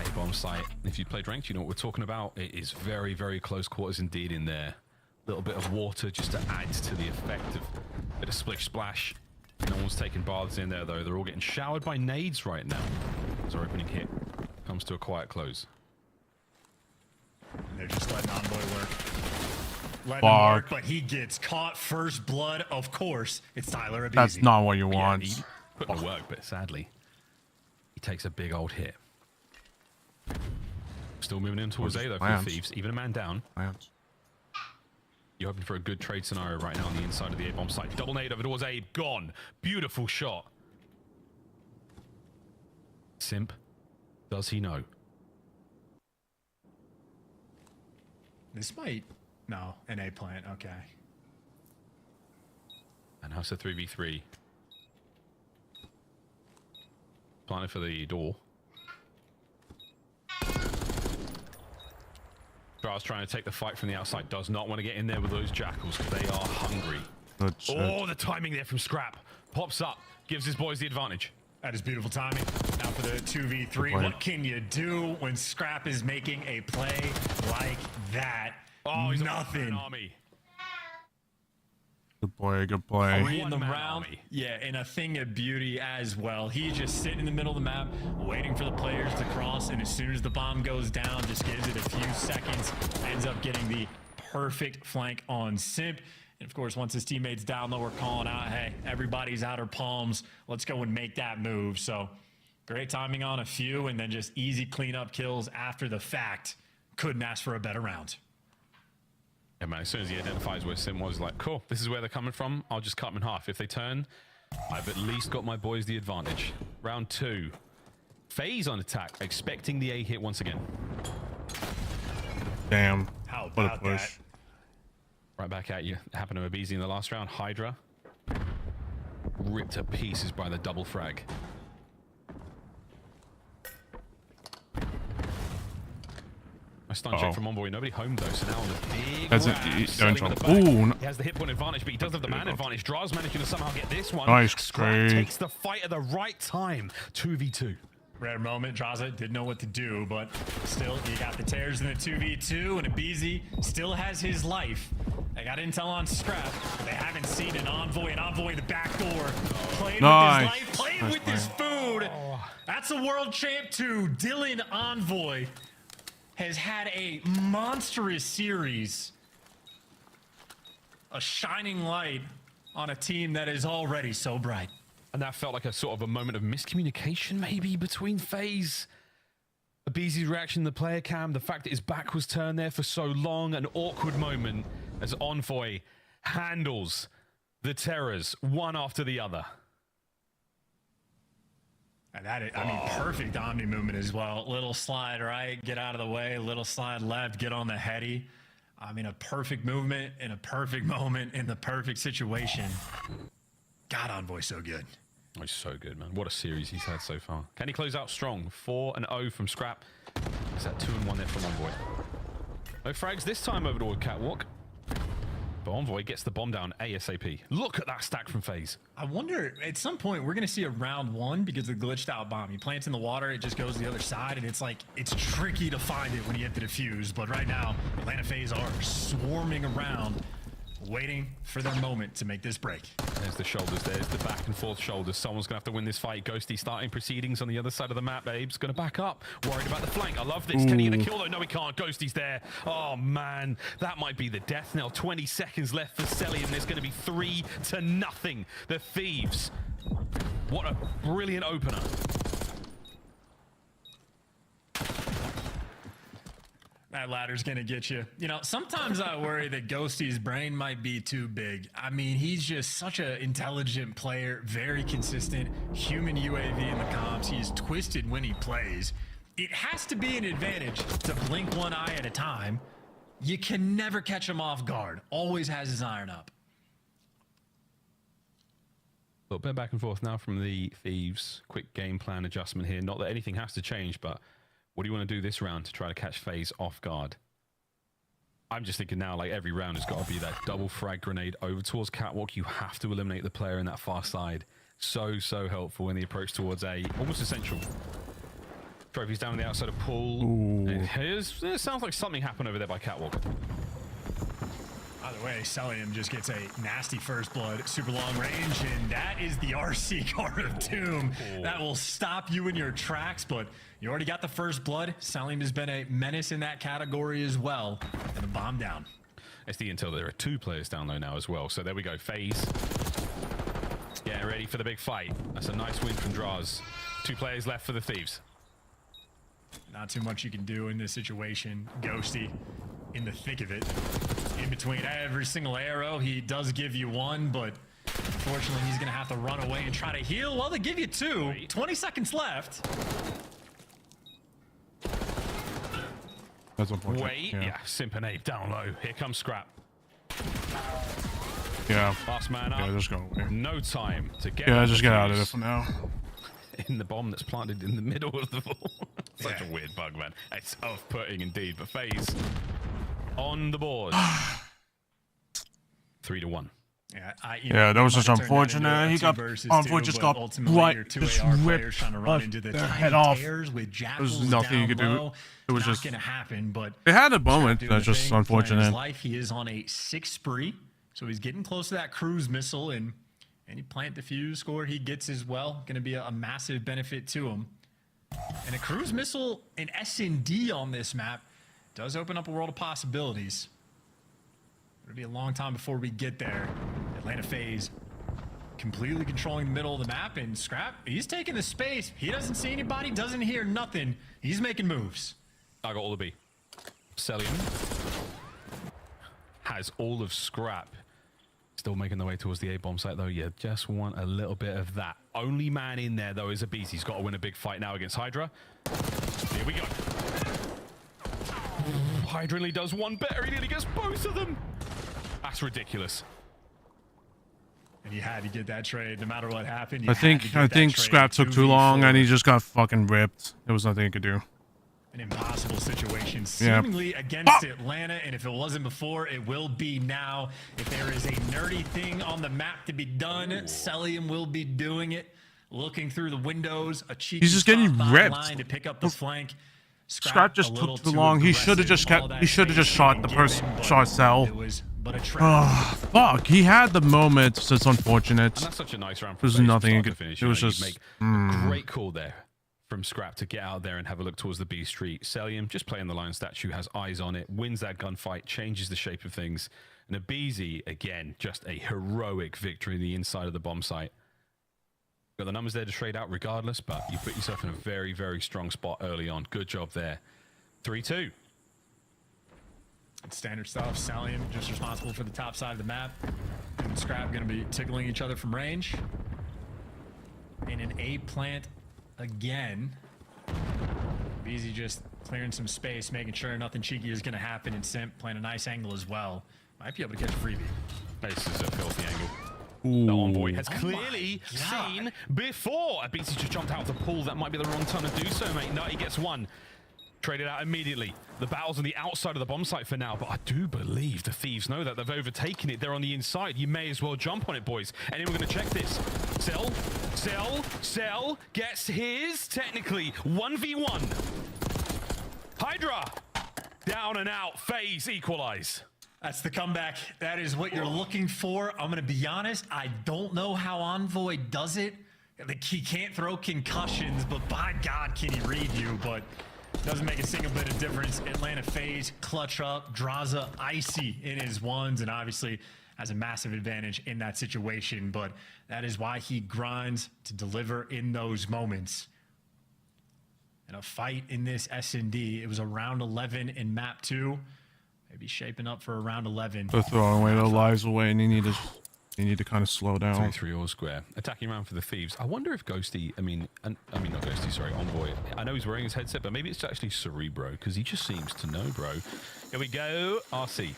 A-bomb site. If you played ranked, you know what we're talking about. It is very, very close quarters indeed in there. Little bit of water just to add to the effect of a bit of splish splash. No one's taking baths in there, though. They're all getting showered by nades right now. As our opening hit comes to a quiet close. And they're just letting Envoy work. Letting him work, but he gets caught first blood. Of course, it's Tyler Abizi. That's not what you want. He put in the work, but sadly, he takes a big old hit. Still moving in towards A, though, for the Thieves. Even a man down. You're hoping for a good trade scenario right now on the inside of the A-bomb site. Double nade over towards A. Gone. Beautiful shot. Simp. Does he know? This might... No, an A plant. Okay. And how's the 3v3? Planted for the door. Dra's trying to take the fight from the outside. Does not want to get in there with those jackals because they are hungry. Oh, the timing there from Scrap. Pops up. Gives his boys the advantage. That is beautiful timing. Now for the 2v3. What can you do when Scrap is making a play like that? Oh, he's nothing. Army. Good play, good play. 3 in the round. Yeah, and a thing of beauty as well. He's just sitting in the middle of the map, waiting for the players to cross, and as soon as the bomb goes down, just gives it a few seconds, ends up getting the perfect flank on Simp. And of course, once his teammates down low, we're calling out, hey, everybody's outer palms. Let's go and make that move. So great timing on a few, and then just easy cleanup kills after the fact. Couldn't ask for a better round. Yeah, man, as soon as he identifies where Sim was, like, cool, this is where they're coming from. I'll just cut them in half. If they turn, I've at least got my boys the advantage. Round 2. FaZe on attack, expecting the A hit once again. Damn. How what about a push. that? Right back at you. Happened to Abizi in the last round. Hydra. Ripped to pieces by the double frag. A stun check from Envoy. Nobody home though, so now on the big He has the hit point advantage, but he does have the man advantage. Dra's managing to somehow get this one. Nice Scrap takes the fight at the right time. 2v2. Rare moment. Draza didn't know what to do, but still, you got the tears in the 2v2, and Abizi still has his life. They got intel on Scrap, but they haven't seen an Envoy. An Envoy in the back door. Playing with his life, playing with his food. That's a world champ too. Dylan Envoy has had a monstrous series. A shining light on a team that is already so bright. And that felt like a sort of a moment of miscommunication maybe between FaZe. Abizi's reaction in the player cam, the fact that his back was turned there for so long, an awkward moment as Envoy handles the terrors one after the other. And that is, I mean, perfect Omni movement as well. Little slide right, get out of the way. Little slide left, get on the heady. I mean, a perfect movement in a perfect moment in the perfect situation. God, Envoy so good. Oh, he's so good, man. What a series he's had so far. Can he close out strong? 4-0 from Scrap. Is that 2-1 there from Envoy? No frags this time over toward Catwalk. But Envoy gets the bomb down ASAP. Look at that stack from FaZe. I wonder, at some point, we're going to see a round 1 because of the glitched out bomb. You plant in the water, it just goes to the other side, and it's like, it's tricky to find it when you hit the defuse. But right now, Atlanta FaZe are swarming around, waiting for their moment to make this break. There's the shoulders, there's the back and forth shoulders. Someone's gonna have to win this fight. Ghosty starting proceedings on the other side of the map. Abe's gonna back up, worried about the flank. I love this. Can he get a kill though? No, he can't. Ghosty's there. Oh man, that might be the death knell. 20 seconds left for Selly, and it's gonna be 3-0. The Thieves. What a brilliant opener. That ladder's gonna get you. You know, sometimes I worry that Ghosty's brain might be too big. I mean, he's just such an intelligent player, very consistent, human UAV in the comps. He's twisted when he plays. It has to be an advantage to blink one eye at a time. You can never catch him off guard. Always has his iron up. A little bit back and forth now from the Thieves. Quick game plan adjustment here. Not that anything has to change, but what do you want to do this round to try to catch FaZe off guard? I'm just thinking now, like, every round has got to be that double frag grenade over towards Catwalk. You have to eliminate the player in that far side. So helpful in the approach towards A. Almost essential. Trophies down on the outside of pool. It sounds like something happened over there by Catwalk. By the way, Celium just gets a nasty first blood, super long range, and that is the RC card of doom. That will stop you in your tracks, but you already got the first blood. Celium has been a menace in that category as well, and a bomb down. It's the intel that there are 2 players down low now as well. So there we go, FaZe. Getting ready for the big fight. That's a nice win from Draz. 2 players left for the Thieves. Not too much you can do in this situation. Ghosty in the thick of it. In between every single arrow, he does give you 1, but unfortunately he's going to have to run away and try to heal. Well, they give you 2. 20 seconds left. That's unfortunate. Wait, yeah, Simp and Abe down low. Here comes Scrap. Yeah. Last man up. Yeah, just go. Yeah. No time to get. Yeah, just get out of it for now. In the bomb that's planted in the middle of the ball. Such a weird bug, man. It's off-putting indeed, but FaZe on the board. 3-1. Yeah, that was just unfortunate. He got unfortunately just got right, just ripped the head off. There was nothing you could do. It was just gonna happen. But it had a moment. That's just unfortunate. Life. He is on a 6 spree, so he's getting close to that cruise missile, and any plant defuse score he gets as well going to be a massive benefit to him. And a cruise missile in S&D on this map does open up a world of possibilities. It'll be a long time before we get there. Atlanta FaZe completely controlling the middle of the map, and Scrap, he's taking the space. He doesn't see anybody, doesn't hear nothing. He's making moves. I got all the B. Celium has all of Scrap. Still making the way towards the A-bomb site, though. You just want a little bit of that. Only man in there, though, is a beast. He's got to win a big fight now against Hydra. Here we go. Hydra only does one better. He nearly gets both of them. That's ridiculous. And he had to get that trade no matter what happened. I think Scrap took too long, and he just got fucking ripped. There was nothing he could do. An impossible situation, seemingly against Atlanta, and if it wasn't before, it will be now. If there is a nerdy thing on the map to be done, Celium will be doing it. Looking through the windows, a cheeky He's just getting ripped. line to pick up the flank. Scrap just took too long. He should have just kept. He should have just shot the person. Shot Cell. Oh fuck! He had the moment. So it's unfortunate. And that's such a nice round. There's nothing he could finish. It was just make a great call there from Scrap to get out there and have a look towards the B Street. Celium just playing the lion statue, has eyes on it, wins that gunfight, changes the shape of things. And Abizi, again, just a heroic victory in the inside of the bomb site. Got the numbers there to trade out regardless, but you put yourself in a very, very strong spot early on. Good job there. 3-2. It's standard stuff. Celium just responsible for the top side of the map. And Scrap going to be tickling each other from range. In an A plant again. Beezy just clearing some space, making sure nothing cheeky is going to happen. And Simp playing a nice angle as well. Might be able to catch a freebie. This is a filthy angle. The Envoy has clearly seen before. Abizi just jumped out of the pool. That might be the wrong time to do so, mate. No, he gets one. Traded out immediately. The battle's on the outside of the bomb site for now, but I do believe the Thieves know that. They've overtaken it. They're on the inside. You may as well jump on it, boys. Anyone going to check this? Cell gets his, technically, 1v1. Hydra, down and out. FaZe equalize. That's the comeback. That is what you're looking for. I'm going to be honest. I don't know how Envoy does it. Like, he can't throw concussions, but by God, can he read you? But doesn't make a single bit of difference. Atlanta FaZe clutch up. Draza icy in his ones, and obviously has a massive advantage in that situation. But that is why he grinds to deliver in those moments. And a fight in this S&D. It was a round 11 in map 2. Maybe shaping up for a round 11. They're throwing away their lives away, and you need to kind of slow down. 3-3 all square. Attacking round for the Thieves. I wonder if Ghosty, I mean not Ghosty, sorry, Envoy. I know he's wearing his headset, but maybe it's actually Cerebro, because he just seems to know, bro. Here we go. RC.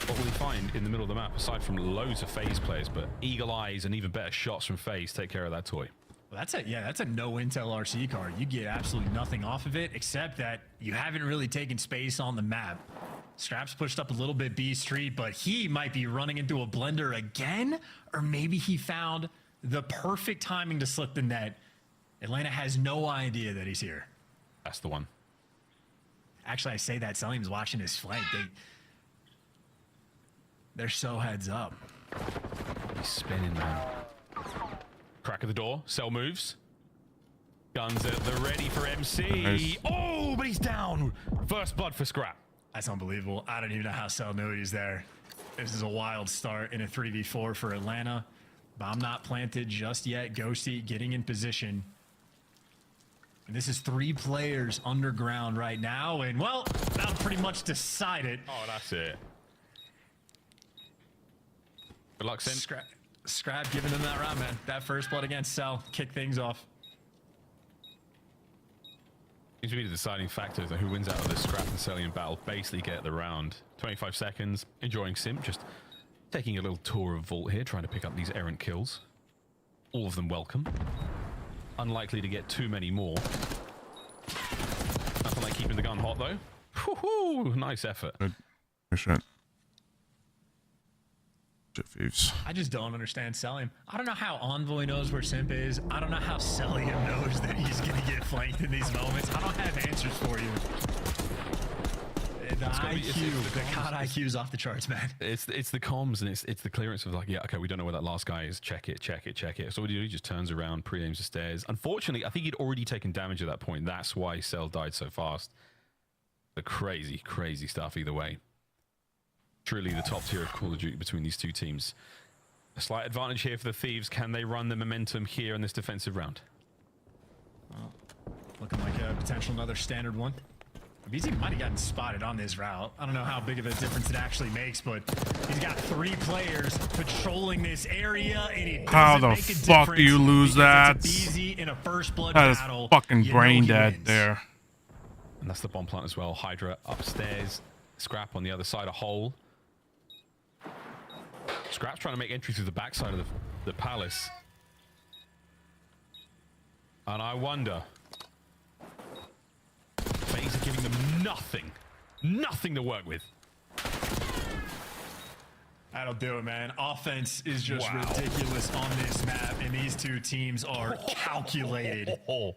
What will he find in the middle of the map, aside from loads of FaZe players, but eagle eyes and even better shots from FaZe take care of that toy. Well, that's a no intel RC card. You get absolutely nothing off of it, except that you haven't really taken space on the map. Scrap's pushed up a little bit B Street, but he might be running into a blender again, or maybe he found the perfect timing to slip the net. Atlanta has no idea that he's here. That's the one. Actually, I say that Celium's watching his flank. They're so heads up. He's spinning, man. Crack of the door. Cell moves. Guns at the ready for MC. Nice. Oh, but he's down. First blood for Scrap. That's unbelievable. I don't even know how Cell knew he was there. This is a wild start in a 3v4 for Atlanta. Bomb not planted just yet. Ghosty getting in position. And this is 3 players underground right now. And, well, that'll pretty much decide it. Oh, that's it. Good luck, Sim. Scrap giving them that round, man. That first blood against Cell. Kick things off. Seems to be the deciding factor that who wins out of this Scrap and Cellian battle basically get the round. 25 seconds. Enjoying Sim. Just taking a little tour of Vault here, trying to pick up these errant kills. All of them welcome. Unlikely to get too many more. Nothing like keeping the gun hot, though. Woohoo! Nice effort. Good shit. Shit, thieves. I just don't understand Cellium. I don't know how Envoy knows where Simp is. I don't know how Cellium knows that he's going to get flanked in these moments. I don't have answers for you. The IQ, the COD IQ is off the charts, man. It's the comms and it's the clearance of like, yeah, okay, we don't know where that last guy is. Check it, check it, check it. So what do you do? He just turns around, pre-aims the stairs. Unfortunately, I think he'd already taken damage at that point. That's why Cell died so fast. The crazy, crazy stuff either way. Truly the top tier of Call of Duty between these two teams. A slight advantage here for the Thieves. Can they run the momentum here in this defensive round? Well, looking like a potential another standard one. BZ might have gotten spotted on this route. I don't know how big of a difference it actually makes, but he's got 3 players patrolling this area, and it How doesn't the make a fuck do you lose that? It's a BZ in a first blood That is battle. fucking You know brain he dead wins. there. And that's the bomb plant as well. Hydra upstairs. Scrap on the other side, a hole. Scrap's trying to make entry through the backside of the palace. And I wonder... FaZe are giving them nothing to work with. That'll do it, man. Offense is just ridiculous on this map, and these two teams are calculated. And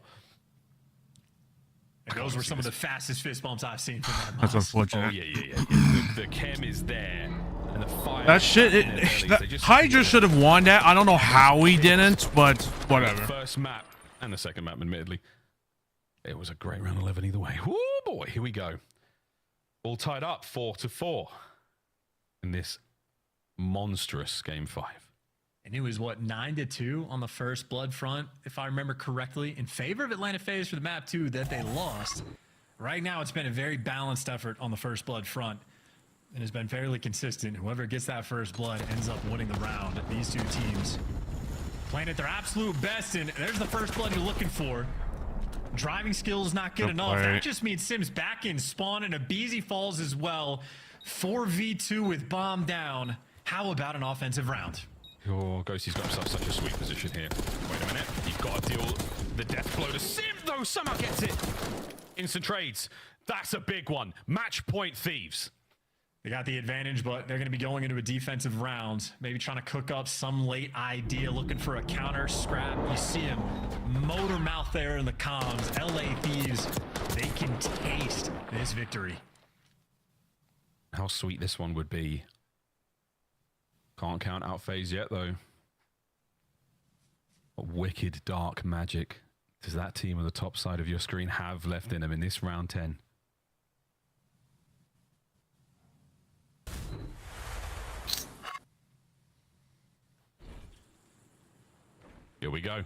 those were some of the fastest fist bumps I've seen from them. That's unfortunate. Oh, yeah. The chem is there. And the fire... That shit, Hydra should have won that. I don't know how he didn't, but whatever. First map and the second map, admittedly. It was a great round 11 either way. Oh boy, here we go. All tied up 4-4 in this monstrous game 5. And it was, what, 9-2 on the first blood front, if I remember correctly, in favor of Atlanta FaZe for the map 2 that they lost. Right now, it's been a very balanced effort on the first blood front and has been fairly consistent. Whoever gets that first blood ends up winning the round. These two teams playing at their absolute best, and there's the first blood you're looking for. Driving skills not good enough. That just means Sims back in spawn, and a BZ falls as well. 4v2 with bomb down. How about an offensive round? Oh, Ghosty's got himself such a sweet position here. Wait a minute. You've got to deal the death blow to Sim, though. Somehow gets it. Instant trades. That's a big one. Match point, Thieves. They got the advantage, but they're going to be going into a defensive round. Maybe trying to cook up some late idea, looking for a counter Scrap. You see him motor mouth there in the comms. LA Thieves, they can taste this victory. How sweet this one would be. Can't count out FaZe yet, though. What wicked dark magic does that team on the top side of your screen have left in them in this round 10? Here we go.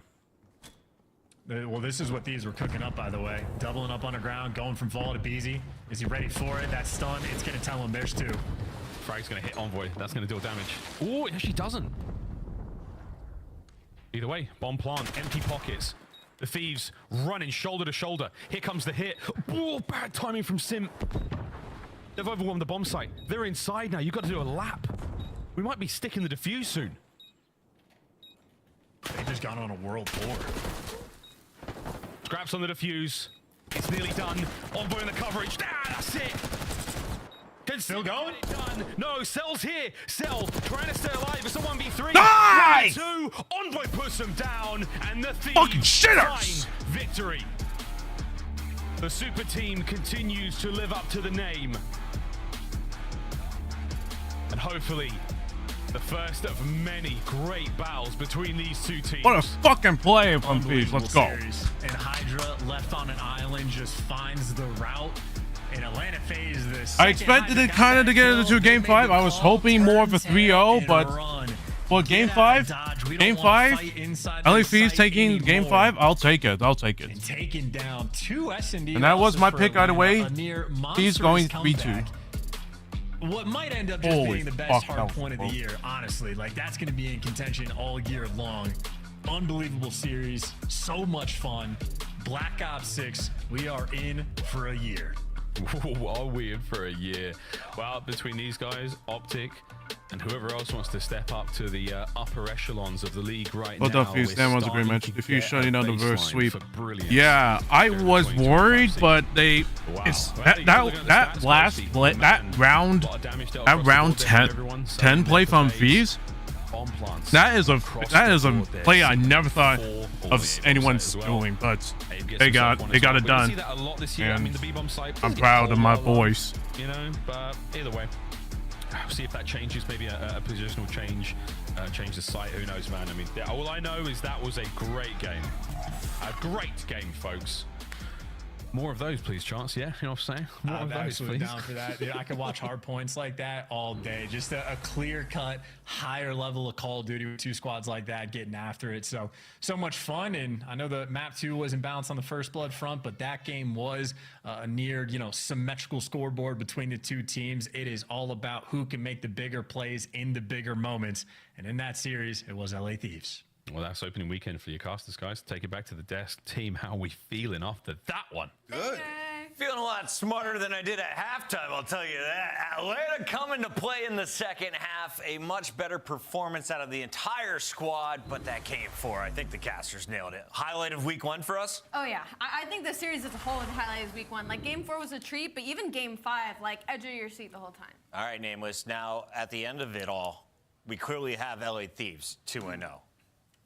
Well, this is what these were cooking up, by the way. Doubling up underground, going from Vol to BZ. Is he ready for it? That stun, it's going to tell him there's 2. Frag's going to hit Envoy. That's going to deal damage. Oh, it actually doesn't. Either way, bomb plant, empty pockets. The Thieves running shoulder to shoulder. Here comes the hit. Oh, bad timing from Sim. They've overwhelmed the bomb site. They're inside now. You've got to do a lap. We might be sticking the defuse soon. They've just gone on a world tour. Scraps on the defuse. It's nearly done. Envoy in the coverage. Ah, that's it. Still going? No, Cell's here. Cell trying to stay alive. It's a 1v3. Nice! 2. Envoy puts them down, and the Thieves Fucking shitters! find victory. The super team continues to live up to the name. and hopefully the first of many great battles between these two teams. What a fucking play from Beach. Let's go. Series. And Hydra left on an island just finds the route. In Atlanta phase, this I expected it kind of to get into game 5. I was hoping more of a 3-0, but for game 5, LA Thieves taking game 5, I'll take it. I'll take it. And taking down 2 S&D. And that was my pick either way. He's going 3-2. What might end up just being the best hard point of the year, honestly. Like, that's going to be in contention all year long. Unbelievable series. So much fun. Black Ops 6, we are in for a year. Are we in for a year? Well, between these guys, Optic, and whoever else wants to step up to the upper echelons of the league right now. Philadelphia Stan was a great mention. If you're shutting down the reverse sweep. Yeah, I was worried, but they that round 10 play from Thieves. That is a play I never thought of anyone doing, but they got it done. And I'm proud of my boys. You know, but either way, we'll see if that changes. Maybe a positional change, change the site. Who knows, man? I mean, all I know is that was a great game. A great game, folks. More of those, please, Chance. Yeah, you know what I'm saying? More of I'm those, absolutely please. down for that. Dude, I could watch hard points like that all day. Just a clear-cut, higher level of Call of Duty with 2 squads like that getting after it. So much fun. And I know the map 2 wasn't balanced on the First Blood front, but that game was a near, symmetrical scoreboard between the 2 teams. It is all about who can make the bigger plays in the bigger moments. And in that series, it was LA Thieves. Well, that's opening weekend for your casters, guys. Take it back to the desk. Team, how are we feeling after that one? Good. Feeling a lot smarter than I did at halftime, I'll tell you that. Atlanta coming to play in the second half. A much better performance out of the entire squad, but that came 4. I think the casters nailed it. Highlight of week 1 for us? Oh, yeah. I think the series as a whole was highlighted week 1. Like, game 4 was a treat, but even game 5, like, edge of your seat the whole time. All right, Nameless. Now, at the end of it all, we clearly have LA Thieves 2-0.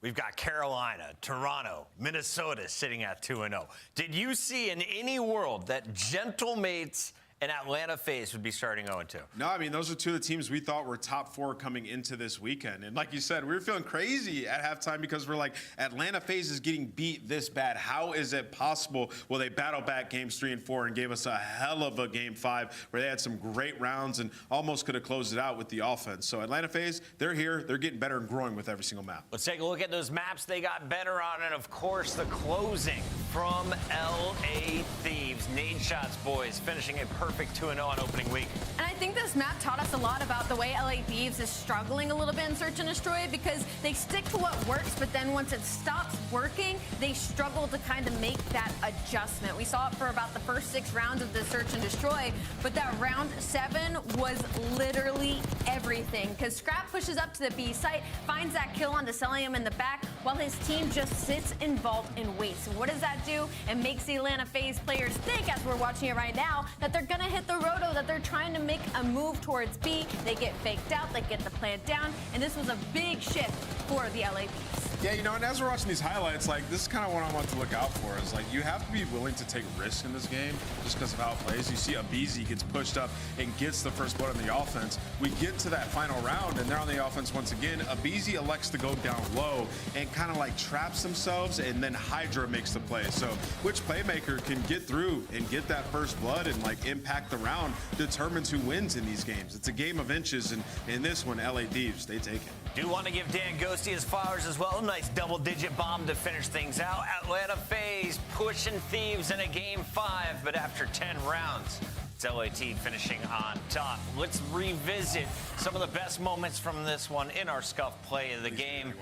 We've got Carolina, Toronto, Minnesota sitting at 2-0. Did you see in any world that Gentlemates and Atlanta FaZe would be starting 0-2? No, I mean, those are 2 of the teams we thought were top 4 coming into this weekend. And like you said, we were feeling crazy at halftime because we're like, Atlanta FaZe is getting beat this bad. How is it possible? Well, they battled back games 3 and 4 and gave us a hell of a game 5 where they had some great rounds and almost could have closed it out with the offense. So Atlanta FaZe, they're here. They're getting better and growing with every single map. Let's take a look at those maps they got better on. And of course, the closing from LA Thieves. Nade shots, boys, finishing a perfect 2-0 on opening week. And I think this map taught us a lot about the way LA Thieves is struggling a little bit in Search and Destroy, because they stick to what works, but then once it stops working, they struggle to kind of make that adjustment. We saw it for about the first 6 rounds of the Search and Destroy, but that round 7 was literally everything, because Scrap pushes up to the B site, finds that kill on Decelium in the back, while his team just sits in vault and waits. And what does that do? It makes the Atlanta FaZe players think, as we're watching it right now, that they're gonna hit the roto, that they're trying to make a move towards B. They get faked out, they get the plant down, and this was a big shift for the LA Thieves. Yeah, you know, and as we're watching these highlights, like, this is kind of what I want to look out for, is like, you have to be willing to take risks in this game just because of how it plays. You see Abizi gets pushed up and gets the first blood on the offense. We get to that final round, and they're on the offense once again. Abizi elects to go down low and kind of like traps themselves, and then Hydra makes the play. So which playmaker can get through and get that first blood and like impact the round determines who wins in these games. It's a game of inches, and in this one, LA Thieves, they take it. Do want to give Dan Ghosty his flowers as well. Nice double-digit bomb to finish things out. Atlanta FaZe pushing Thieves in a game 5, but after 10 rounds, it's LAT finishing on top. Let's revisit some of the best moments from this one in our Scuff play of the game.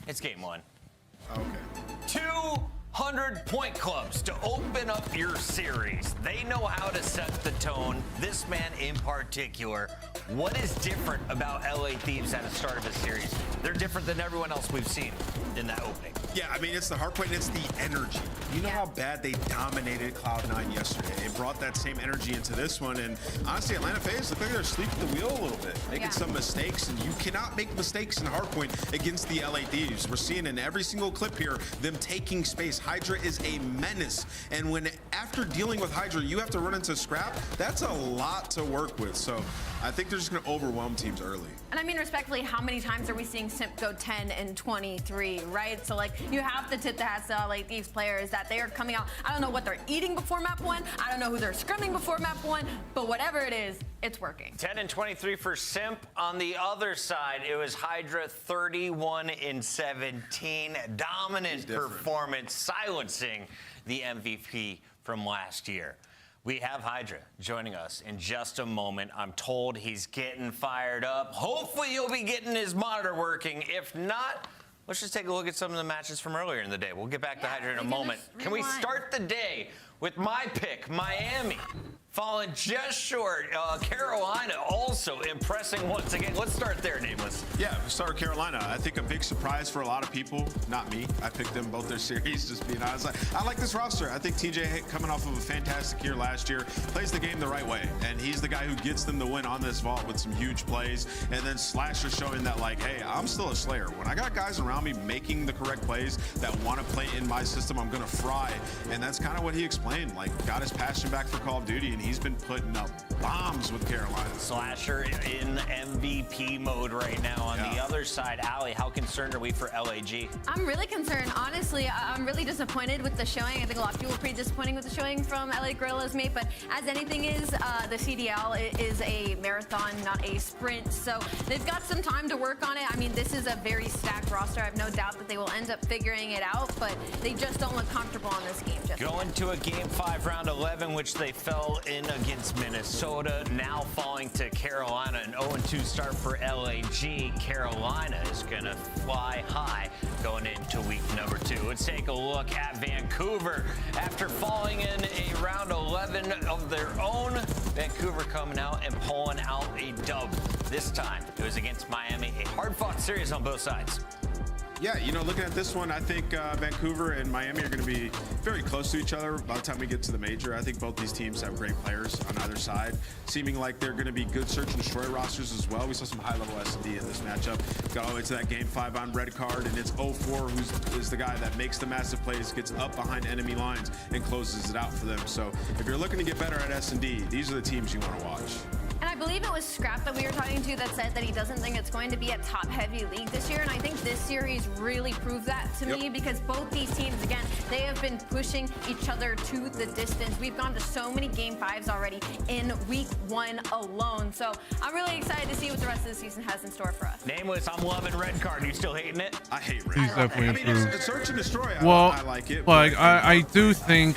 It's game 1. Okay. 200-point clubs to open up your series. They know how to set the tone. This man in particular. What is different about LA Thieves at the start of a series? They're different than everyone else we've seen in that opening. Yeah, I mean, it's the hard point, and it's the energy. You know how bad they dominated Cloud9 yesterday. They brought that same energy into this one, and honestly, Atlanta FaZe look like they're asleep at the wheel a little bit, making some mistakes, and you cannot make mistakes in hardpoint against the LA Thieves. We're seeing in every single clip here them taking space. Hydra is a menace. And when after dealing with Hydra, you have to run into Scrap, that's a lot to work with. So I think they're just going to overwhelm teams early. And I mean, respectfully, how many times are we seeing Simp go 10 and 23, right? So, like, you have to tip the hats to like these players that they are coming out. I don't know what they're eating before map 1. I don't know who they're scrimming before map 1. But whatever it is, it's working. 10 and 23 for Simp. On the other side, it was Hydra 31 and 17. Dominant performance, silencing the MVP from last year. We have Hydra joining us in just a moment. I'm told he's getting fired up. Hopefully he'll be getting his monitor working. If not, let's just take a look at some of the matches from earlier in the day. We'll get back to Hydra in a moment. Can we start the day with my pick, Miami? Falling just short. Carolina also impressing once again. Let's start there, Nameless. Yeah, we'll start with Carolina. I think a big surprise for a lot of people, not me. I picked them both their series, just being honest. I like this roster. I think TJ, coming off of a fantastic year last year, plays the game the right way. And he's the guy who gets them the win on this vault with some huge plays. And then Slasher showing that, like, hey, I'm still a Slayer. When I got guys around me making the correct plays that want to play in my system, I'm going to fry. And that's kind of what he explained. Like, got his passion back for Call of Duty, and he's been putting up bombs with Carolina. Slasher in MVP mode right now. On the other side, Allie, how concerned are we for LAG? I'm really concerned. Honestly, I'm really disappointed with the showing. I think a lot of people were pretty disappointed with the showing from LA Guerrillas, mate. But as anything is, the CDL is a marathon, not a sprint. So they've got some time to work on it. I mean, this is a very stacked roster. I have no doubt that they will end up figuring it out, but they just don't look comfortable on this game. Going to a Game 5 round 11, which they fell in against Minnesota, now falling to Carolina. An 0-2 start for LAG. Carolina is going to fly high going into week number 2. Let's take a look at Vancouver. After falling in a round 11 of their own, Vancouver coming out and pulling out a dub. This time, it was against Miami. A hard-fought series on both sides. Yeah, you know, looking at this one, I think Vancouver and Miami are going to be very close to each other by the time we get to the major. I think both these teams have great players on either side, seeming like they're going to be good search and destroy rosters as well. We saw some high-level S&D in this matchup. Got all the way to that Game 5 on red card, and it's 0-4 who is the guy that makes the massive plays, gets up behind enemy lines, and closes it out for them. So if you're looking to get better at S&D, these are the teams you want to watch. And I believe it was Scrap that we were talking to that said that he doesn't think it's going to be a top-heavy league this year. And I think this series really proved that to me, because both these teams, again, they have been pushing each other to the distance. We've gone to so many Game 5s already in week 1 alone. So I'm really excited to see what the rest of the season has in store for us. Nameless, I'm loving red card. You still hating it? I hate red He's card. definitely I mean, improved. it's search and destroy. Well, I like it. like I do think.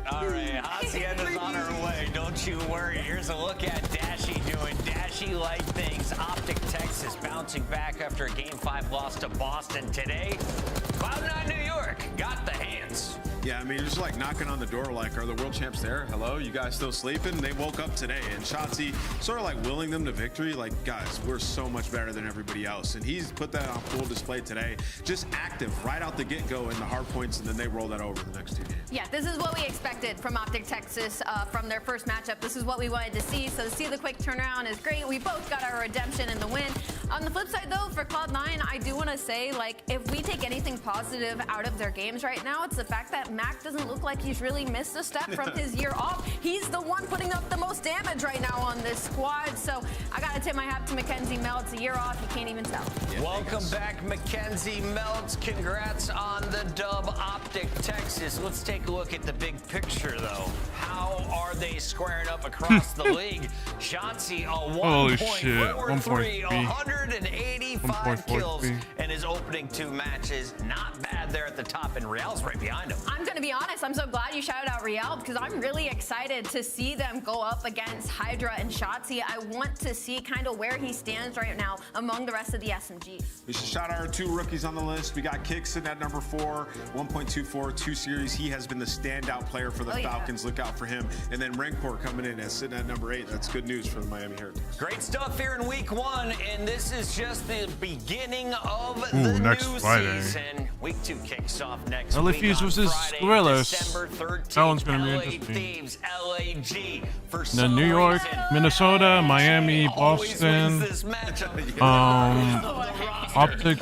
All right, Hacienda's on her way. Don't you worry. Here's a look at Dashy doing Dashy-like things. Optic Texas bouncing back after a Game 5 loss to Boston today. Cloud9 New York got the hands. Yeah, I mean, just like knocking on the door, like, are the world champs there? Hello, you guys still sleeping? They woke up today, and Shotzi sort of like willing them to victory. Like, guys, we're so much better than everybody else, and he's put that on full display today. Just active right out the get-go in the hard points, and then they roll that over the next 2 games. Yeah, this is what we expected from Optic Texas from their first matchup. This is what we wanted to see. So to see the quick turnaround is great. We both got our redemption in the win. On the flip side, though, for Cloud9, I do want to say, like, if we take anything positive out of their games right now, it's the fact that Mac doesn't look like he's really missed a step from his year off. He's the one putting up the most damage right now on this squad. So I got to tip my hat to Mackenzie Meltz. A year off, you can't even tell. Yeah, welcome back, Mackenzie Meltz. Congrats on the dub, Optic Texas. Let's take a look at the big picture, though. How are they squaring up across the league? Shotzi, a 1.43, 185 kills in his opening 2 matches. Not bad there at the top, and Real's right behind him. I'm going to be honest, I'm so glad you shouted out Real, because I'm really excited to see them go up against Hydra and Shotzi. I want to see kind of where he stands right now among the rest of the SMGs. We should shout out our 2 rookies on the list. We got Kick sitting at number 4, 1.24, 2 series. He has been the standout player for the Falcons. Look out for him. And then Rencor coming in as sitting at number 8. That's good news for the Miami Heretics. Great stuff here in week 1, and this is just the beginning of the new season. Week 2 kicks off next week LFUs on versus Friday, Gorillas. December 13th. That one's gonna be LA interesting. Thieves, LAG. For Then New York, Minnesota, Miami, Boston, Optic,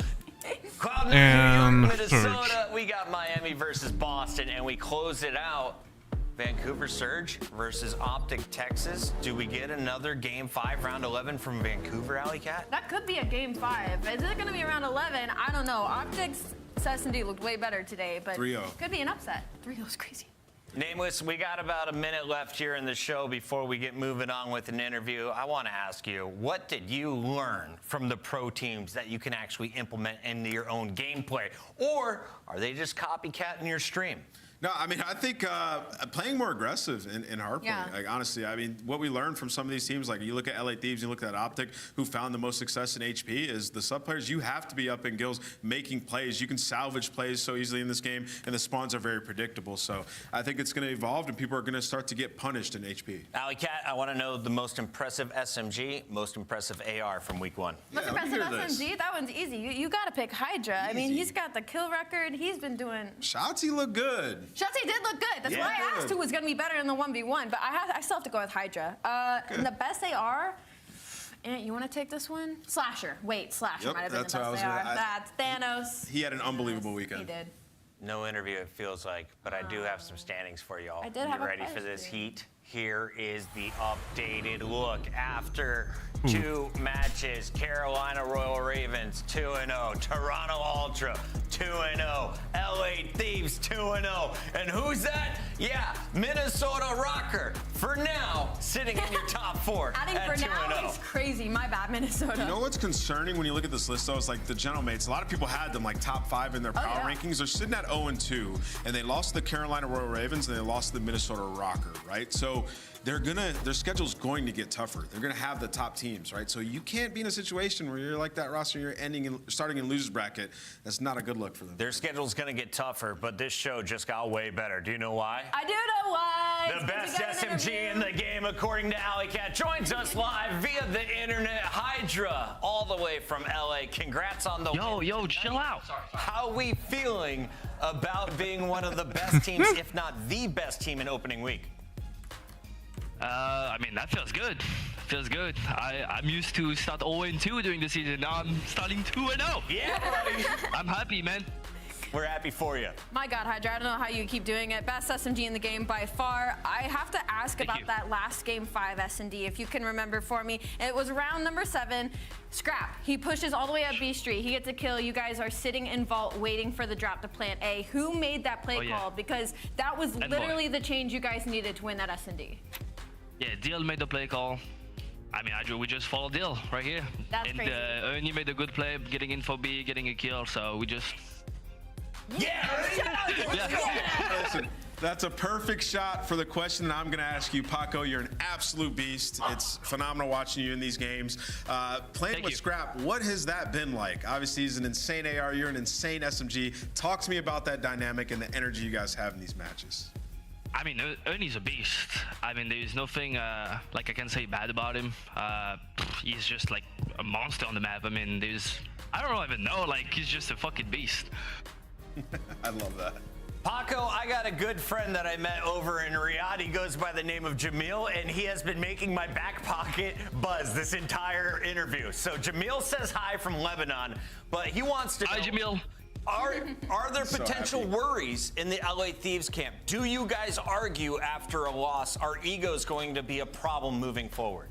and Minnesota, we got got Miami versus Boston, and we close it out. Vancouver Surge versus Optic Texas. Do we get another Game 5, Round 11 from Vancouver, Alley Cat? That could be a Game 5. Is it going to be around 11? I don't know. Optics, S&D looked way better today, but 3-0. could be an upset. 3-0 is crazy. Nameless, we got about a minute left here in the show before we get moving on with an interview. I want to ask you, what did you learn from the pro teams that you can actually implement into your own gameplay? Or are they just copycatting your stream? No, I mean, I think playing more aggressive in hardpoint. Yeah. Like, honestly, I mean, what we learned from some of these teams, like you look at LA Thieves, you look at Optic, who found the most success in HP, is the sub players. You have to be up in gills making plays. You can salvage plays so easily in this game, and the spawns are very predictable. So I think it's going to evolve, and people are going to start to get punished in HP. Alley Cat, I want to know the most impressive SMG, most impressive AR from week 1. Most impressive SMG? That one's easy. You got to pick Hydra. I mean, he's got the kill record. He's been doing... Shotzi looked good. Shotzi did look good. That's why I asked who was going to be better in the 1v1, but I still have to go with Hydra. And the best AR, you want to take this one? Slasher. Wait, Slasher might have been the best AR. That's Thanos. He had an unbelievable weekend. He did. No interview, it feels like, but I do have some standings for y'all. I did have You a ready for this question. heat? Here is the updated look after 2 matches. Carolina Royal Ravens 2-0, Toronto Ultra 2-0, LA Thieves 2-0, and who's that? Yeah, Minnesota Rocker. For now, sitting in your top 4 Adding at for now 2-0. is crazy. My bad, Minnesota. You know what's concerning when you look at this list, though, is like the Gentlemates. A lot of people had them like top 5 in their power rankings. They're sitting at 0-2, and they lost the Carolina Royal Ravens and they lost the Minnesota Rocker, right? So their schedule's going to get tougher. They're gonna have the top teams, right? So you can't be in a situation where you're like that roster, you're starting in losers bracket. That's not a good look for them. Their schedule's gonna get tougher, but this show just got way better. Do you know why? I do know why. The best SMG in the game, according to Alley Cat, joins us live via the internet. Hydra, all the way from LA. Congrats on the win. Yo, chill out. How we feeling about being one of the best teams, if not the best team in opening week? I mean, that feels good. Feels good. I'm used to start 0-2 during the season. Now I'm starting 2-0. Yeah, buddy. I'm happy, man. We're happy for you. My God, Hydra, I don't know how you keep doing it. Best SMG in the game by far. I have to ask about that last Game 5 S&D, if you can remember for me. It was round number 7. Scrap. He pushes all the way up B Street. He gets a kill. You guys are sitting in vault waiting for the drop to plant A. Who made that play call? Because that was literally the change you guys needed to win that S&D. Yeah, Deal made the play call. I mean, we just followed Deal right here. That's crazy. Ernie made a good play, getting in for B, getting a kill, so we just... Listen, that's a perfect shot for the question that I'm going to ask you, Paco. You're an absolute beast. It's phenomenal watching you in these games. Playing with Scrap, what has that been like? Obviously, he's an insane AR. You're an insane SMG. Talk to me about that dynamic and the energy you guys have in these matches. I mean, Ernie's a beast. I mean, there's nothing like I can say bad about him. He's just like a monster on the map. I mean, I don't even know, like he's just a fucking beast. I love that. Paco, I got a good friend that I met over in Riyadh. He goes by the name of Jamil, and he has been making my back pocket buzz this entire interview. So Jamil says hi from Lebanon, but he wants to know... Hi, Jamil. Are there potential worries in the LA Thieves camp? Do you guys argue after a loss? Are egos going to be a problem moving forward?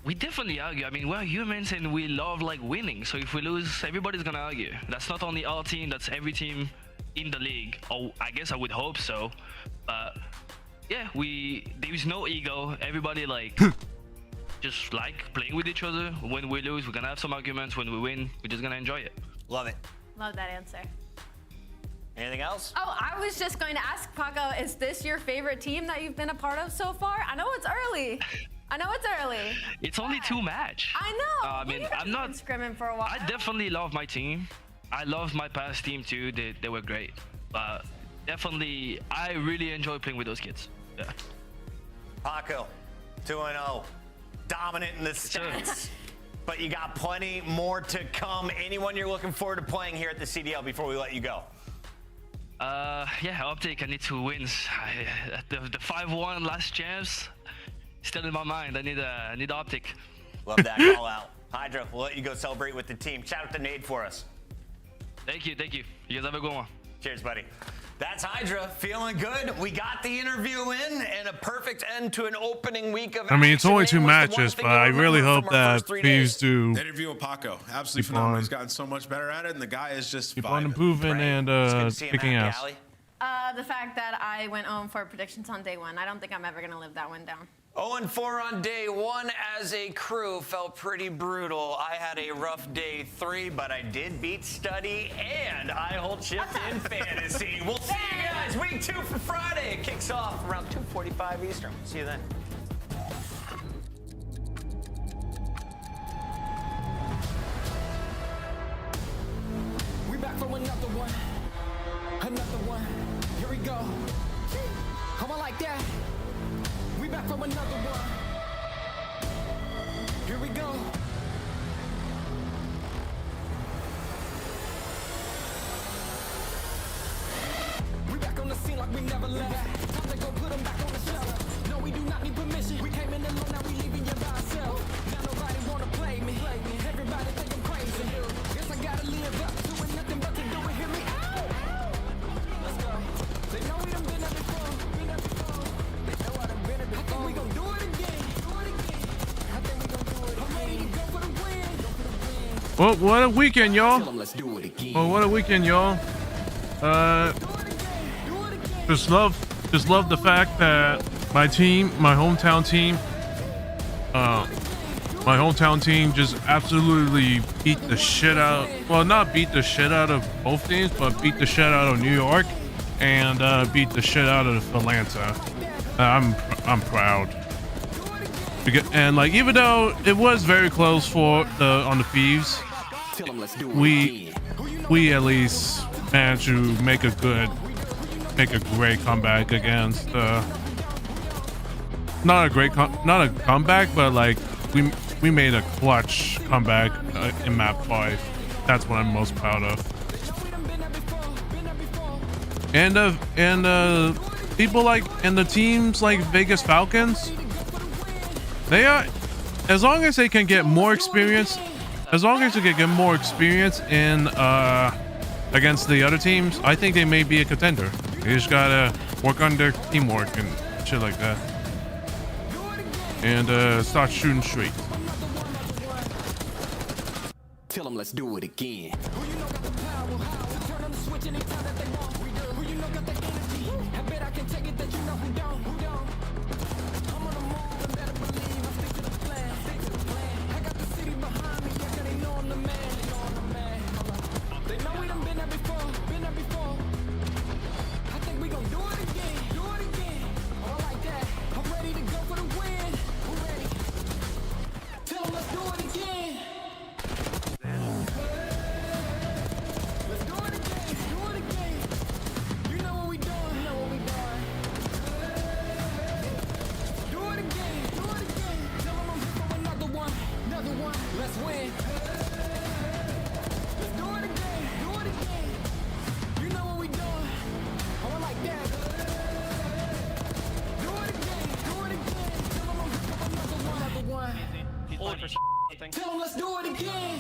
We definitely argue. I mean, we're humans and we love like winning. So if we lose, everybody's gonna argue. That's not only our team, that's every team in the league. Or I guess I would hope so. Yeah, there's no ego. Everybody like just like playing with each other. When we lose, we're gonna have some arguments. When we win, we're just gonna enjoy it. Love it. Love that answer. Anything else? Oh, I was just going to ask, Paco, is this your favorite team that you've been a part of so far? I know it's early. It's only 2 matches. I know. I mean, I'm not scrimming for a while. I definitely love my team. I love my past team too. They were great. But definitely, I really enjoy playing with those kids. Yeah. Paco, 2-0, dominant in the stats. But you got plenty more to come. Anyone you're looking forward to playing here at the CDL before we let you go? Yeah, Optic, I need 2 wins. The 5-1 last chance, still in my mind. I need Optic. Love that call out. Hydra, we'll let you go celebrate with the team. Shout out to Nade for us. Thank you. You guys have a good one. Cheers, buddy. That's Hydra feeling good. We got the interview in and a perfect end to an opening week of I mean, it's action. only 2 What's the one matches, thing but you I really remember hope from our that first 3 Thieves days? do The interview with Paco, absolutely Keep phenomenal. on. He's gotten so much better at it, and the guy is just keep on vibing. improving and kicking ass. The fact that I went 0 for predictions on day 1. I don't think I'm ever gonna live that one down. 0-4 on day 1 as a crew felt pretty brutal. I had a rough day 3, but I did beat Study and I hold chipped in fantasy. We'll see you guys week 2 for Friday. It kicks off around 2:45 Eastern. See you then. We back for another one. Another one. Here we go. Come on like that. We back from another one. Here we go. We back on the scene like we never left. Time to go put them back on the shelf. No, we do not need permission. We came in alone, now we leaving you by ourselves. Now nobody wanna play me. Everybody think I'm crazy. Guess I gotta live up to it. Nothing but to do it. Hear me out. Let's go. They know we done been there before. Been there before. They know I done been there before. I think we gon' do it again. Do it again. I think we gon' do it again. I'm ready to go for the win. Go for the win. Well, what a weekend, y'all. Tell 'em let's do it again. Well, what a weekend, y'all. Just love the fact that my team, my hometown team just absolutely beat the shit out. Well, not beat the shit out of both teams, but beat the shit out of New York and beat the shit out of Atlanta. I'm proud. And like, even though it was very close for on the Thieves, we at least managed to make a great comeback against not a comeback, but like we made a clutch comeback in map 5. That's what I'm most proud of. And people like, and the teams like Vegas Falcons, they are, as long as they can get more experience, in against the other teams, I think they may be a contender. They just gotta work on their teamwork and shit like that, and start shooting straight. Tell 'em let's do it again. Tell 'em let's do it again.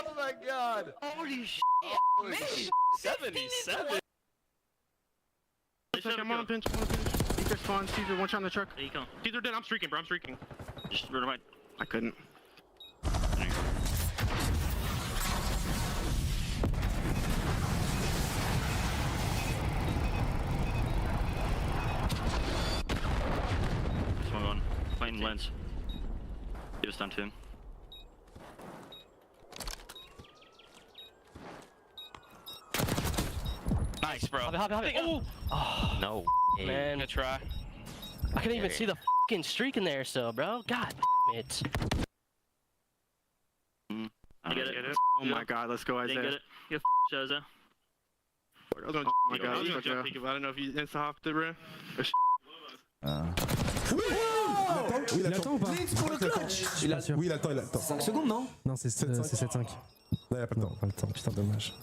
Oh my god. Holy shit. Holy shit. 77. I'm on a pinch, Ether spawn, Caesar, one shot on the truck. There you go. Caesar dead, I'm streaking, bro, I'm streaking. Just rid of my... I couldn't. This one gone. Fighting lens. Give us time to him. Nice, bro. Oh, no. Man. Good try. I couldn't even see the fucking streak in there still, bro. God damn it. I get it. Oh my god, let's go, Isaiah. Get it. You Isaiah. Oh my god, let's go. I don't know if you insta-hopped it, bro. Oui, il attend ou pas? Oui, il attend, 5 secondes, non? Non, c'est 7-5. Là, il a pas le temps. Pas le temps, putain, dommage.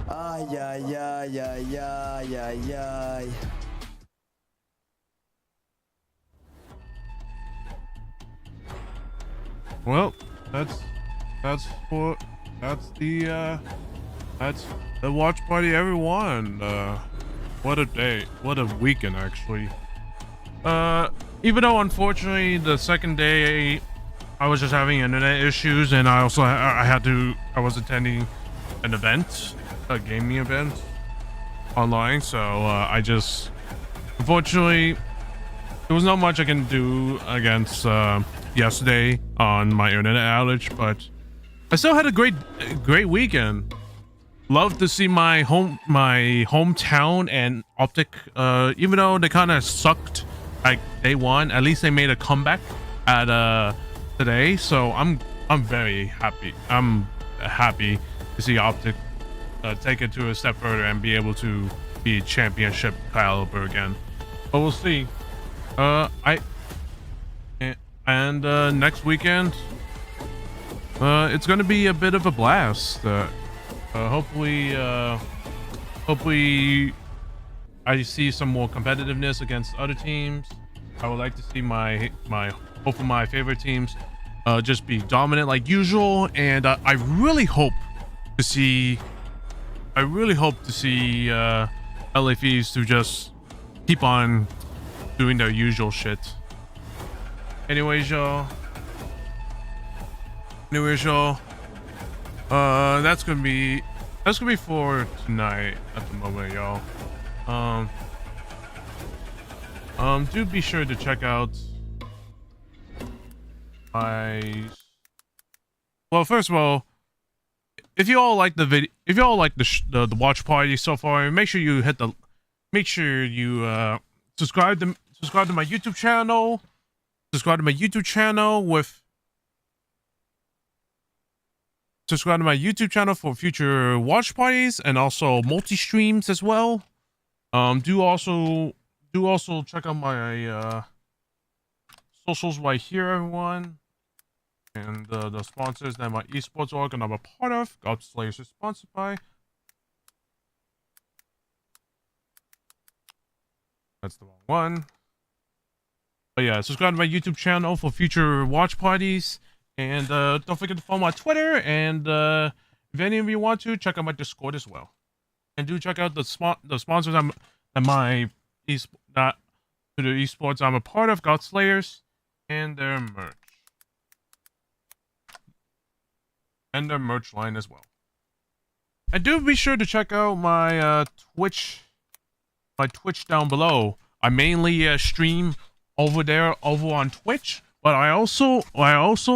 Aïe, aïe, aïe, aïe, aïe, aïe, aïe. Well, that's that's the watch party, everyone. What a day, what a weekend, actually. Even though unfortunately the second day I was just having internet issues, and I also I was attending an event, a gaming event online, so I just, unfortunately, there was not much I can do against yesterday on my internet outage, but I still had a great weekend. Love to see my hometown and Optic, even though they kind of sucked like day one, at least they made a comeback at today, so I'm very happy. I'm happy to see Optic take it to a step further and be able to be championship caliber again. But we'll see. Next weekend, it's gonna be a bit of a blast. Hopefully I see some more competitiveness against other teams. I would like to see hopefully my favorite teams just be dominant like usual, and I really hope to see LA Thieves to just keep on doing their usual shit. Anyways, y'all. That's gonna be for tonight at the moment, y'all. Do be sure to check out first of all, if you all like the video, if you all like the watch party so far, make sure you subscribe to my YouTube channel. Subscribe to my YouTube channel for future watch parties and also multi streams as well. Do also check out my socials right here, everyone, and the sponsors that my esports org and I'm a part of. God Slayers is sponsored by. That's the wrong one. But yeah, subscribe to my YouTube channel for future watch parties, and don't forget to follow my Twitter, and if any of you want to, check out my Discord as well. And do check out the sponsors the esports I'm a part of, God Slayers, and their merch. And their merch line as well. And do be sure to check out my Twitch down below. I mainly stream over on Twitch, but I also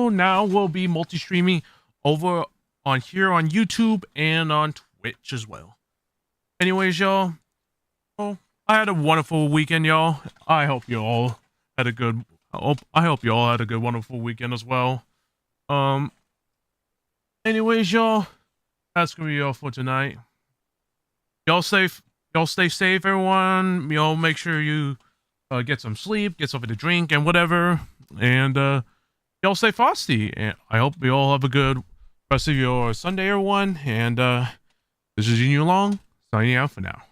now will be multi-streaming over on here on YouTube and on Twitch as well. Anyways, y'all, well, I had a wonderful weekend, y'all. I hope you all had a good wonderful weekend as well. Anyways, y'all, that's gonna be all for tonight. Y'all stay safe, everyone. Y'all make sure you get some sleep, get something to drink and whatever, and y'all stay frosty. And I hope you all have a good rest of your Sunday, everyone. And this is Junior Long signing out for now.